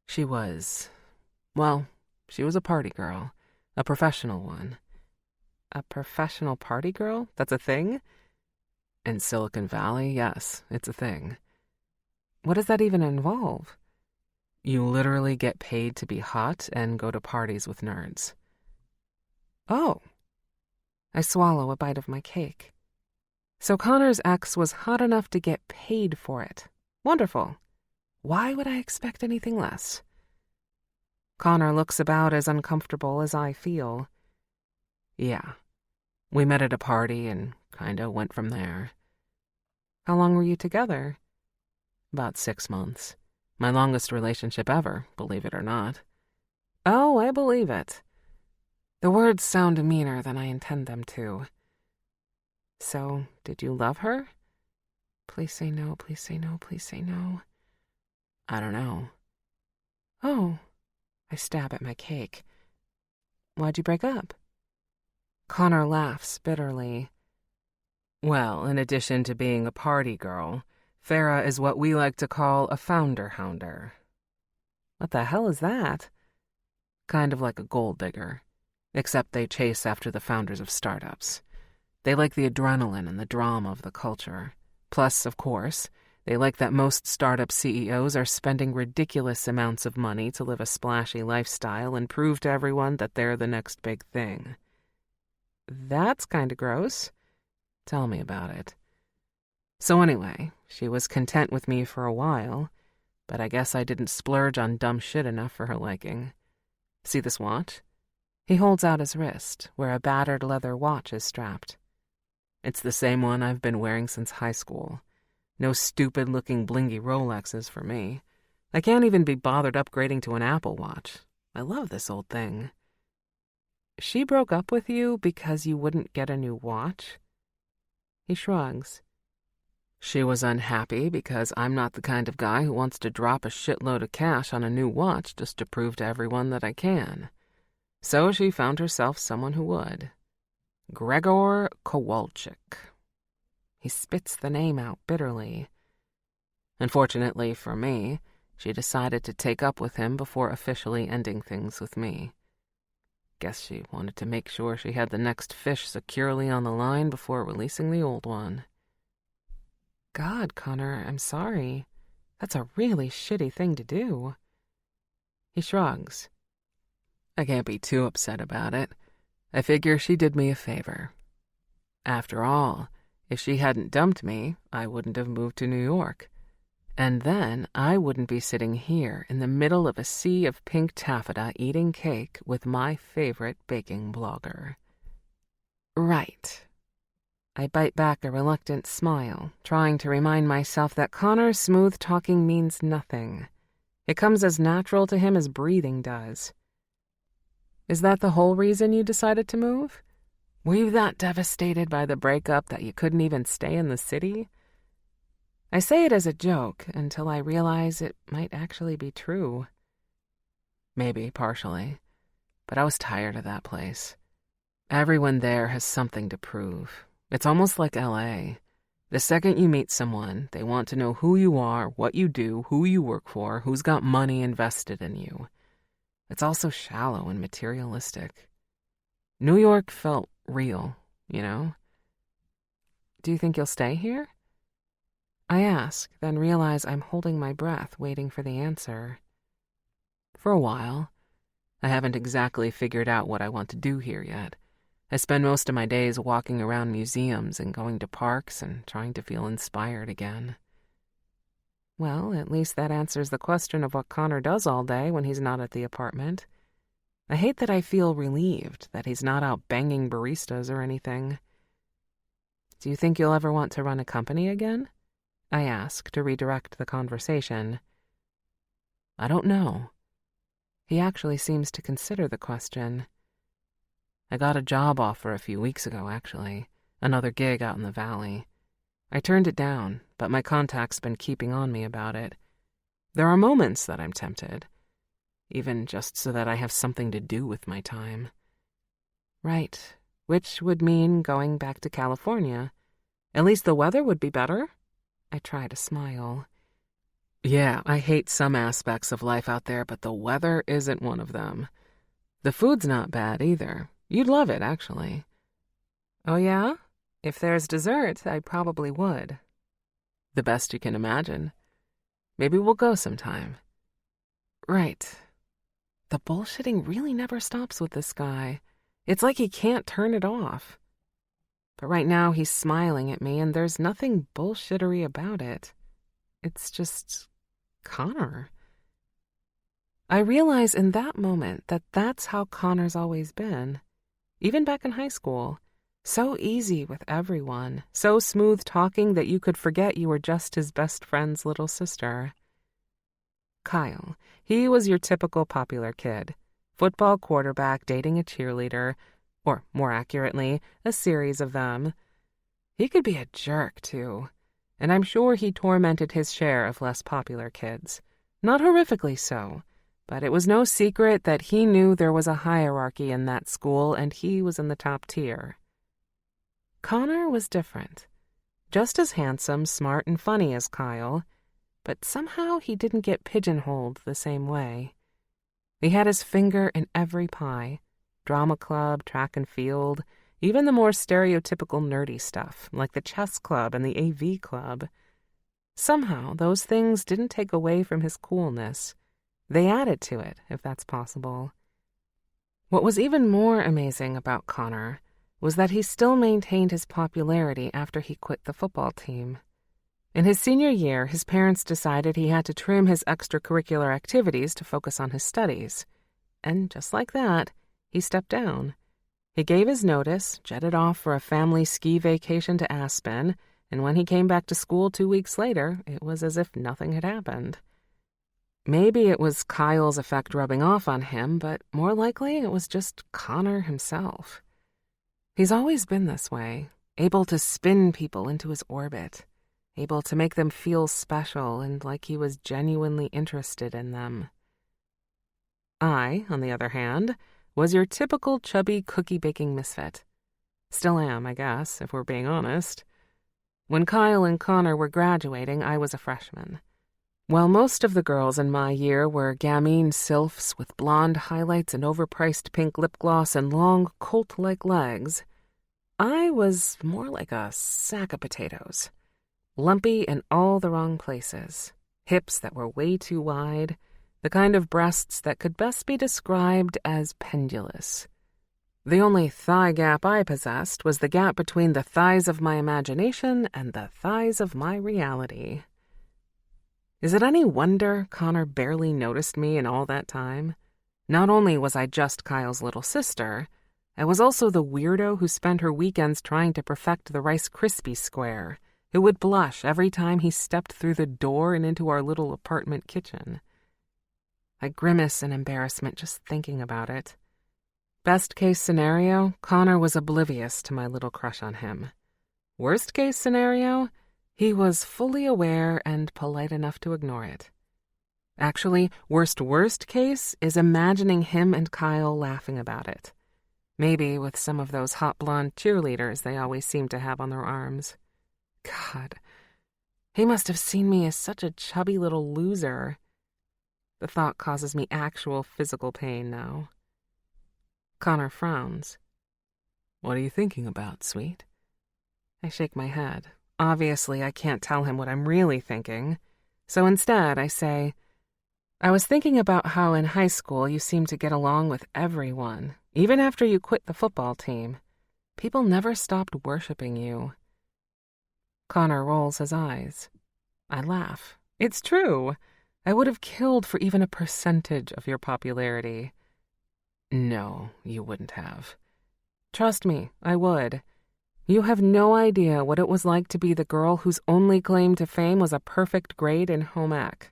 She was a party girl, a professional one. A professional party girl? That's a thing? In Silicon Valley, yes, it's a thing. What does that even involve? You literally get paid to be hot and go to parties with nerds. Oh. I swallow a bite of my cake. So Connor's ex was hot enough to get paid for it. Wonderful. Why would I expect anything less? Connor looks about as uncomfortable as I feel. Yeah. We met at a party and kinda went from there. How long were you together? About 6 months. My longest relationship ever, believe it or not. Oh, I believe it. The words sound meaner than I intend them to. So, did you love her? Please say no, please say no, please say no. I don't know. Oh. I stab at my cake. Why'd you break up? Connor laughs bitterly. Well, in addition to being a party girl, Farah is what we like to call a founder-hounder. What the hell is that? Kind of like a gold digger, except they chase after the founders of startups. They like the adrenaline and the drama of the culture. Plus, of course, they like that most startup CEOs are spending ridiculous amounts of money to live a splashy lifestyle and prove to everyone that they're the next big thing. That's kind of gross. Tell me about it. So anyway, she was content with me for a while, but I guess I didn't splurge on dumb shit enough for her liking. See this watch? He holds out his wrist, where a battered leather watch is strapped. It's the same one I've been wearing since high school. No stupid-looking blingy Rolexes for me. I can't even be bothered upgrading to an Apple Watch. I love this old thing. She broke up with you because you wouldn't get a new watch? He shrugs. She was unhappy because I'm not the kind of guy who wants to drop a shitload of cash on a new watch just to prove to everyone that I can. So she found herself someone who would. Gregor Kowalczyk. He spits the name out bitterly. Unfortunately for me, she decided to take up with him before officially ending things with me. Guess she wanted to make sure she had the next fish securely on the line before releasing the old one. God, Connor, I'm sorry. That's a really shitty thing to do. He shrugs. I can't be too upset about it. I figure she did me a favor. After all, if she hadn't dumped me, I wouldn't have moved to New York. And then I wouldn't be sitting here in the middle of a sea of pink taffeta eating cake with my favorite baking blogger. Right. I bite back a reluctant smile, trying to remind myself that Connor's smooth talking means nothing. It comes as natural to him as breathing does. Is that the whole reason you decided to move? Were you that devastated by the breakup that you couldn't even stay in the city? I say it as a joke until I realize it might actually be true. Maybe, partially. But I was tired of that place. Everyone there has something to prove. It's almost like LA. The second you meet someone, they want to know who you are, what you do, who you work for, who's got money invested in you. It's all so shallow and materialistic. New York felt real, you know? Do you think you'll stay here? I ask, then realize I'm holding my breath, waiting for the answer. For a while. I haven't exactly figured out what I want to do here yet. I spend most of my days walking around museums and going to parks and trying to feel inspired again. Well, at least that answers the question of what Connor does all day when he's not at the apartment. I hate that I feel relieved that he's not out banging baristas or anything. Do you think you'll ever want to run a company again? I ask to redirect the conversation. I don't know. He actually seems to consider the question. I got a job offer a few weeks ago, actually. Another gig out in the valley. I turned it down, but my contact's been keeping on me about it. There are moments that I'm tempted, even just so that I have something to do with my time. Right, which would mean going back to California. At least the weather would be better. I try to smile. Yeah, I hate some aspects of life out there, but the weather isn't one of them. The food's not bad either. You'd love it, actually. Oh yeah? If there's dessert, I probably would. The best you can imagine. Maybe we'll go sometime. Right. The bullshitting really never stops with this guy. It's like he can't turn it off. But right now he's smiling at me, and there's nothing bullshittery about it. It's just Connor. I realize in that moment that that's how Connor's always been. Even back in high school. So easy with everyone. So smooth talking that you could forget you were just his best friend's little sister. Kyle. He was your typical popular kid. Football quarterback dating a cheerleader, or more accurately, a series of them. He could be a jerk, too. And I'm sure he tormented his share of less popular kids. Not horrifically so, but it was no secret that he knew there was a hierarchy in that school and he was in the top tier. Connor was different. Just as handsome, smart, and funny as Kyle, but somehow he didn't get pigeonholed the same way. He had his finger in every pie. Drama club, track and field, even the more stereotypical nerdy stuff, like the chess club and the AV club. Somehow, those things didn't take away from his coolness. They added to it, if that's possible. What was even more amazing about Connor was that he still maintained his popularity after he quit the football team. In his senior year, his parents decided he had to trim his extracurricular activities to focus on his studies. And just like that, he stepped down. He gave his notice, jetted off for a family ski vacation to Aspen, and when he came back to school 2 weeks later, it was as if nothing had happened. Maybe it was Kyle's effect rubbing off on him, but more likely it was just Connor himself. He's always been this way, able to spin people into his orbit, able to make them feel special and like he was genuinely interested in them. I, on the other hand, was your typical chubby cookie-baking misfit. Still am, I guess, if we're being honest. When Kyle and Connor were graduating, I was a freshman. While most of the girls in my year were gamine sylphs with blonde highlights and overpriced pink lip gloss and long, colt-like legs, I was more like a sack of potatoes. Lumpy in all the wrong places. Hips that were way too wide. The kind of breasts that could best be described as pendulous. The only thigh gap I possessed was the gap between the thighs of my imagination and the thighs of my reality. Is it any wonder Connor barely noticed me in all that time? Not only was I just Kyle's little sister, I was also the weirdo who spent her weekends trying to perfect the Rice Krispie square, who would blush every time he stepped through the door and into our little apartment kitchen. I grimace in embarrassment just thinking about it. Best case scenario, Connor was oblivious to my little crush on him. Worst case scenario, he was fully aware and polite enough to ignore it. Actually, worst case is imagining him and Kyle laughing about it. Maybe with some of those hot blonde cheerleaders they always seem to have on their arms. God, he must have seen me as such a chubby little loser. The thought causes me actual physical pain now. Connor frowns. What are you thinking about, sweet? I shake my head. Obviously, I can't tell him what I'm really thinking. So instead, I say, I was thinking about how in high school you seemed to get along with everyone, even after you quit the football team. People never stopped worshiping you. Connor rolls his eyes. I laugh. It's true. I would have killed for even a percentage of your popularity. No, you wouldn't have. Trust me, I would. You have no idea what it was like to be the girl whose only claim to fame was a perfect grade in home ec.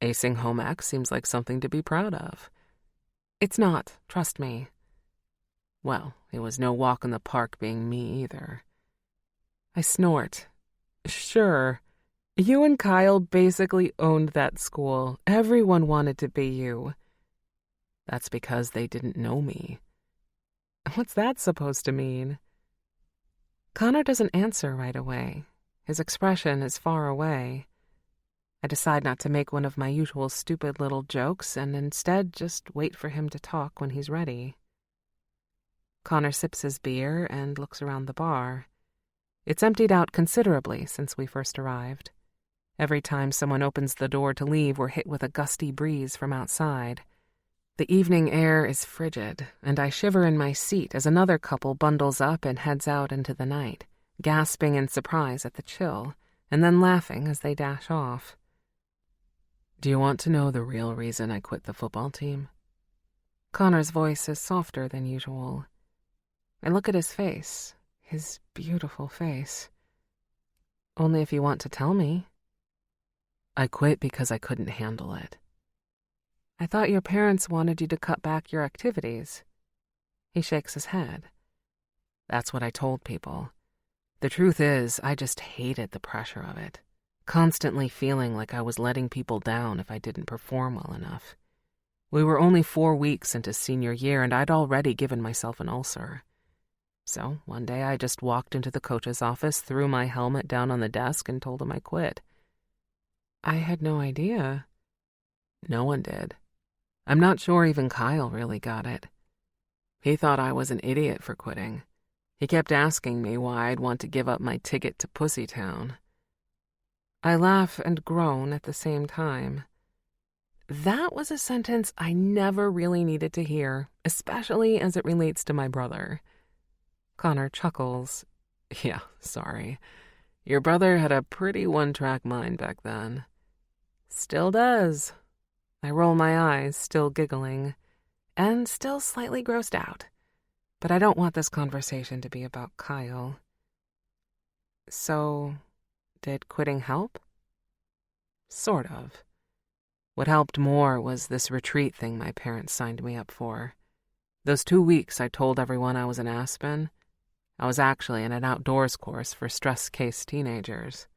Acing home ec seems like something to be proud of. It's not, trust me. Well, it was no walk in the park being me either. I snort. Sure. You and Kyle basically owned that school. Everyone wanted to be you. That's because they didn't know me. What's that supposed to mean? Connor doesn't answer right away. His expression is far away. I decide not to make one of my usual stupid little jokes and instead just wait for him to talk when he's ready. Connor sips his beer and looks around the bar. It's emptied out considerably since we first arrived. Every time someone opens the door to leave, we're hit with a gusty breeze from outside. The evening air is frigid, and I shiver in my seat as another couple bundles up and heads out into the night, gasping in surprise at the chill, and then laughing as they dash off. Do you want to know the real reason I quit the football team? Connor's voice is softer than usual. I look at his face, his beautiful face. Only if you want to tell me. I quit because I couldn't handle it. I thought your parents wanted you to cut back your activities. He shakes his head. That's what I told people. The truth is, I just hated the pressure of it, constantly feeling like I was letting people down if I didn't perform well enough. We were only 4 weeks into senior year, and I'd already given myself an ulcer. So one day I just walked into the coach's office, threw my helmet down on the desk, and told him I quit. I had no idea. No one did. I'm not sure even Kyle really got it. He thought I was an idiot for quitting. He kept asking me why I'd want to give up my ticket to Pussytown. I laugh and groan at the same time. That was a sentence I never really needed to hear, especially as it relates to my brother. Connor chuckles. Yeah, sorry. Your brother had a pretty one-track mind back then. Still does. I roll my eyes, still giggling, and still slightly grossed out. But I don't want this conversation to be about Kyle. So, did quitting help? Sort of. What helped more was this retreat thing my parents signed me up for. Those 2 weeks I told everyone I was in Aspen, I was actually in an outdoors course for stress-case teenagers.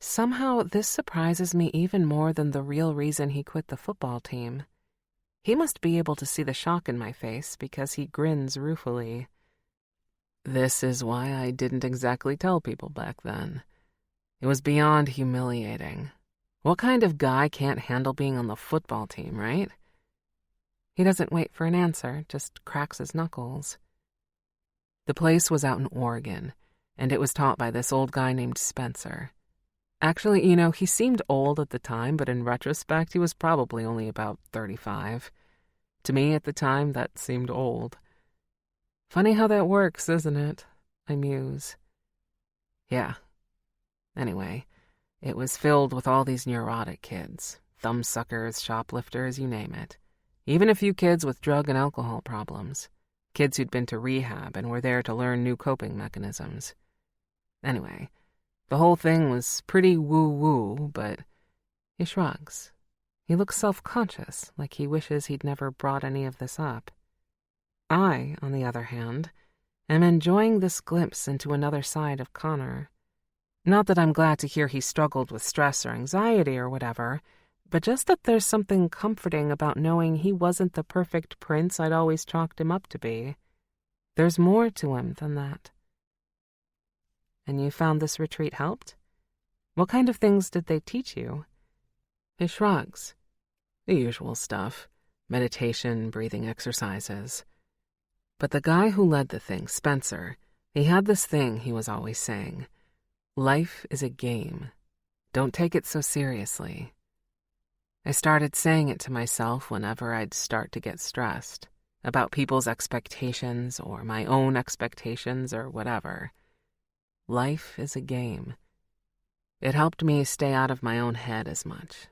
Somehow, this surprises me even more than the real reason he quit the football team. He must be able to see the shock in my face because he grins ruefully. This is why I didn't exactly tell people back then. It was beyond humiliating. What kind of guy can't handle being on the football team, right? He doesn't wait for an answer, just cracks his knuckles. The place was out in Oregon, and it was taught by this old guy named Spencer. Actually, he seemed old at the time, but in retrospect, he was probably only about 35. To me, at the time, that seemed old. Funny how that works, isn't it? I muse. Yeah. Anyway, it was filled with all these neurotic kids. Thumbsuckers, shoplifters, you name it. Even a few kids with drug and alcohol problems. Kids who'd been to rehab and were there to learn new coping mechanisms. Anyway, the whole thing was pretty woo-woo, but he shrugs. He looks self-conscious, like he wishes he'd never brought any of this up. I, on the other hand, am enjoying this glimpse into another side of Connor. Not that I'm glad to hear he struggled with stress or anxiety or whatever, but just that there's something comforting about knowing he wasn't the perfect prince I'd always chalked him up to be. There's more to him than that. And you found this retreat helped? What kind of things did they teach you? He shrugs. The usual stuff. Meditation, breathing exercises. But the guy who led the thing, Spencer, he had this thing he was always saying. Life is a game. Don't take it so seriously. I started saying it to myself whenever I'd start to get stressed, about people's expectations or my own expectations or whatever. Life is a game. It helped me stay out of my own head as much.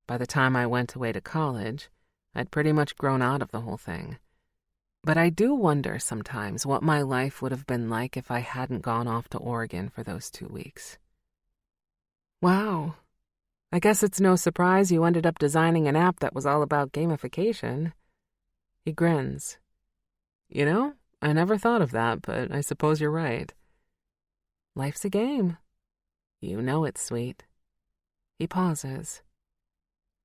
By the time I went away to college, I'd pretty much grown out of the whole thing. But I do wonder sometimes what my life would have been like if I hadn't gone off to Oregon for those 2 weeks. Wow. I guess it's no surprise you ended up designing an app that was all about gamification. He grins. You know, I never thought of that, but I suppose you're right. Life's a game. You know it's sweet. He pauses.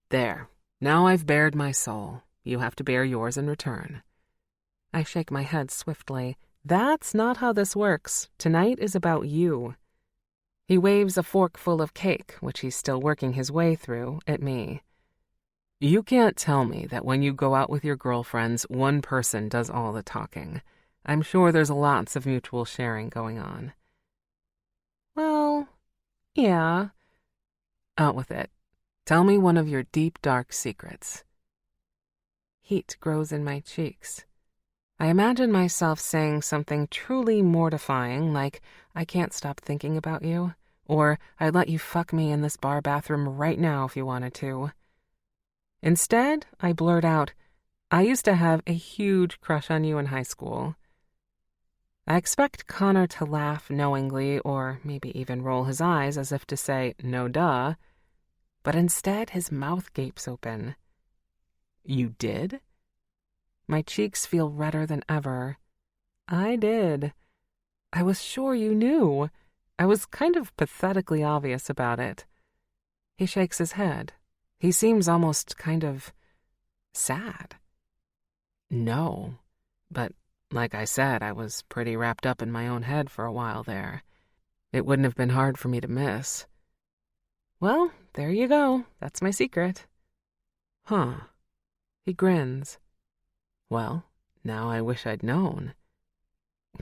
There. Now I've bared my soul. You have to bear yours in return. I shake my head swiftly. That's not how this works. Tonight is about you. He waves a fork full of cake, which he's still working his way through, at me. You can't tell me that when you go out with your girlfriends, one person does all the talking. I'm sure there's lots of mutual sharing going on. Well, yeah. Out with it. Tell me one of your deep, dark secrets. Heat grows in my cheeks. I imagine myself saying something truly mortifying, like, I can't stop thinking about you, or I'd let you fuck me in this bar bathroom right now if you wanted to. Instead, I blurt out, I used to have a huge crush on you in high school. I expect Connor to laugh knowingly, or maybe even roll his eyes as if to say, no duh, but instead his mouth gapes open. You did? My cheeks feel redder than ever. I did. I was sure you knew. I was kind of pathetically obvious about it. He shakes his head. He seems almost kind of sad. No, but like I said, I was pretty wrapped up in my own head for a while there. It wouldn't have been hard for me to miss. Well, there you go. That's my secret. Huh. He grins. Well, now I wish I'd known.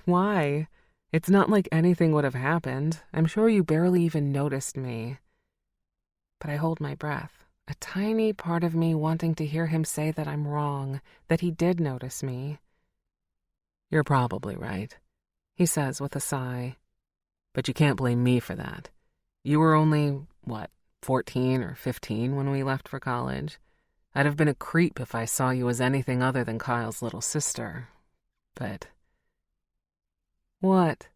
Why? It's not like anything would have happened. I'm sure you barely even noticed me. But I hold my breath, a tiny part of me wanting to hear him say that I'm wrong, that he did notice me. You're probably right, he says with a sigh. But you can't blame me for that. You were only, 14 or 15 when we left for college. I'd have been a creep if I saw you as anything other than Kyle's little sister. But... What?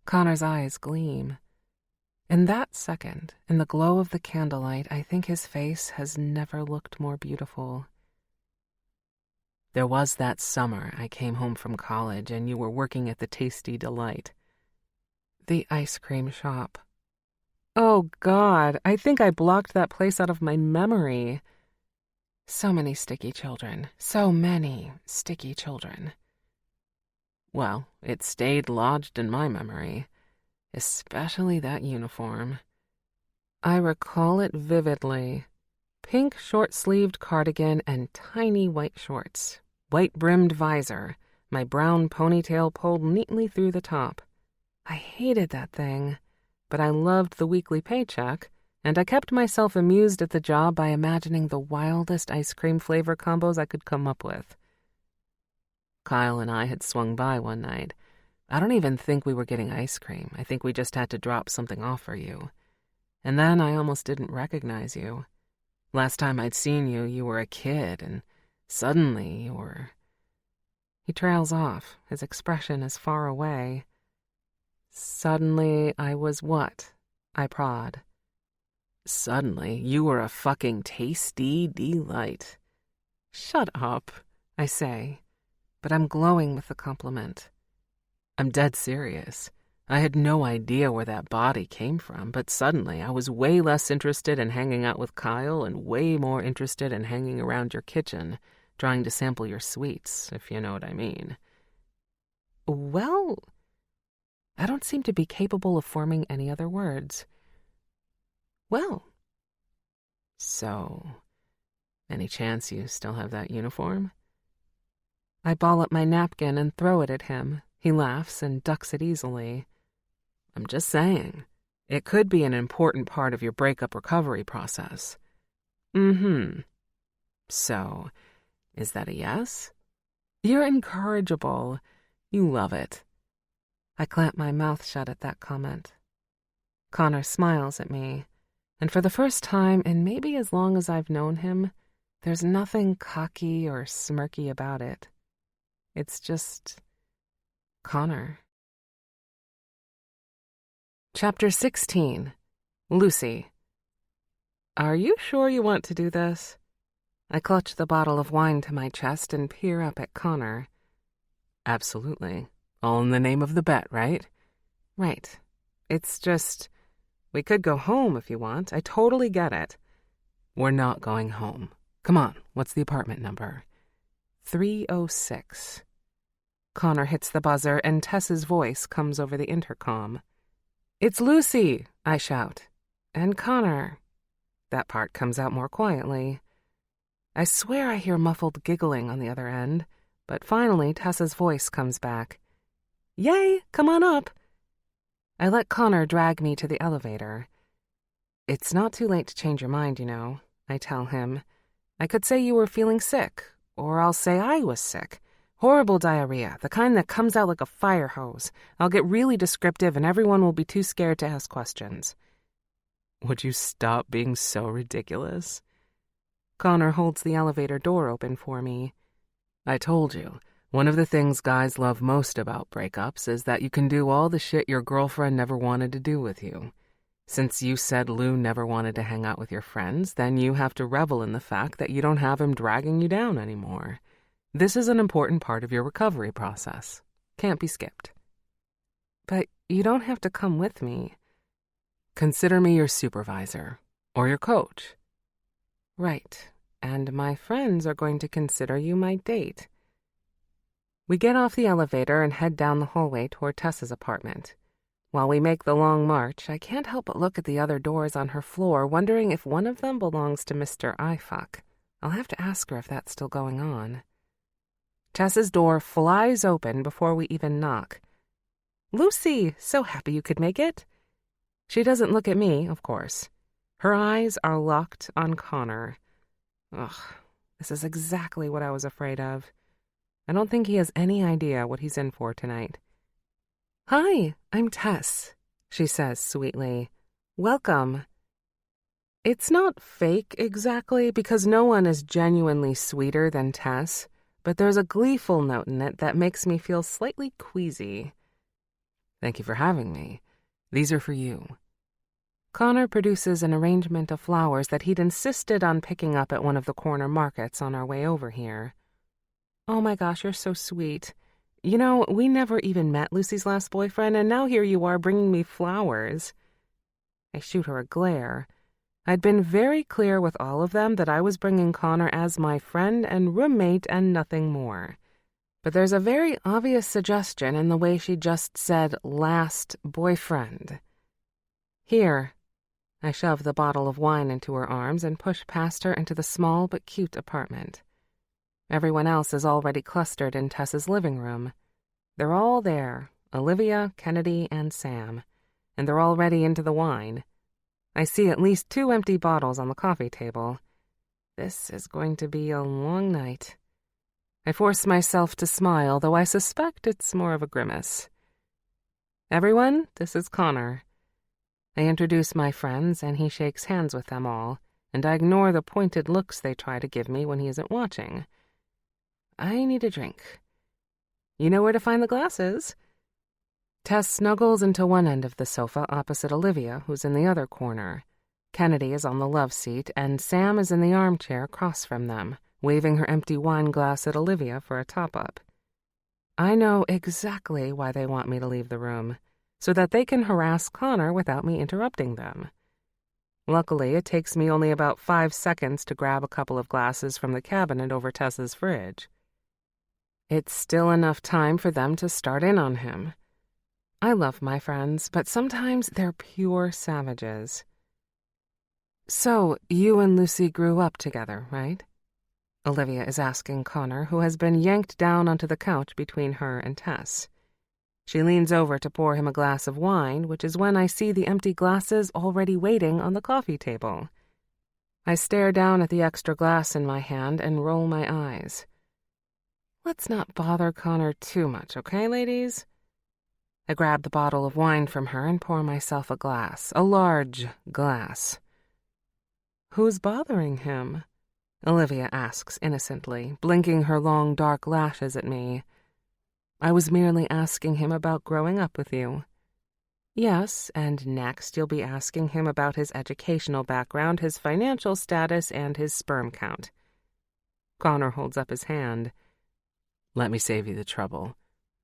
Connor's eyes gleam. In that second, in the glow of the candlelight, I think his face has never looked more beautiful. There was that summer I came home from college and you were working at the Tasty Delight. The ice cream shop. Oh, God, I think I blocked that place out of my memory. So many sticky children. So many sticky children. Well, it stayed lodged in my memory, especially that uniform. I recall it vividly. Pink short-sleeved cardigan and tiny white shorts. White-brimmed visor. My brown ponytail pulled neatly through the top. I hated that thing, but I loved the weekly paycheck, and I kept myself amused at the job by imagining the wildest ice cream flavor combos I could come up with. Kyle and I had swung by one night. I don't even think we were getting ice cream. I think we just had to drop something off for you. And then I almost didn't recognize you. Last time I'd seen you, you were a kid, and suddenly you were... He trails off. His expression is far away. Suddenly I was what? I prod. Suddenly you were a fucking tasty delight. Shut up, I say, but I'm glowing with the compliment. I'm dead serious. I had no idea where that body came from, but suddenly I was way less interested in hanging out with Kyle and way more interested in hanging around your kitchen, trying to sample your sweets, if you know what I mean. Well, I don't seem to be capable of forming any other words. Well, so, any chance you still have that uniform? I ball up my napkin and throw it at him. He laughs and ducks it easily. I'm just saying, it could be an important part of your breakup recovery process. Mm-hmm. So, is that a yes? You're incorrigible. You love it. I clamp my mouth shut at that comment. Connor smiles at me, and for the first time in maybe as long as I've known him, There's nothing cocky or smirky about it. It's just Connor. Chapter 16. Lucy. Are you sure you want to do this? I clutch the bottle of wine to my chest and peer up at Connor. Absolutely. All in the name of the bet, right? Right. It's just, we could go home if you want. I totally get it. We're not going home. Come on, what's the apartment number? 306. Connor hits the buzzer and Tess's voice comes over the intercom. It's Lucy, I shout. And Connor. That part comes out more quietly. I swear I hear muffled giggling on the other end, but finally Tessa's voice comes back. Yay, come on up. I let Connor drag me to the elevator. It's not too late to change your mind, you know, I tell him. I could say you were feeling sick, or I'll say I was sick. Horrible diarrhea, the kind that comes out like a fire hose. I'll get really descriptive and everyone will be too scared to ask questions. Would you stop being so ridiculous? Connor holds the elevator door open for me. I told you, one of the things guys love most about breakups is that you can do all the shit your girlfriend never wanted to do with you. Since you said Lou never wanted to hang out with your friends, then you have to revel in the fact that you don't have him dragging you down anymore. This is an important part of your recovery process. Can't be skipped. But you don't have to come with me. Consider me your supervisor, or your coach. Right, and my friends are going to consider you my date. We get off the elevator and head down the hallway toward Tessa's apartment. While we make the long march, I can't help but look at the other doors on her floor, wondering if one of them belongs to Mr. iFuck. I'll have to ask her if that's still going on. Tessa's door flies open before we even knock. Lucy, so happy you could make it. She doesn't look at me, of course. Her eyes are locked on Connor. Ugh, this is exactly what I was afraid of. I don't think he has any idea what he's in for tonight. Hi, I'm Tess, she says sweetly. Welcome. It's not fake exactly, because no one is genuinely sweeter than Tess, but there's a gleeful note in it that makes me feel slightly queasy. Thank you for having me. These are for you. Connor produces an arrangement of flowers that he'd insisted on picking up at one of the corner markets on our way over here. Oh my gosh, you're so sweet. You know, we never even met Lucy's last boyfriend, and now here you are bringing me flowers. I shoot her a glare. I'd been very clear with all of them that I was bringing Connor as my friend and roommate and nothing more. But there's a very obvious suggestion in the way she just said last boyfriend. Here. I shove the bottle of wine into her arms and push past her into the small but cute apartment. Everyone else is already clustered in Tessa's living room. They're all there, Olivia, Kennedy, and Sam, and they're already into the wine. I see at least 2 empty bottles on the coffee table. This is going to be a long night. I force myself to smile, though I suspect it's more of a grimace. Everyone, this is Connor. I introduce my friends, and he shakes hands with them all, and I ignore the pointed looks they try to give me when he isn't watching. I need a drink. You know where to find the glasses. Tess snuggles into one end of the sofa opposite Olivia, who's in the other corner. Kennedy is on the love seat, and Sam is in the armchair across from them, waving her empty wine glass at Olivia for a top-up. I know exactly why they want me to leave the room, so that they can harass Connor without me interrupting them. Luckily, it takes me only about 5 seconds to grab a couple of glasses from the cabinet over Tessa's fridge. It's still enough time for them to start in on him. I love my friends, but sometimes they're pure savages. So, you and Lucy grew up together, right? Olivia is asking Connor, who has been yanked down onto the couch between her and Tess. She leans over to pour him a glass of wine, which is when I see the empty glasses already waiting on the coffee table. I stare down at the extra glass in my hand and roll my eyes. Let's not bother Connor too much, okay, ladies? I grab the bottle of wine from her and pour myself a glass, a large glass. Who's bothering him? Olivia asks innocently, blinking her long dark lashes at me. I was merely asking him about growing up with you. Yes, and next you'll be asking him about his educational background, his financial status, and his sperm count. Connor holds up his hand. Let me save you the trouble.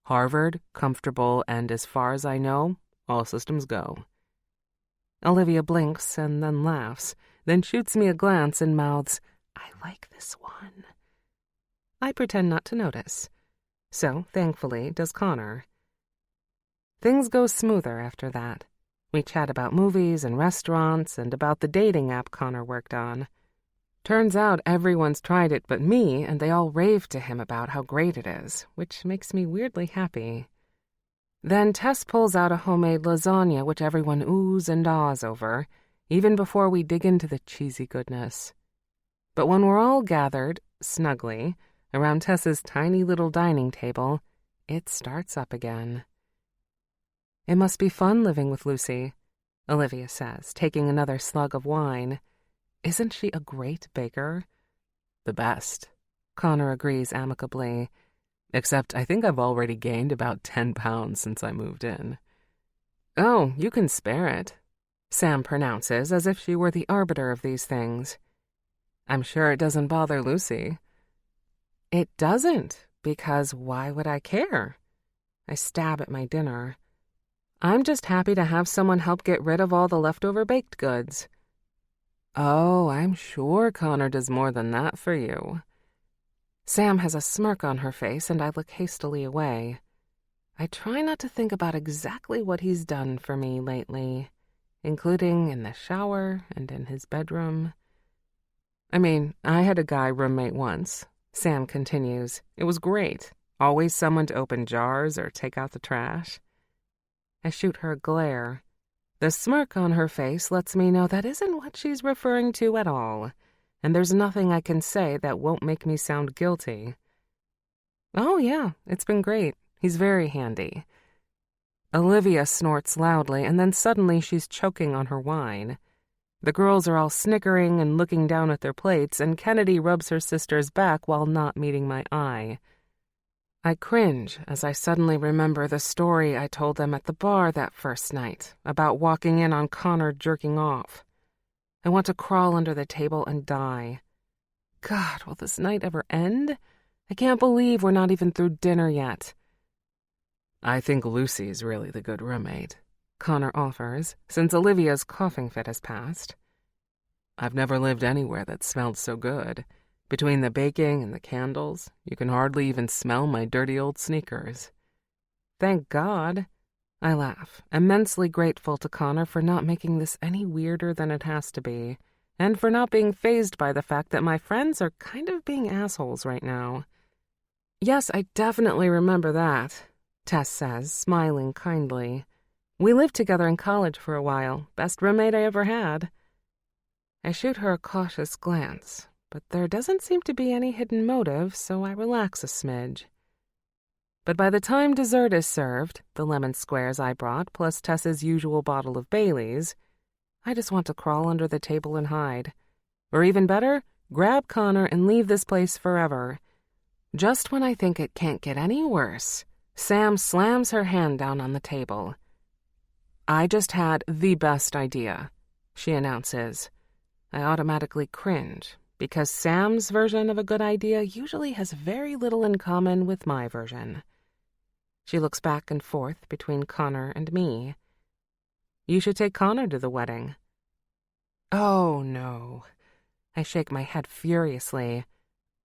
Harvard, comfortable, and as far as I know, all systems go. Olivia blinks and then laughs, then shoots me a glance and mouths, I like this one. I pretend not to notice. So, thankfully, does Connor. Things go smoother after that. We chat about movies and restaurants and about the dating app Connor worked on. Turns out everyone's tried it but me, and they all rave to him about how great it is, which makes me weirdly happy. Then Tess pulls out a homemade lasagna which everyone oohs and ahs over, even before we dig into the cheesy goodness. But when we're all gathered, snugly, around Tess's tiny little dining table, it starts up again. It must be fun living with Lucy, Olivia says, taking another slug of wine. Isn't she a great baker? The best, Connor agrees amicably. Except I think I've already gained about 10 pounds since I moved in. Oh, you can spare it, Sam pronounces as if she were the arbiter of these things. I'm sure it doesn't bother Lucy. It doesn't, because why would I care? I stab at my dinner. I'm just happy to have someone help get rid of all the leftover baked goods. Oh, I'm sure Connor does more than that for you. Sam has a smirk on her face, and I look hastily away. I try not to think about exactly what he's done for me lately, including in the shower and in his bedroom. I mean, I had a guy roommate once, Sam continues. It was great. Always someone to open jars or take out the trash. I shoot her a glare. The smirk on her face lets me know that isn't what she's referring to at all, and there's nothing I can say that won't make me sound guilty. Oh yeah, it's been great. He's very handy. Olivia snorts loudly, and then suddenly she's choking on her wine. The girls are all snickering and looking down at their plates, and Kennedy rubs her sister's back while not meeting my eye. I cringe as I suddenly remember the story I told them at the bar that first night about walking in on Connor jerking off. I want to crawl under the table and die. God, will this night ever end? I can't believe we're not even through dinner yet. I think Lucy's really the good roommate, Connor offers, since Olivia's coughing fit has passed. I've never lived anywhere that smelled so good. Between the baking and the candles, you can hardly even smell my dirty old sneakers. Thank God. I laugh, immensely grateful to Connor for not making this any weirder than it has to be, and for not being fazed by the fact that my friends are kind of being assholes right now. Yes, I definitely remember that, Tess says, smiling kindly. We lived together in college for a while, best roommate I ever had. I shoot her a cautious glance, but there doesn't seem to be any hidden motive, so I relax a smidge. But by the time dessert is served, the lemon squares I brought, plus Tess's usual bottle of Bailey's, I just want to crawl under the table and hide. Or even better, grab Connor and leave this place forever. Just when I think it can't get any worse, Sam slams her hand down on the table. I just had the best idea, she announces. I automatically cringe, because Sam's version of a good idea usually has very little in common with my version. She looks back and forth between Connor and me. You should take Connor to the wedding. Oh, no. I shake my head furiously.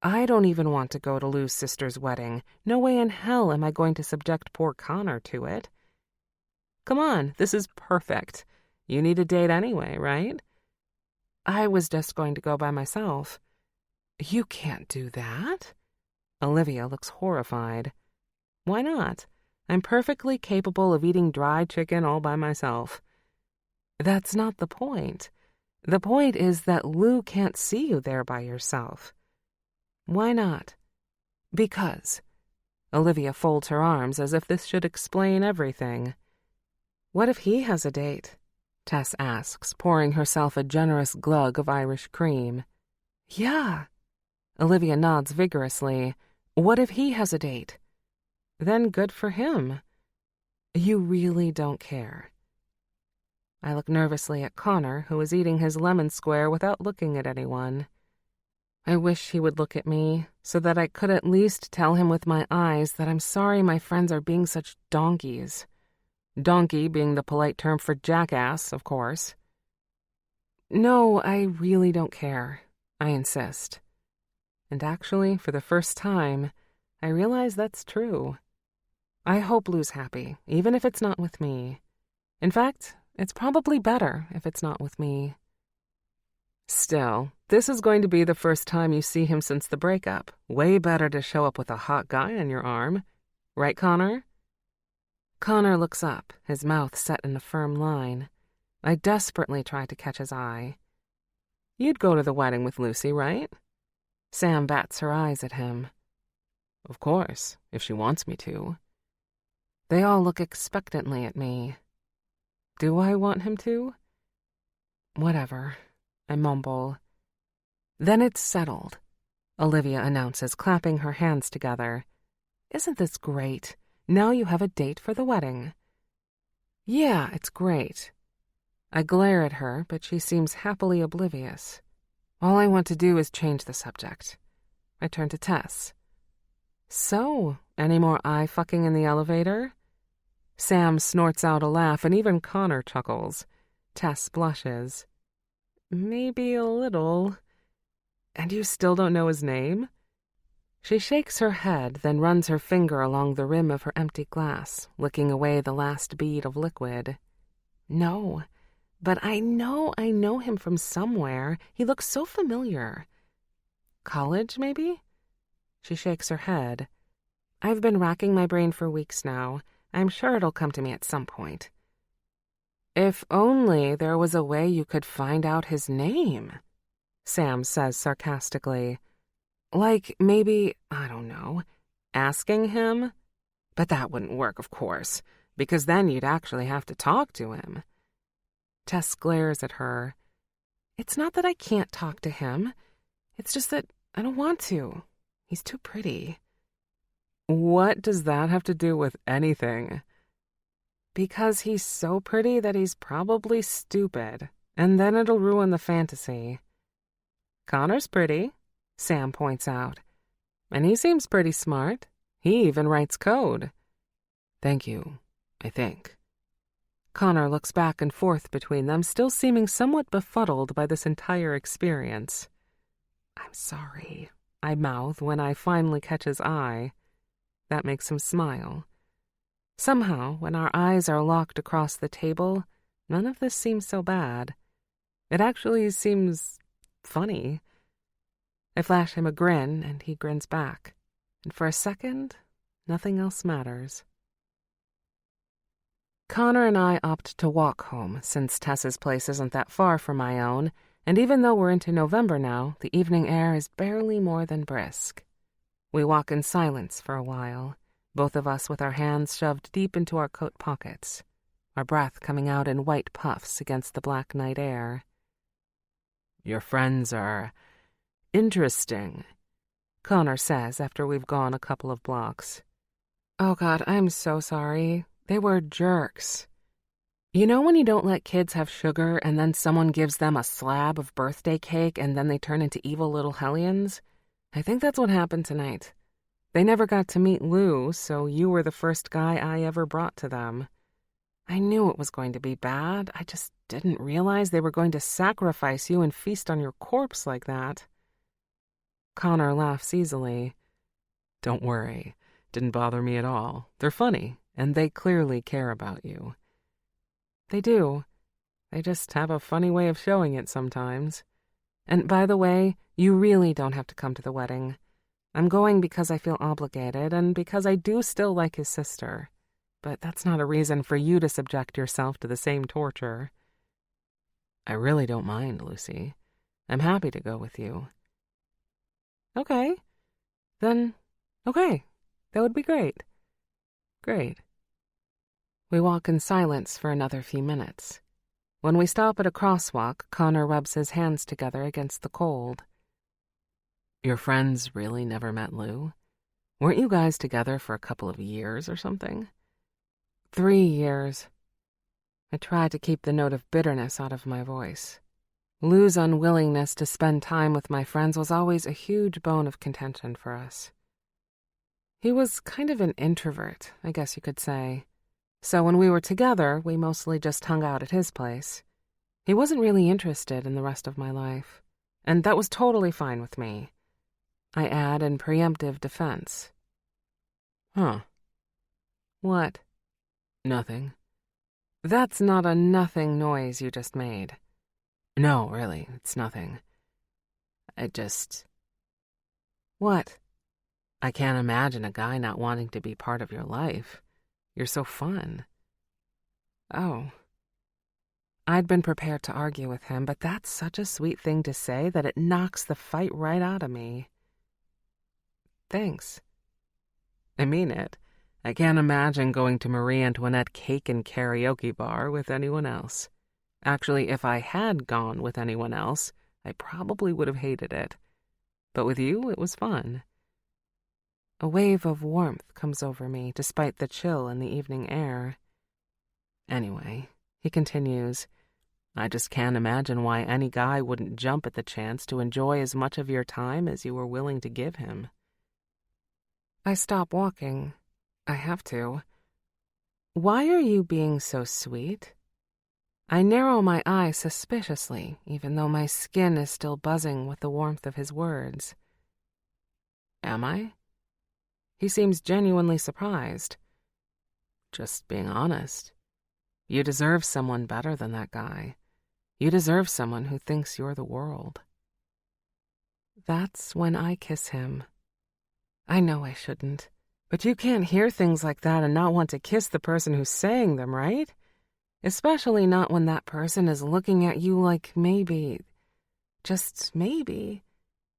I don't even want to go to Lou's sister's wedding. No way in hell am I going to subject poor Connor to it. Come on, this is perfect. You need a date anyway, right? I was just going to go by myself. You can't do that. Olivia looks horrified. Why not? I'm perfectly capable of eating dry chicken all by myself. That's not the point. The point is that Lou can't see you there by yourself. Why not? Because. Olivia folds her arms as if this should explain everything. What if he has a date? Tess asks, pouring herself a generous glug of Irish cream. Yeah, Olivia nods vigorously. What if he has a date? Then good for him. You really don't care. I look nervously at Connor, who is eating his lemon square without looking at anyone. I wish he would look at me, so that I could at least tell him with my eyes that I'm sorry my friends are being such donkeys. Donkey being the polite term for jackass, of course. No, I really don't care, I insist. And actually, for the first time, I realize that's true. I hope Lou's happy, even if it's not with me. In fact, it's probably better if it's not with me. Still, this is going to be the first time you see him since the breakup. Way better to show up with a hot guy on your arm. Right, Connor? Connor looks up, his mouth set in a firm line. I desperately try to catch his eye. You'd go to the wedding with Lucy, right? Sam bats her eyes at him. Of course, if she wants me to. They all look expectantly at me. Do I want him to? Whatever, I mumble. Then it's settled, Olivia announces, clapping her hands together. Isn't this great? Now you have a date for the wedding. Yeah, it's great. I glare at her, but she seems happily oblivious. All I want to do is change the subject. I turn to Tess. So, any more eye-fucking in the elevator? Sam snorts out a laugh, and even Connor chuckles. Tess blushes. Maybe a little. And you still don't know his name? She shakes her head, then runs her finger along the rim of her empty glass, licking away the last bead of liquid. No, but I know him from somewhere. He looks so familiar. College, maybe? She shakes her head. I've been racking my brain for weeks now. I'm sure it'll come to me at some point. If only there was a way you could find out his name, Sam says sarcastically. Like, maybe, I don't know, asking him? But that wouldn't work, of course, because then you'd actually have to talk to him. Tess glares at her. It's not that I can't talk to him. It's just that I don't want to. He's too pretty. What does that have to do with anything? Because he's so pretty that he's probably stupid, and then it'll ruin the fantasy. Connor's pretty, Sam points out. And he seems pretty smart. He even writes code. Thank you, I think. Connor looks back and forth between them, still seeming somewhat befuddled by this entire experience. I'm sorry, I mouth when I finally catch his eye. That makes him smile. Somehow, when our eyes are locked across the table, none of this seems so bad. It actually seems funny. I flash him a grin, and he grins back. And for a second, nothing else matters. Connor and I opt to walk home, since Tess's place isn't that far from my own, and even though we're into November now, the evening air is barely more than brisk. We walk in silence for a while, both of us with our hands shoved deep into our coat pockets, our breath coming out in white puffs against the black night air. Your friends are interesting, Connor says after we've gone a couple of blocks. Oh God, I'm so sorry. They were jerks. You know when you don't let kids have sugar and then someone gives them a slab of birthday cake and then they turn into evil little hellions? I think that's what happened tonight. They never got to meet Lou, so you were the first guy I ever brought to them. I knew it was going to be bad. I just didn't realize they were going to sacrifice you and feast on your corpse like that. Connor laughs easily. Don't worry. Didn't bother me at all. They're funny, and they clearly care about you. They do. They just have a funny way of showing it sometimes. And by the way, you really don't have to come to the wedding. I'm going because I feel obligated and because I do still like his sister. But that's not a reason for you to subject yourself to the same torture. I really don't mind, Lucy. I'm happy to go with you. Okay. Then, okay. That would be great. Great. We walk in silence for another few minutes. When we stop at a crosswalk, Connor rubs his hands together against the cold. Your friends really never met Lou? Weren't you guys together for a couple of years or something? 3 years. I tried to keep the note of bitterness out of my voice. Lou's unwillingness to spend time with my friends was always a huge bone of contention for us. He was kind of an introvert, I guess you could say. So when we were together, we mostly just hung out at his place. He wasn't really interested in the rest of my life, and that was totally fine with me. I add in preemptive defense. Huh. What? Nothing. That's not a nothing noise you just made. No, really, it's nothing. What? I can't imagine a guy not wanting to be part of your life. You're so fun. Oh. I'd been prepared to argue with him, but that's such a sweet thing to say that it knocks the fight right out of me. Thanks. I mean it. I can't imagine going to Marie Antoinette cake and karaoke bar with anyone else. Actually, if I had gone with anyone else, I probably would have hated it. But with you, it was fun. A wave of warmth comes over me, despite the chill in the evening air. Anyway, he continues, I just can't imagine why any guy wouldn't jump at the chance to enjoy as much of your time as you were willing to give him. I stop walking. I have to. Why are you being so sweet? I narrow my eye suspiciously, even though my skin is still buzzing with the warmth of his words. Am I? He seems genuinely surprised. Just being honest. You deserve someone better than that guy. You deserve someone who thinks you're the world. That's when I kiss him. I know I shouldn't, but you can't hear things like that and not want to kiss the person who's saying them, right? Especially not when that person is looking at you like maybe, just maybe,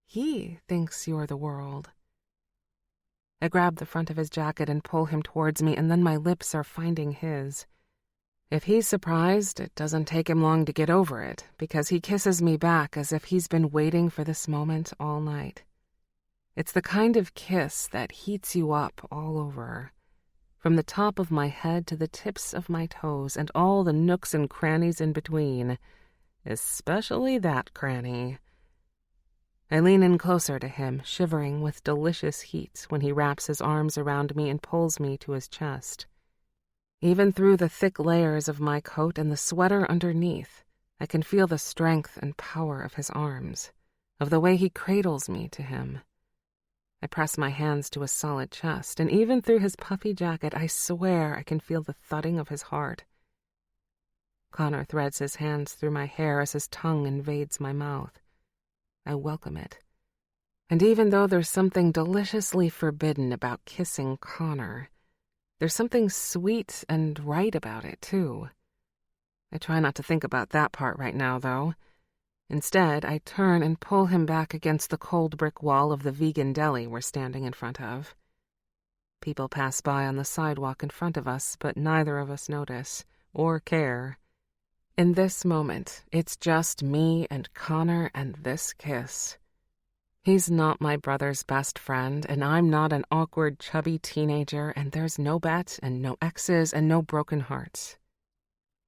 he thinks you're the world. I grab the front of his jacket and pull him towards me, and then my lips are finding his. If he's surprised, it doesn't take him long to get over it, because he kisses me back as if he's been waiting for this moment all night. It's the kind of kiss that heats you up all over, from the top of my head to the tips of my toes and all the nooks and crannies in between, especially that cranny. I lean in closer to him, shivering with delicious heat when he wraps his arms around me and pulls me to his chest. Even through the thick layers of my coat and the sweater underneath, I can feel the strength and power of his arms, of the way he cradles me to him. I press my hands to his solid chest, and even through his puffy jacket, I swear I can feel the thudding of his heart. Connor threads his hands through my hair as his tongue invades my mouth. I welcome it. And even though there's something deliciously forbidden about kissing Connor, there's something sweet and right about it, too. I try not to think about that part right now, though. Instead, I turn and pull him back against the cold brick wall of the vegan deli we're standing in front of. People pass by on the sidewalk in front of us, but neither of us notice or care. In this moment, it's just me and Connor and this kiss. He's not my brother's best friend, and I'm not an awkward, chubby teenager, and there's no bet and no exes and no broken hearts.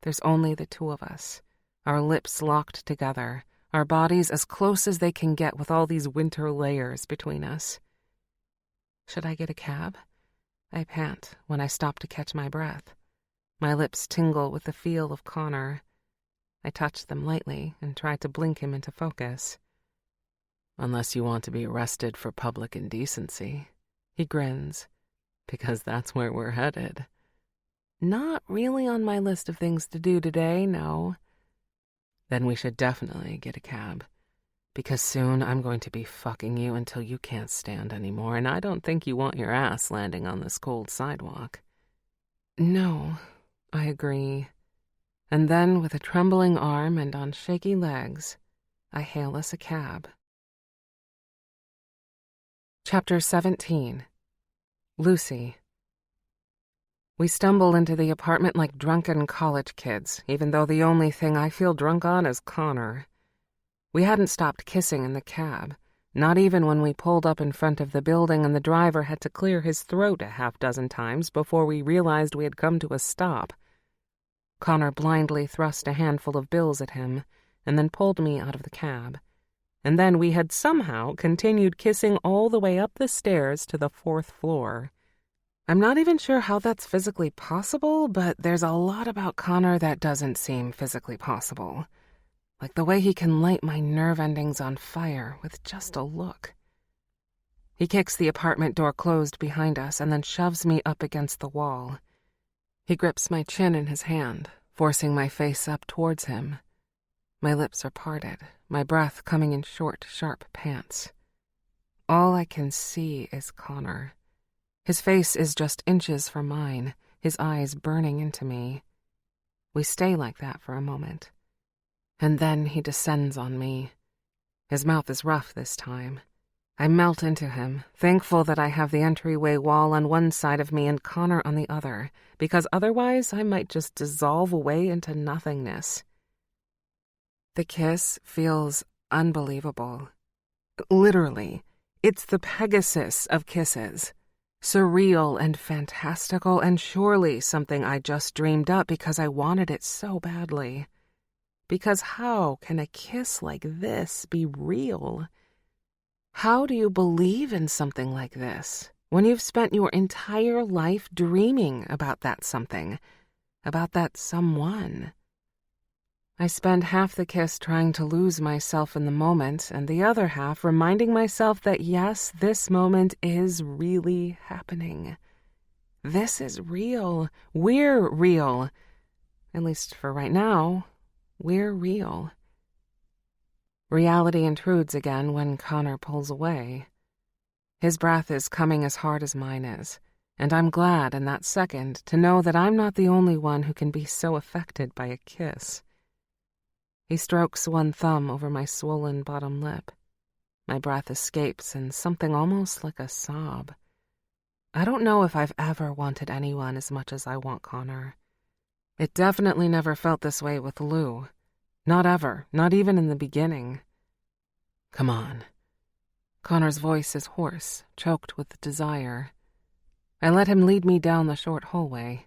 There's only the two of us, our lips locked together, our bodies as close as they can get with all these winter layers between us. Should I get a cab? I pant when I stop to catch my breath. My lips tingle with the feel of Connor. I touch them lightly and try to blink him into focus. Unless you want to be arrested for public indecency, he grins, because that's where we're headed. Not really on my list of things to do today, no. Then we should definitely get a cab, because soon I'm going to be fucking you until you can't stand anymore, and I don't think you want your ass landing on this cold sidewalk. No, I agree. And then, with a trembling arm and on shaky legs, I hail us a cab. Chapter 17. Lucy. We stumble into the apartment like drunken college kids, even though the only thing I feel drunk on is Connor. We hadn't stopped kissing in the cab, not even when we pulled up in front of the building and the driver had to clear his throat a half-dozen times before we realized we had come to a stop. Connor blindly thrust a handful of bills at him and then pulled me out of the cab. And then we had somehow continued kissing all the way up the stairs to the 4th floor. I'm not even sure how that's physically possible, but there's a lot about Connor that doesn't seem physically possible. Like the way he can light my nerve endings on fire with just a look. He kicks the apartment door closed behind us and then shoves me up against the wall. He grips my chin in his hand, forcing my face up towards him. My lips are parted, my breath coming in short, sharp pants. All I can see is Connor. His face is just inches from mine, his eyes burning into me. We stay like that for a moment. And then he descends on me. His mouth is rough this time. I melt into him, thankful that I have the entryway wall on one side of me and Connor on the other, because otherwise I might just dissolve away into nothingness. The kiss feels unbelievable. Literally, it's the Pegasus of kisses. Surreal and fantastical and surely something I just dreamed up because I wanted it so badly. Because how can a kiss like this be real? How do you believe in something like this when you've spent your entire life dreaming about that something, about that someone? I spend half the kiss trying to lose myself in the moment and the other half reminding myself that yes, this moment is really happening. This is real. We're real. At least for right now, we're real. Reality intrudes again when Connor pulls away. His breath is coming as hard as mine is, and I'm glad in that second to know that I'm not the only one who can be so affected by a kiss. He strokes one thumb over my swollen bottom lip. My breath escapes in something almost like a sob. I don't know if I've ever wanted anyone as much as I want Connor. It definitely never felt this way with Lou. Not ever, not even in the beginning. Come on. Connor's voice is hoarse, choked with desire. I let him lead me down the short hallway.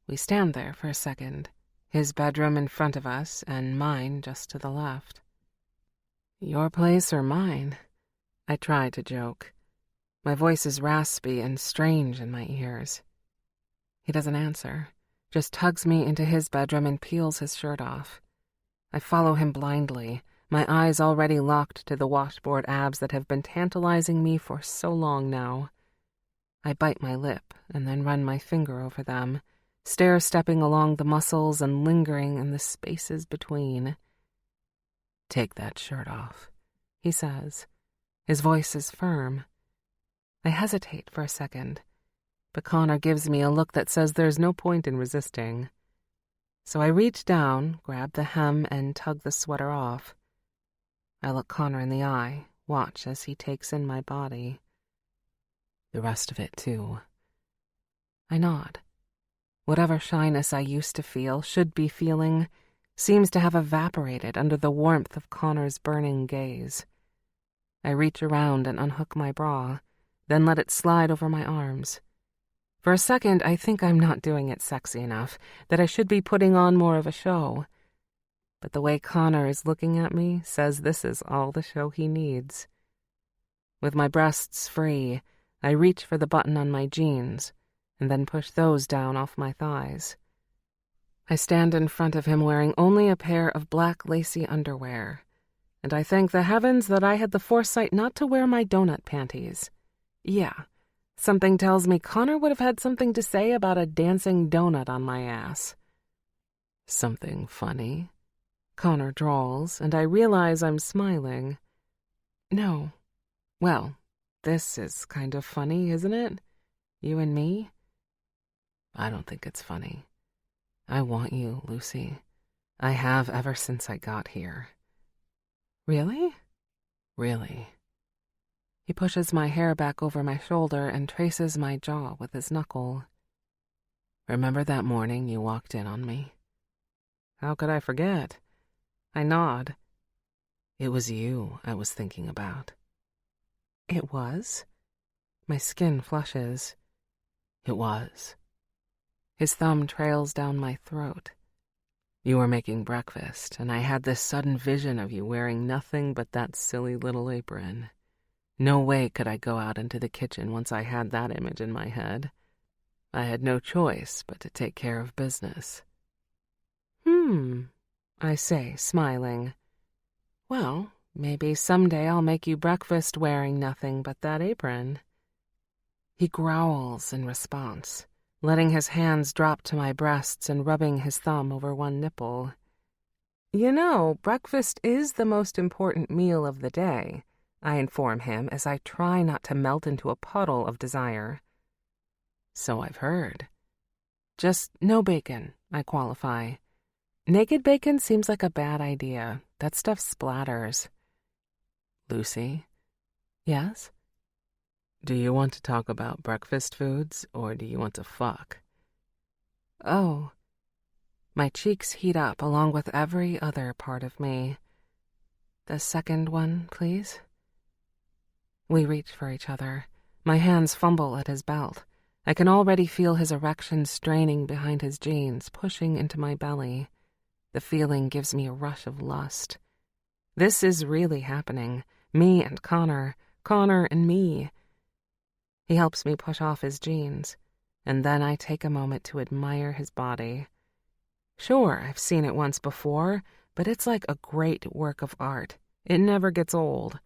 We stand there for a second, his bedroom in front of us and mine just to the left. Your place or mine? I try to joke. My voice is raspy and strange in my ears. He doesn't answer, just tugs me into his bedroom and peels his shirt off. I follow him blindly, my eyes already locked to the washboard abs that have been tantalizing me for so long now. I bite my lip and then run my finger over them, stair-stepping along the muscles and lingering in the spaces between. Take that shirt off, he says. His voice is firm. I hesitate for a second, but Connor gives me a look that says there's no point in resisting. So I reach down, grab the hem, and tug the sweater off. I look Connor in the eye, watch as he takes in my body. The rest of it, too. I nod. Whatever shyness I used to feel, should be feeling, seems to have evaporated under the warmth of Connor's burning gaze. I reach around and unhook my bra, then let it slide over my arms. For a second, I think I'm not doing it sexy enough, that I should be putting on more of a show. But the way Connor is looking at me says this is all the show he needs. With my breasts free, I reach for the button on my jeans, and then push those down off my thighs. I stand in front of him wearing only a pair of black lacy underwear, and I thank the heavens that I had the foresight not to wear my donut panties. Yeah. Something tells me Connor would have had something to say about a dancing donut on my ass. Something funny? Connor drawls, and I realize I'm smiling. No. Well, this is kind of funny, isn't it? You and me? I don't think it's funny. I want you, Lucy. I have ever since I got here. Really? Really. He pushes my hair back over my shoulder and traces my jaw with his knuckle. Remember that morning you walked in on me? How could I forget? I nod. It was you I was thinking about. It was? My skin flushes. It was. His thumb trails down my throat. You were making breakfast, and I had this sudden vision of you wearing nothing but that silly little apron. No way could I go out into the kitchen once I had that image in my head. I had no choice but to take care of business. I say, smiling. Well, maybe someday I'll make you breakfast wearing nothing but that apron. He growls in response, letting his hands drop to my breasts and rubbing his thumb over one nipple. You know, breakfast is the most important meal of the day, I inform him as I try not to melt into a puddle of desire. So I've heard. Just no bacon, I qualify. Naked bacon seems like a bad idea. That stuff splatters. Lucy? Yes? Do you want to talk about breakfast foods, or do you want to fuck? Oh. My cheeks heat up along with every other part of me. The second one, please. We reach for each other. My hands fumble at his belt. I can already feel his erection straining behind his jeans, pushing into my belly. The feeling gives me a rush of lust. This is really happening. Me and Connor. Connor and me. He helps me push off his jeans, and then I take a moment to admire his body. Sure, I've seen it once before, but it's like a great work of art. It never gets old.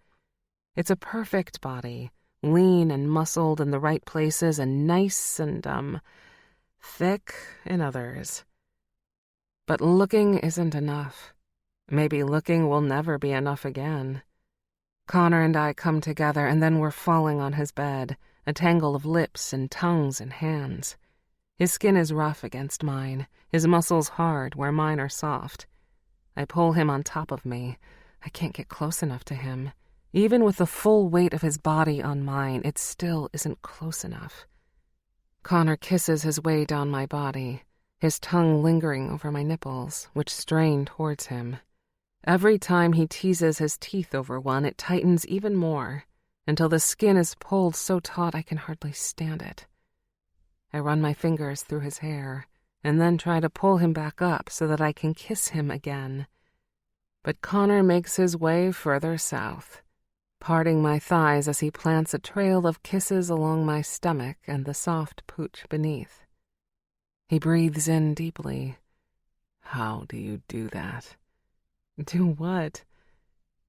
It's a perfect body, lean and muscled in the right places and nice and, thick in others. But looking isn't enough. Maybe looking will never be enough again. Connor and I come together, and then we're falling on his bed, a tangle of lips and tongues and hands. His skin is rough against mine, his muscles hard where mine are soft. I pull him on top of me. I can't get close enough to him. Even with the full weight of his body on mine, it still isn't close enough. Connor kisses his way down my body, his tongue lingering over my nipples, which strain towards him. Every time he teases his teeth over one, it tightens even more, until the skin is pulled so taut I can hardly stand it. I run my fingers through his hair, and then try to pull him back up so that I can kiss him again. But Connor makes his way further south, parting my thighs as he plants a trail of kisses along my stomach and the soft pooch beneath. He breathes in deeply. How do you do that? Do what?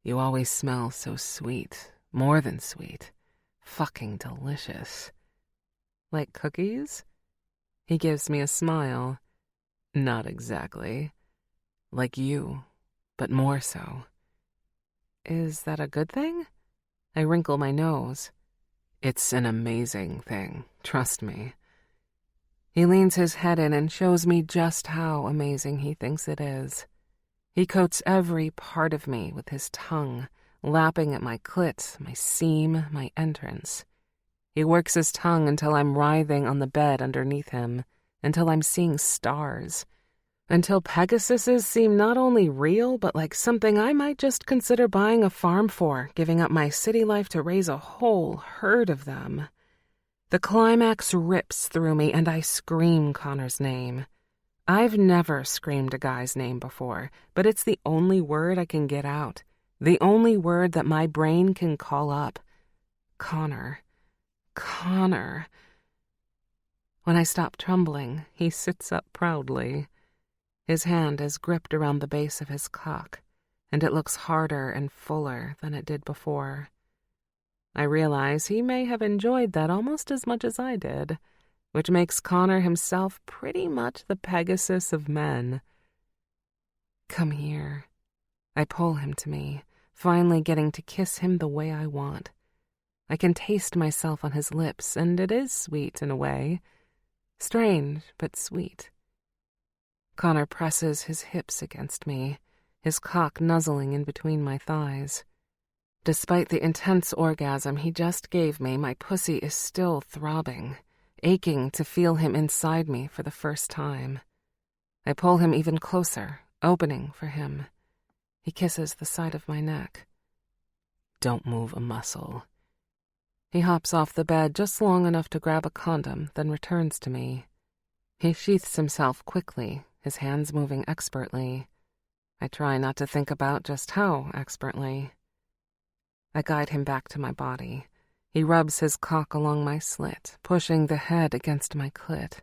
You always smell so sweet, more than sweet, fucking delicious. Like cookies? He gives me a smile. Not exactly. Like you, but more so. Is that a good thing? I wrinkle my nose. It's an amazing thing, trust me. He leans his head in and shows me just how amazing he thinks it is. He coats every part of me with his tongue, lapping at my clit, my seam, my entrance. He works his tongue until I'm writhing on the bed underneath him, until I'm seeing stars, until Pegasuses seem not only real, but like something I might just consider buying a farm for, giving up my city life to raise a whole herd of them. The climax rips through me, and I scream Connor's name. I've never screamed a guy's name before, but it's the only word I can get out, the only word that my brain can call up. Connor. Connor. When I stop trembling, he sits up proudly. His hand is gripped around the base of his cock, and it looks harder and fuller than it did before. I realize he may have enjoyed that almost as much as I did, which makes Connor himself pretty much the Pegasus of men. Come here. I pull him to me, finally getting to kiss him the way I want. I can taste myself on his lips, and it is sweet in a way. Strange, but sweet. Connor presses his hips against me, his cock nuzzling in between my thighs. Despite the intense orgasm he just gave me, my pussy is still throbbing, aching to feel him inside me for the first time. I pull him even closer, opening for him. He kisses the side of my neck. Don't move a muscle. He hops off the bed just long enough to grab a condom, then returns to me. He sheaths himself quickly, his hands moving expertly. I try not to think about just how expertly. I guide him back to my body. He rubs his cock along my slit, pushing the head against my clit.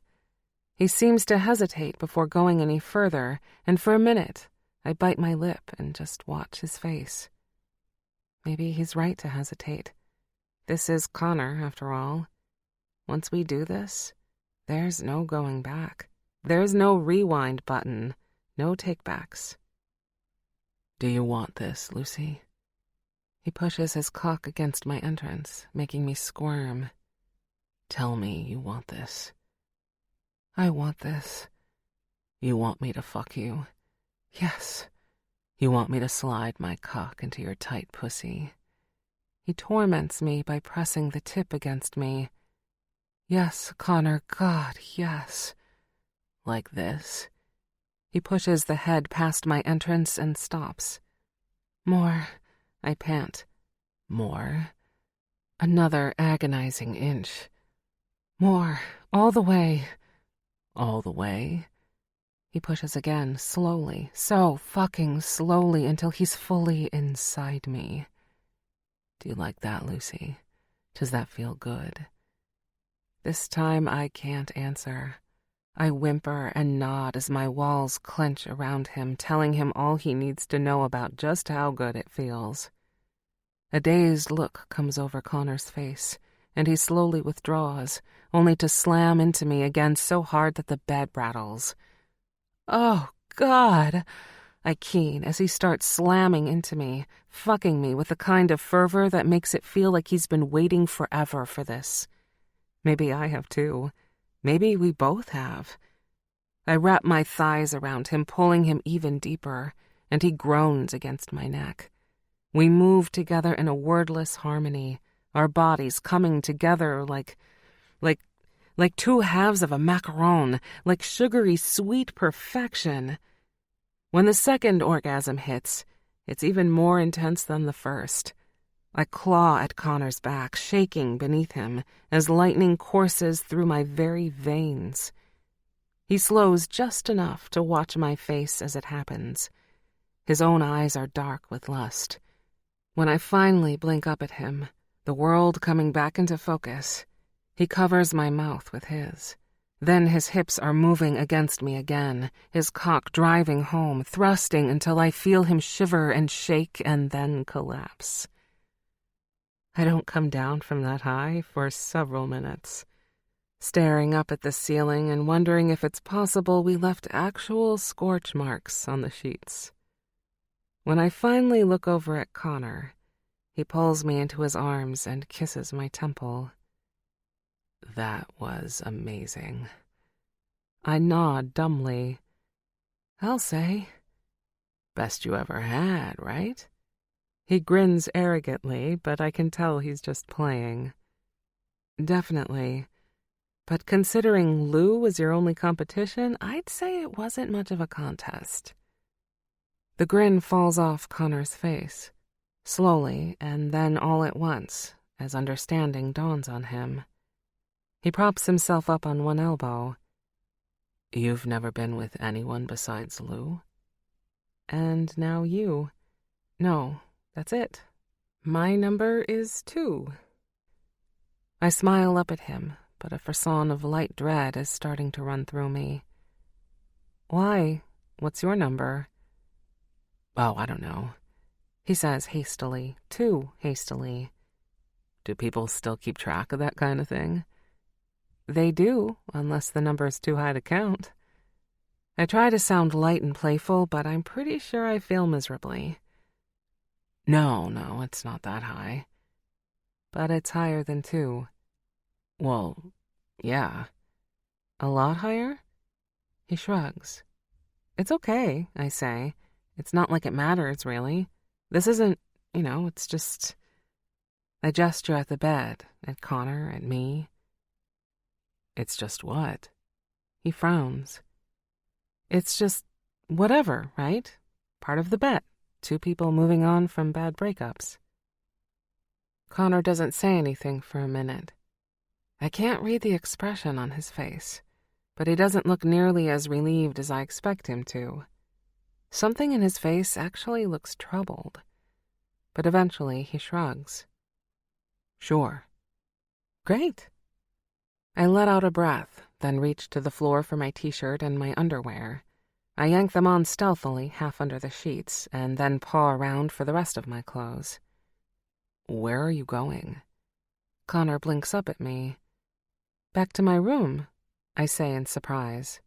He seems to hesitate before going any further, and for a minute, I bite my lip and just watch his face. Maybe he's right to hesitate. This is Connor, after all. Once we do this, there's no going back. There's no rewind button, no takebacks. Do you want this, Lucy? He pushes his cock against my entrance, making me squirm. Tell me you want this. I want this. You want me to fuck you? Yes. You want me to slide my cock into your tight pussy? He torments me by pressing the tip against me. Yes, Connor, God, yes. Like this? He pushes the head past my entrance and stops. More, I pant. More. Another agonizing inch. More, all the way. All the way? He pushes again, slowly, so fucking slowly until he's fully inside me. Do you like that, Lucy? Does that feel good? This time I can't answer. I whimper and nod as my walls clench around him, telling him all he needs to know about just how good it feels. A dazed look comes over Connor's face, and he slowly withdraws, only to slam into me again so hard that the bed rattles. Oh, God! I keen as he starts slamming into me, fucking me with the kind of fervor that makes it feel like he's been waiting forever for this. Maybe I have too. Maybe we both have. I wrap my thighs around him, pulling him even deeper, and he groans against my neck. We move together in a wordless harmony, our bodies coming together like two halves of a macaron, like sugary sweet perfection. When the second orgasm hits, it's even more intense than the first. I claw at Connor's back, shaking beneath him, as lightning courses through my very veins. He slows just enough to watch my face as it happens. His own eyes are dark with lust. When I finally blink up at him, the world coming back into focus, he covers my mouth with his. Then his hips are moving against me again, his cock driving home, thrusting until I feel him shiver and shake and then collapse. I don't come down from that high for several minutes, staring up at the ceiling and wondering if it's possible we left actual scorch marks on the sheets. When I finally look over at Connor, he pulls me into his arms and kisses my temple. That was amazing. I nod dumbly. I'll say. Best you ever had, right? He grins arrogantly, but I can tell he's just playing. Definitely. But considering Lou was your only competition, I'd say it wasn't much of a contest. The grin falls off Connor's face, slowly and then all at once, as understanding dawns on him. He props himself up on one elbow. You've never been with anyone besides Lou? And now you. No, that's it. My number is 2. I smile up at him, but a frisson of light dread is starting to run through me. Why? What's your number? Oh, I don't know. He says hastily, too hastily. Do people still keep track of that kind of thing? They do, unless the number's too high to count. I try to sound light and playful, but I'm pretty sure I fail miserably. No, it's not that high. But it's higher than 2. Well, yeah. A lot higher? He shrugs. It's okay, I say. It's not like it matters, really. This isn't, it's just... I gesture at the bed, at Connor, at me. It's just what? He frowns. It's just whatever, right? Part of the bet. 2 people moving on from bad breakups. Connor doesn't say anything for a minute. I can't read the expression on his face, but he doesn't look nearly as relieved as I expect him to. Something in his face actually looks troubled, but eventually he shrugs. Sure. Great. I let out a breath, then reached to the floor for my t-shirt and my underwear. I yank them on stealthily, half under the sheets, and then paw around for the rest of my clothes. Where are you going? Connor blinks up at me. Back to my room, I say in surprise.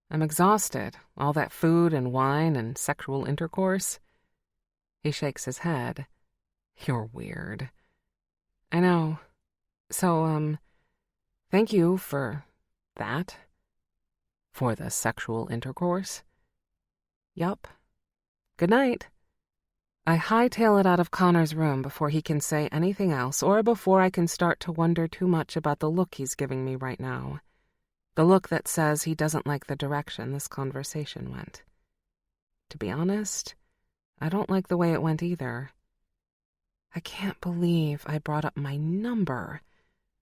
I'm exhausted, all that food and wine and sexual intercourse. He shakes his head. You're weird. I know. So, thank you for that. For the sexual intercourse? Yup. Good night. I hightail it out of Connor's room before he can say anything else or before I can start to wonder too much about the look he's giving me right now. The look that says he doesn't like the direction this conversation went. To be honest, I don't like the way it went either. I can't believe I brought up my number,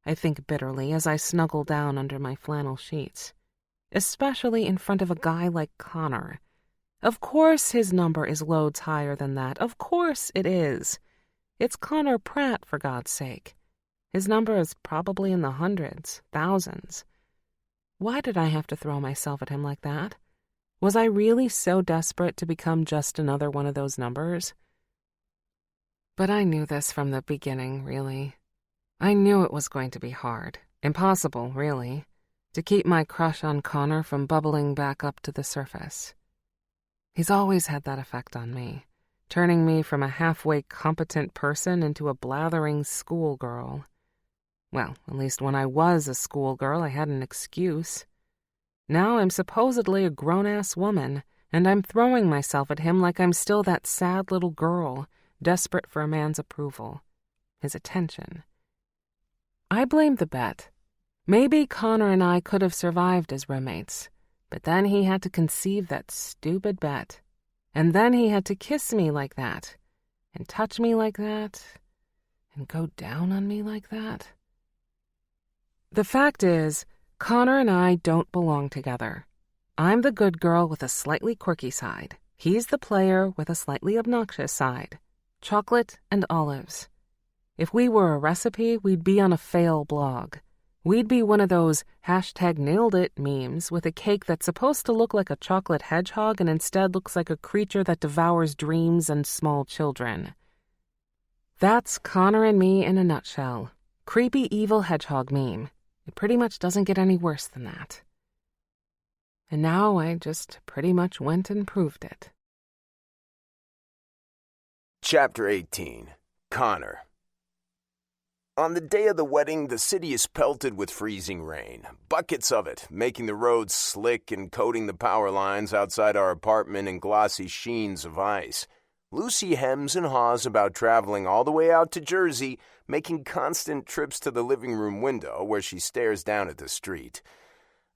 I think bitterly as I snuggle down under my flannel sheets. Especially in front of a guy like Connor. Of course his number is loads higher than that. Of course it is. It's Connor Pratt, for God's sake. His number is probably in the hundreds, thousands. Why did I have to throw myself at him like that? Was I really so desperate to become just another one of those numbers? But I knew this from the beginning, really. I knew it was going to be hard. Impossible, really, to keep my crush on Connor from bubbling back up to the surface. He's always had that effect on me, turning me from a halfway competent person into a blathering schoolgirl. Well, at least when I was a schoolgirl, I had an excuse. Now I'm supposedly a grown-ass woman, and I'm throwing myself at him like I'm still that sad little girl, desperate for a man's approval, his attention. I blame the bet. Maybe Connor and I could have survived as roommates, but then he had to conceive that stupid bet. And then he had to kiss me like that, and touch me like that, and go down on me like that. The fact is, Connor and I don't belong together. I'm the good girl with a slightly quirky side. He's the player with a slightly obnoxious side. Chocolate and olives. If we were a recipe, we'd be on a fail blog. We'd be one of those #NailedIt memes with a cake that's supposed to look like a chocolate hedgehog and instead looks like a creature that devours dreams and small children. That's Connor and me in a nutshell. Creepy evil hedgehog meme. It pretty much doesn't get any worse than that. And now I just pretty much went and proved it. Chapter 18. Connor. On the day of the wedding, the city is pelted with freezing rain. Buckets of it, making the roads slick and coating the power lines outside our apartment in glossy sheens of ice. Lucy hems and haws about traveling all the way out to Jersey, making constant trips to the living room window where she stares down at the street.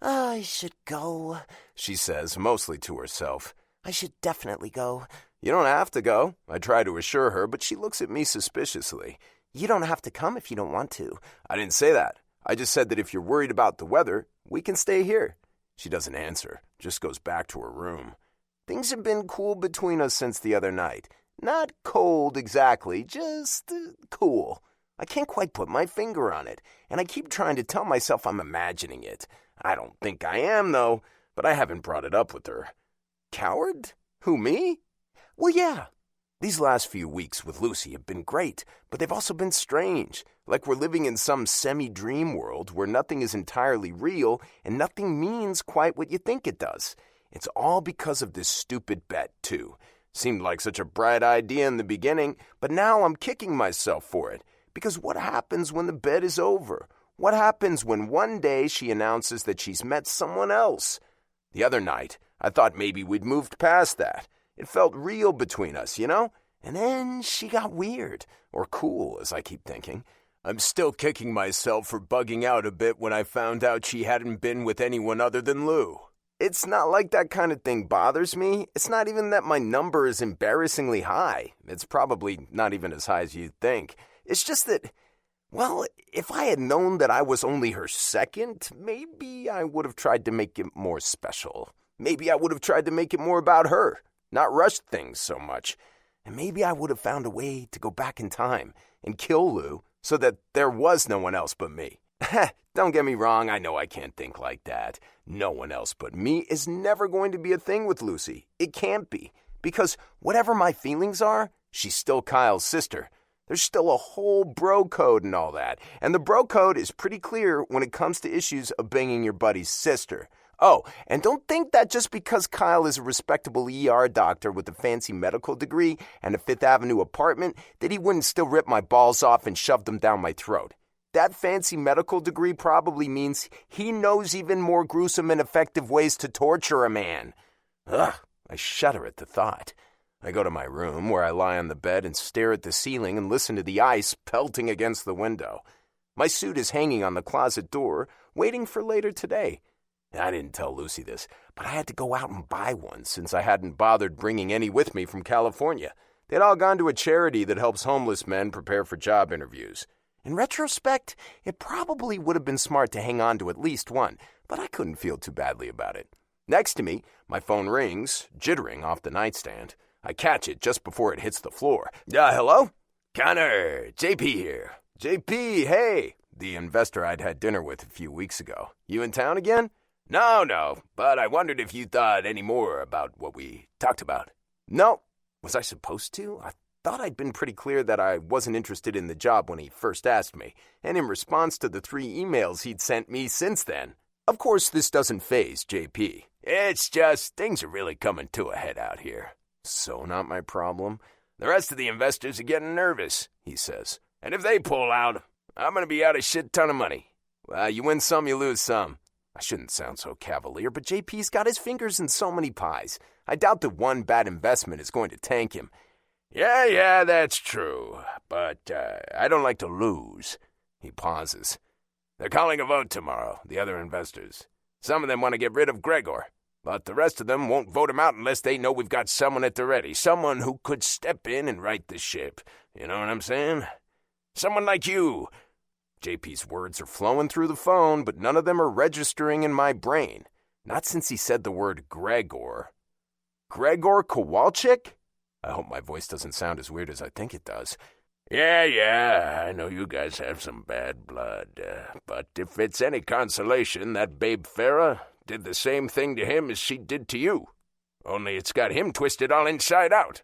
I should go, she says, mostly to herself. I should definitely go. You don't have to go, I try to assure her, but she looks at me suspiciously. You don't have to come if you don't want to. I didn't say that. I just said that if you're worried about the weather, we can stay here. She doesn't answer, just goes back to her room. Things have been cool between us since the other night. Not cold exactly, just cool. I can't quite put my finger on it, and I keep trying to tell myself I'm imagining it. I don't think I am, though, but I haven't brought it up with her. Coward? Who, me? Well, yeah. These last few weeks with Lucy have been great, but they've also been strange, like we're living in some semi-dream world where nothing is entirely real and nothing means quite what you think it does. It's all because of this stupid bet, too. Seemed like such a bright idea in the beginning, but now I'm kicking myself for it. Because what happens when the bet is over? What happens when one day she announces that she's met someone else? The other night, I thought maybe we'd moved past that. It felt real between us, you know? And then she got weird, or cool, as I keep thinking. I'm still kicking myself for bugging out a bit when I found out she hadn't been with anyone other than Lou. It's not like that kind of thing bothers me. It's not even that my number is embarrassingly high. It's probably not even as high as you'd think. It's just that, well, if I had known that I was only her second, maybe I would have tried to make it more special. Maybe I would have tried to make it more about her, not rush things so much. And maybe I would have found a way to go back in time and kill Lou so that there was no one else but me. Don't get me wrong, I know I can't think like that. No one else but me is never going to be a thing with Lucy. It can't be. Because whatever my feelings are, she's still Kyle's sister. There's still a whole bro code and all that. And the bro code is pretty clear when it comes to issues of banging your buddy's sister. Oh, and don't think that just because Kyle is a respectable ER doctor with a fancy medical degree and a Fifth Avenue apartment that he wouldn't still rip my balls off and shove them down my throat. That fancy medical degree probably means he knows even more gruesome and effective ways to torture a man. Ugh, I shudder at the thought. I go to my room where I lie on the bed and stare at the ceiling and listen to the ice pelting against the window. My suit is hanging on the closet door, waiting for later today. I didn't tell Lucy this, but I had to go out and buy one since I hadn't bothered bringing any with me from California. They'd all gone to a charity that helps homeless men prepare for job interviews. In retrospect, it probably would have been smart to hang on to at least one, but I couldn't feel too badly about it. Next to me, my phone rings, jittering off the nightstand. I catch it just before it hits the floor. Hello? Connor, JP here. JP, hey. The investor I'd had dinner with a few weeks ago. You in town again? No, but I wondered if you thought any more about what we talked about. No. Was I supposed to? I thought I'd been pretty clear that I wasn't interested in the job when he first asked me, and in response to the 3 emails he'd sent me since then. Of course, this doesn't faze JP. It's just things are really coming to a head out here. So not my problem. The rest of the investors are getting nervous, he says. And if they pull out, I'm going to be out a shit ton of money. Well, you win some, you lose some. I shouldn't sound so cavalier, but JP's got his fingers in so many pies. I doubt that one bad investment is going to tank him. Yeah, that's true. But I don't like to lose. He pauses. They're calling a vote tomorrow, the other investors. Some of them want to get rid of Gregor, but the rest of them won't vote him out unless they know we've got someone at the ready, someone who could step in and right the ship. You know what I'm saying? Someone like you. JP's words are flowing through the phone, but none of them are registering in my brain. Not since he said the word Gregor. Gregor Kowalczyk? I hope my voice doesn't sound as weird as I think it does. Yeah, I know you guys have some bad blood, but if it's any consolation, that babe Farah did the same thing to him as she did to you. Only it's got him twisted all inside out.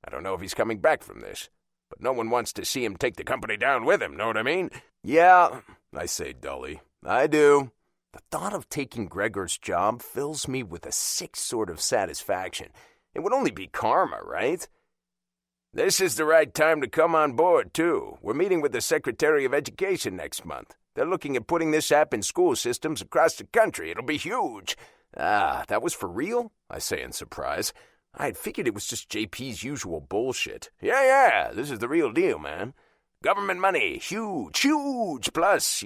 I don't know if he's coming back from this, but no one wants to see him take the company down with him, know what I mean? Yeah, I say dully. I do. The thought of taking Gregor's job fills me with a sick sort of satisfaction. It would only be karma, right? This is the right time to come on board, too. We're meeting with the Secretary of Education next month. They're looking at putting this app in school systems across the country. It'll be huge. That was for real? I say in surprise. I had figured it was just JP's usual bullshit. Yeah, this is the real deal, man. Government money, huge, plus,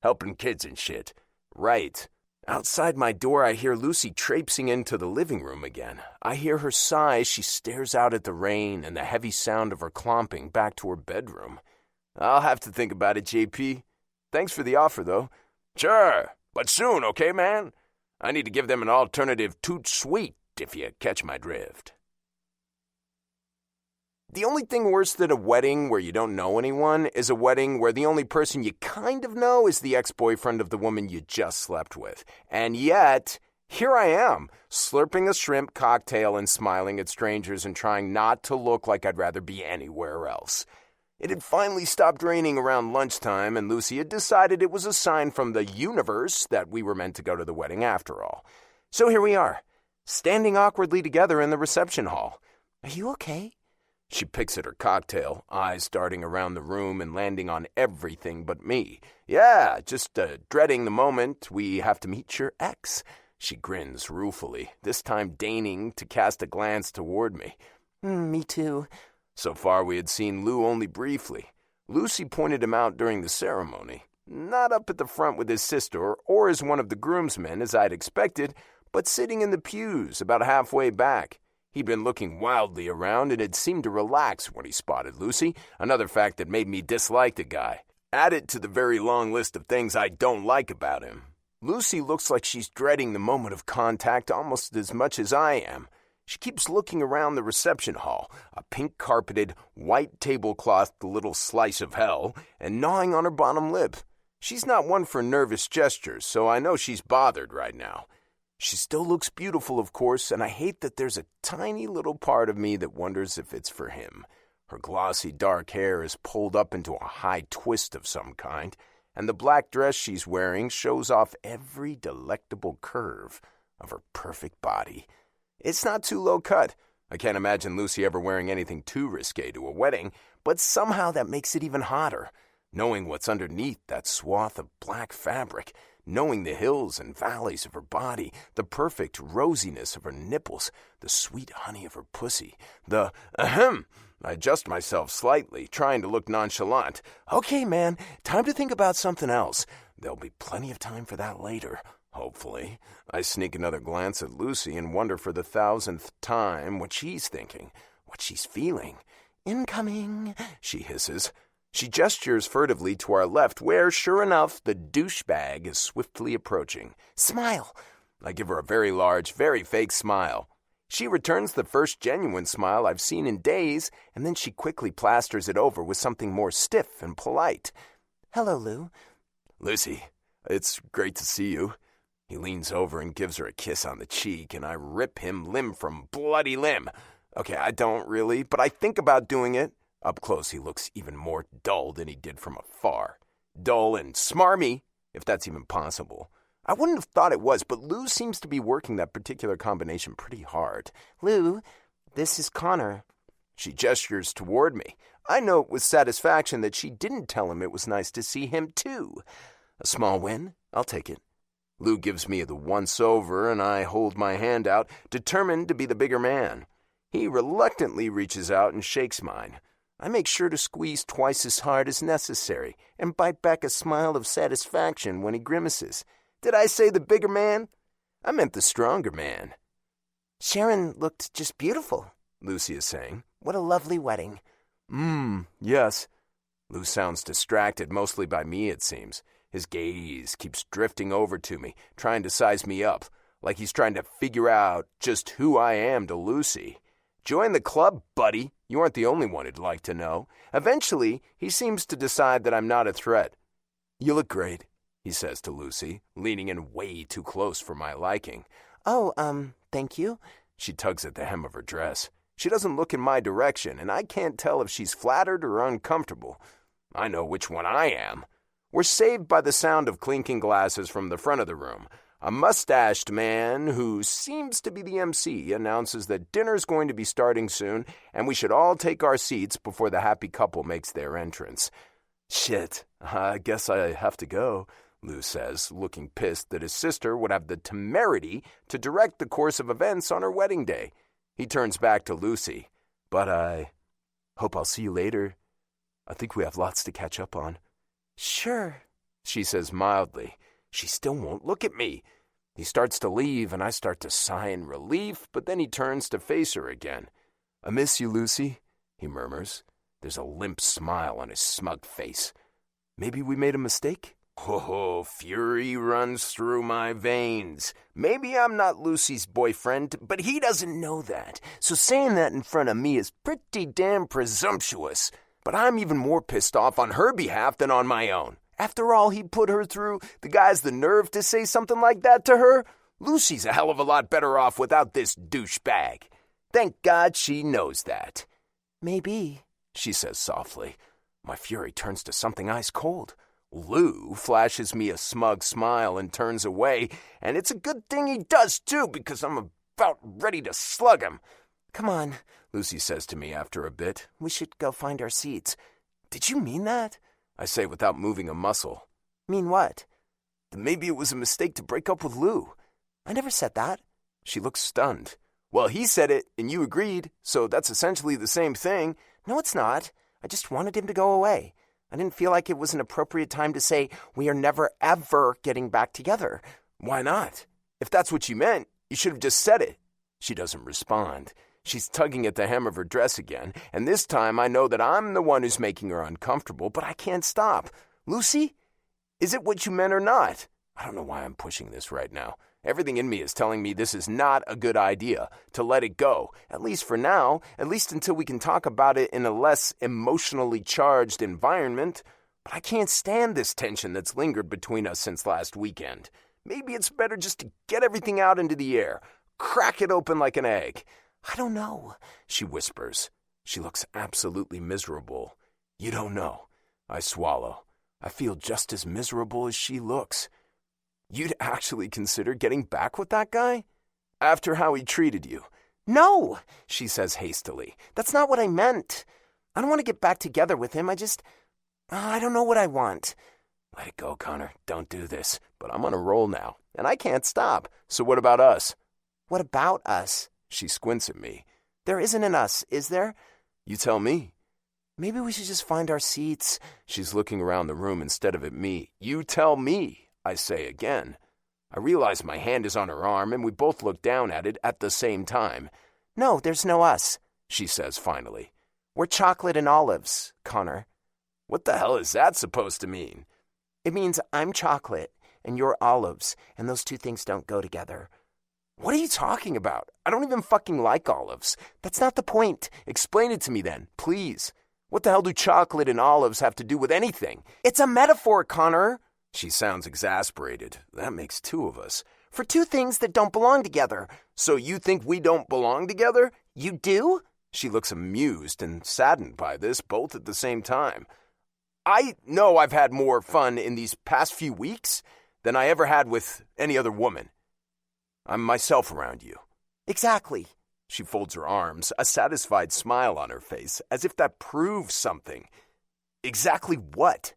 helping kids and shit. Right. Outside my door, I hear Lucy traipsing into the living room again. I hear her sigh as she stares out at the rain and the heavy sound of her clomping back to her bedroom. I'll have to think about it, JP. Thanks for the offer, though. Sure, but soon, okay, man? I need to give them an alternative toot sweet, if you catch my drift. The only thing worse than a wedding where you don't know anyone is a wedding where the only person you kind of know is the ex-boyfriend of the woman you just slept with. And yet, here I am, slurping a shrimp cocktail and smiling at strangers and trying not to look like I'd rather be anywhere else. It had finally stopped raining around lunchtime, and Lucy had decided it was a sign from the universe that we were meant to go to the wedding after all. So here we are, standing awkwardly together in the reception hall. Are you okay? She picks at her cocktail, eyes darting around the room and landing on everything but me. Yeah, just dreading the moment we have to meet your ex. She grins ruefully, this time deigning to cast a glance toward me. Me too. So far we had seen Lou only briefly. Lucy pointed him out during the ceremony. Not up at the front with his sister or as one of the groomsmen as I'd expected, but sitting in the pews about halfway back. He'd been looking wildly around and had seemed to relax when he spotted Lucy, another fact that made me dislike the guy. Added to the very long list of things I don't like about him. Lucy looks like she's dreading the moment of contact almost as much as I am. She keeps looking around the reception hall, a pink-carpeted, white tableclothed little slice of hell, and gnawing on her bottom lip. She's not one for nervous gestures, so I know she's bothered right now. She still looks beautiful, of course, and I hate that there's a tiny little part of me that wonders if it's for him. Her glossy dark hair is pulled up into a high twist of some kind, and the black dress she's wearing shows off every delectable curve of her perfect body. It's not too low cut. I can't imagine Lucy ever wearing anything too risque to a wedding, but somehow that makes it even hotter. Knowing what's underneath that swath of black fabric, knowing the hills and valleys of her body, the perfect rosiness of her nipples, the sweet honey of her pussy, the ahem. I adjust myself slightly, trying to look nonchalant. Okay, man, time to think about something else. There'll be plenty of time for that later, hopefully. I sneak another glance at Lucy and wonder for the 1,000th time what she's thinking, what she's feeling. Incoming, she hisses. She gestures furtively to our left, where, sure enough, the douchebag is swiftly approaching. Smile! I give her a very large, very fake smile. She returns the first genuine smile I've seen in days, and then she quickly plasters it over with something more stiff and polite. Hello, Lou. Lucy, it's great to see you. He leans over and gives her a kiss on the cheek, and I rip him limb from bloody limb. Okay, I don't really, but I think about doing it. Up close, he looks even more dull than he did from afar. Dull and smarmy, if that's even possible. I wouldn't have thought it was, but Lou seems to be working that particular combination pretty hard. Lou, this is Connor. She gestures toward me. I note with satisfaction that she didn't tell him it was nice to see him, too. A small win? I'll take it. Lou gives me the once-over, and I hold my hand out, determined to be the bigger man. He reluctantly reaches out and shakes mine. I make sure to squeeze twice as hard as necessary and bite back a smile of satisfaction when he grimaces. Did I say the bigger man? I meant the stronger man. Sharon looked just beautiful, Lucy is saying. What a lovely wedding. Yes. Lou sounds distracted, mostly by me, it seems. His gaze keeps drifting over to me, trying to size me up, like he's trying to figure out just who I am to Lucy. Join the club, buddy. You aren't the only one who'd like to know. Eventually, he seems to decide that I'm not a threat. You look great, he says to Lucy, leaning in way too close for my liking. Oh, thank you. She tugs at the hem of her dress. She doesn't look in my direction, and I can't tell if she's flattered or uncomfortable. I know which one I am. We're saved by the sound of clinking glasses from the front of the room. A mustached man who seems to be the MC announces that dinner's going to be starting soon, and we should all take our seats before the happy couple makes their entrance. Shit, I guess I have to go, Lou says, looking pissed that his sister would have the temerity to direct the course of events on her wedding day. He turns back to Lucy. But I hope I'll see you later. I think we have lots to catch up on. Sure, she says mildly. She still won't look at me. He starts to leave, and I start to sigh in relief, but then he turns to face her again. I miss you, Lucy, he murmurs. There's a limp smile on his smug face. Maybe we made a mistake? Oh, fury runs through my veins. Maybe I'm not Lucy's boyfriend, but he doesn't know that. So saying that in front of me is pretty damn presumptuous. But I'm even more pissed off on her behalf than on my own. After all he put her through, the guy's the nerve to say something like that to her? Lucy's a hell of a lot better off without this douchebag. Thank God she knows that. Maybe, she says softly. My fury turns to something ice cold. Lou flashes me a smug smile and turns away, and it's a good thing he does too, because I'm about ready to slug him. Come on, Lucy says to me after a bit. We should go find our seats. Did you mean that? I say without moving a muscle. Mean what? That maybe it was a mistake to break up with Lou. I never said that. She looks stunned. Well, he said it, and you agreed, so that's essentially the same thing. No, it's not. I just wanted him to go away. I didn't feel like it was an appropriate time to say, we are never, ever getting back together. Why not? If that's what you meant, you should have just said it. She doesn't respond. She's tugging at the hem of her dress again, and this time I know that I'm the one who's making her uncomfortable, but I can't stop. Lucy, is it what you meant or not? I don't know why I'm pushing this right now. Everything in me is telling me this is not a good idea, to let it go, at least for now, at least until we can talk about it in a less emotionally charged environment. But I can't stand this tension that's lingered between us since last weekend. Maybe it's better just to get everything out into the air, crack it open like an egg. I don't know, she whispers. She looks absolutely miserable. You don't know. I swallow. I feel just as miserable as she looks. You'd actually consider getting back with that guy? After how he treated you? No, she says hastily. That's not what I meant. I don't want to get back together with him. I don't know what I want. Let it go, Connor. Don't do this. But I'm on a roll now, and I can't stop. So what about us? What about us? She squints at me. There isn't an us, is there? You tell me. Maybe we should just find our seats. She's looking around the room instead of at me. You tell me, I say again. I realize my hand is on her arm, and we both look down at it at the same time. No, there's no us, she says finally. We're chocolate and olives, Connor. What the hell is that supposed to mean? It means I'm chocolate and you're olives, and those two things don't go together. What are you talking about? I don't even fucking like olives. That's not the point. Explain it to me then, please. What the hell do chocolate and olives have to do with anything? It's a metaphor, Connor. She sounds exasperated. That makes two of us. For two things that don't belong together. So you think we don't belong together? You do? She looks amused and saddened by this, both at the same time. I know I've had more fun in these past few weeks than I ever had with any other woman. I'm myself around you. Exactly. She folds her arms, a satisfied smile on her face, as if that proves something. Exactly what?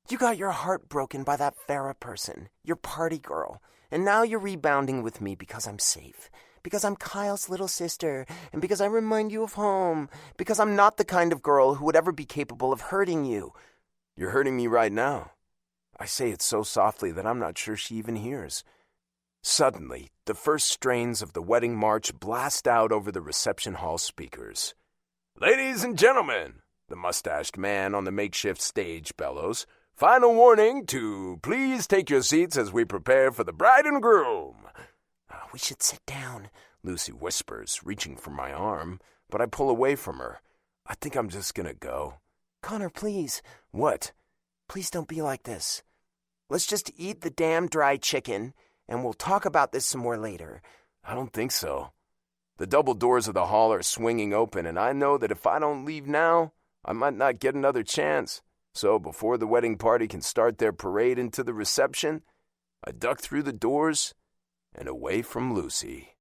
You got your heart broken by that Farrah person, your party girl, and now you're rebounding with me because I'm safe, because I'm Kyle's little sister, and because I remind you of home, because I'm not the kind of girl who would ever be capable of hurting you. You're hurting me right now. I say it so softly that I'm not sure she even hears. Suddenly, the first strains of the wedding march blast out over the reception hall speakers. Ladies and gentlemen, the mustached man on the makeshift stage bellows, final warning to please take your seats as we prepare for the bride and groom. We should sit down, Lucy whispers, reaching for my arm, but I pull away from her. I think I'm just gonna go. Connor, please. What? Please don't be like this. Let's just eat the damn dry chicken, and we'll talk about this some more later. I don't think so. The double doors of the hall are swinging open, and I know that if I don't leave now, I might not get another chance. So before the wedding party can start their parade into the reception, I duck through the doors and away from Lucy.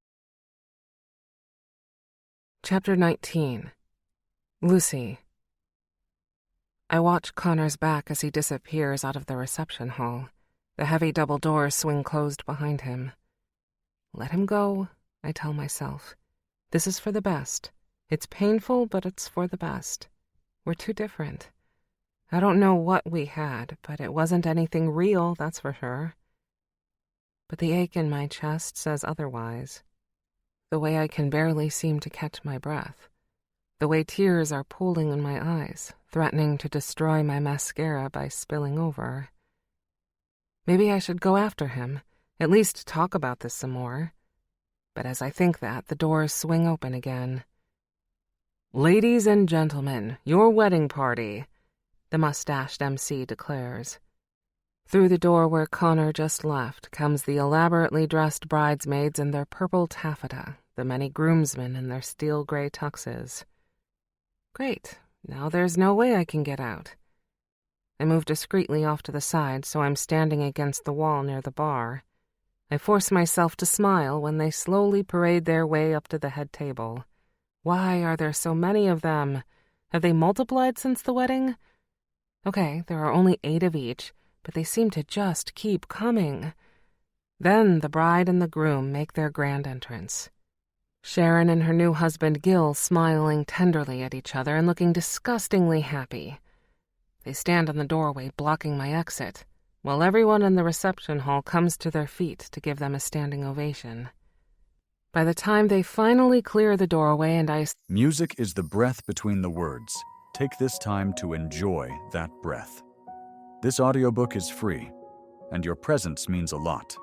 Chapter 19. Lucy. I watch Connor's back as he disappears out of the reception hall. The heavy double doors swing closed behind him. Let him go, I tell myself. This is for the best. It's painful, but it's for the best. We're too different. I don't know what we had, but it wasn't anything real, that's for sure. But the ache in my chest says otherwise. The way I can barely seem to catch my breath. The way tears are pooling in my eyes, threatening to destroy my mascara by spilling over. Maybe I should go after him, at least talk about this some more. But as I think that, the doors swing open again. Ladies and gentlemen, your wedding party, the mustached MC declares. Through the door where Connor just left comes the elaborately dressed bridesmaids in their purple taffeta, the many groomsmen in their steel gray tuxes. Great, now there's no way I can get out. I move discreetly off to the side so I'm standing against the wall near the bar. I force myself to smile when they slowly parade their way up to the head table. Why are there so many of them? Have they multiplied since the wedding? Okay, there are only 8 of each, but they seem to just keep coming. Then the bride and the groom make their grand entrance. Sharon and her new husband Gil smiling tenderly at each other and looking disgustingly happy. They stand in the doorway blocking my exit, while everyone in the reception hall comes to their feet to give them a standing ovation. By the time they finally clear the doorway and Music is the breath between the words. Take this time to enjoy that breath. This audiobook is free, and your presence means a lot.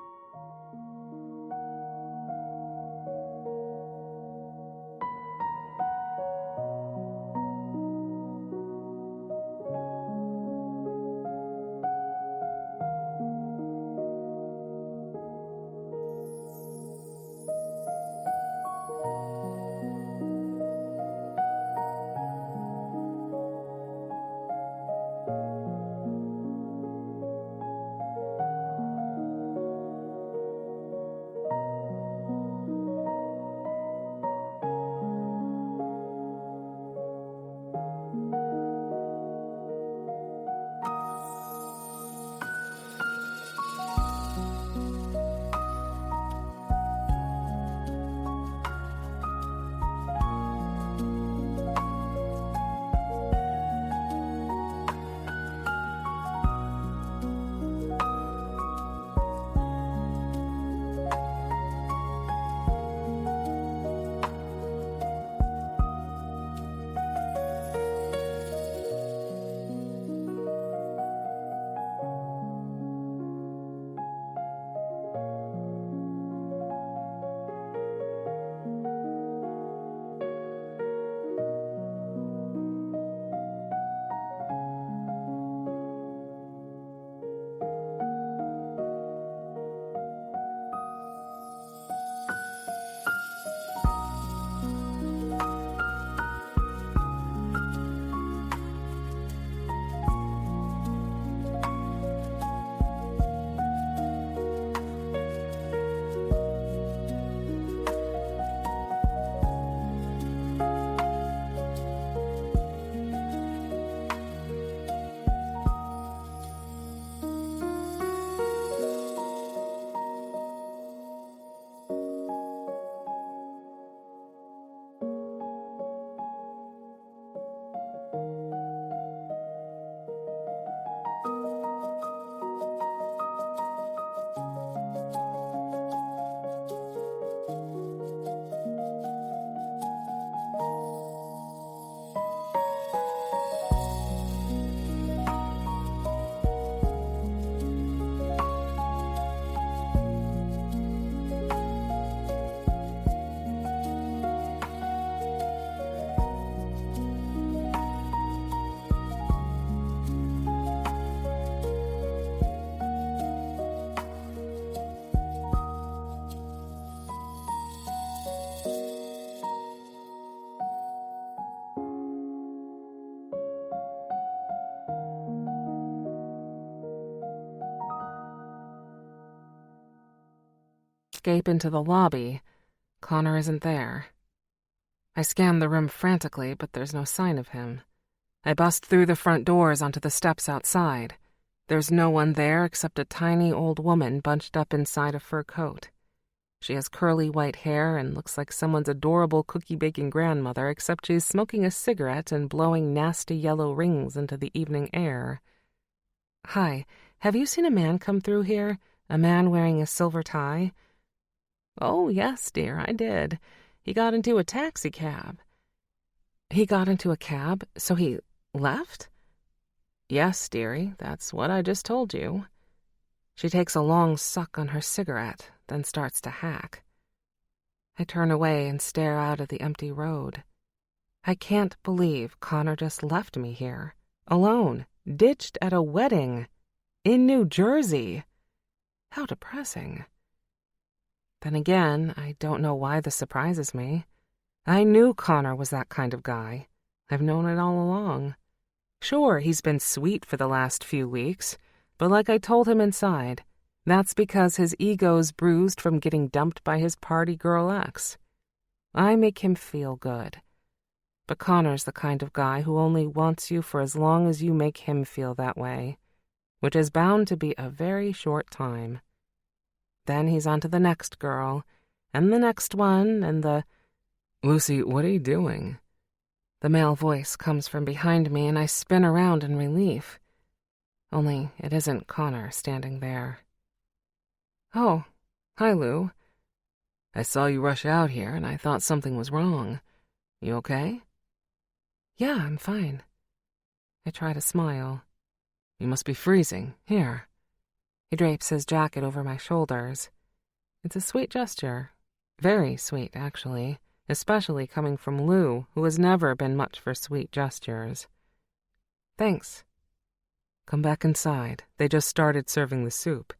escape into the lobby, Connor isn't there. I scan the room frantically, but there's no sign of him. I bust through the front doors onto the steps outside. There's no one there except a tiny old woman bunched up inside a fur coat. She has curly white hair and looks like someone's adorable cookie-baking grandmother, except she's smoking a cigarette and blowing nasty yellow rings into the evening air. "Hi, have you seen a man come through here? A man wearing a silver tie?" "Oh, yes, dear, I did. He got into a taxi cab." "He got into a cab, so he left?" "Yes, dearie, that's what I just told you." She takes a long suck on her cigarette, then starts to hack. I turn away and stare out at the empty road. I can't believe Connor just left me here, alone, ditched at a wedding, in New Jersey. How depressing. Then again, I don't know why this surprises me. I knew Connor was that kind of guy. I've known it all along. Sure, he's been sweet for the last few weeks, but like I told him inside, that's because his ego's bruised from getting dumped by his party girl ex. I make him feel good. But Connor's the kind of guy who only wants you for as long as you make him feel that way, which is bound to be a very short time. Then he's on to the next girl, and the next one, and the... "Lucy, what are you doing?" The male voice comes from behind me, and I spin around in relief. Only it isn't Connor standing there. "Oh, hi, Lou." I saw you rush out here and I thought something was wrong. You okay? Yeah, I'm fine. I try to smile. You must be freezing. Here. He drapes his jacket over my shoulders. It's a sweet gesture. Very sweet, actually, especially coming from Lou, who has never been much for sweet gestures. Thanks. Come back inside. They just started serving the soup.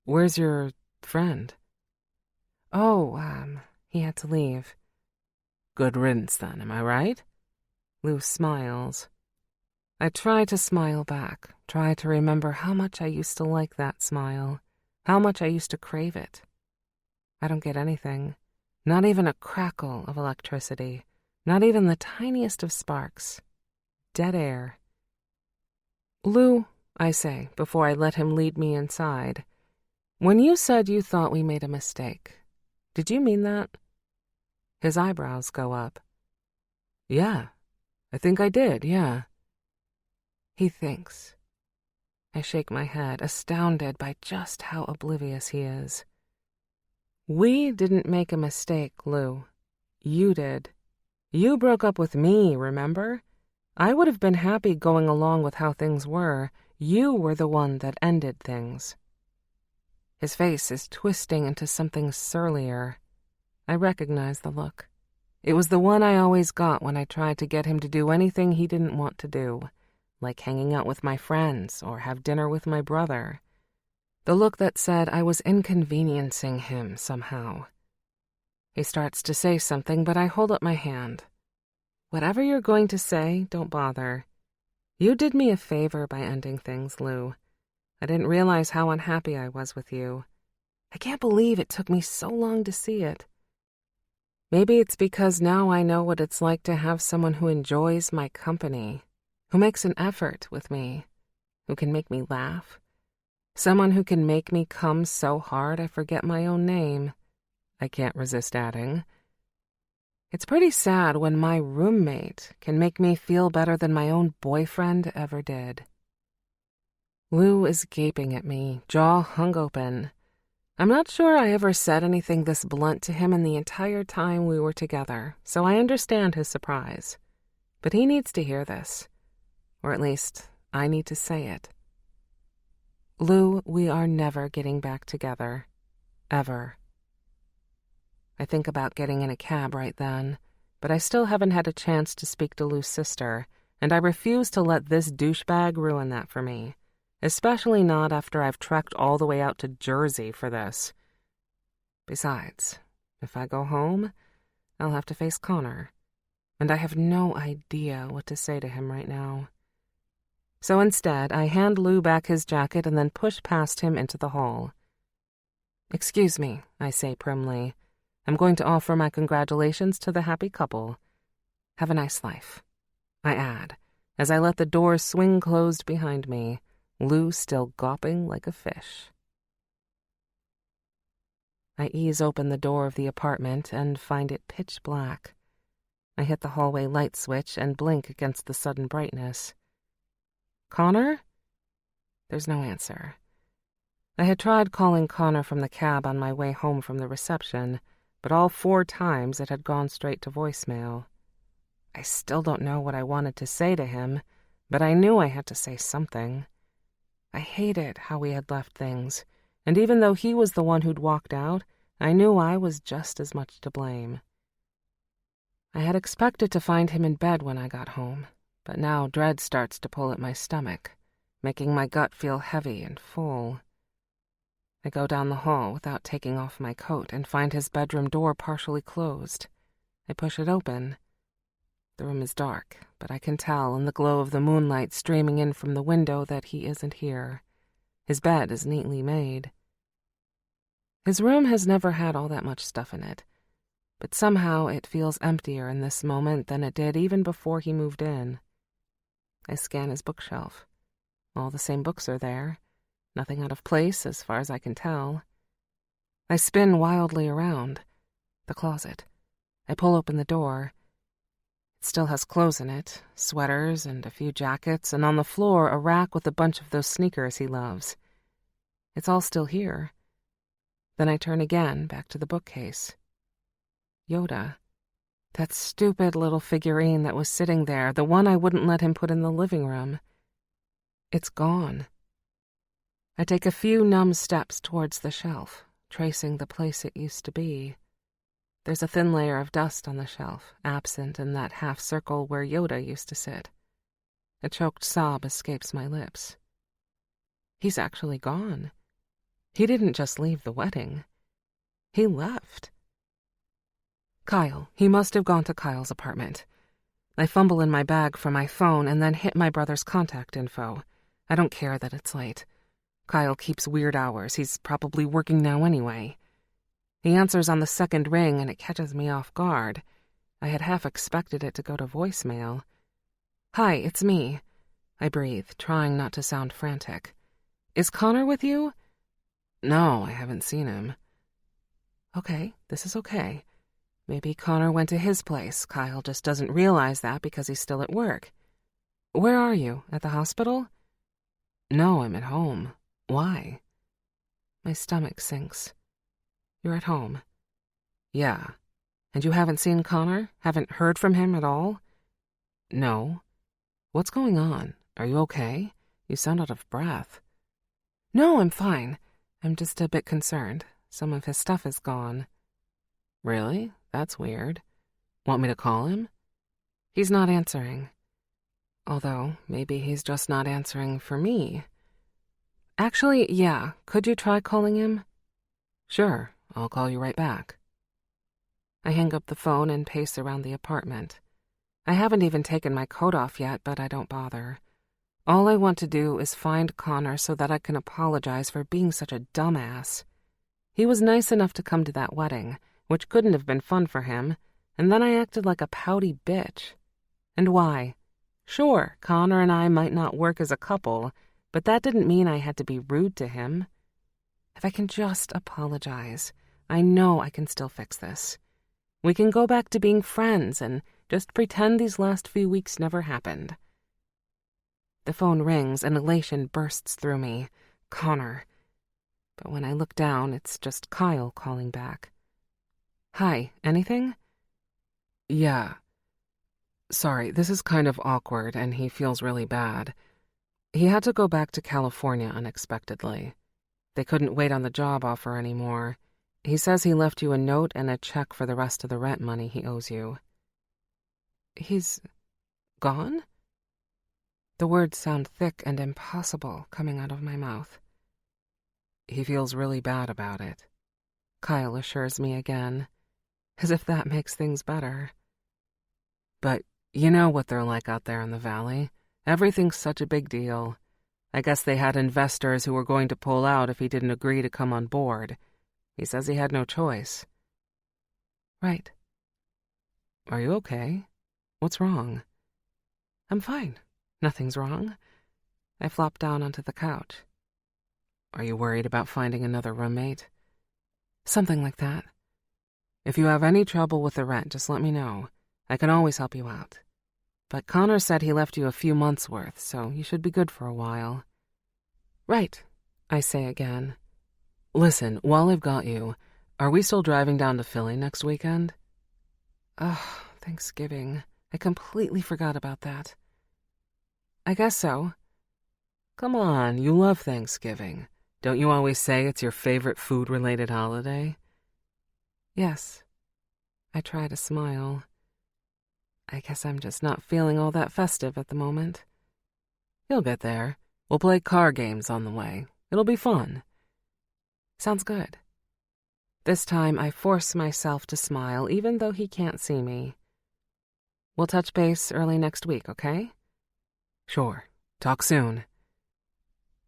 Where's your friend? Oh, he had to leave. Good riddance, then, am I right? Lou smiles. I try to smile back, try to remember how much I used to like that smile, how much I used to crave it. I don't get anything, not even a crackle of electricity, not even the tiniest of sparks. Dead air. Lou, I say, before I let him lead me inside, when you said you thought we made a mistake, did you mean that? His eyebrows go up. Yeah, I think I did, yeah. He thinks. I shake my head, astounded by just how oblivious he is. We didn't make a mistake, Lou. You did. You broke up with me, remember? I would have been happy going along with how things were. You were the one that ended things. His face is twisting into something surlier. I recognize the look. It was the one I always got when I tried to get him to do anything he didn't want to do, like hanging out with my friends or have dinner with my brother. The look that said I was inconveniencing him somehow. He starts to say something, but I hold up my hand. Whatever you're going to say, don't bother. You did me a favor by ending things, Lou. I didn't realize how unhappy I was with you. I can't believe it took me so long to see it. Maybe it's because now I know what it's like to have someone who enjoys my company, who makes an effort with me, who can make me laugh. Someone who can make me come so hard I forget my own name. I can't resist adding. It's pretty sad when my roommate can make me feel better than my own boyfriend ever did. Lou is gaping at me, jaw hung open. I'm not sure I ever said anything this blunt to him in the entire time we were together, so I understand his surprise. But he needs to hear this. Or at least, I need to say it. Lou, we are never getting back together. Ever. I think about getting in a cab right then, but I still haven't had a chance to speak to Lou's sister, and I refuse to let this douchebag ruin that for me. Especially not after I've trekked all the way out to Jersey for this. Besides, if I go home, I'll have to face Connor, and I have no idea what to say to him right now. So instead, I hand Lou back his jacket and then push past him into the hall. Excuse me, I say primly. I'm going to offer my congratulations to the happy couple. Have a nice life, I add, as I let the door swing closed behind me, Lou still gawping like a fish. I ease open the door of the apartment and find it pitch black. I hit the hallway light switch and blink against the sudden brightness. Connor? There's no answer. I had tried calling Connor from the cab on my way home from the reception, but all 4 times it had gone straight to voicemail. I still don't know what I wanted to say to him, but I knew I had to say something. I hated how we had left things, and even though he was the one who'd walked out, I knew I was just as much to blame. I had expected to find him in bed when I got home, but now dread starts to pull at my stomach, making my gut feel heavy and full. I go down the hall without taking off my coat and find his bedroom door partially closed. I push it open. The room is dark, but I can tell in the glow of the moonlight streaming in from the window that he isn't here. His bed is neatly made. His room has never had all that much stuff in it, but somehow it feels emptier in this moment than it did even before he moved in. I scan his bookshelf. All the same books are there, nothing out of place as far as I can tell. I spin wildly around. The closet. I pull open the door. It still has clothes in it, sweaters and a few jackets, and on the floor a rack with a bunch of those sneakers he loves. It's all still here. Then I turn again back to the bookcase. Yoda. That stupid little figurine that was sitting there, the one I wouldn't let him put in the living room. It's gone. I take a few numb steps towards the shelf, tracing the place it used to be. There's a thin layer of dust on the shelf, absent in that half circle where Yoda used to sit. A choked sob escapes my lips. He's actually gone. He didn't just leave the wedding. He left. Kyle. He must have gone to Kyle's apartment. I fumble in my bag for my phone and then hit my brother's contact info. I don't care that it's late. Kyle keeps weird hours. He's probably working now anyway. He answers on the second ring and it catches me off guard. I had half expected it to go to voicemail. Hi, it's me. I breathe, trying not to sound frantic. Is Connor with you? No, I haven't seen him. Okay, this is okay. Maybe Connor went to his place. Kyle just doesn't realize that because he's still at work. Where are you? At the hospital? No, I'm at home. Why? My stomach sinks. You're at home. Yeah. And you haven't seen Connor? Haven't heard from him at all? No. What's going on? Are you okay? You sound out of breath. No, I'm fine. I'm just a bit concerned. Some of his stuff is gone. Really? That's weird. Want me to call him? He's not answering. Although, maybe he's just not answering for me. Actually, yeah. Could you try calling him? Sure. I'll call you right back. I hang up the phone and pace around the apartment. I haven't even taken my coat off yet, but I don't bother. All I want to do is find Connor so that I can apologize for being such a dumbass. He was nice enough to come to that wedding, which couldn't have been fun for him, and then I acted like a pouty bitch. And why? Sure, Connor and I might not work as a couple, but that didn't mean I had to be rude to him. If I can just apologize, I know I can still fix this. We can go back to being friends and just pretend these last few weeks never happened. The phone rings and elation bursts through me. Connor. But when I look down, it's just Kyle calling back. Hi, anything? Yeah. Sorry, this is kind of awkward and he feels really bad. He had to go back to California unexpectedly. They couldn't wait on the job offer anymore. He says he left you a note and a check for the rest of the rent money he owes you. He's gone? The words sound thick and impossible coming out of my mouth. He feels really bad about it. Kyle assures me again, as if that makes things better. But you know what they're like out there in the valley. Everything's such a big deal. I guess they had investors who were going to pull out if he didn't agree to come on board. He says he had no choice. Right. Are you okay? What's wrong? I'm fine. Nothing's wrong. I flop down onto the couch. Are you worried about finding another roommate? Something like that. If you have any trouble with the rent, just let me know. I can always help you out. But Connor said he left you a few months' worth, so you should be good for a while. Right, I say again. Listen, while I've got you, are we still driving down to Philly next weekend? Oh, Thanksgiving. I completely forgot about that. I guess so. Come on, you love Thanksgiving. Don't you always say it's your favorite food-related holiday? Yes. I try to smile. I guess I'm just not feeling all that festive at the moment. You'll get there. We'll play card games on the way. It'll be fun. Sounds good. This time I force myself to smile even though he can't see me. We'll touch base early next week, okay? Sure. Talk soon.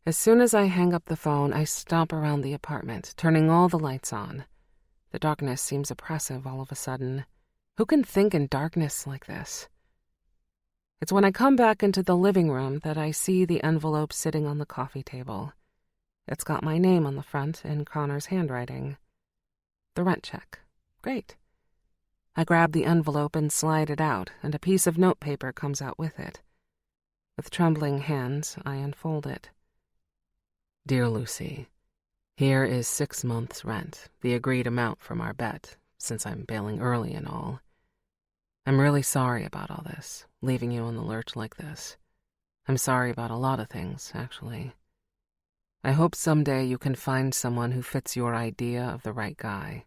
As soon as I hang up the phone, I stomp around the apartment, turning all the lights on. The darkness seems oppressive all of a sudden. Who can think in darkness like this? It's when I come back into the living room that I see the envelope sitting on the coffee table. It's got my name on the front in Connor's handwriting. The rent check. Great. I grab the envelope and slide it out, and a piece of notepaper comes out with it. With trembling hands, I unfold it. Dear Lucy, here is 6 months' rent, the agreed amount from our bet, since I'm bailing early and all. I'm really sorry about all this, leaving you in the lurch like this. I'm sorry about a lot of things, actually. I hope someday you can find someone who fits your idea of the right guy.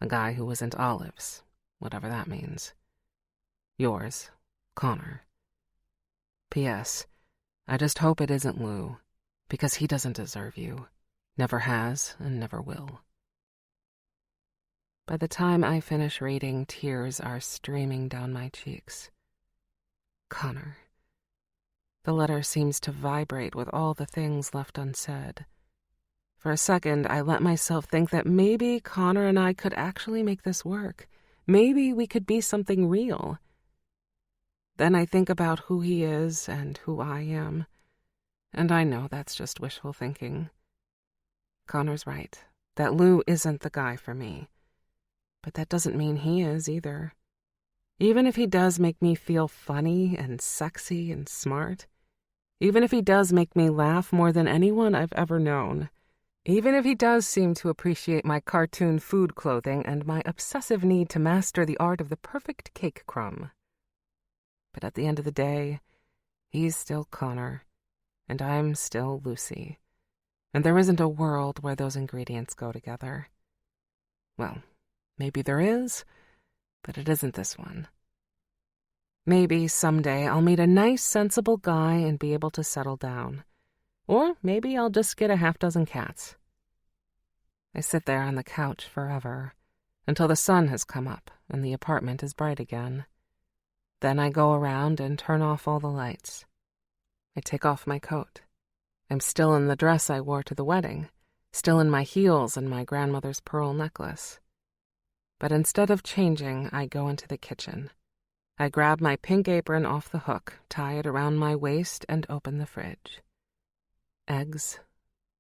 A guy who isn't olives, whatever that means. Yours, Connor. P.S. I just hope it isn't Lou, because he doesn't deserve you. Never has and never will. By the time I finish reading, tears are streaming down my cheeks. Connor. The letter seems to vibrate with all the things left unsaid. For a second, I let myself think that maybe Connor and I could actually make this work. Maybe we could be something real. Then I think about who he is and who I am, and I know that's just wishful thinking. Connor's right, that Lou isn't the guy for me. But that doesn't mean he is either. Even if he does make me feel funny and sexy and smart, even if he does make me laugh more than anyone I've ever known, even if he does seem to appreciate my cartoon food clothing and my obsessive need to master the art of the perfect cake crumb. But at the end of the day, he's still Connor, and I'm still Lucy, and there isn't a world where those ingredients go together. Well, maybe there is, but it isn't this one. Maybe someday I'll meet a nice, sensible guy and be able to settle down. Or maybe I'll just get a half-dozen cats. I sit there on the couch forever, until the sun has come up and the apartment is bright again. Then I go around and turn off all the lights. I take off my coat. I'm still in the dress I wore to the wedding, still in my heels and my grandmother's pearl necklace. But instead of changing, I go into the kitchen. I grab my pink apron off the hook, tie it around my waist, and open the fridge. Eggs,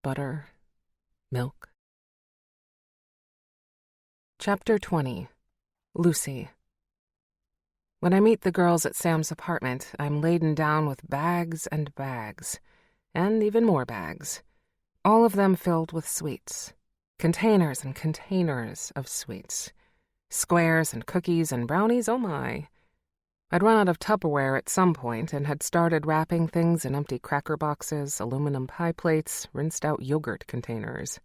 butter, milk. Chapter 20. Lucy. When I meet the girls at Sam's apartment, I'm laden down with bags and bags, and even more bags, all of them filled with sweets. Containers and containers of sweets. Squares and cookies and brownies, oh my. I'd run out of Tupperware at some point and had started wrapping things in empty cracker boxes, aluminum pie plates, rinsed-out yogurt containers.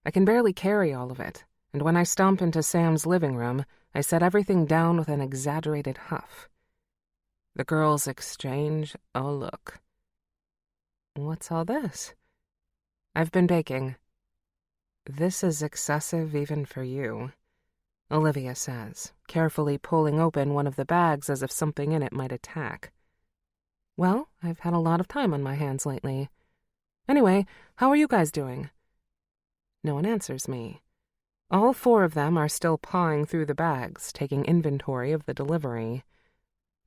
I can barely carry all of it, and when I stomp into Sam's living room, I set everything down with an exaggerated huff. The girls exchange a look. What's all this? I've been baking. This is excessive even for you, Olivia says, carefully pulling open one of the bags as if something in it might attack. Well, I've had a lot of time on my hands lately. Anyway, how are you guys doing? No one answers me. All four of them are still pawing through the bags, taking inventory of the delivery.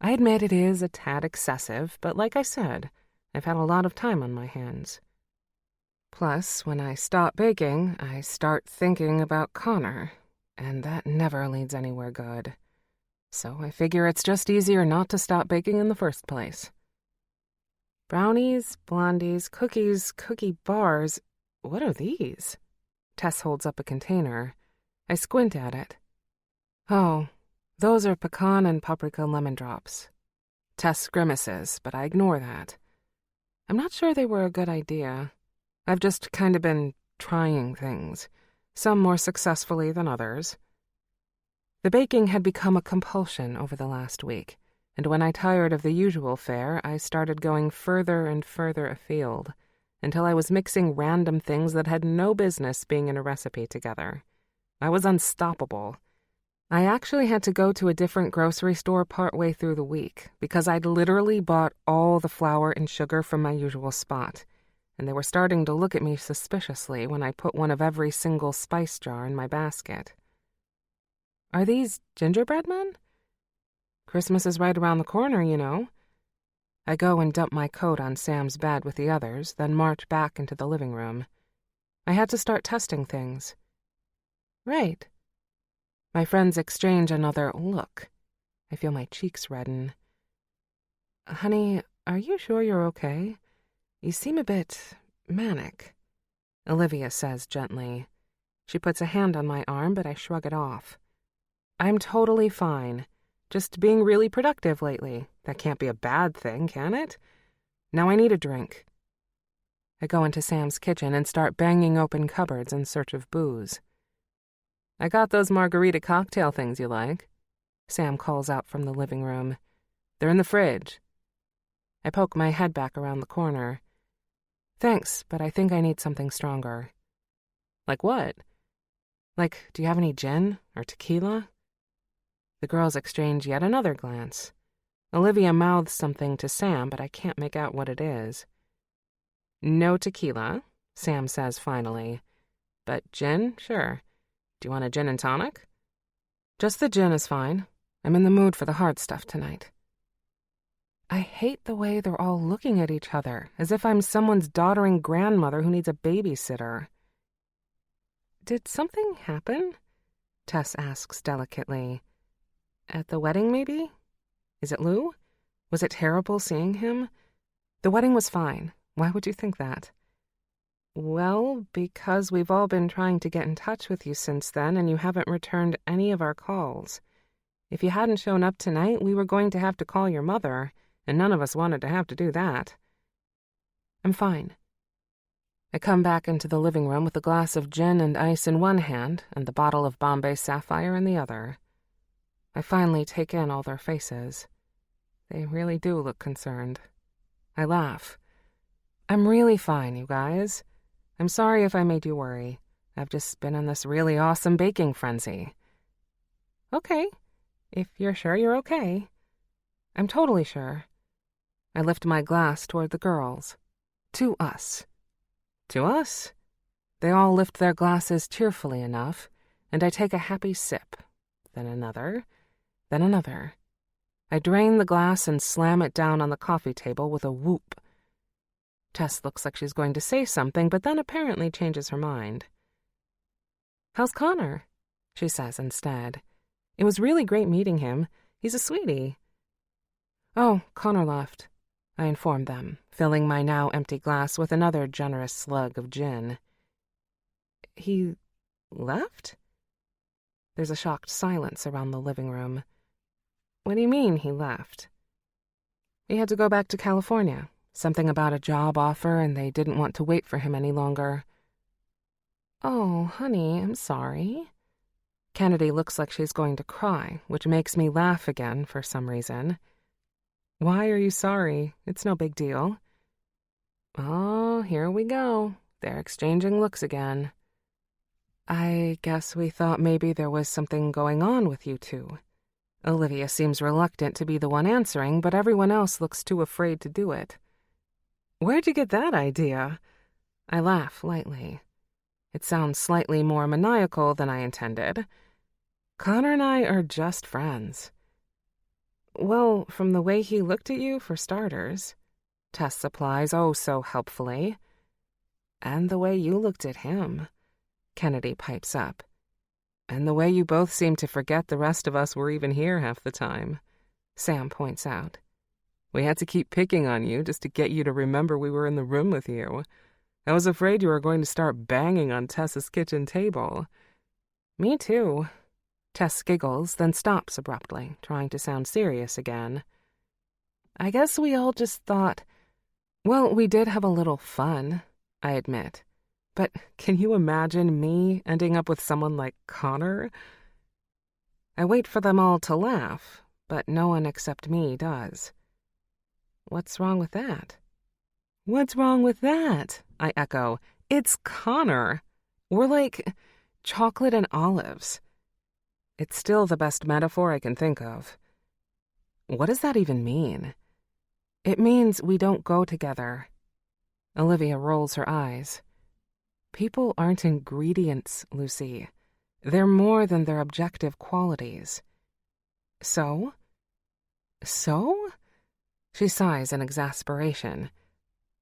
I admit it is a tad excessive, but like I said, I've had a lot of time on my hands. Plus, when I stop baking, I start thinking about Connor, and that never leads anywhere good. So I figure it's just easier not to stop baking in the first place. Brownies, blondies, cookies, cookie bars. What are these? Tess holds up a container. I squint at it. Oh, those are pecan and paprika lemon drops. Tess grimaces, but I ignore that. I'm not sure they were a good idea. I've just kind of been trying things, some more successfully than others. The baking had become a compulsion over the last week, and when I tired of the usual fare, I started going further and further afield, until I was mixing random things that had no business being in a recipe together. I was unstoppable. I actually had to go to a different grocery store partway through the week, because I'd literally bought all the flour and sugar from my usual spot, and they were starting to look at me suspiciously when I put one of every single spice jar in my basket. Are these gingerbread men? Christmas is right around the corner, you know. I go and dump my coat on Sam's bed with the others, then march back into the living room. I had to start testing things. Right. My friends exchange another look. I feel my cheeks redden. Honey, are you sure you're okay? You seem a bit manic, Olivia says gently. She puts a hand on my arm, but I shrug it off. I'm totally fine. Just being really productive lately. That can't be a bad thing, can it? Now I need a drink. I go into Sam's kitchen and start banging open cupboards in search of booze. I got those margarita cocktail things you like, Sam calls out from the living room. They're in the fridge. I poke my head back around the corner. Thanks, but I think I need something stronger. Like what? Like, do you have any gin or tequila? The girls exchange yet another glance. Olivia mouths something to Sam, but I can't make out what it is. No tequila, Sam says finally. But gin, sure. Do you want a gin and tonic? Just the gin is fine. I'm in the mood for the hard stuff tonight. I hate the way they're all looking at each other, as if I'm someone's doddering grandmother who needs a babysitter. Did something happen? Tess asks delicately. At the wedding, maybe? Is it Lou? Was it terrible seeing him? The wedding was fine. Why would you think that? Well, because we've all been trying to get in touch with you since then, and you haven't returned any of our calls. If you hadn't shown up tonight, we were going to have to call your mother, and none of us wanted to have to do that. I'm fine. I come back into the living room with a glass of gin and ice in one hand and the bottle of Bombay Sapphire in the other. I finally take in all their faces. They really do look concerned. I laugh. I'm really fine, you guys. I'm sorry if I made you worry. I've just been in this really awesome baking frenzy. Okay, if you're sure you're okay. I'm totally sure. I lift my glass toward the girls. To us. To us? They all lift their glasses cheerfully enough, and I take a happy sip. Then another. Then another. I drain the glass and slam it down on the coffee table with a whoop. Tess looks like she's going to say something, but then apparently changes her mind. How's Connor? She says instead. It was really great meeting him. He's a sweetie. Oh, Connor left, I informed them, filling my now empty glass with another generous slug of gin. He left? There's a shocked silence around the living room. What do you mean he left? He had to go back to California. Something about a job offer, and they didn't want to wait for him any longer. Oh, honey, I'm sorry. Kennedy looks like she's going to cry, which makes me laugh again for some reason. Why are you sorry? It's no big deal. Oh, here we go. They're exchanging looks again. I guess we thought maybe there was something going on with you two. Olivia seems reluctant to be the one answering, but everyone else looks too afraid to do it. Where'd you get that idea? I laugh lightly. It sounds slightly more maniacal than I intended. Connor and I are just friends. Well, from the way he looked at you, for starters. Tess supplies oh so helpfully. And the way you looked at him, Kennedy pipes up. And the way you both seem to forget the rest of us were even here half the time, Sam points out. We had to keep picking on you just to get you to remember we were in the room with you. I was afraid you were going to start banging on Tess's kitchen table. Me too. Tess giggles, then stops abruptly, trying to sound serious again. I guess we all just thought, well, we did have a little fun, I admit. But can you imagine me ending up with someone like Connor? I wait for them all to laugh, but no one except me does. What's wrong with that? What's wrong with that? I echo. It's Connor. We're like chocolate and olives. It's still the best metaphor I can think of. What does that even mean? It means we don't go together. Olivia rolls her eyes. People aren't ingredients, Lucy. They're more than their objective qualities. So? So? She sighs in exasperation.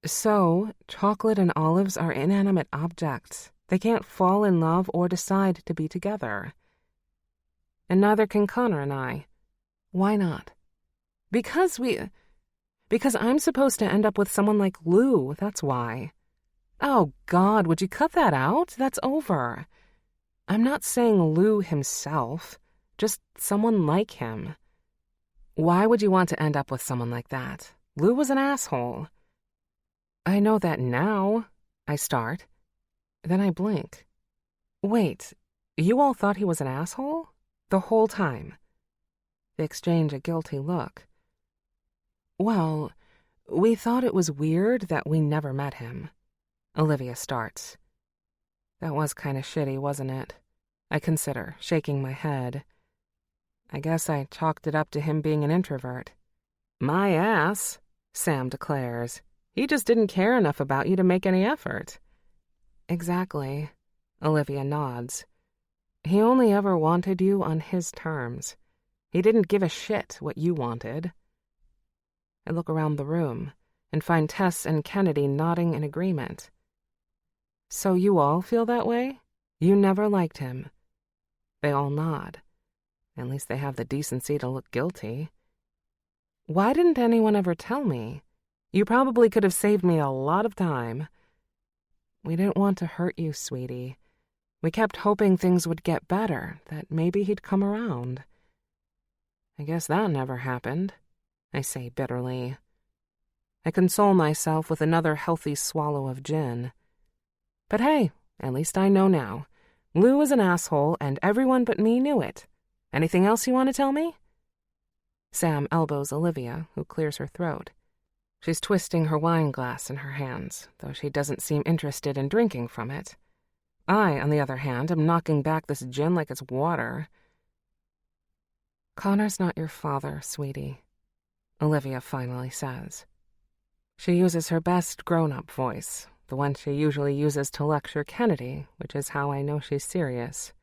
So, chocolate and olives are inanimate objects. They can't fall in love or decide to be together. And neither can Connor and I. Why not? Because I'm supposed to end up with someone like Lou, that's why. Oh, God, would you cut that out? That's over. I'm not saying Lou himself, just someone like him. Why would you want to end up with someone like that? Lou was an asshole. I know that now, I start. Then I blink. Wait, you all thought he was an asshole? The whole time? They exchange a guilty look. Well, we thought it was weird that we never met him. Olivia starts. That was kind of shitty, wasn't it? I consider, shaking my head. I guess I chalked it up to him being an introvert. My ass, Sam declares. He just didn't care enough about you to make any effort. Exactly, Olivia nods. He only ever wanted you on his terms. He didn't give a shit what you wanted. I look around the room and find Tess and Kennedy nodding in agreement. So you all feel that way? You never liked him? They all nod. At least they have the decency to look guilty. Why didn't anyone ever tell me? You probably could have saved me a lot of time. We didn't want to hurt you, sweetie. We kept hoping things would get better, that maybe he'd come around. I guess that never happened, I say bitterly. I console myself with another healthy swallow of gin. But hey, at least I know now. Lou is an asshole, and everyone but me knew it. Anything else you want to tell me? Sam elbows Olivia, who clears her throat. She's twisting her wine glass in her hands, though she doesn't seem interested in drinking from it. I, on the other hand, am knocking back this gin like it's water. Connor's not your father, sweetie, Olivia finally says. She uses her best grown-up voice, the one she usually uses to lecture Kennedy, which is how I know she's serious.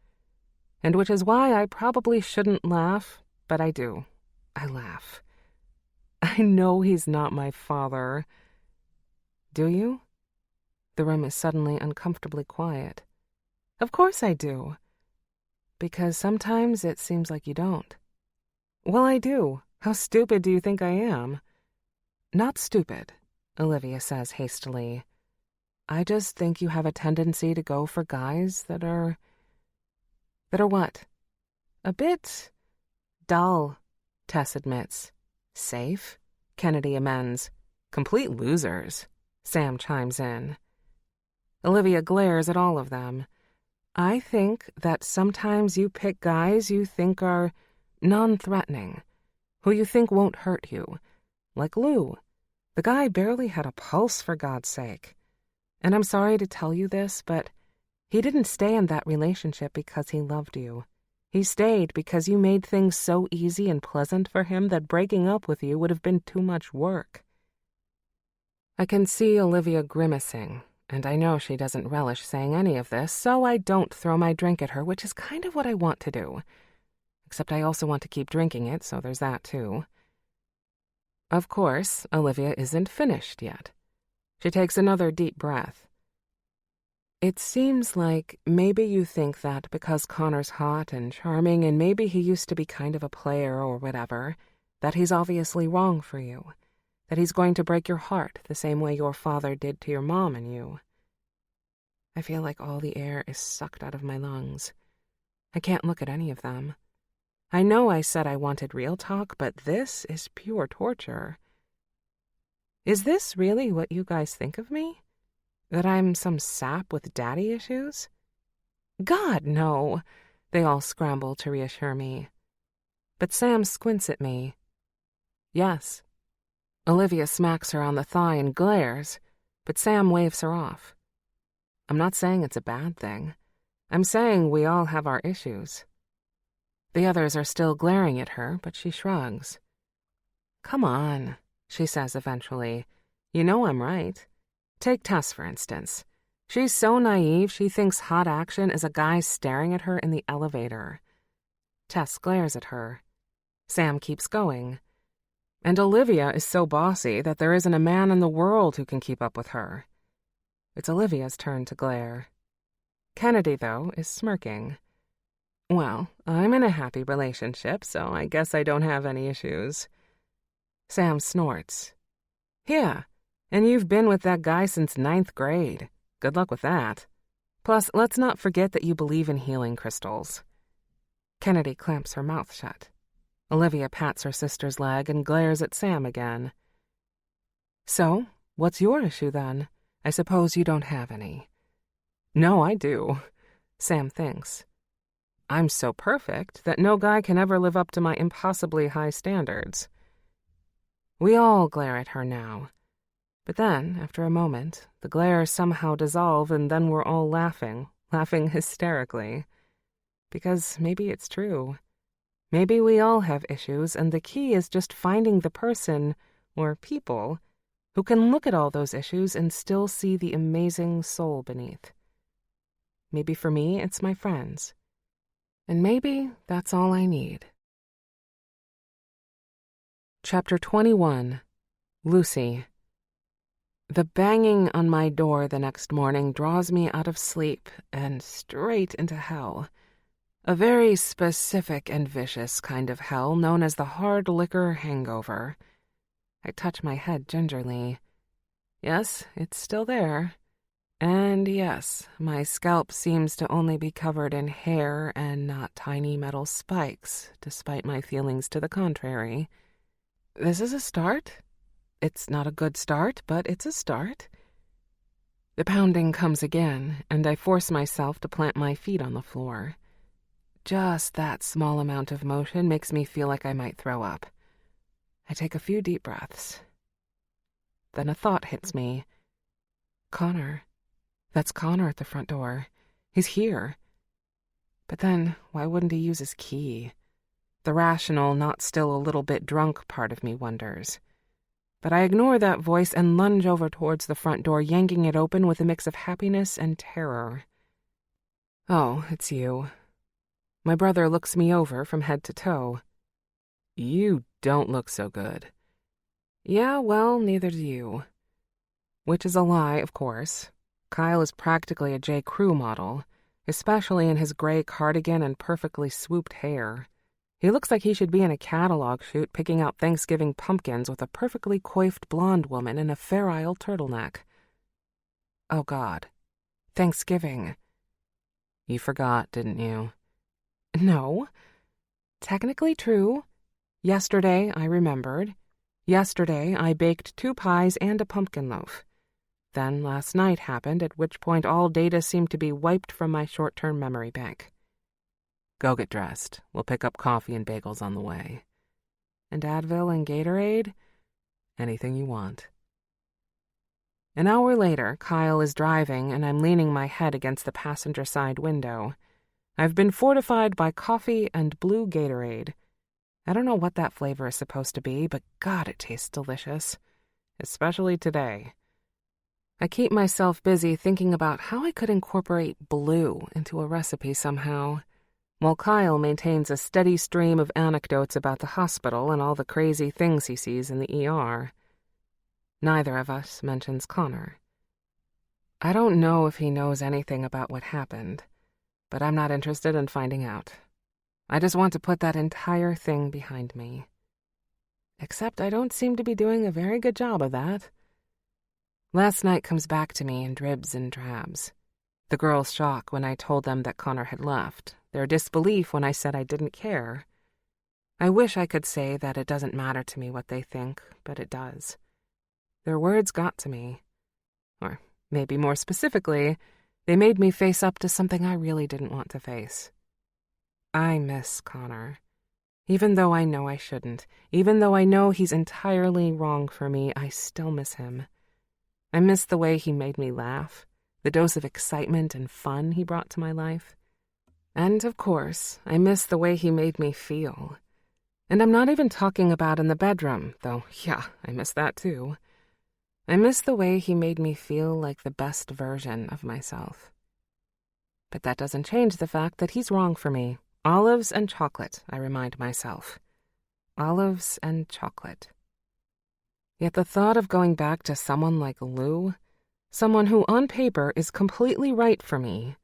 And which is why I probably shouldn't laugh, but I do. I laugh. I know he's not my father. Do you? The room is suddenly uncomfortably quiet. Of course I do. Because sometimes it seems like you don't. Well, I do. How stupid do you think I am? Not stupid, Olivia says hastily. I just think you have a tendency to go for guys that are what? A bit dull, Tess admits. Safe? Kennedy amends. Complete losers, Sam chimes in. Olivia glares at all of them. I think that sometimes you pick guys you think are non-threatening, who you think won't hurt you. Like Lou. The guy barely had a pulse, for God's sake. And I'm sorry to tell you this, but he didn't stay in that relationship because he loved you. He stayed because you made things so easy and pleasant for him that breaking up with you would have been too much work. I can see Olivia grimacing, and I know she doesn't relish saying any of this, so I don't throw my drink at her, which is kind of what I want to do. Except I also want to keep drinking it, so there's that too. Of course, Olivia isn't finished yet. She takes another deep breath. It seems like maybe you think that because Connor's hot and charming and maybe he used to be kind of a player or whatever, that he's obviously wrong for you, that he's going to break your heart the same way your father did to your mom and you. I feel like all the air is sucked out of my lungs. I can't look at any of them. I know I said I wanted real talk, but this is pure torture. Is this really what you guys think of me? That I'm some sap with daddy issues? God, no, they all scramble to reassure me. But Sam squints at me. Yes. Olivia smacks her on the thigh and glares, but Sam waves her off. I'm not saying it's a bad thing. I'm saying we all have our issues. The others are still glaring at her, but she shrugs. Come on, she says eventually. You know I'm right. Take Tess, for instance. She's so naive she thinks hot action is a guy staring at her in the elevator. Tess glares at her. Sam keeps going. And Olivia is so bossy that there isn't a man in the world who can keep up with her. It's Olivia's turn to glare. Kennedy, though, is smirking. Well, I'm in a happy relationship, so I guess I don't have any issues. Sam snorts. Yeah, and you've been with that guy since 9th grade. Good luck with that. Plus, let's not forget that you believe in healing crystals. Kennedy clamps her mouth shut. Olivia pats her sister's leg and glares at Sam again. So, what's your issue then? I suppose you don't have any. No, I do, Sam thinks. I'm so perfect that no guy can ever live up to my impossibly high standards. We all glare at her now. But then, after a moment, the glares somehow dissolve and then we're all laughing hysterically. Because maybe it's true. Maybe we all have issues, and the key is just finding the person, or people, who can look at all those issues and still see the amazing soul beneath. Maybe for me, it's my friends. And maybe that's all I need. Chapter 21. Lucy. The banging on my door the next morning draws me out of sleep and straight into hell. A very specific and vicious kind of hell known as the hard liquor hangover. I touch my head gingerly. Yes, it's still there. And yes, my scalp seems to only be covered in hair and not tiny metal spikes, despite my feelings to the contrary. This is a start. It's not a good start, but it's a start. The pounding comes again, and I force myself to plant my feet on the floor. Just that small amount of motion makes me feel like I might throw up. I take a few deep breaths. Then a thought hits me. Connor. That's Connor at the front door. He's here. But then, why wouldn't he use his key? The rational, not still a little bit drunk part of me wonders. But I ignore that voice and lunge over towards the front door, yanking it open with a mix of happiness and terror. Oh, it's you. My brother looks me over from head to toe. You don't look so good. Yeah, well, neither do you. Which is a lie, of course. Kyle is practically a J. Crew model, especially in his gray cardigan and perfectly swooped hair. He looks like he should be in a catalog shoot picking out Thanksgiving pumpkins with a perfectly coiffed blonde woman in a Fair Isle turtleneck. Oh, God. Thanksgiving. You forgot, didn't you? No. Technically true. Yesterday, I remembered. Yesterday, I baked 2 pies and a pumpkin loaf. Then last night happened, at which point all data seemed to be wiped from my short-term memory bank. Go get dressed. We'll pick up coffee and bagels on the way. And Advil and Gatorade? Anything you want. An hour later, Kyle is driving, and I'm leaning my head against the passenger side window. I've been fortified by coffee and blue Gatorade. I don't know what that flavor is supposed to be, but God, it tastes delicious. Especially today. I keep myself busy thinking about how I could incorporate blue into a recipe somehow, while Kyle maintains a steady stream of anecdotes about the hospital and all the crazy things he sees in the ER. Neither of us mentions Connor. I don't know if he knows anything about what happened, but I'm not interested in finding out. I just want to put that entire thing behind me. Except I don't seem to be doing a very good job of that. Last night comes back to me in dribs and drabs. The girls' shock when I told them that Connor had left, their disbelief when I said I didn't care. I wish I could say that it doesn't matter to me what they think, but it does. Their words got to me. Or maybe more specifically, they made me face up to something I really didn't want to face. I miss Connor. Even though I know I shouldn't, even though I know he's entirely wrong for me, I still miss him. I miss the way he made me laugh, the dose of excitement and fun he brought to my life. And, of course, I miss the way he made me feel. And I'm not even talking about in the bedroom, though, yeah, I miss that too. I miss the way he made me feel like the best version of myself. But that doesn't change the fact that he's wrong for me. Olives and chocolate, I remind myself. Olives and chocolate. Yet the thought of going back to someone like Lou, someone who on paper is completely right for me,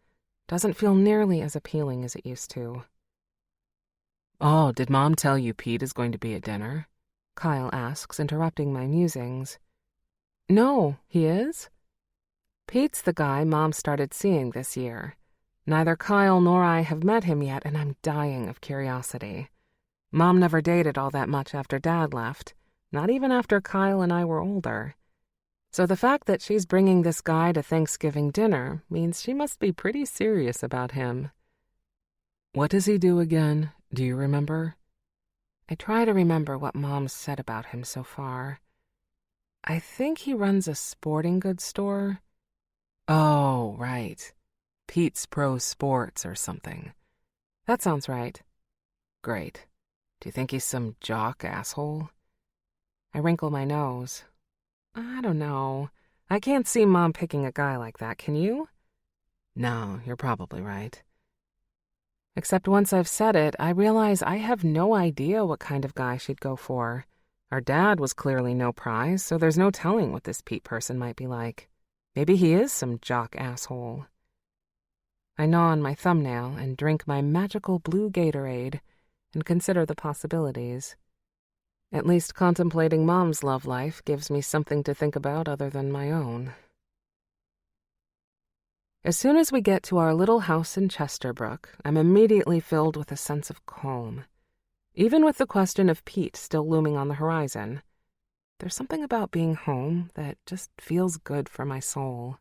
doesn't feel nearly as appealing as it used to. Oh, did Mom tell you Pete is going to be at dinner? Kyle asks, interrupting my musings. No, he is? Pete's the guy Mom started seeing this year. Neither Kyle nor I have met him yet, and I'm dying of curiosity. Mom never dated all that much after Dad left, not even after Kyle and I were older. So the fact that she's bringing this guy to Thanksgiving dinner means she must be pretty serious about him. What does he do again? Do you remember? I try to remember what Mom's said about him so far. I think he runs a sporting goods store. Oh, right. Pete's Pro Sports or something. That sounds right. Great. Do you think he's some jock asshole? I wrinkle my nose. I don't know. I can't see Mom picking a guy like that, can you? No, you're probably right. Except once I've said it, I realize I have no idea what kind of guy she'd go for. Our dad was clearly no prize, so there's no telling what this Pete person might be like. Maybe he is some jock asshole. I gnaw on my thumbnail and drink my magical blue Gatorade and consider the possibilities. At least contemplating Mom's love life gives me something to think about other than my own. As soon as we get to our little house in Chesterbrook, I'm immediately filled with a sense of calm. Even with the question of Pete still looming on the horizon, there's something about being home that just feels good for my soul.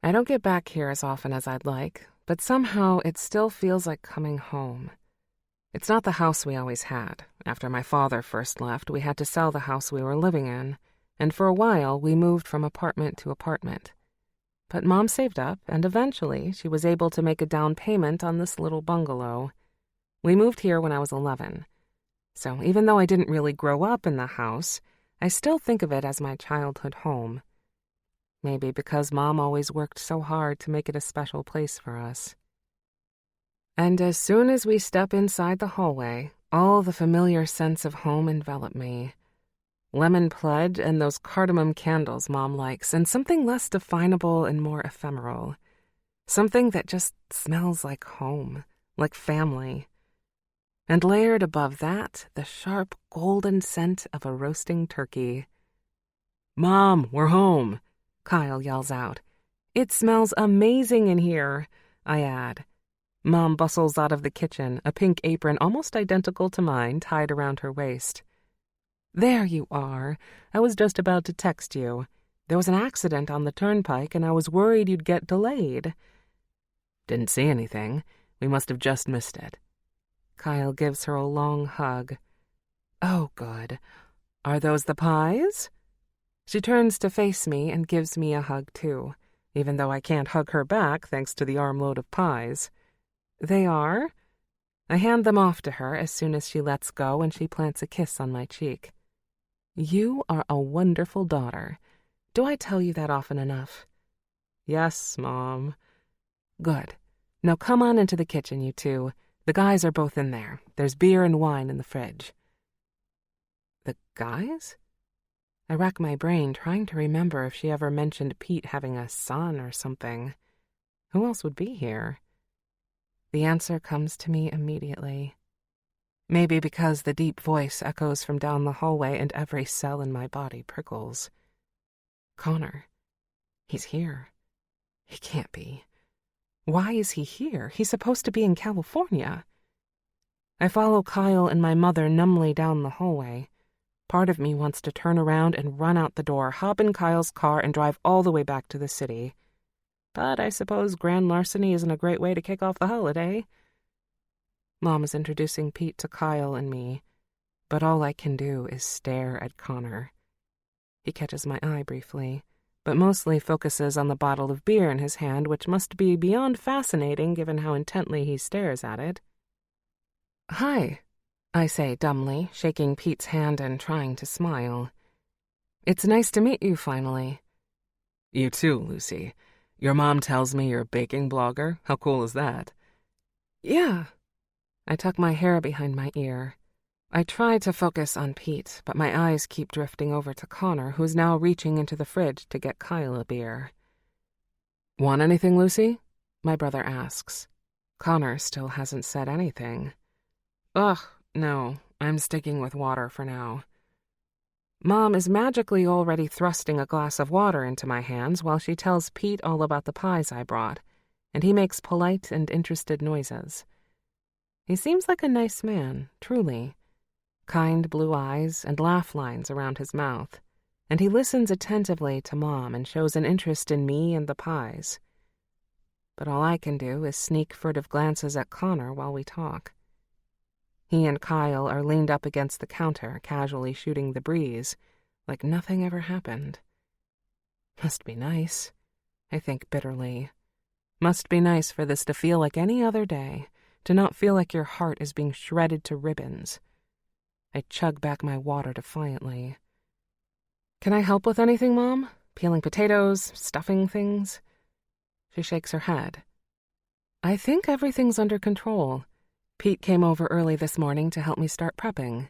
I don't get back here as often as I'd like, but somehow it still feels like coming home. It's not the house we always had. After my father first left, we had to sell the house we were living in, and for a while we moved from apartment to apartment. But Mom saved up, and eventually she was able to make a down payment on this little bungalow. We moved here when I was 11. So even though I didn't really grow up in the house, I still think of it as my childhood home. Maybe because Mom always worked so hard to make it a special place for us. And as soon as we step inside the hallway, all the familiar sense of home envelop me. Lemon pledge and those cardamom candles Mom likes, and something less definable and more ephemeral. Something that just smells like home, like family. And layered above that, the sharp golden scent of a roasting turkey. "Mom, we're home," Kyle yells out. "It smells amazing in here," I add. Mom bustles out of the kitchen, a pink apron almost identical to mine tied around her waist. "There you are. I was just about to text you. There was an accident on the turnpike and I was worried you'd get delayed." "Didn't see anything. We must have just missed it." Kyle gives her a long hug. "Oh, good. Are those the pies?" She turns to face me and gives me a hug, too, even though I can't hug her back thanks to the armload of pies. "They are?" I hand them off to her as soon as she lets go and she plants a kiss on my cheek. "You are a wonderful daughter. Do I tell you that often enough?" "Yes, Mom." "Good. Now come on into the kitchen, you two. The guys are both in there. There's beer and wine in the fridge." The guys? I rack my brain trying to remember if she ever mentioned Pete having a son or something. Who else would be here? The answer comes to me immediately. Maybe because the deep voice echoes from down the hallway and every cell in my body prickles. Connor. He's here. He can't be. Why is he here? He's supposed to be in California. I follow Kyle and my mother numbly down the hallway. Part of me wants to turn around and run out the door, hop in Kyle's car, and drive all the way back to the city. But I suppose grand larceny isn't a great way to kick off the holiday. Mom is introducing Pete to Kyle and me, but all I can do is stare at Connor. He catches my eye briefly, but mostly focuses on the bottle of beer in his hand, which must be beyond fascinating given how intently he stares at it. "Hi," I say dumbly, shaking Pete's hand and trying to smile. "It's nice to meet you finally." "You too, Lucy. Your mom tells me you're a baking blogger. How cool is that?" "Yeah." I tuck my hair behind my ear. I try to focus on Pete, but my eyes keep drifting over to Connor, who's now reaching into the fridge to get Kyle a beer. "Want anything, Lucy?" my brother asks. Connor still hasn't said anything. "Ugh, no, I'm sticking with water for now." Mom is magically already thrusting a glass of water into my hands while she tells Pete all about the pies I brought, and he makes polite and interested noises. He seems like a nice man, truly. Kind blue eyes and laugh lines around his mouth, and he listens attentively to Mom and shows an interest in me and the pies. But all I can do is sneak furtive glances at Connor while we talk. He and Kyle are leaned up against the counter, casually shooting the breeze, like nothing ever happened. Must be nice, I think bitterly. Must be nice for this to feel like any other day, to not feel like your heart is being shredded to ribbons. I chug back my water defiantly. Can I help with anything, Mom? Peeling potatoes, stuffing things? She shakes her head. I think everything's under control. Pete came over early this morning to help me start prepping.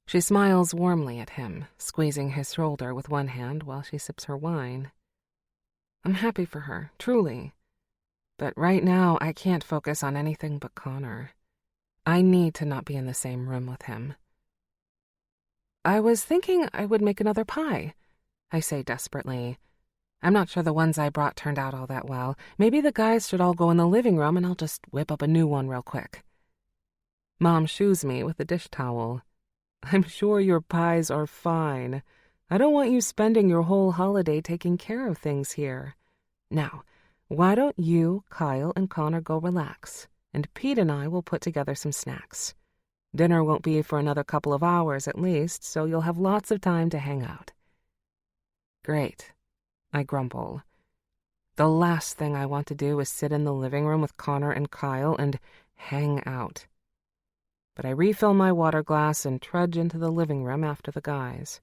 She smiles warmly at him, squeezing his shoulder with one hand while she sips her wine. I'm happy for her, truly. But right now, I can't focus on anything but Connor. I need to not be in the same room with him. I was thinking I would make another pie, I say desperately. I'm not sure the ones I brought turned out all that well. Maybe the guys should all go in the living room and I'll just whip up a new one real quick. Mom shoos me with a dish towel. I'm sure your pies are fine. I don't want you spending your whole holiday taking care of things here. Now, why don't you, Kyle, and Connor go relax, and Pete and I will put together some snacks. Dinner won't be for another couple of hours at least, so you'll have lots of time to hang out. Great, I grumble. The last thing I want to do is sit in the living room with Connor and Kyle and hang out. But I refill my water glass and trudge into the living room after the guys.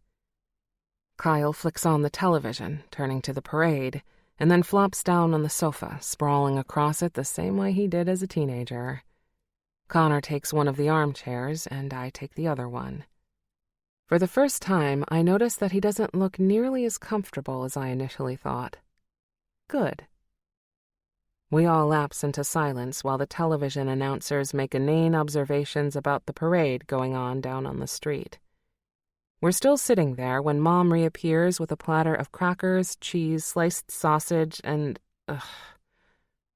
Kyle flicks on the television, turning to the parade, and then flops down on the sofa, sprawling across it the same way he did as a teenager. Connor takes one of the armchairs, and I take the other one. For the first time, I notice that he doesn't look nearly as comfortable as I initially thought. Good. We all lapse into silence while the television announcers make inane observations about the parade going on down on the street. We're still sitting there when Mom reappears with a platter of crackers, cheese, sliced sausage, and,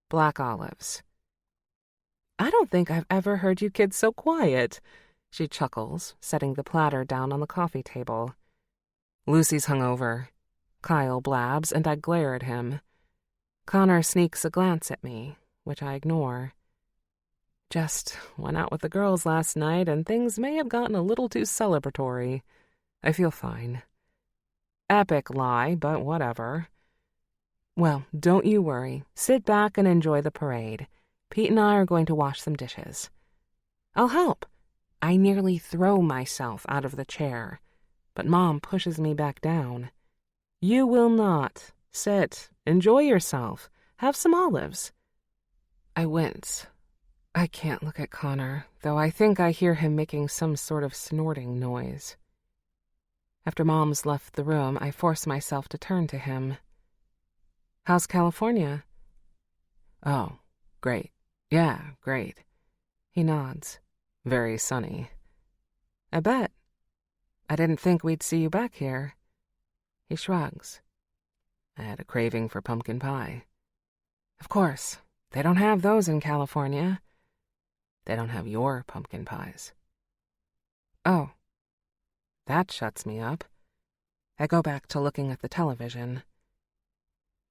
black olives. I don't think I've ever heard you kids so quiet, she chuckles, setting the platter down on the coffee table. Lucy's hungover. Kyle blabs, and I glare at him. Connor sneaks a glance at me, which I ignore. Just went out with the girls last night, and things may have gotten a little too celebratory. I feel fine. Epic lie, but whatever. Well, don't you worry. Sit back and enjoy the parade. Pete and I are going to wash some dishes. I'll help. I nearly throw myself out of the chair, but Mom pushes me back down. You will not. Sit. Enjoy yourself. Have some olives. I wince. I can't look at Connor, though I think I hear him making some sort of snorting noise. After Mom's left the room, I force myself to turn to him. How's California? Oh, great. Yeah, great. He nods. Very sunny. I bet. I didn't think we'd see you back here. He shrugs. I had a craving for pumpkin pie. Of course, they don't have those in California. They don't have your pumpkin pies. Oh. That shuts me up. I go back to looking at the television.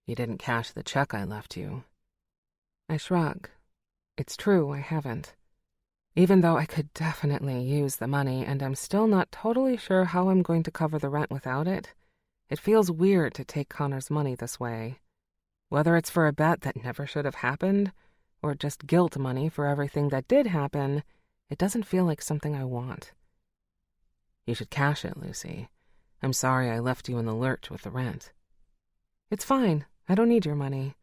You didn't cash the check I left you. I shrug. It's true, I haven't. Even though I could definitely use the money, and I'm still not totally sure how I'm going to cover the rent without it, it feels weird to take Connor's money this way. Whether it's for a bet that never should have happened, or just guilt money for everything that did happen, it doesn't feel like something I want. You should cash it, Lucy. I'm sorry I left you in the lurch with the rent. It's fine. I don't need your money.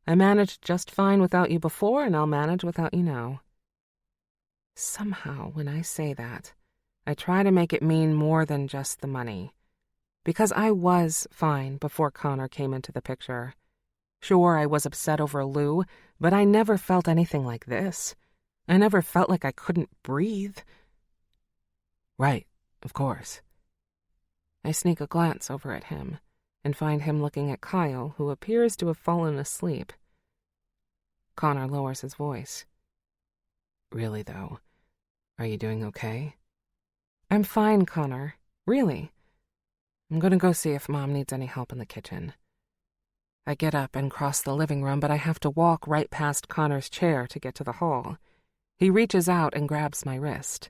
I managed just fine without you before, and I'll manage without you now. Somehow, when I say that, I try to make it mean more than just the money. Because I was fine before Connor came into the picture. Sure, I was upset over Lou, but I never felt anything like this. I never felt like I couldn't breathe. Right, of course. I sneak a glance over at him and find him looking at Kyle, who appears to have fallen asleep. Connor lowers his voice. Really, though, are you doing okay? I'm fine, Connor. Really. I'm gonna go see if Mom needs any help in the kitchen. I get up and cross the living room, but I have to walk right past Connor's chair to get to the hall. He reaches out and grabs my wrist.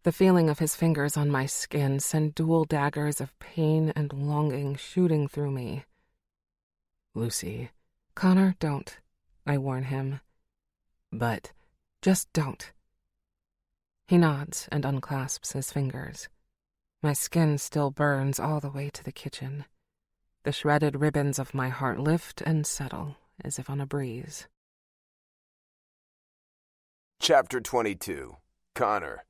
The feeling of his fingers on my skin send dual daggers of pain and longing shooting through me. Lucy. Connor, don't, I warn him. But just don't. He nods and unclasps his fingers. My skin still burns all the way to the kitchen. The shredded ribbons of my heart lift and settle as if on a breeze. Chapter 22. Connor.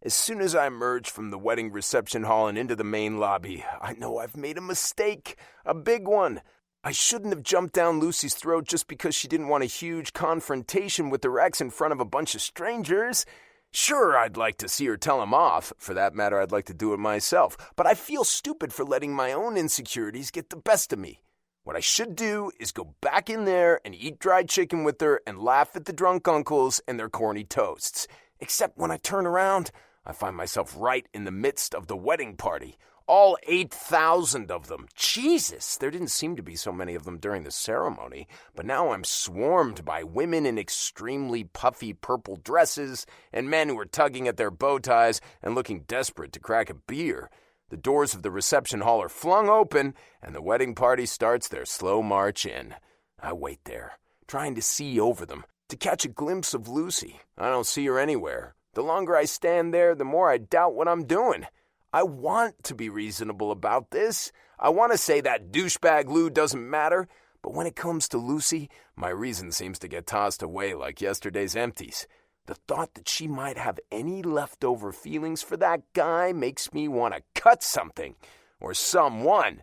As soon as I emerge from the wedding reception hall and into the main lobby, I know I've made a mistake. A big one. I shouldn't have jumped down Lucy's throat just because she didn't want a huge confrontation with her ex in front of a bunch of strangers. Sure, I'd like to see her tell him off. For that matter, I'd like to do it myself. But I feel stupid for letting my own insecurities get the best of me. What I should do is go back in there and eat dried chicken with her and laugh at the drunk uncles and their corny toasts. Except when I turn around, I find myself right in the midst of the wedding party. All 8,000 of them. Jesus, there didn't seem to be so many of them during the ceremony, but now I'm swarmed by women in extremely puffy purple dresses and men who are tugging at their bow ties and looking desperate to crack a beer. The doors of the reception hall are flung open, and the wedding party starts their slow march in. I wait there, trying to see over them, to catch a glimpse of Lucy. I don't see her anywhere. The longer I stand there, the more I doubt what I'm doing. I want to be reasonable about this. I want to say that douchebag Lou doesn't matter, but when it comes to Lucy, my reason seems to get tossed away like yesterday's empties. The thought that she might have any leftover feelings for that guy makes me want to cut something, or someone,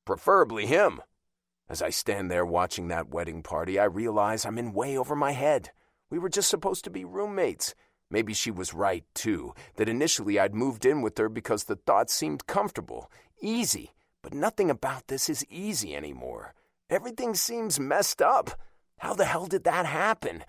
preferably him. As I stand there watching that wedding party, I realize I'm in way over my head. We were just supposed to be roommates. Maybe she was right, too, that initially I'd moved in with her because the thought seemed comfortable, easy, but nothing about this is easy anymore. Everything seems messed up. How the hell did that happen?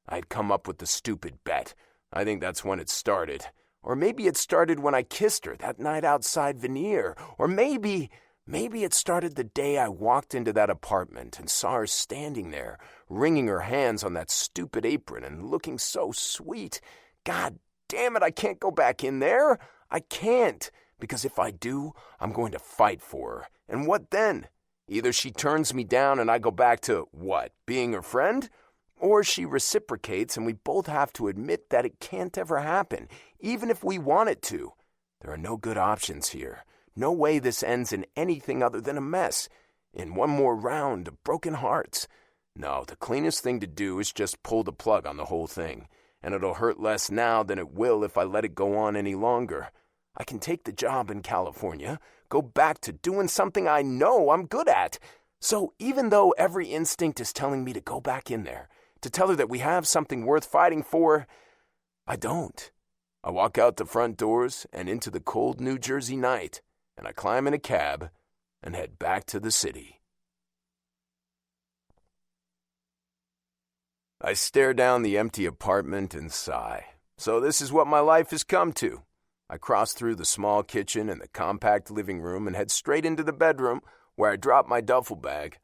I'd come up with the stupid bet. I think that's when it started. Or maybe it started when I kissed her that night outside Veneer. Or maybe it started the day I walked into that apartment and saw her standing there, wringing her hands on that stupid apron and looking so sweet. God damn it, I can't go back in there. I can't, because if I do, I'm going to fight for her. And what then? Either she turns me down and I go back to, what, being her friend? Or she reciprocates and we both have to admit that it can't ever happen, even if we want it to. There are no good options here. No way this ends in anything other than a mess, in one more round of broken hearts. No, the cleanest thing to do is just pull the plug on the whole thing. And it'll hurt less now than it will if I let it go on any longer. I can take the job in California, go back to doing something I know I'm good at. So even though every instinct is telling me to go back in there, to tell her that we have something worth fighting for, I don't. I walk out the front doors and into the cold New Jersey night, and I climb in a cab and head back to the city. I stare down the empty apartment and sigh. So this is what my life has come to. I cross through the small kitchen and the compact living room and head straight into the bedroom where I drop my duffel bag.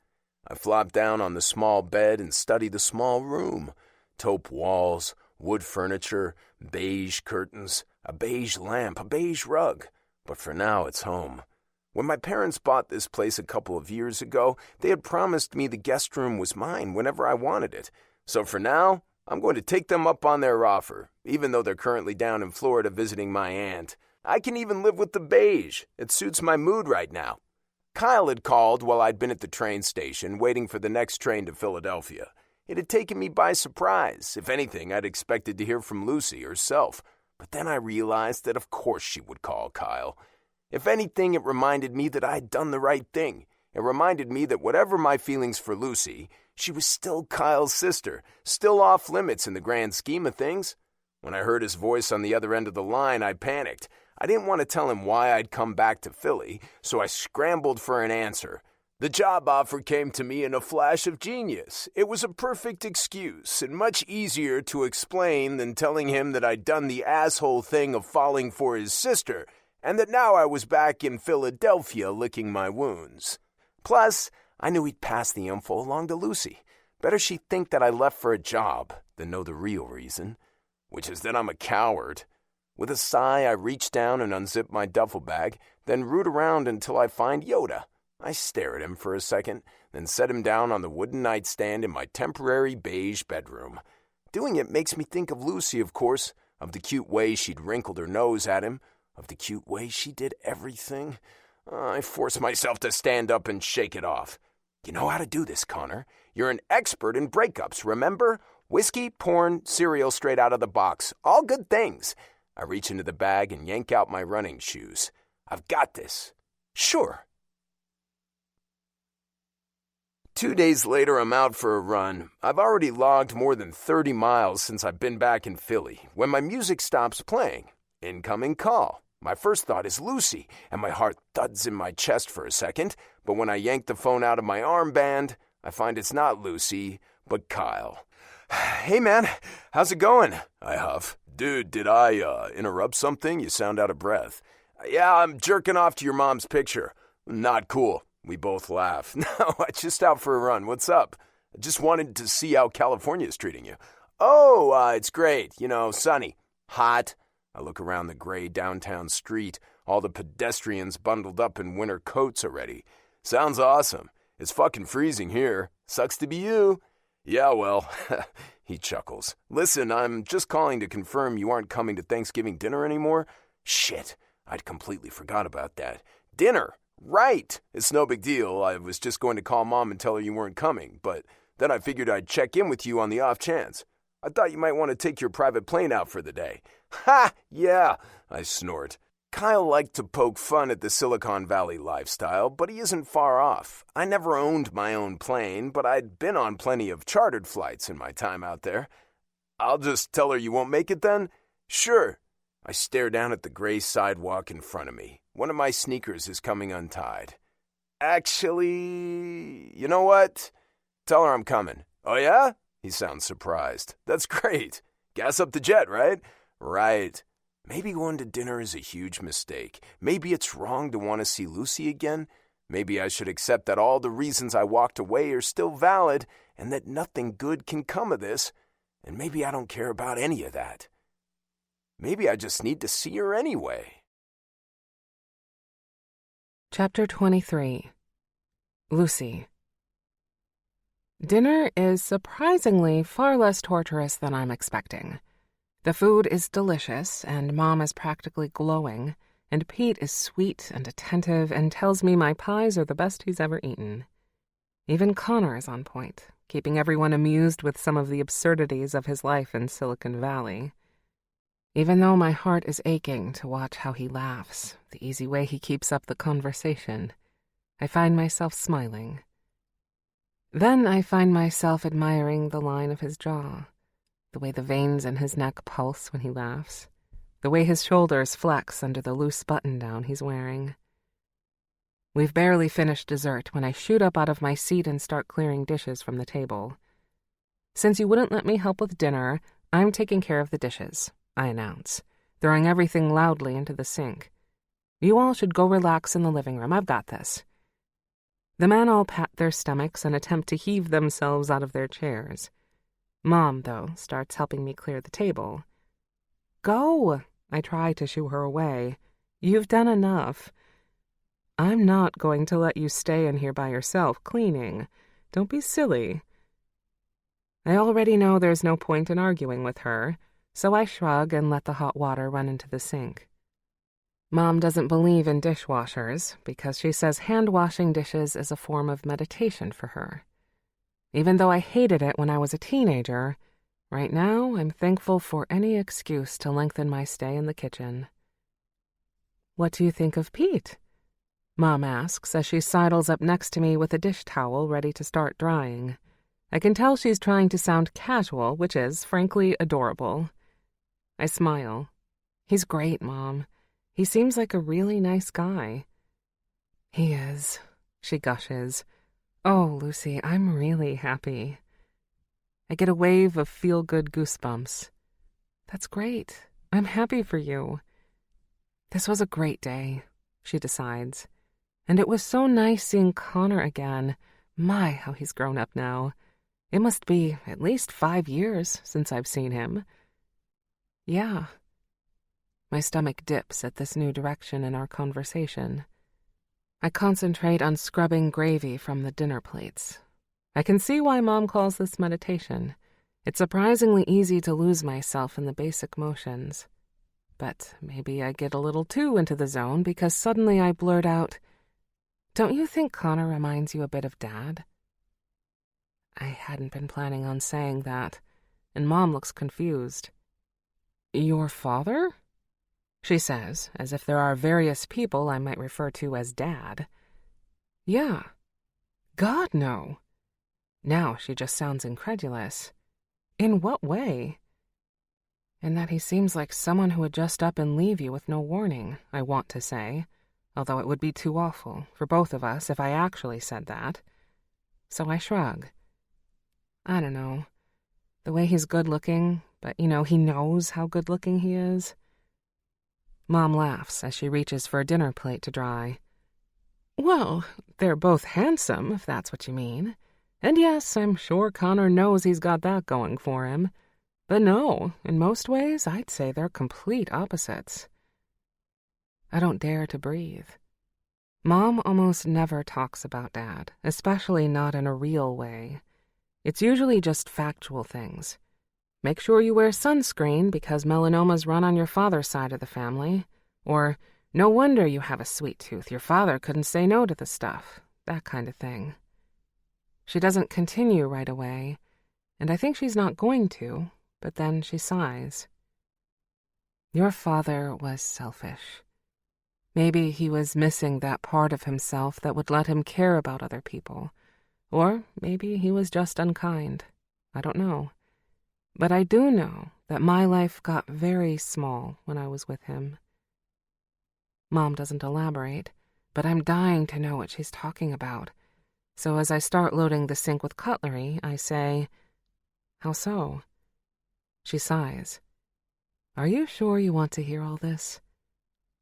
I flop down on the small bed and study the small room. Taupe walls, wood furniture, beige curtains, a beige lamp, a beige rug. But for now, it's home. When my parents bought this place a couple of years ago, they had promised me the guest room was mine whenever I wanted it. So for now, I'm going to take them up on their offer, even though they're currently down in Florida visiting my aunt. I can even live with the beige. It suits my mood right now. Kyle had called while I'd been at the train station, waiting for the next train to Philadelphia. It had taken me by surprise. If anything, I'd expected to hear from Lucy herself. But then I realized that of course she would call Kyle. If anything, it reminded me that I'd done the right thing. It reminded me that whatever my feelings for Lucy, she was still Kyle's sister, still off limits in the grand scheme of things. When I heard his voice on the other end of the line, I panicked. I didn't want to tell him why I'd come back to Philly, so I scrambled for an answer. The job offer came to me in a flash of genius. It was a perfect excuse and much easier to explain than telling him that I'd done the asshole thing of falling for his sister and that now I was back in Philadelphia licking my wounds. Plus, I knew he'd pass the info along to Lucy. Better she'd think that I left for a job than know the real reason, which is that I'm a coward. With a sigh, I reach down and unzip my duffel bag, then root around until I find Yoda. I stare at him for a second, then set him down on the wooden nightstand in my temporary beige bedroom. Doing it makes me think of Lucy, of course, of the cute way she'd wrinkled her nose at him, of the cute way she did everything. I force myself to stand up and shake it off. You know how to do this, Connor. You're an expert in breakups, remember? Whiskey, porn, cereal straight out of the box. All good things. I reach into the bag and yank out my running shoes. I've got this. Sure. 2 days later, I'm out for a run. I've already logged more than 30 miles since I've been back in Philly, when my music stops playing. Incoming call. My first thought is Lucy, and my heart thuds in my chest for a second, but when I yank the phone out of my armband, I find it's not Lucy, but Kyle. Hey man, how's it going? I huff. Dude, did I interrupt something? You sound out of breath. Yeah, I'm jerking off to your mom's picture. Not cool. We both laugh. No, I just out for a run. What's up? I just wanted to see how California's treating you. Oh, it's great. You know, sunny. Hot. I look around the gray downtown street, all the pedestrians bundled up in winter coats already. Sounds awesome. It's fucking freezing here. Sucks to be you. Yeah, well, he chuckles. Listen, I'm just calling to confirm you aren't coming to Thanksgiving dinner anymore. Shit, I'd completely forgot about that. Dinner. Right. It's no big deal. I was just going to call Mom and tell her you weren't coming, but then I figured I'd check in with you on the off chance. I thought you might want to take your private plane out for the day. Ha! Yeah, I snort. Kyle liked to poke fun at the Silicon Valley lifestyle, but he isn't far off. I never owned my own plane, but I'd been on plenty of chartered flights in my time out there. I'll just tell her you won't make it then? Sure. I stare down at the gray sidewalk in front of me. One of my sneakers is coming untied. Actually, you know what? Tell her I'm coming. Oh yeah? He sounds surprised. That's great. Gas up the jet, right? Right. Maybe going to dinner is a huge mistake. Maybe it's wrong to want to see Lucy again. Maybe I should accept that all the reasons I walked away are still valid and that nothing good can come of this. And maybe I don't care about any of that. Maybe I just need to see her anyway. Chapter 23. Lucy. Dinner is surprisingly far less torturous than I'm expecting. The food is delicious, and Mom is practically glowing, and Pete is sweet and attentive and tells me my pies are the best he's ever eaten. Even Connor is on point, keeping everyone amused with some of the absurdities of his life in Silicon Valley. Even though my heart is aching to watch how he laughs, the easy way he keeps up the conversation, I find myself smiling. Then I find myself admiring the line of his jaw, the way the veins in his neck pulse when he laughs, the way his shoulders flex under the loose button-down he's wearing. We've barely finished dessert when I shoot up out of my seat and start clearing dishes from the table. Since you wouldn't let me help with dinner, I'm taking care of the dishes, I announce, throwing everything loudly into the sink. You all should go relax in the living room. I've got this. The men all pat their stomachs and attempt to heave themselves out of their chairs. Mom, though, starts helping me clear the table. Go, I try to shoo her away. You've done enough. I'm not going to let you stay in here by yourself cleaning. Don't be silly. I already know there's no point in arguing with her, so I shrug and let the hot water run into the sink. Mom doesn't believe in dishwashers because she says hand-washing dishes is a form of meditation for her. Even though I hated it when I was a teenager, right now I'm thankful for any excuse to lengthen my stay in the kitchen. What do you think of Pete? Mom asks as she sidles up next to me with a dish towel ready to start drying. I can tell she's trying to sound casual, which is, frankly, adorable. I smile. He's great, Mom. He seems like a really nice guy." "He is," she gushes. "Oh, Lucy, I'm really happy." I get a wave of feel-good goosebumps. "That's great. I'm happy for you." This was a great day, she decides. And it was so nice seeing Connor again. My, how he's grown up now. It must be at least 5 years since I've seen him. Yeah. My stomach dips at this new direction in our conversation. I concentrate on scrubbing gravy from the dinner plates. I can see why Mom calls this meditation. It's surprisingly easy to lose myself in the basic motions. But maybe I get a little too into the zone because suddenly I blurt out, "Don't you think Connor reminds you a bit of Dad?" I hadn't been planning on saying that, and Mom looks confused. "Your father?" she says, as if there are various people I might refer to as Dad. "Yeah. God, no." Now she just sounds incredulous. "In what way?" "In that he seems like someone who would just up and leave you with no warning," I want to say, although it would be too awful for both of us if I actually said that. So I shrug. I don't know. The way he's good-looking, but, he knows how good-looking he is. Mom laughs as she reaches for a dinner plate to dry. "Well, they're both handsome, if that's what you mean. And yes, I'm sure Connor knows he's got that going for him. But no, in most ways, I'd say they're complete opposites." I don't dare to breathe. Mom almost never talks about Dad, especially not in a real way. It's usually just factual things. Make sure you wear sunscreen because melanomas run on your father's side of the family. Or, no wonder you have a sweet tooth. Your father couldn't say no to the stuff. That kind of thing. She doesn't continue right away, and I think she's not going to, but then she sighs. "Your father was selfish. Maybe he was missing that part of himself that would let him care about other people. Or maybe he was just unkind. I don't know. But I do know that my life got very small when I was with him." Mom doesn't elaborate, but I'm dying to know what she's talking about. So as I start loading the sink with cutlery, I say, "How so?" She sighs. "Are you sure you want to hear all this?"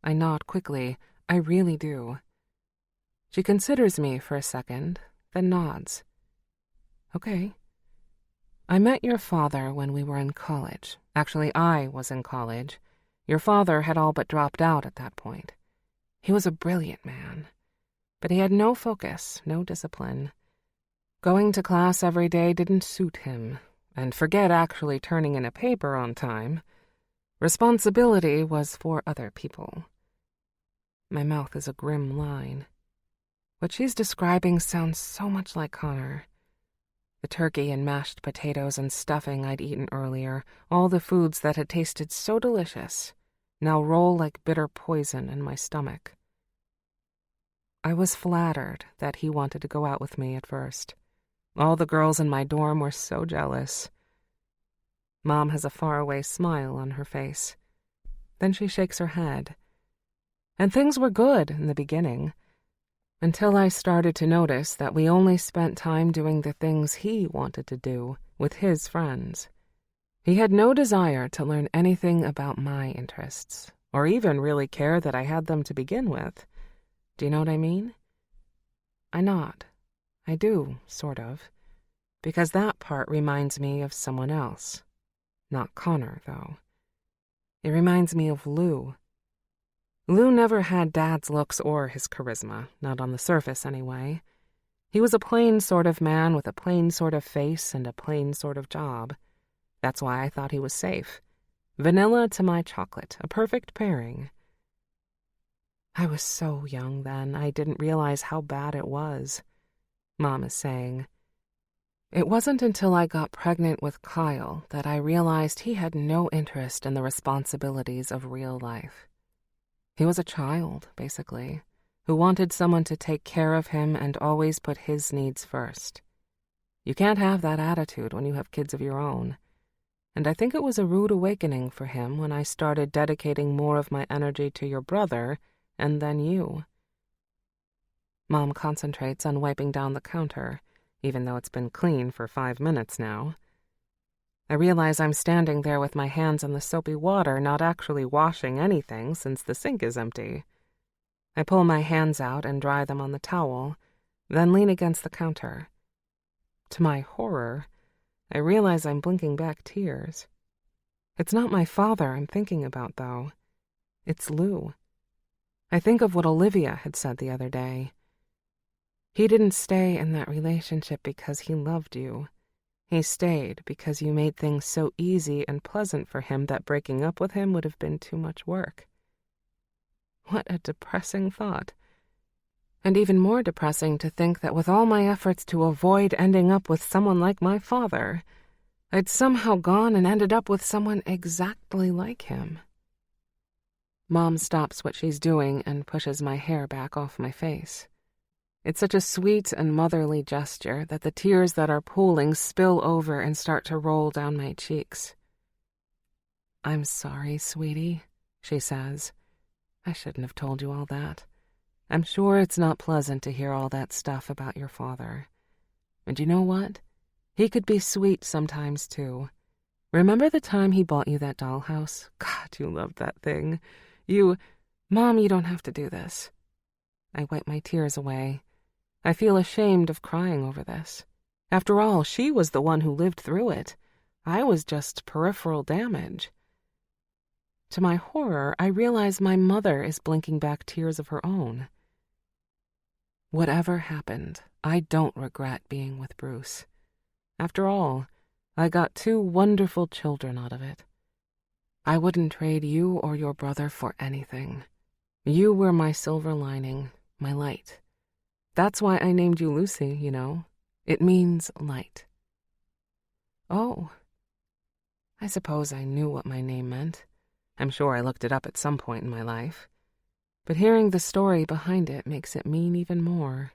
I nod quickly. I really do. She considers me for a second, then nods. "Okay. I met your father when we were in college. Actually, I was in college. Your father had all but dropped out at that point. He was a brilliant man, but he had no focus, no discipline. Going to class every day didn't suit him, and forget actually turning in a paper on time. Responsibility was for other people." My mouth is a grim line. What she's describing sounds so much like Connor. The turkey and mashed potatoes and stuffing I'd eaten earlier, all the foods that had tasted so delicious, now roll like bitter poison in my stomach. I was flattered that he wanted to go out with me at first. All the girls in my dorm were so jealous. Mom has a faraway smile on her face. Then she shakes her head. And things were good in the beginning, until I started to notice that we only spent time doing the things he wanted to do with his friends. He had no desire to learn anything about my interests, or even really care that I had them to begin with. Do you know what I mean? I nod. I do, sort of, because that part reminds me of someone else. Not Connor, though. It reminds me of Lou. Lou never had Dad's looks or his charisma, not on the surface anyway. He was a plain sort of man with a plain sort of face and a plain sort of job. That's why I thought he was safe. Vanilla to my chocolate, a perfect pairing. I was so young then, I didn't realize how bad it was, Mom is saying. It wasn't until I got pregnant with Kyle that I realized he had no interest in the responsibilities of real life. He was a child, basically, who wanted someone to take care of him and always put his needs first. You can't have that attitude when you have kids of your own. and I think it was a rude awakening for him when I started dedicating more of my energy to your brother and then you. Mom concentrates on wiping down the counter, even though it's been clean for 5 minutes now. I realize I'm standing there with my hands in the soapy water, not actually washing anything since the sink is empty. I pull my hands out and dry them on the towel, then lean against the counter. To my horror, I realize I'm blinking back tears. It's not my father I'm thinking about, though. It's Lou. I think of what Olivia had said the other day. He didn't stay in that relationship because he loved you. He stayed because you made things so easy and pleasant for him that breaking up with him would have been too much work. What a depressing thought. And even more depressing to think that with all my efforts to avoid ending up with someone like my father, I'd somehow gone and ended up with someone exactly like him. Mom stops what she's doing and pushes my hair back off my face. It's such a sweet and motherly gesture that the tears that are pooling spill over and start to roll down my cheeks. "I'm sorry, sweetie," she says. "I shouldn't have told you all that. I'm sure it's not pleasant to hear all that stuff about your father. And you know what? He could be sweet sometimes, too. Remember the time he bought you that dollhouse? God, you loved that thing. Mom, you don't have to do this." I wipe my tears away. I feel ashamed of crying over this. After all, she was the one who lived through it. I was just peripheral damage. To my horror, I realize my mother is blinking back tears of her own. Whatever happened, I don't regret being with Bruce. After all, I got 2 wonderful children out of it. I wouldn't trade you or your brother for anything. You were my silver lining, my light. That's why I named you Lucy, you know. It means light. Oh. I suppose I knew what my name meant. I'm sure I looked it up at some point in my life. But hearing the story behind it makes it mean even more.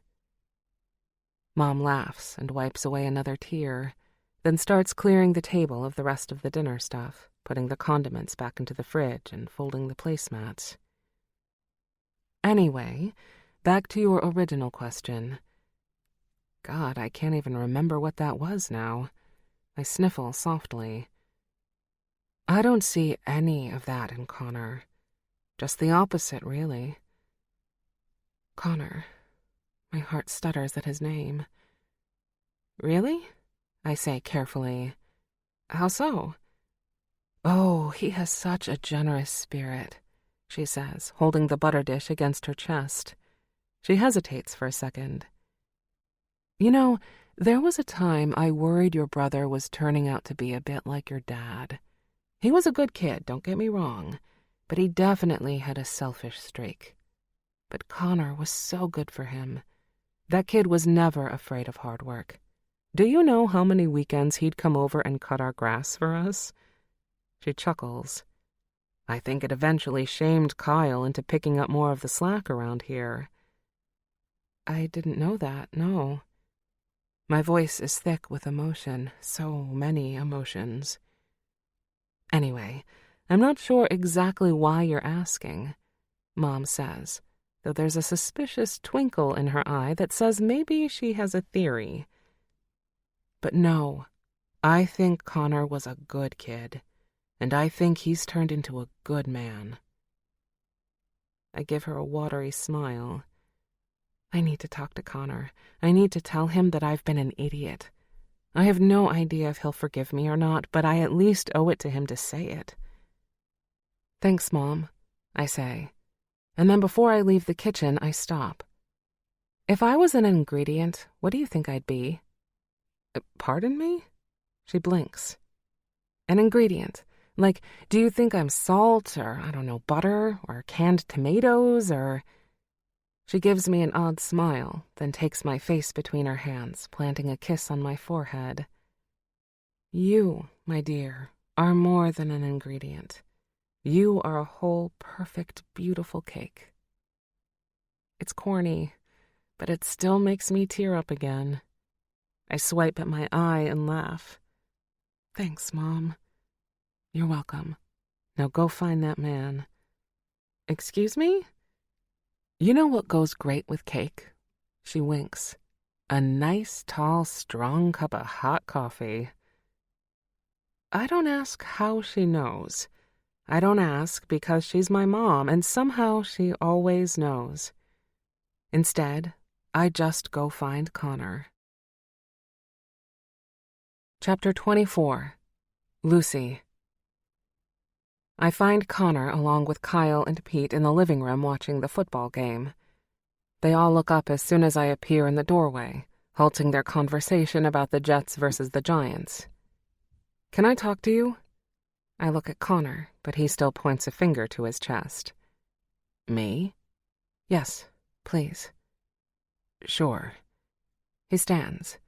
Mom laughs and wipes away another tear, then starts clearing the table of the rest of the dinner stuff, putting the condiments back into the fridge and folding the placemats. Anyway, back to your original question. God, I can't even remember what that was now. I sniffle softly. I don't see any of that in Connor. Just the opposite, really. Connor. My heart stutters at his name. Really? I say carefully. How so? Oh, he has such a generous spirit, she says, holding the butter dish against her chest. She hesitates for a second. You know, there was a time I worried your brother was turning out to be a bit like your dad. He was a good kid, don't get me wrong, but he definitely had a selfish streak. But Connor was so good for him. That kid was never afraid of hard work. Do you know how many weekends he'd come over and cut our grass for us? She chuckles. I think it eventually shamed Kyle into picking up more of the slack around here. I didn't know that, no. My voice is thick with emotion, so many emotions. Anyway, I'm not sure exactly why you're asking, Mom says, though there's a suspicious twinkle in her eye that says maybe she has a theory. But no, I think Connor was a good kid, and I think he's turned into a good man. I give her a watery smile. I need to talk to Connor. I need to tell him that I've been an idiot. I have no idea if he'll forgive me or not, but I at least owe it to him to say it. Thanks, Mom, I say. And then before I leave the kitchen, I stop. If I was an ingredient, what do you think I'd be? Pardon me? She blinks. An ingredient. Like, do you think I'm salt or, I don't know, butter or canned tomatoes or... She gives me an odd smile, then takes my face between her hands, planting a kiss on my forehead. You, my dear, are more than an ingredient. You are a whole, perfect, beautiful cake. It's corny, but it still makes me tear up again. I swipe at my eye and laugh. Thanks, Mom. You're welcome. Now go find that man. Excuse me? You know what goes great with cake? She winks. A nice, tall, strong cup of hot coffee. I don't ask how she knows. I don't ask because she's my mom, and somehow she always knows. Instead, I just go find Connor. Chapter 24. Lucy. I find Connor along with Kyle and Pete in the living room watching the football game. They all look up as soon as I appear in the doorway, halting their conversation about the Jets versus the Giants. Can I talk to you? I look at Connor, but he still points a finger to his chest. Me? Yes, please. Sure. He stands.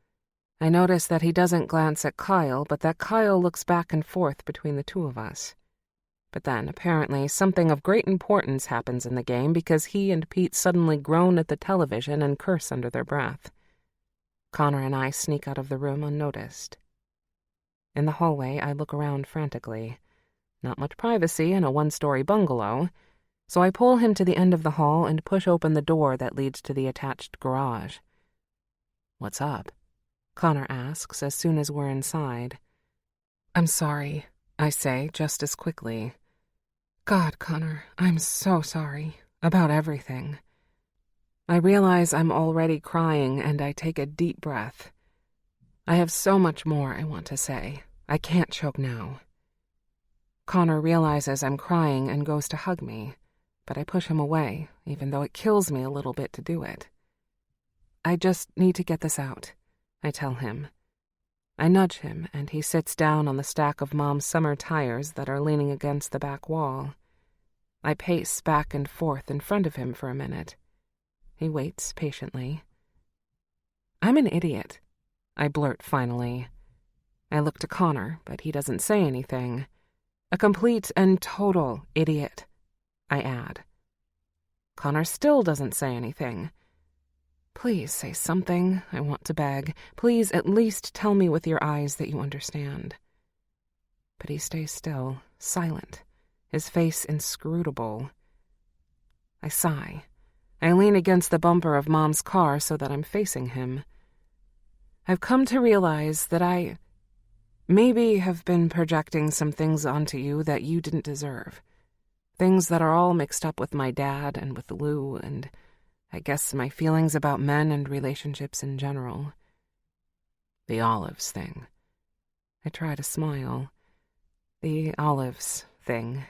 I notice that he doesn't glance at Kyle, but that Kyle looks back and forth between the two of us. But then, apparently, something of great importance happens in the game because he and Pete suddenly groan at the television and curse under their breath. Connor and I sneak out of the room unnoticed. In the hallway, I look around frantically. Not much privacy in a one-story bungalow, so I pull him to the end of the hall and push open the door that leads to the attached garage. What's up? Connor asks as soon as we're inside. I'm sorry, I say just as quickly. God, Connor, I'm so sorry about everything. I realize I'm already crying and I take a deep breath. I have so much more I want to say. I can't choke now. Connor realizes I'm crying and goes to hug me, but I push him away, even though it kills me a little bit to do it. I just need to get this out, I tell him. I nudge him, and he sits down on the stack of Mom's summer tires that are leaning against the back wall. I pace back and forth in front of him for a minute. He waits patiently. I'm an idiot, I blurt finally. I look to Connor, but he doesn't say anything. A complete and total idiot, I add. Connor still doesn't say anything. Please say something, I want to beg. Please at least tell me with your eyes that you understand. But he stays still, silent, his face inscrutable. I sigh. I lean against the bumper of Mom's car so that I'm facing him. I've come to realize that I maybe have been projecting some things onto you that you didn't deserve. Things that are all mixed up with my dad and with Lou and I guess my feelings about men and relationships in general. The olives thing. I try to smile. The olives thing.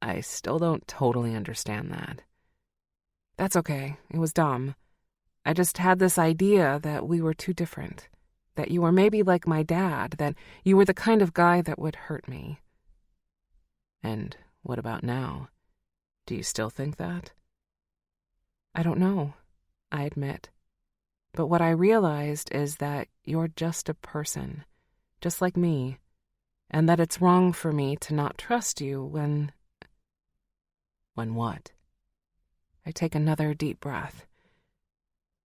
I still don't totally understand that. That's okay. It was dumb. I just had this idea that we were too different. That you were maybe like my dad. That you were the kind of guy that would hurt me. And what about now? Do you still think that? I don't know, I admit. But what I realized is that you're just a person, just like me, and that it's wrong for me to not trust you when... When what? I take another deep breath.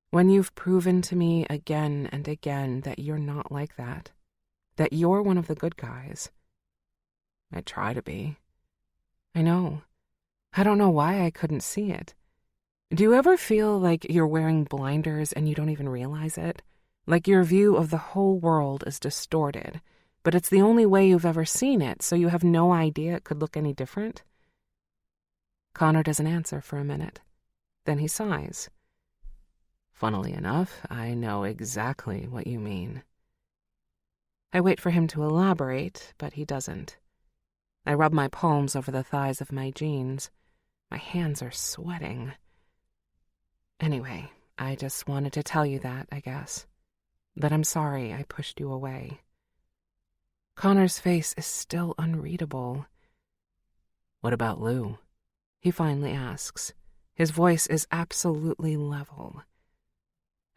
When you've proven to me again and again that you're not like that you're one of the good guys. I try to be. I know. I don't know why I couldn't see it. Do you ever feel like you're wearing blinders and you don't even realize it? Like your view of the whole world is distorted, but it's the only way you've ever seen it, so you have no idea it could look any different? Connor doesn't answer for a minute. Then he sighs. Funnily enough, I know exactly what you mean. I wait for him to elaborate, but he doesn't. I rub my palms over the thighs of my jeans. My hands are sweating. Anyway, I just wanted to tell you that, I guess. That I'm sorry I pushed you away. Connor's face is still unreadable. What about Lou? He finally asks. His voice is absolutely level.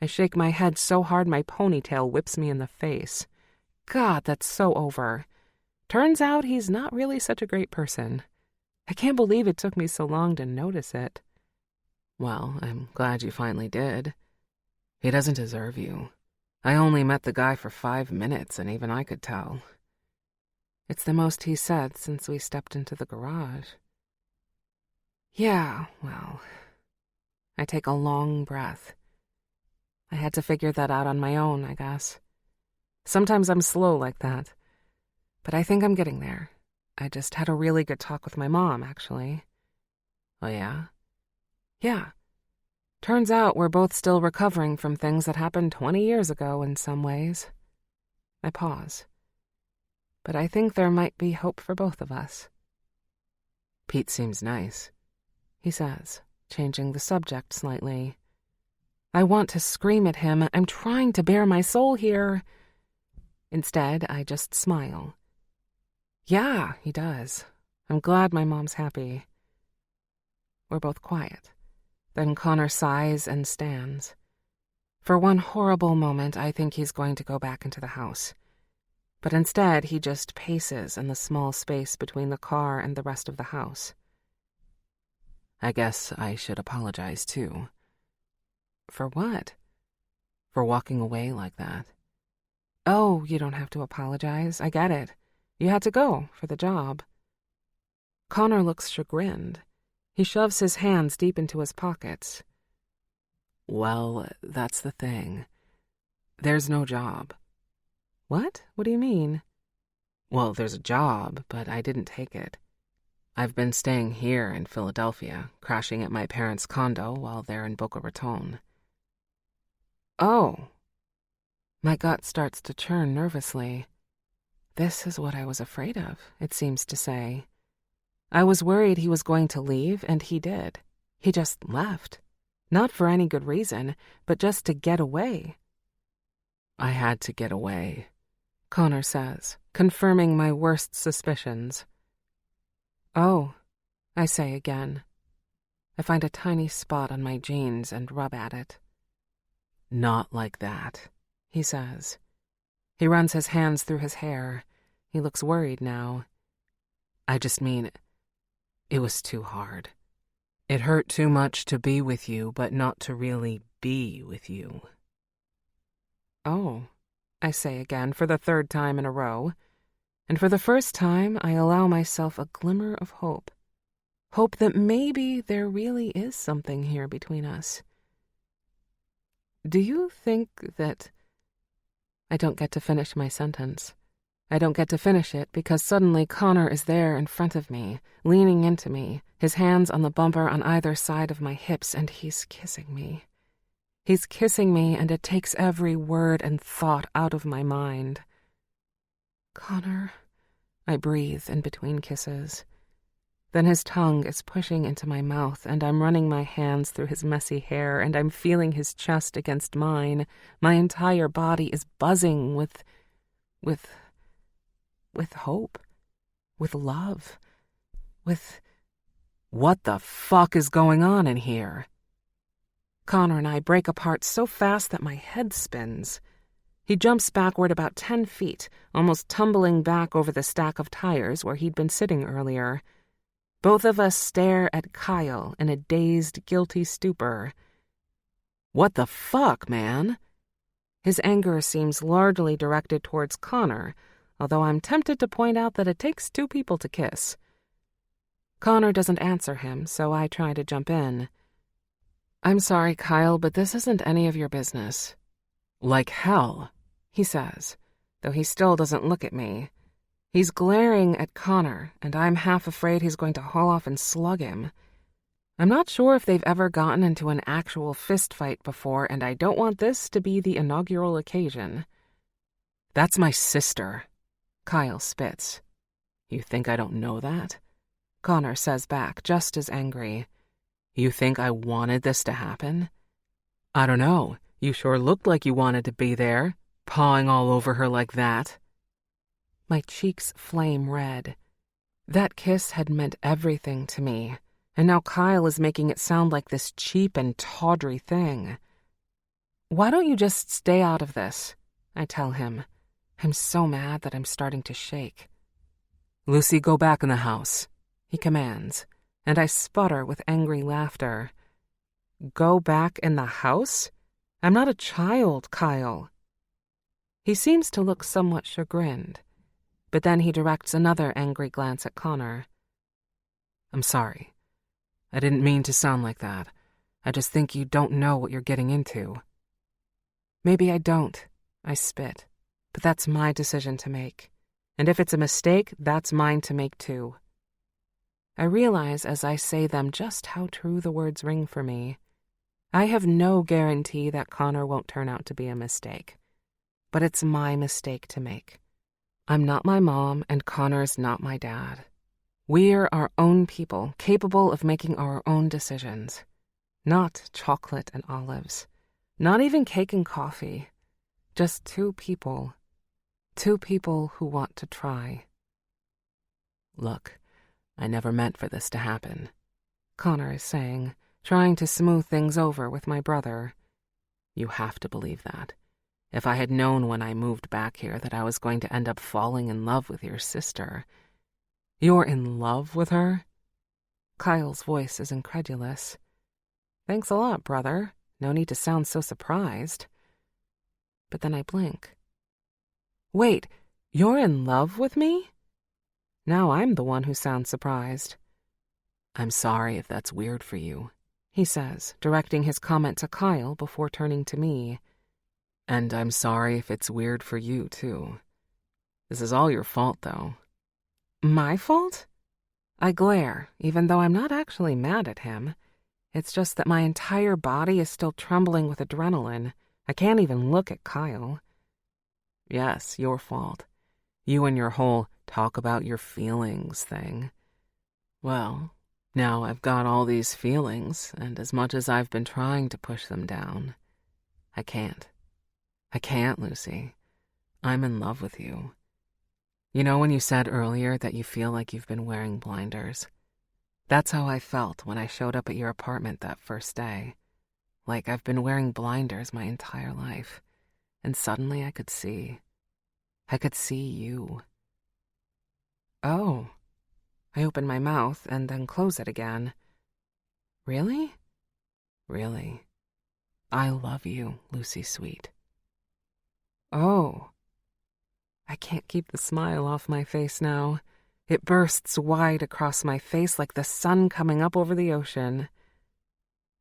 I shake my head so hard my ponytail whips me in the face. God, that's so over. Turns out he's not really such a great person. I can't believe it took me so long to notice it. Well, I'm glad you finally did. He doesn't deserve you. I only met the guy for 5 minutes, and even I could tell. It's the most he's said since we stepped into the garage. Yeah, well, I take a long breath. I had to figure that out on my own, I guess. Sometimes I'm slow like that, but I think I'm getting there. I just had a really good talk with my mom, actually. Oh, yeah? Yeah. Turns out we're both still recovering from things that happened 20 years ago in some ways. I pause. But I think there might be hope for both of us. Pete seems nice, he says, changing the subject slightly. I want to scream at him. I'm trying to bare my soul here. Instead, I just smile. Yeah, he does. I'm glad my mom's happy. We're both quiet. Then Connor sighs and stands. For one horrible moment, I think he's going to go back into the house. But instead, he just paces in the small space between the car and the rest of the house. I guess I should apologize, too. For what? For walking away like that. Oh, you don't have to apologize. I get it. You had to go for the job. Connor looks chagrined. He shoves his hands deep into his pockets. Well, that's the thing. There's no job. What? What do you mean? Well, there's a job, but I didn't take it. I've been staying here in Philadelphia, crashing at my parents' condo while they're in Boca Raton. Oh. My gut starts to churn nervously. This is what I was afraid of, it seems to say. I was worried he was going to leave, and he did. He just left. Not for any good reason, but just to get away. I had to get away, Connor says, confirming my worst suspicions. Oh, I say again. I find a tiny spot on my jeans and rub at it. Not like that, he says. He runs his hands through his hair. He looks worried now. I just mean, it was too hard. It hurt too much to be with you, but not to really be with you. Oh, I say again for the third time in a row. And for the first time, I allow myself a glimmer of hope. Hope that maybe there really is something here between us. Do you think that... I don't get to finish my sentence. I don't get to finish it because suddenly Connor is there in front of me, leaning into me, his hands on the bumper on either side of my hips, and he's kissing me. He's kissing me, and it takes every word and thought out of my mind. Connor, I breathe in between kisses. Then his tongue is pushing into my mouth, and I'm running my hands through his messy hair, and I'm feeling his chest against mine. My entire body is buzzing with hope, with love, with... What the fuck is going on in here? Connor and I break apart so fast that my head spins. He jumps backward about 10 feet, almost tumbling back over the stack of tires where he'd been sitting earlier. Both of us stare at Kyle in a dazed, guilty stupor. What the fuck, man? His anger seems largely directed towards Connor, although I'm tempted to point out that it takes 2 people to kiss. Connor doesn't answer him, so I try to jump in. I'm sorry, Kyle, but this isn't any of your business. Like hell, he says, though he still doesn't look at me. He's glaring at Connor, and I'm half afraid he's going to haul off and slug him. I'm not sure if they've ever gotten into an actual fist fight before, and I don't want this to be the inaugural occasion. That's my sister, Kyle spits. You think I don't know that? Connor says back, just as angry. You think I wanted this to happen? I don't know. You sure looked like you wanted to be there, pawing all over her like that. My cheeks flame red. That kiss had meant everything to me, and now Kyle is making it sound like this cheap and tawdry thing. Why don't you just stay out of this? I tell him. I'm so mad that I'm starting to shake. Lucy, go back in the house, he commands, and I sputter with angry laughter. Go back in the house? I'm not a child, Kyle. He seems to look somewhat chagrined. but then he directs another angry glance at Connor. "I'm sorry. I didn't mean to sound like that. I just think you don't know what you're getting into." "Maybe I don't," I spit, "but that's my decision to make. And if it's a mistake, that's mine to make too." I realize as I say them just how true the words ring for me. I have no guarantee that Connor won't turn out to be a mistake. But it's my mistake to make. I'm not my mom, and Connor's not my dad. We're our own people, capable of making our own decisions. Not chocolate and olives. Not even cake and coffee. Just two people. Two people who want to try. "Look, I never meant for this to happen," Connor is saying, trying to smooth things over with my brother. "You have to believe that. If I had known when I moved back here that I was going to end up falling in love with your sister." "You're in love with her?" Kyle's voice is incredulous. "Thanks a lot, brother. No need to sound so surprised." But then I blink. "Wait, you're in love with me?" Now I'm the one who sounds surprised. "I'm sorry if that's weird for you," he says, directing his comment to Kyle before turning to me. "And I'm sorry if it's weird for you, too. This is all your fault, though." "My fault?" I glare, even though I'm not actually mad at him. It's just that my entire body is still trembling with adrenaline. I can't even look at Kyle. "Yes, your fault. You and your whole talk about your feelings thing. Well, now I've got all these feelings, and as much as I've been trying to push them down, I can't. I can't, Lucy. I'm in love with you. You know when you said earlier that you feel like you've been wearing blinders? That's how I felt when I showed up at your apartment that first day. Like I've been wearing blinders my entire life, and suddenly I could see. I could see you." "Oh." I open my mouth and then close it again. "Really?" "Really. I love you, Lucy Sweet." "Oh." I can't keep the smile off my face now. It bursts wide across my face like the sun coming up over the ocean.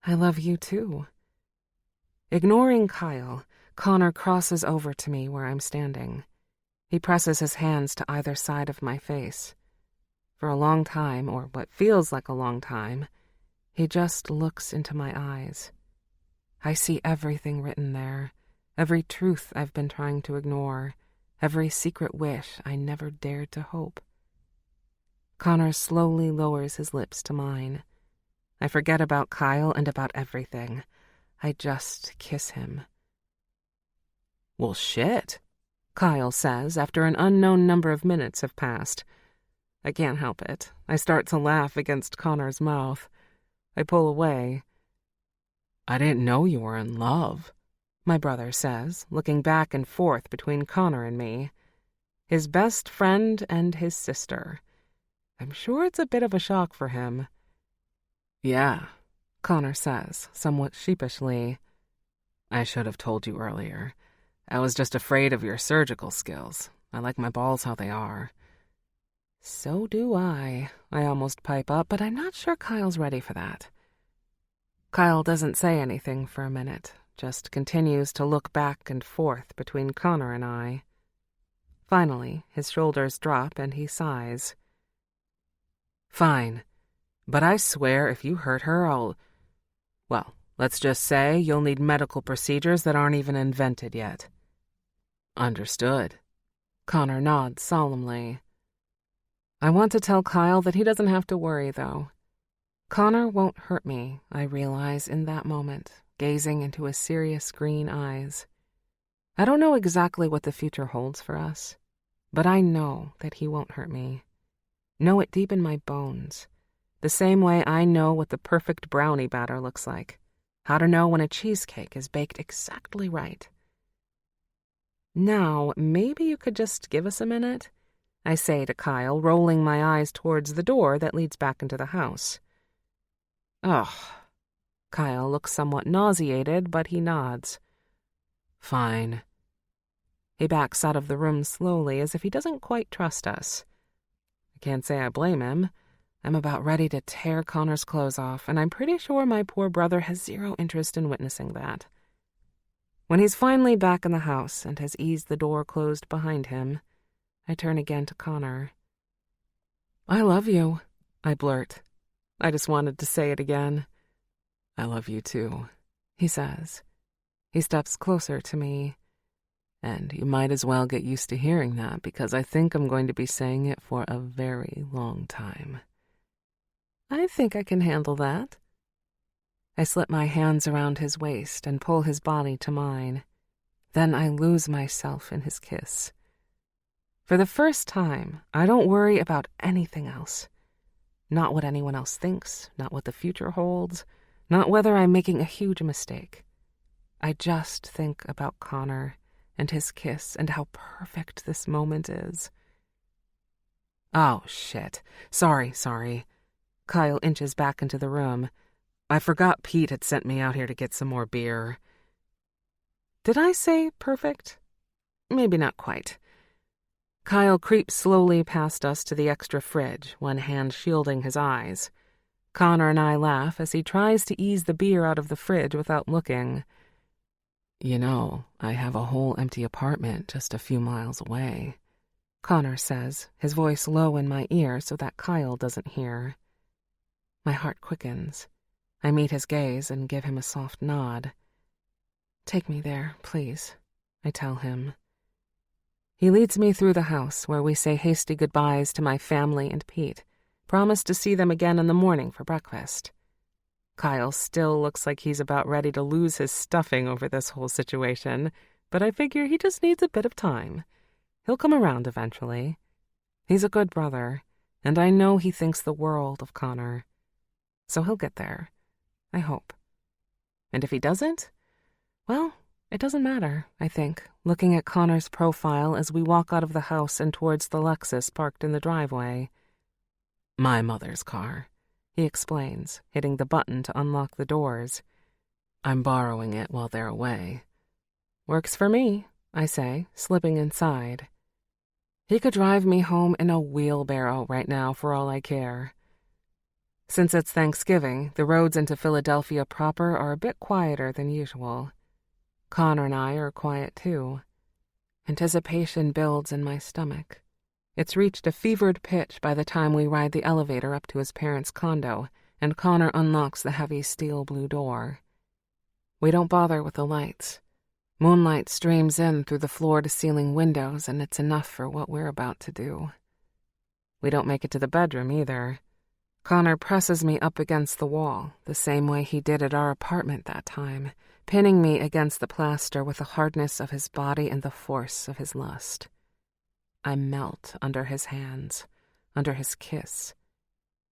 "I love you too." Ignoring Kyle, Connor crosses over to me where I'm standing. He presses his hands to either side of my face. For a long time, or what feels like a long time, he just looks into my eyes. I see everything written there, every truth I've been trying to ignore, every secret wish I never dared to hope. Connor slowly lowers his lips to mine. I forget about Kyle and about everything. I just kiss him. "Well, shit," Kyle says after an unknown number of minutes have passed. I can't help it. I start to laugh against Connor's mouth. I pull away. "I didn't know you were in love," my brother says, looking back and forth between Connor and me. His best friend and his sister. I'm sure it's a bit of a shock for him. "Yeah," Connor says, somewhat sheepishly. "I should have told you earlier. I was just afraid of your surgical skills. I like my balls how they are." "So do I almost pipe up, but I'm not sure Kyle's ready for that." Kyle doesn't say anything for a minute, just continues to look back and forth between Connor and I. Finally, his shoulders drop and he sighs. "Fine, but I swear if you hurt her, well, let's just say you'll need medical procedures that aren't even invented yet." "Understood." Connor nods solemnly. I want to tell Kyle that he doesn't have to worry, though. Connor won't hurt me, I realize in that moment, gazing into his serious green eyes. I don't know exactly what the future holds for us, but I know that he won't hurt me. Know it deep in my bones. The same way I know what the perfect brownie batter looks like. How to know when a cheesecake is baked exactly right. "Now, maybe you could just give us a minute?" I say to Kyle, rolling my eyes towards the door that leads back into the house. "Ugh." Kyle looks somewhat nauseated, but he nods. "Fine." He backs out of the room slowly, as if he doesn't quite trust us. I can't say I blame him. I'm about ready to tear Connor's clothes off, and I'm pretty sure my poor brother has zero interest in witnessing that. When he's finally back in the house and has eased the door closed behind him, I turn again to Connor. "I love you," I blurt. I just wanted to say it again. "I love you too," he says. He steps closer to me. And you might as well get used to hearing that, because I think I'm going to be saying it for a very long time. I think I can handle that. I slip my hands around his waist and pull his body to mine. Then I lose myself in his kiss. For the first time, I don't worry about anything else. Not what anyone else thinks, not what the future holds, not whether I'm making a huge mistake. I just think about Connor and his kiss and how perfect this moment is. Oh, shit. Sorry. Kyle inches back into the room. I forgot Pete had sent me out here to get some more beer. Did I say perfect? Maybe not quite. Kyle creeps slowly past us to the extra fridge, one hand shielding his eyes. Connor and I laugh as he tries to ease the beer out of the fridge without looking. "You know, I have a whole empty apartment just a few miles away," Connor says, his voice low in my ear so that Kyle doesn't hear. My heart quickens. I meet his gaze and give him a soft nod. "Take me there, please," I tell him. He leads me through the house, where we say hasty goodbyes to my family and Pete, promise to see them again in the morning for breakfast. Kyle still looks like he's about ready to lose his stuffing over this whole situation, but I figure he just needs a bit of time. He'll come around eventually. He's a good brother, and I know he thinks the world of Connor. So he'll get there, I hope. And if he doesn't, well, it doesn't matter, I think, looking at Connor's profile as we walk out of the house and towards the Lexus parked in the driveway. "My mother's car," he explains, hitting the button to unlock the doors. "I'm borrowing it while they're away." "Works for me," I say, slipping inside. He could drive me home in a wheelbarrow right now for all I care. Since it's Thanksgiving, the roads into Philadelphia proper are a bit quieter than usual. Connor and I are quiet too. Anticipation builds in my stomach. It's reached a fevered pitch by the time we ride the elevator up to his parents' condo, and Connor unlocks the heavy steel blue door. We don't bother with the lights. Moonlight streams in through the floor-to-ceiling windows, and it's enough for what we're about to do. We don't make it to the bedroom either. Connor presses me up against the wall, the same way he did at our apartment that time, pinning me against the plaster with the hardness of his body and the force of his lust. I melt under his hands, under his kiss.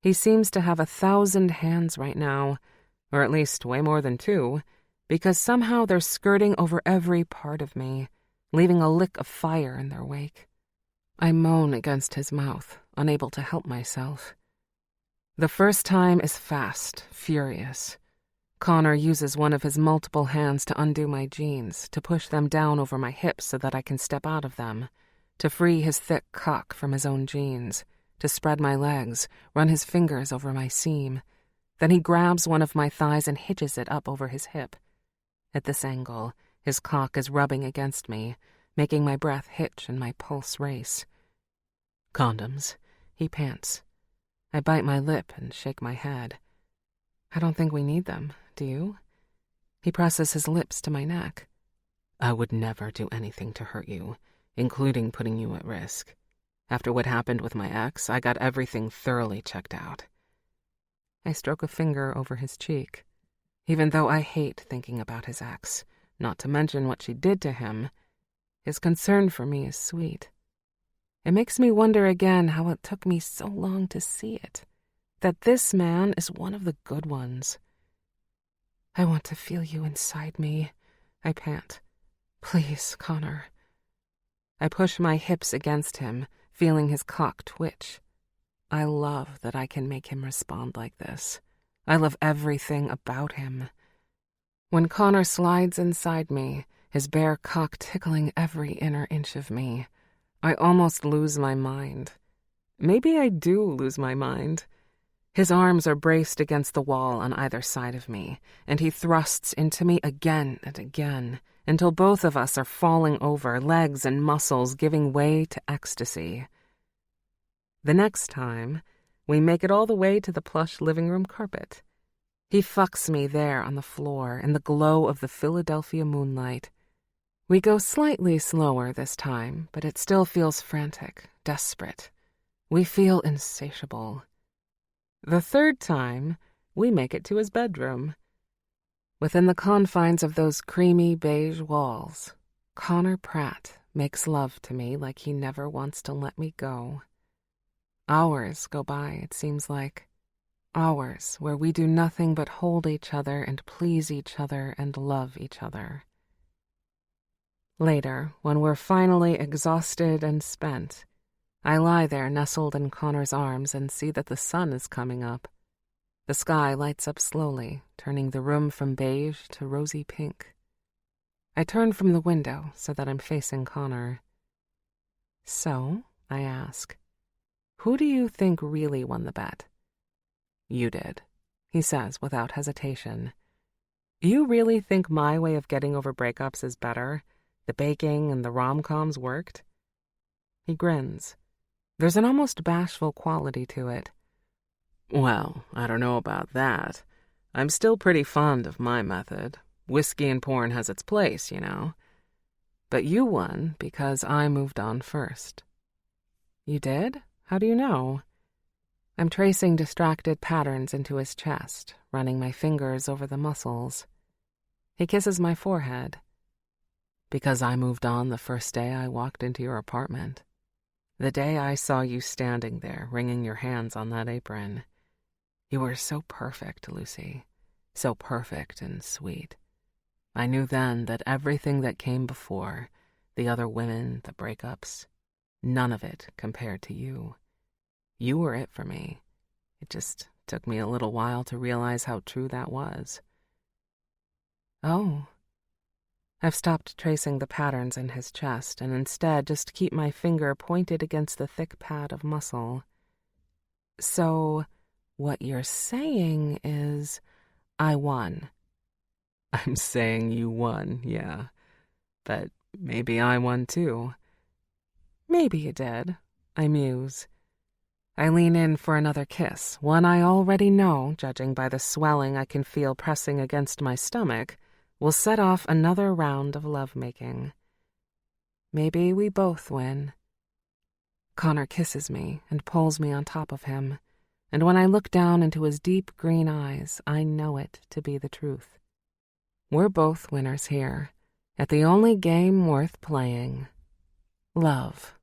He seems to have 1,000 hands right now, or at least way more than 2, because somehow they're skirting over every part of me, leaving a lick of fire in their wake. I moan against his mouth, unable to help myself. The first time is fast, furious. Connor uses one of his multiple hands to undo my jeans, to push them down over my hips so that I can step out of them, to free his thick cock from his own jeans, to spread my legs, run his fingers over my seam. Then he grabs one of my thighs and hitches it up over his hip. At this angle, his cock is rubbing against me, making my breath hitch and my pulse race. "Condoms," he pants. I bite my lip and shake my head. "I don't think we need them, do you?" He presses his lips to my neck. "I would never do anything to hurt you, including putting you at risk. After what happened with my ex, I got everything thoroughly checked out." I stroke a finger over his cheek. Even though I hate thinking about his ex, not to mention what she did to him, his concern for me is sweet. It makes me wonder again how it took me so long to see it, that this man is one of the good ones. "I want to feel you inside me," I pant. "Please, Connor." I push my hips against him, feeling his cock twitch. I love that I can make him respond like this. I love everything about him. When Connor slides inside me, his bare cock tickling every inner inch of me. I almost lose my mind. Maybe I do lose my mind. His arms are braced against the wall on either side of me, and he thrusts into me again and again, until both of us are falling over, legs and muscles giving way to ecstasy. The next time, we make it all the way to the plush living room carpet. He fucks me there on the floor in the glow of the Philadelphia moonlight. We go slightly slower this time, but it still feels frantic, desperate. We feel insatiable. The third time, we make it to his bedroom. Within the confines of those creamy beige walls, Connor Pratt makes love to me like he never wants to let me go. Hours go by, it seems like. Hours where we do nothing but hold each other and please each other and love each other. Later, when we're finally exhausted and spent, I lie there nestled in Connor's arms and see that the sun is coming up. The sky lights up slowly, turning the room from beige to rosy pink. I turn from the window so that I'm facing Connor. So, I ask, who do you think really won the bet? You did, he says without hesitation. You really think my way of getting over breakups is better? The baking and the rom-coms worked? He grins. There's an almost bashful quality to it. Well, I don't know about that. I'm still pretty fond of my method. Whiskey and porn has its place, you know. But you won because I moved on first. You did? How do you know? I'm tracing distracted patterns into his chest, running my fingers over the muscles. He kisses my forehead. Because I moved on the first day I walked into your apartment. The day I saw you standing there, wringing your hands on that apron. You were so perfect, Lucy. So perfect and sweet. I knew then that everything that came before, the other women, the breakups, none of it compared to you. You were it for me. It just took me a little while to realize how true that was. Oh. I've stopped tracing the patterns in his chest and instead just keep my finger pointed against the thick pad of muscle. So, what you're saying is, I won. I'm saying you won, yeah. But maybe I won too. Maybe you did, I muse. I lean in for another kiss, one I already know, judging by the swelling I can feel pressing against my stomach, will set off another round of lovemaking. Maybe we both win. Connor kisses me and pulls me on top of him, and when I look down into his deep green eyes, I know it to be the truth. We're both winners here, at the only game worth playing. Love.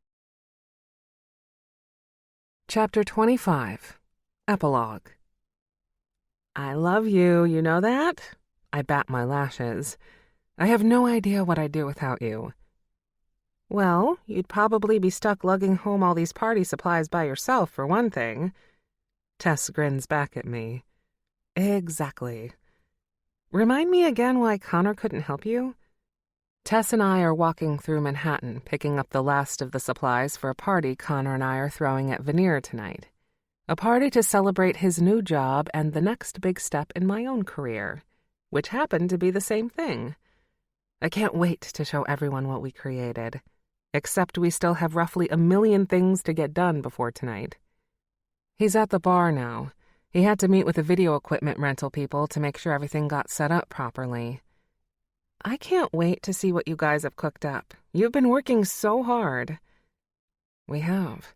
Chapter 25. Epilogue. I love you, you know that? I bat my lashes. I have no idea what I'd do without you. Well, you'd probably be stuck lugging home all these party supplies by yourself, for one thing. Tess grins back at me. Exactly. Remind me again why Connor couldn't help you? Tess and I are walking through Manhattan, picking up the last of the supplies for a party Connor and I are throwing at Billionaire tonight. A party to celebrate his new job and the next big step in my own career, which happened to be the same thing. I can't wait to show everyone what we created, except we still have roughly 1 million things to get done before tonight. He's at the bar now. He had to meet with the video equipment rental people to make sure everything got set up properly. I can't wait to see what you guys have cooked up. You've been working so hard. We have.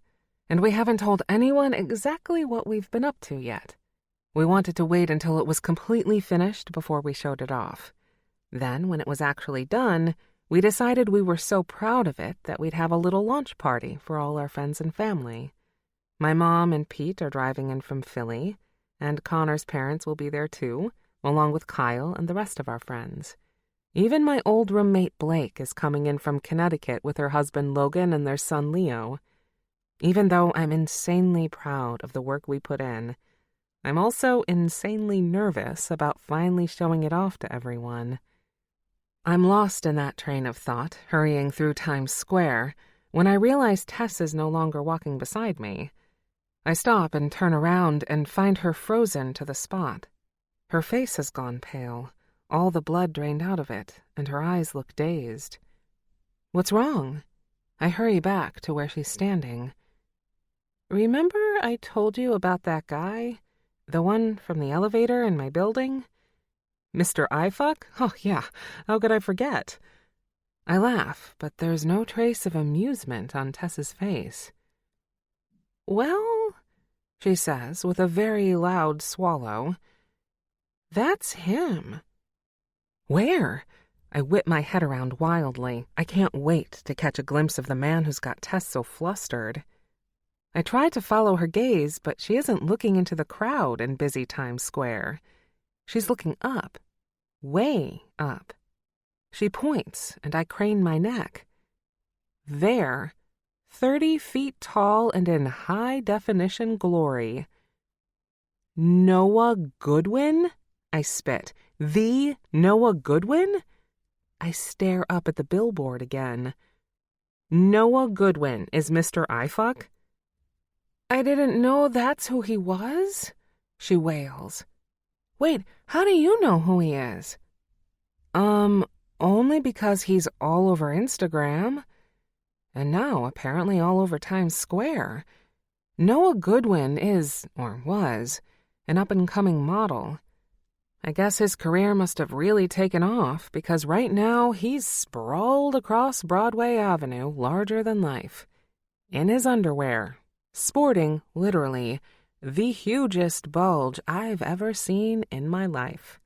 And we haven't told anyone exactly what we've been up to yet. We wanted to wait until it was completely finished before we showed it off. Then, when it was actually done, we decided we were so proud of it that we'd have a little launch party for all our friends and family. My mom and Pete are driving in from Philly, and Connor's parents will be there too, along with Kyle and the rest of our friends. Even my old roommate Blake is coming in from Connecticut with her husband Logan and their son Leo. Even though I'm insanely proud of the work we put in, I'm also insanely nervous about finally showing it off to everyone. I'm lost in that train of thought, hurrying through Times Square, when I realize Tess is no longer walking beside me. I stop and turn around and find her frozen to the spot. Her face has gone pale, all the blood drained out of it, and her eyes look dazed. What's wrong? I hurry back to where she's standing. Remember I told you about that guy? The one from the elevator in my building? Mr. iFuck? Oh, yeah. How could I forget? I laugh, but there's no trace of amusement on Tess's face. Well, she says with a very loud swallow, that's him. Where? I whip my head around wildly. I can't wait to catch a glimpse of the man who's got Tess so flustered. I try to follow her gaze, but she isn't looking into the crowd in busy Times Square. She's looking up, way up. She points, and I crane my neck. There, 30 feet tall and in high-definition glory. Noah Goodwin? I spit. The Noah Goodwin? I stare up at the billboard again. Noah Goodwin is Mr. iFuck? I didn't know that's who he was, she wails. Wait, how do you know who he is? Only because he's all over Instagram. And now apparently all over Times Square. Noah Goodwin is, or was, an up-and-coming model. I guess his career must have really taken off, because right now he's sprawled across Broadway Avenue larger than life. In his underwear, sporting, literally, the hugest bulge I've ever seen in my life.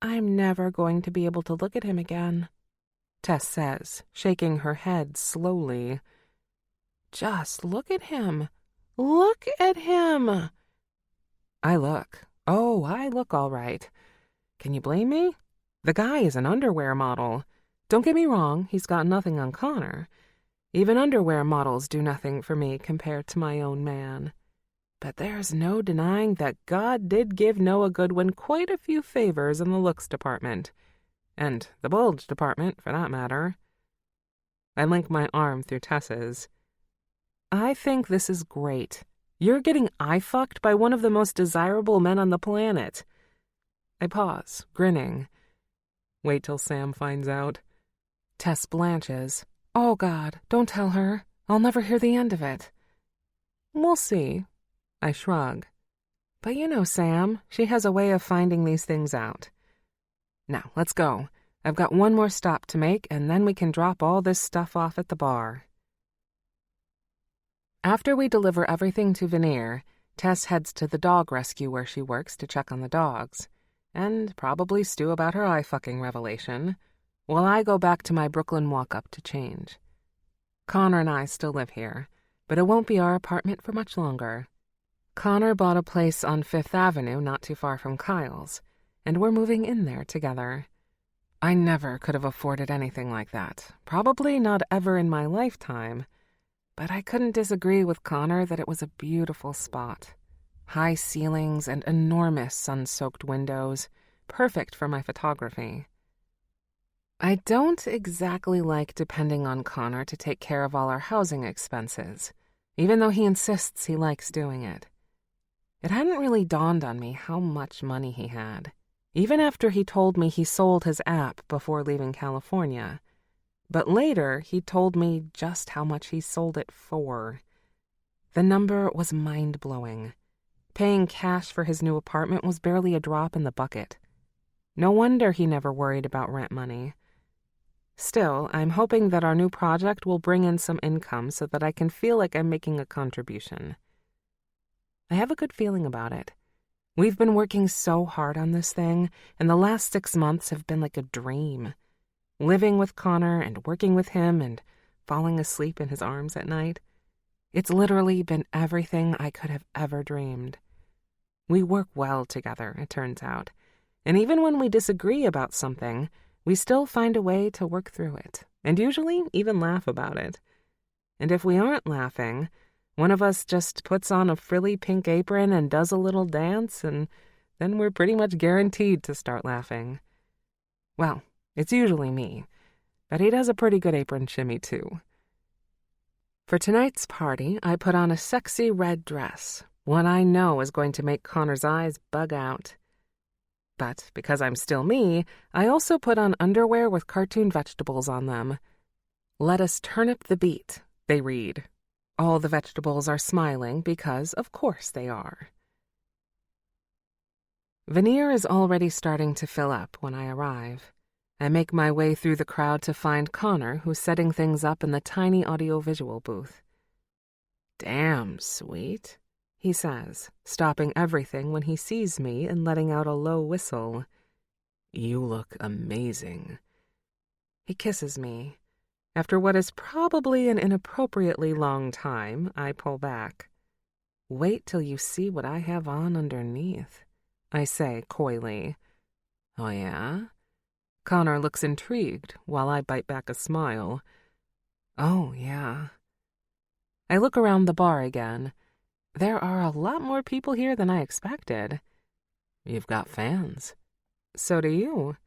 I'm never going to be able to look at him again, Tess says, shaking her head slowly. Just look at him. Look at him. I look. Oh, I look all right. Can you blame me? The guy is an underwear model. Don't get me wrong, he's got nothing on Connor. Even underwear models do nothing for me compared to my own man. But there's no denying that God did give Noah Goodwin quite a few favors in the looks department. And the bulge department, for that matter. I link my arm through Tess's. I think this is great. You're getting eye-fucked by one of the most desirable men on the planet. I pause, grinning. Wait till Sam finds out. Tess blanches. Oh, God, don't tell her. I'll never hear the end of it. We'll see. I shrug. But you know Sam, she has a way of finding these things out. Now, let's go. I've got one more stop to make, and then we can drop all this stuff off at the bar. After we deliver everything to Veneer, Tess heads to the dog rescue where she works to check on the dogs, and probably stew about her eye-fucking revelation, while I go back to my Brooklyn walk-up to change. Connor and I still live here, but it won't be our apartment for much longer. Connor bought a place on Fifth Avenue not too far from Kyle's, and we're moving in there together. I never could have afforded anything like that, probably not ever in my lifetime, but I couldn't disagree with Connor that it was a beautiful spot. High ceilings and enormous sun-soaked windows, perfect for my photography. I don't exactly like depending on Connor to take care of all our housing expenses, even though he insists he likes doing it. It hadn't really dawned on me how much money he had, even after he told me he sold his app before leaving California. But later, he told me just how much he sold it for. The number was mind-blowing. Paying cash for his new apartment was barely a drop in the bucket. No wonder he never worried about rent money. Still, I'm hoping that our new project will bring in some income so that I can feel like I'm making a contribution. I have a good feeling about it. We've been working so hard on this thing, and the last 6 months have been like a dream. Living with Connor and working with him and falling asleep in his arms at night. It's literally been everything I could have ever dreamed. We work well together, it turns out. And even when we disagree about something, we still find a way to work through it, and usually even laugh about it. And if we aren't laughing, one of us just puts on a frilly pink apron and does a little dance, and then we're pretty much guaranteed to start laughing. Well, It's usually me, but he does a pretty good apron shimmy, too. For tonight's party, I put on a sexy red dress, one I know is going to make Connor's eyes bug out. But because I'm still me, I also put on underwear with cartoon vegetables on them. "Let us turn up the beat," they read. All the vegetables are smiling because, of course, they are. Veneer is already starting to fill up when I arrive. I make my way through the crowd to find Connor, who's setting things up in the tiny audiovisual booth. "Damn, sweet," he says, stopping everything when he sees me and letting out a low whistle. "You look amazing." He kisses me. After what is probably an inappropriately long time, I pull back. "Wait till you see what I have on underneath," I say coyly. "Oh, yeah?" Connor looks intrigued while I bite back a smile. "Oh, yeah." I look around the bar again. There are a lot more people here than I expected. "You've got fans." "So do you."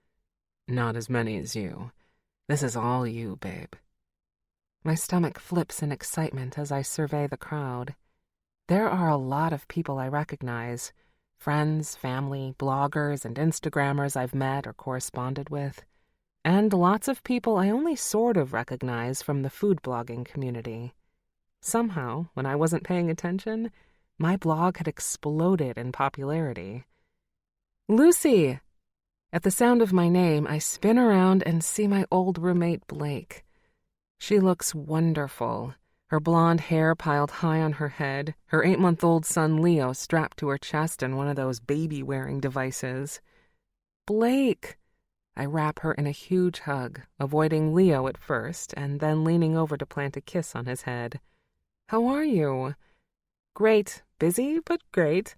"Not as many as you. This is all you, babe." My stomach flips in excitement as I survey the crowd. There are a lot of people I recognize. Friends, family, bloggers, and Instagrammers I've met or corresponded with. And lots of people I only sort of recognize from the food blogging community. Somehow, when I wasn't paying attention, my blog had exploded in popularity. "Lucy!" At the sound of my name, I spin around and see my old roommate, Blake. She looks wonderful. Her blonde hair piled high on her head, her 8-month-old son Leo strapped to her chest in one of those baby-wearing devices. "Blake!" I wrap her in a huge hug, avoiding Leo at first, and then leaning over to plant a kiss on his head. "How are you?" "Great. Busy, but great.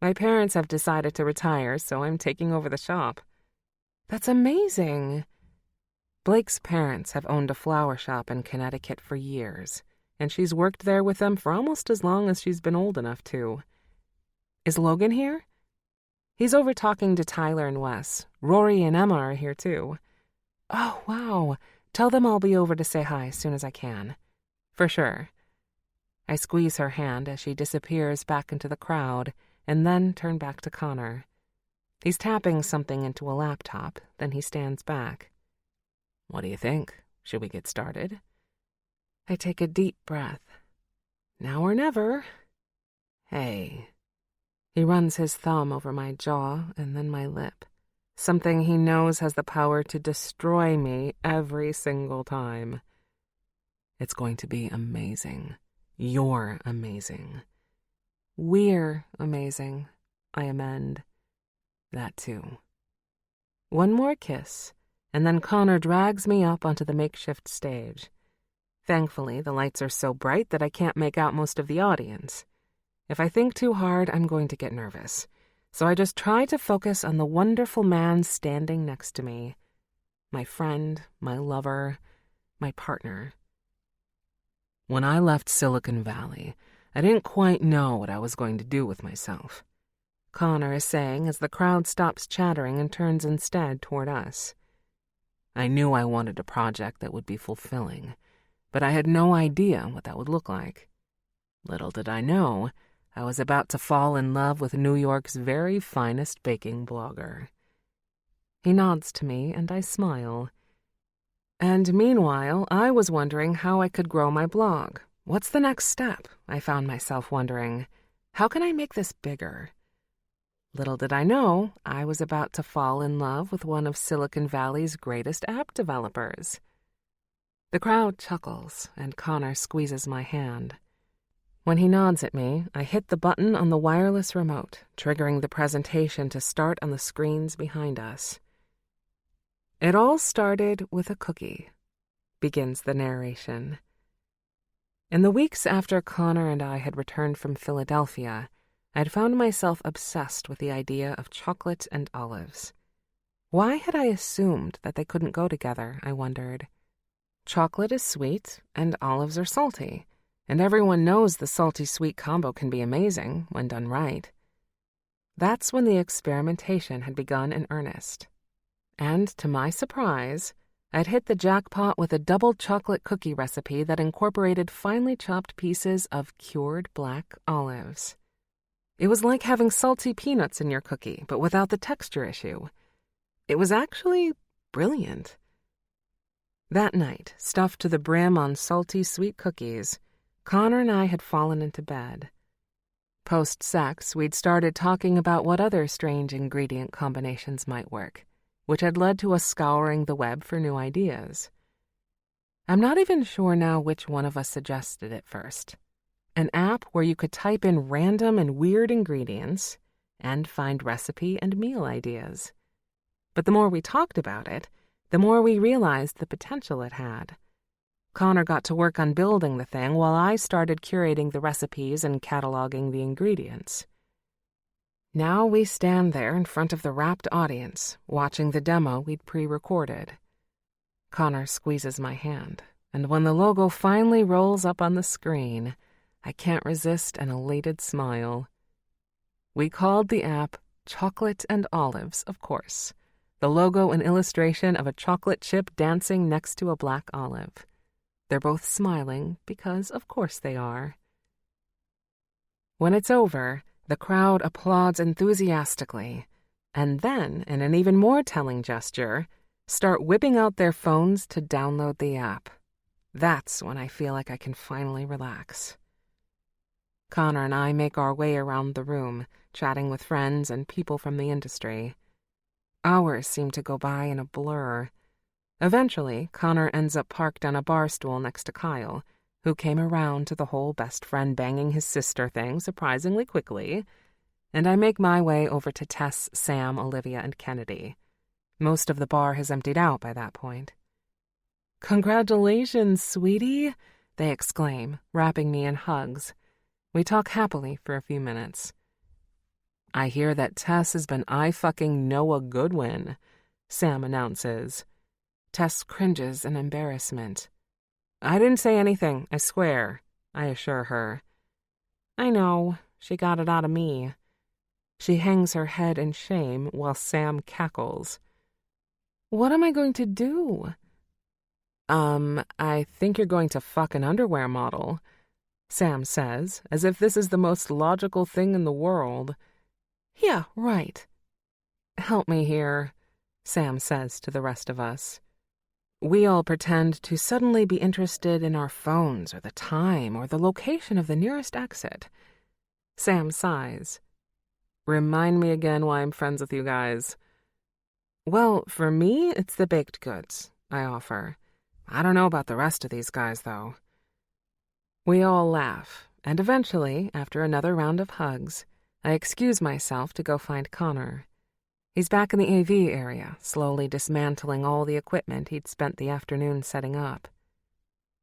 My parents have decided to retire, so I'm taking over the shop." "That's amazing." Blake's parents have owned a flower shop in Connecticut for years, and she's worked there with them for almost as long as she's been old enough to. "Is Logan here?" "He's over talking to Tyler and Wes. Rory and Emma are here, too." "Oh, wow. Tell them I'll be over to say hi as soon as I can." "For sure." I squeeze her hand as she disappears back into the crowd, and then turn back to Connor. He's tapping something into a laptop, then he stands back. "What do you think? Should we get started?" I take a deep breath. Now or never. "Hey." He runs his thumb over my jaw and then my lip. Something he knows has the power to destroy me every single time. "It's going to be amazing. You're amazing." "We're amazing," I amend. That too. One more kiss, and then Connor drags me up onto the makeshift stage. Thankfully, the lights are so bright that I can't make out most of the audience. If I think too hard, I'm going to get nervous. So I just try to focus on the wonderful man standing next to me. My friend, my lover, my partner. When I left Silicon Valley, I didn't quite know what I was going to do with myself. Connor is saying as the crowd stops chattering and turns instead toward us. I knew I wanted a project that would be fulfilling, but I had no idea what that would look like. Little did I know, I was about to fall in love with New York's very finest baking blogger. He nods to me, and I smile. And meanwhile, I was wondering how I could grow my blog. What's the next step? I found myself wondering. How can I make this bigger? Little did I know, I was about to fall in love with one of Silicon Valley's greatest app developers. The crowd chuckles, and Connor squeezes my hand. When he nods at me, I hit the button on the wireless remote, triggering the presentation to start on the screens behind us. "It all started with a cookie," begins the narration. In the weeks after Connor and I had returned from Philadelphia, I'd found myself obsessed with the idea of chocolate and olives. Why had I assumed that they couldn't go together, I wondered. Chocolate is sweet, and olives are salty, and everyone knows the salty-sweet combo can be amazing when done right. That's when the experimentation had begun in earnest. And to my surprise, I'd hit the jackpot with a double chocolate cookie recipe that incorporated finely chopped pieces of cured black olives. It was like having salty peanuts in your cookie, but without the texture issue. It was actually brilliant. That night, stuffed to the brim on salty sweet cookies, Connor and I had fallen into bed. Post-sex, we'd started talking about what other strange ingredient combinations might work, which had led to us scouring the web for new ideas. I'm not even sure now which one of us suggested it first. An app where you could type in random and weird ingredients and find recipe and meal ideas. But the more we talked about it, the more we realized the potential it had. Connor got to work on building the thing while I started curating the recipes and cataloging the ingredients. Now we stand there in front of the rapt audience, watching the demo we'd pre-recorded. Connor squeezes my hand, and when the logo finally rolls up on the screen, I can't resist an elated smile. We called the app Chocolate and Olives, of course. The logo an illustration of a chocolate chip dancing next to a black olive. They're both smiling because, of course, they are. When it's over, the crowd applauds enthusiastically, and then, in an even more telling gesture, start whipping out their phones to download the app. That's when I feel like I can finally relax. Connor and I make our way around the room, chatting with friends and people from the industry. Hours seem to go by in a blur. Eventually, Connor ends up parked on a bar stool next to Kyle, who came around to the whole best friend banging his sister thing surprisingly quickly, and I make my way over to Tess, Sam, Olivia, and Kennedy. Most of the bar has emptied out by that point. "Congratulations, sweetie," they exclaim, wrapping me in hugs. We talk happily for a few minutes. "I hear that Tess has been eye-fucking Noah Goodwin," Sam announces. Tess cringes in embarrassment. "I didn't say anything, I swear," I assure her. "I know, she got it out of me." She hangs her head in shame while Sam cackles. "What am I going to do?" I think you're going to fuck an underwear model," Sam says, as if this is the most logical thing in the world. "Yeah, right." "Help me here," Sam says to the rest of us. We all pretend to suddenly be interested in our phones or the time or the location of the nearest exit. Sam sighs. "Remind me again why I'm friends with you guys." "Well, for me, it's the baked goods," I offer. "I don't know about the rest of these guys, though." We all laugh, and eventually, after another round of hugs, I excuse myself to go find Connor. He's back in the AV area, slowly dismantling all the equipment he'd spent the afternoon setting up.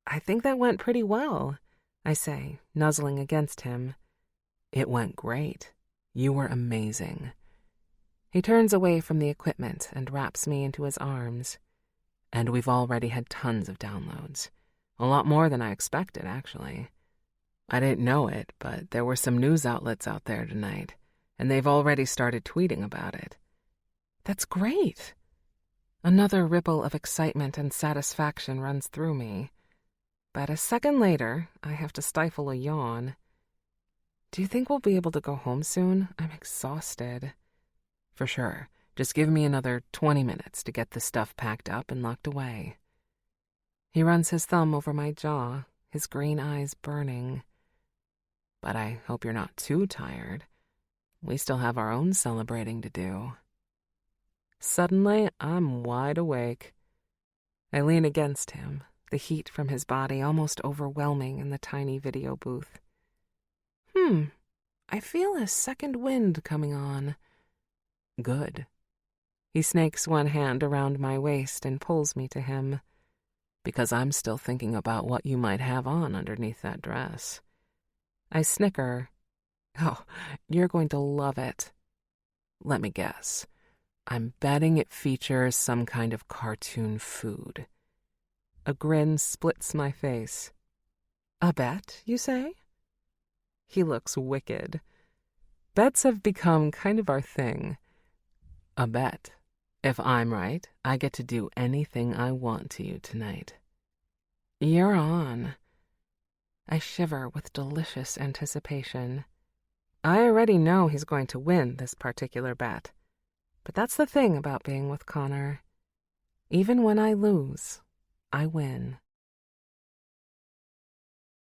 "I think that went pretty well," I say, nuzzling against him. "It went great. You were amazing." He turns away from the equipment and wraps me into his arms. "And we've already had tons of downloads. A lot more than I expected, actually. I didn't know it, but there were some news outlets out there tonight, and they've already started tweeting about it." "That's great." Another ripple of excitement and satisfaction runs through me. But a second later, I have to stifle a yawn. "Do you think we'll be able to go home soon? I'm exhausted." "For sure. Just give me another 20 minutes to get the stuff packed up and locked away." He runs his thumb over my jaw, his green eyes burning. "But I hope you're not too tired. We still have our own celebrating to do." Suddenly, I'm wide awake. I lean against him, the heat from his body almost overwhelming in the tiny video booth. I feel a second wind coming on." "Good." He snakes one hand around my waist and pulls me to him. "Because I'm still thinking about what you might have on underneath that dress." I snicker. "Oh, you're going to love it." "Let me guess. I'm betting it features some kind of cartoon food." A grin splits my face. "A bet, you say?" He looks wicked. Bets have become kind of our thing. "A bet. If I'm right, I get to do anything I want to you tonight. You're on. I shiver with delicious anticipation. I already know he's going to win this particular bet. But that's the thing about being with Connor. Even when I lose, I win.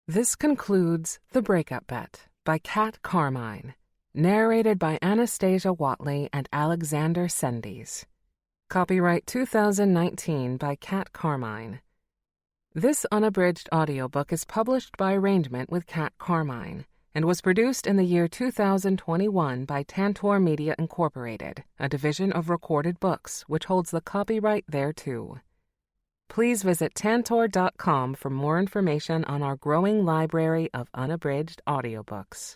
This concludes The Breakup Bet by Kat Carmine, narrated by Anastasia Watley and Alexander Sendes. Copyright 2019 by Kat Carmine. This unabridged audiobook is published by arrangement with Kat Carmine and was produced in the year 2021 by Tantor Media Incorporated, a division of Recorded Books, which holds the copyright thereto. Please visit tantor.com for more information on our growing library of unabridged audiobooks.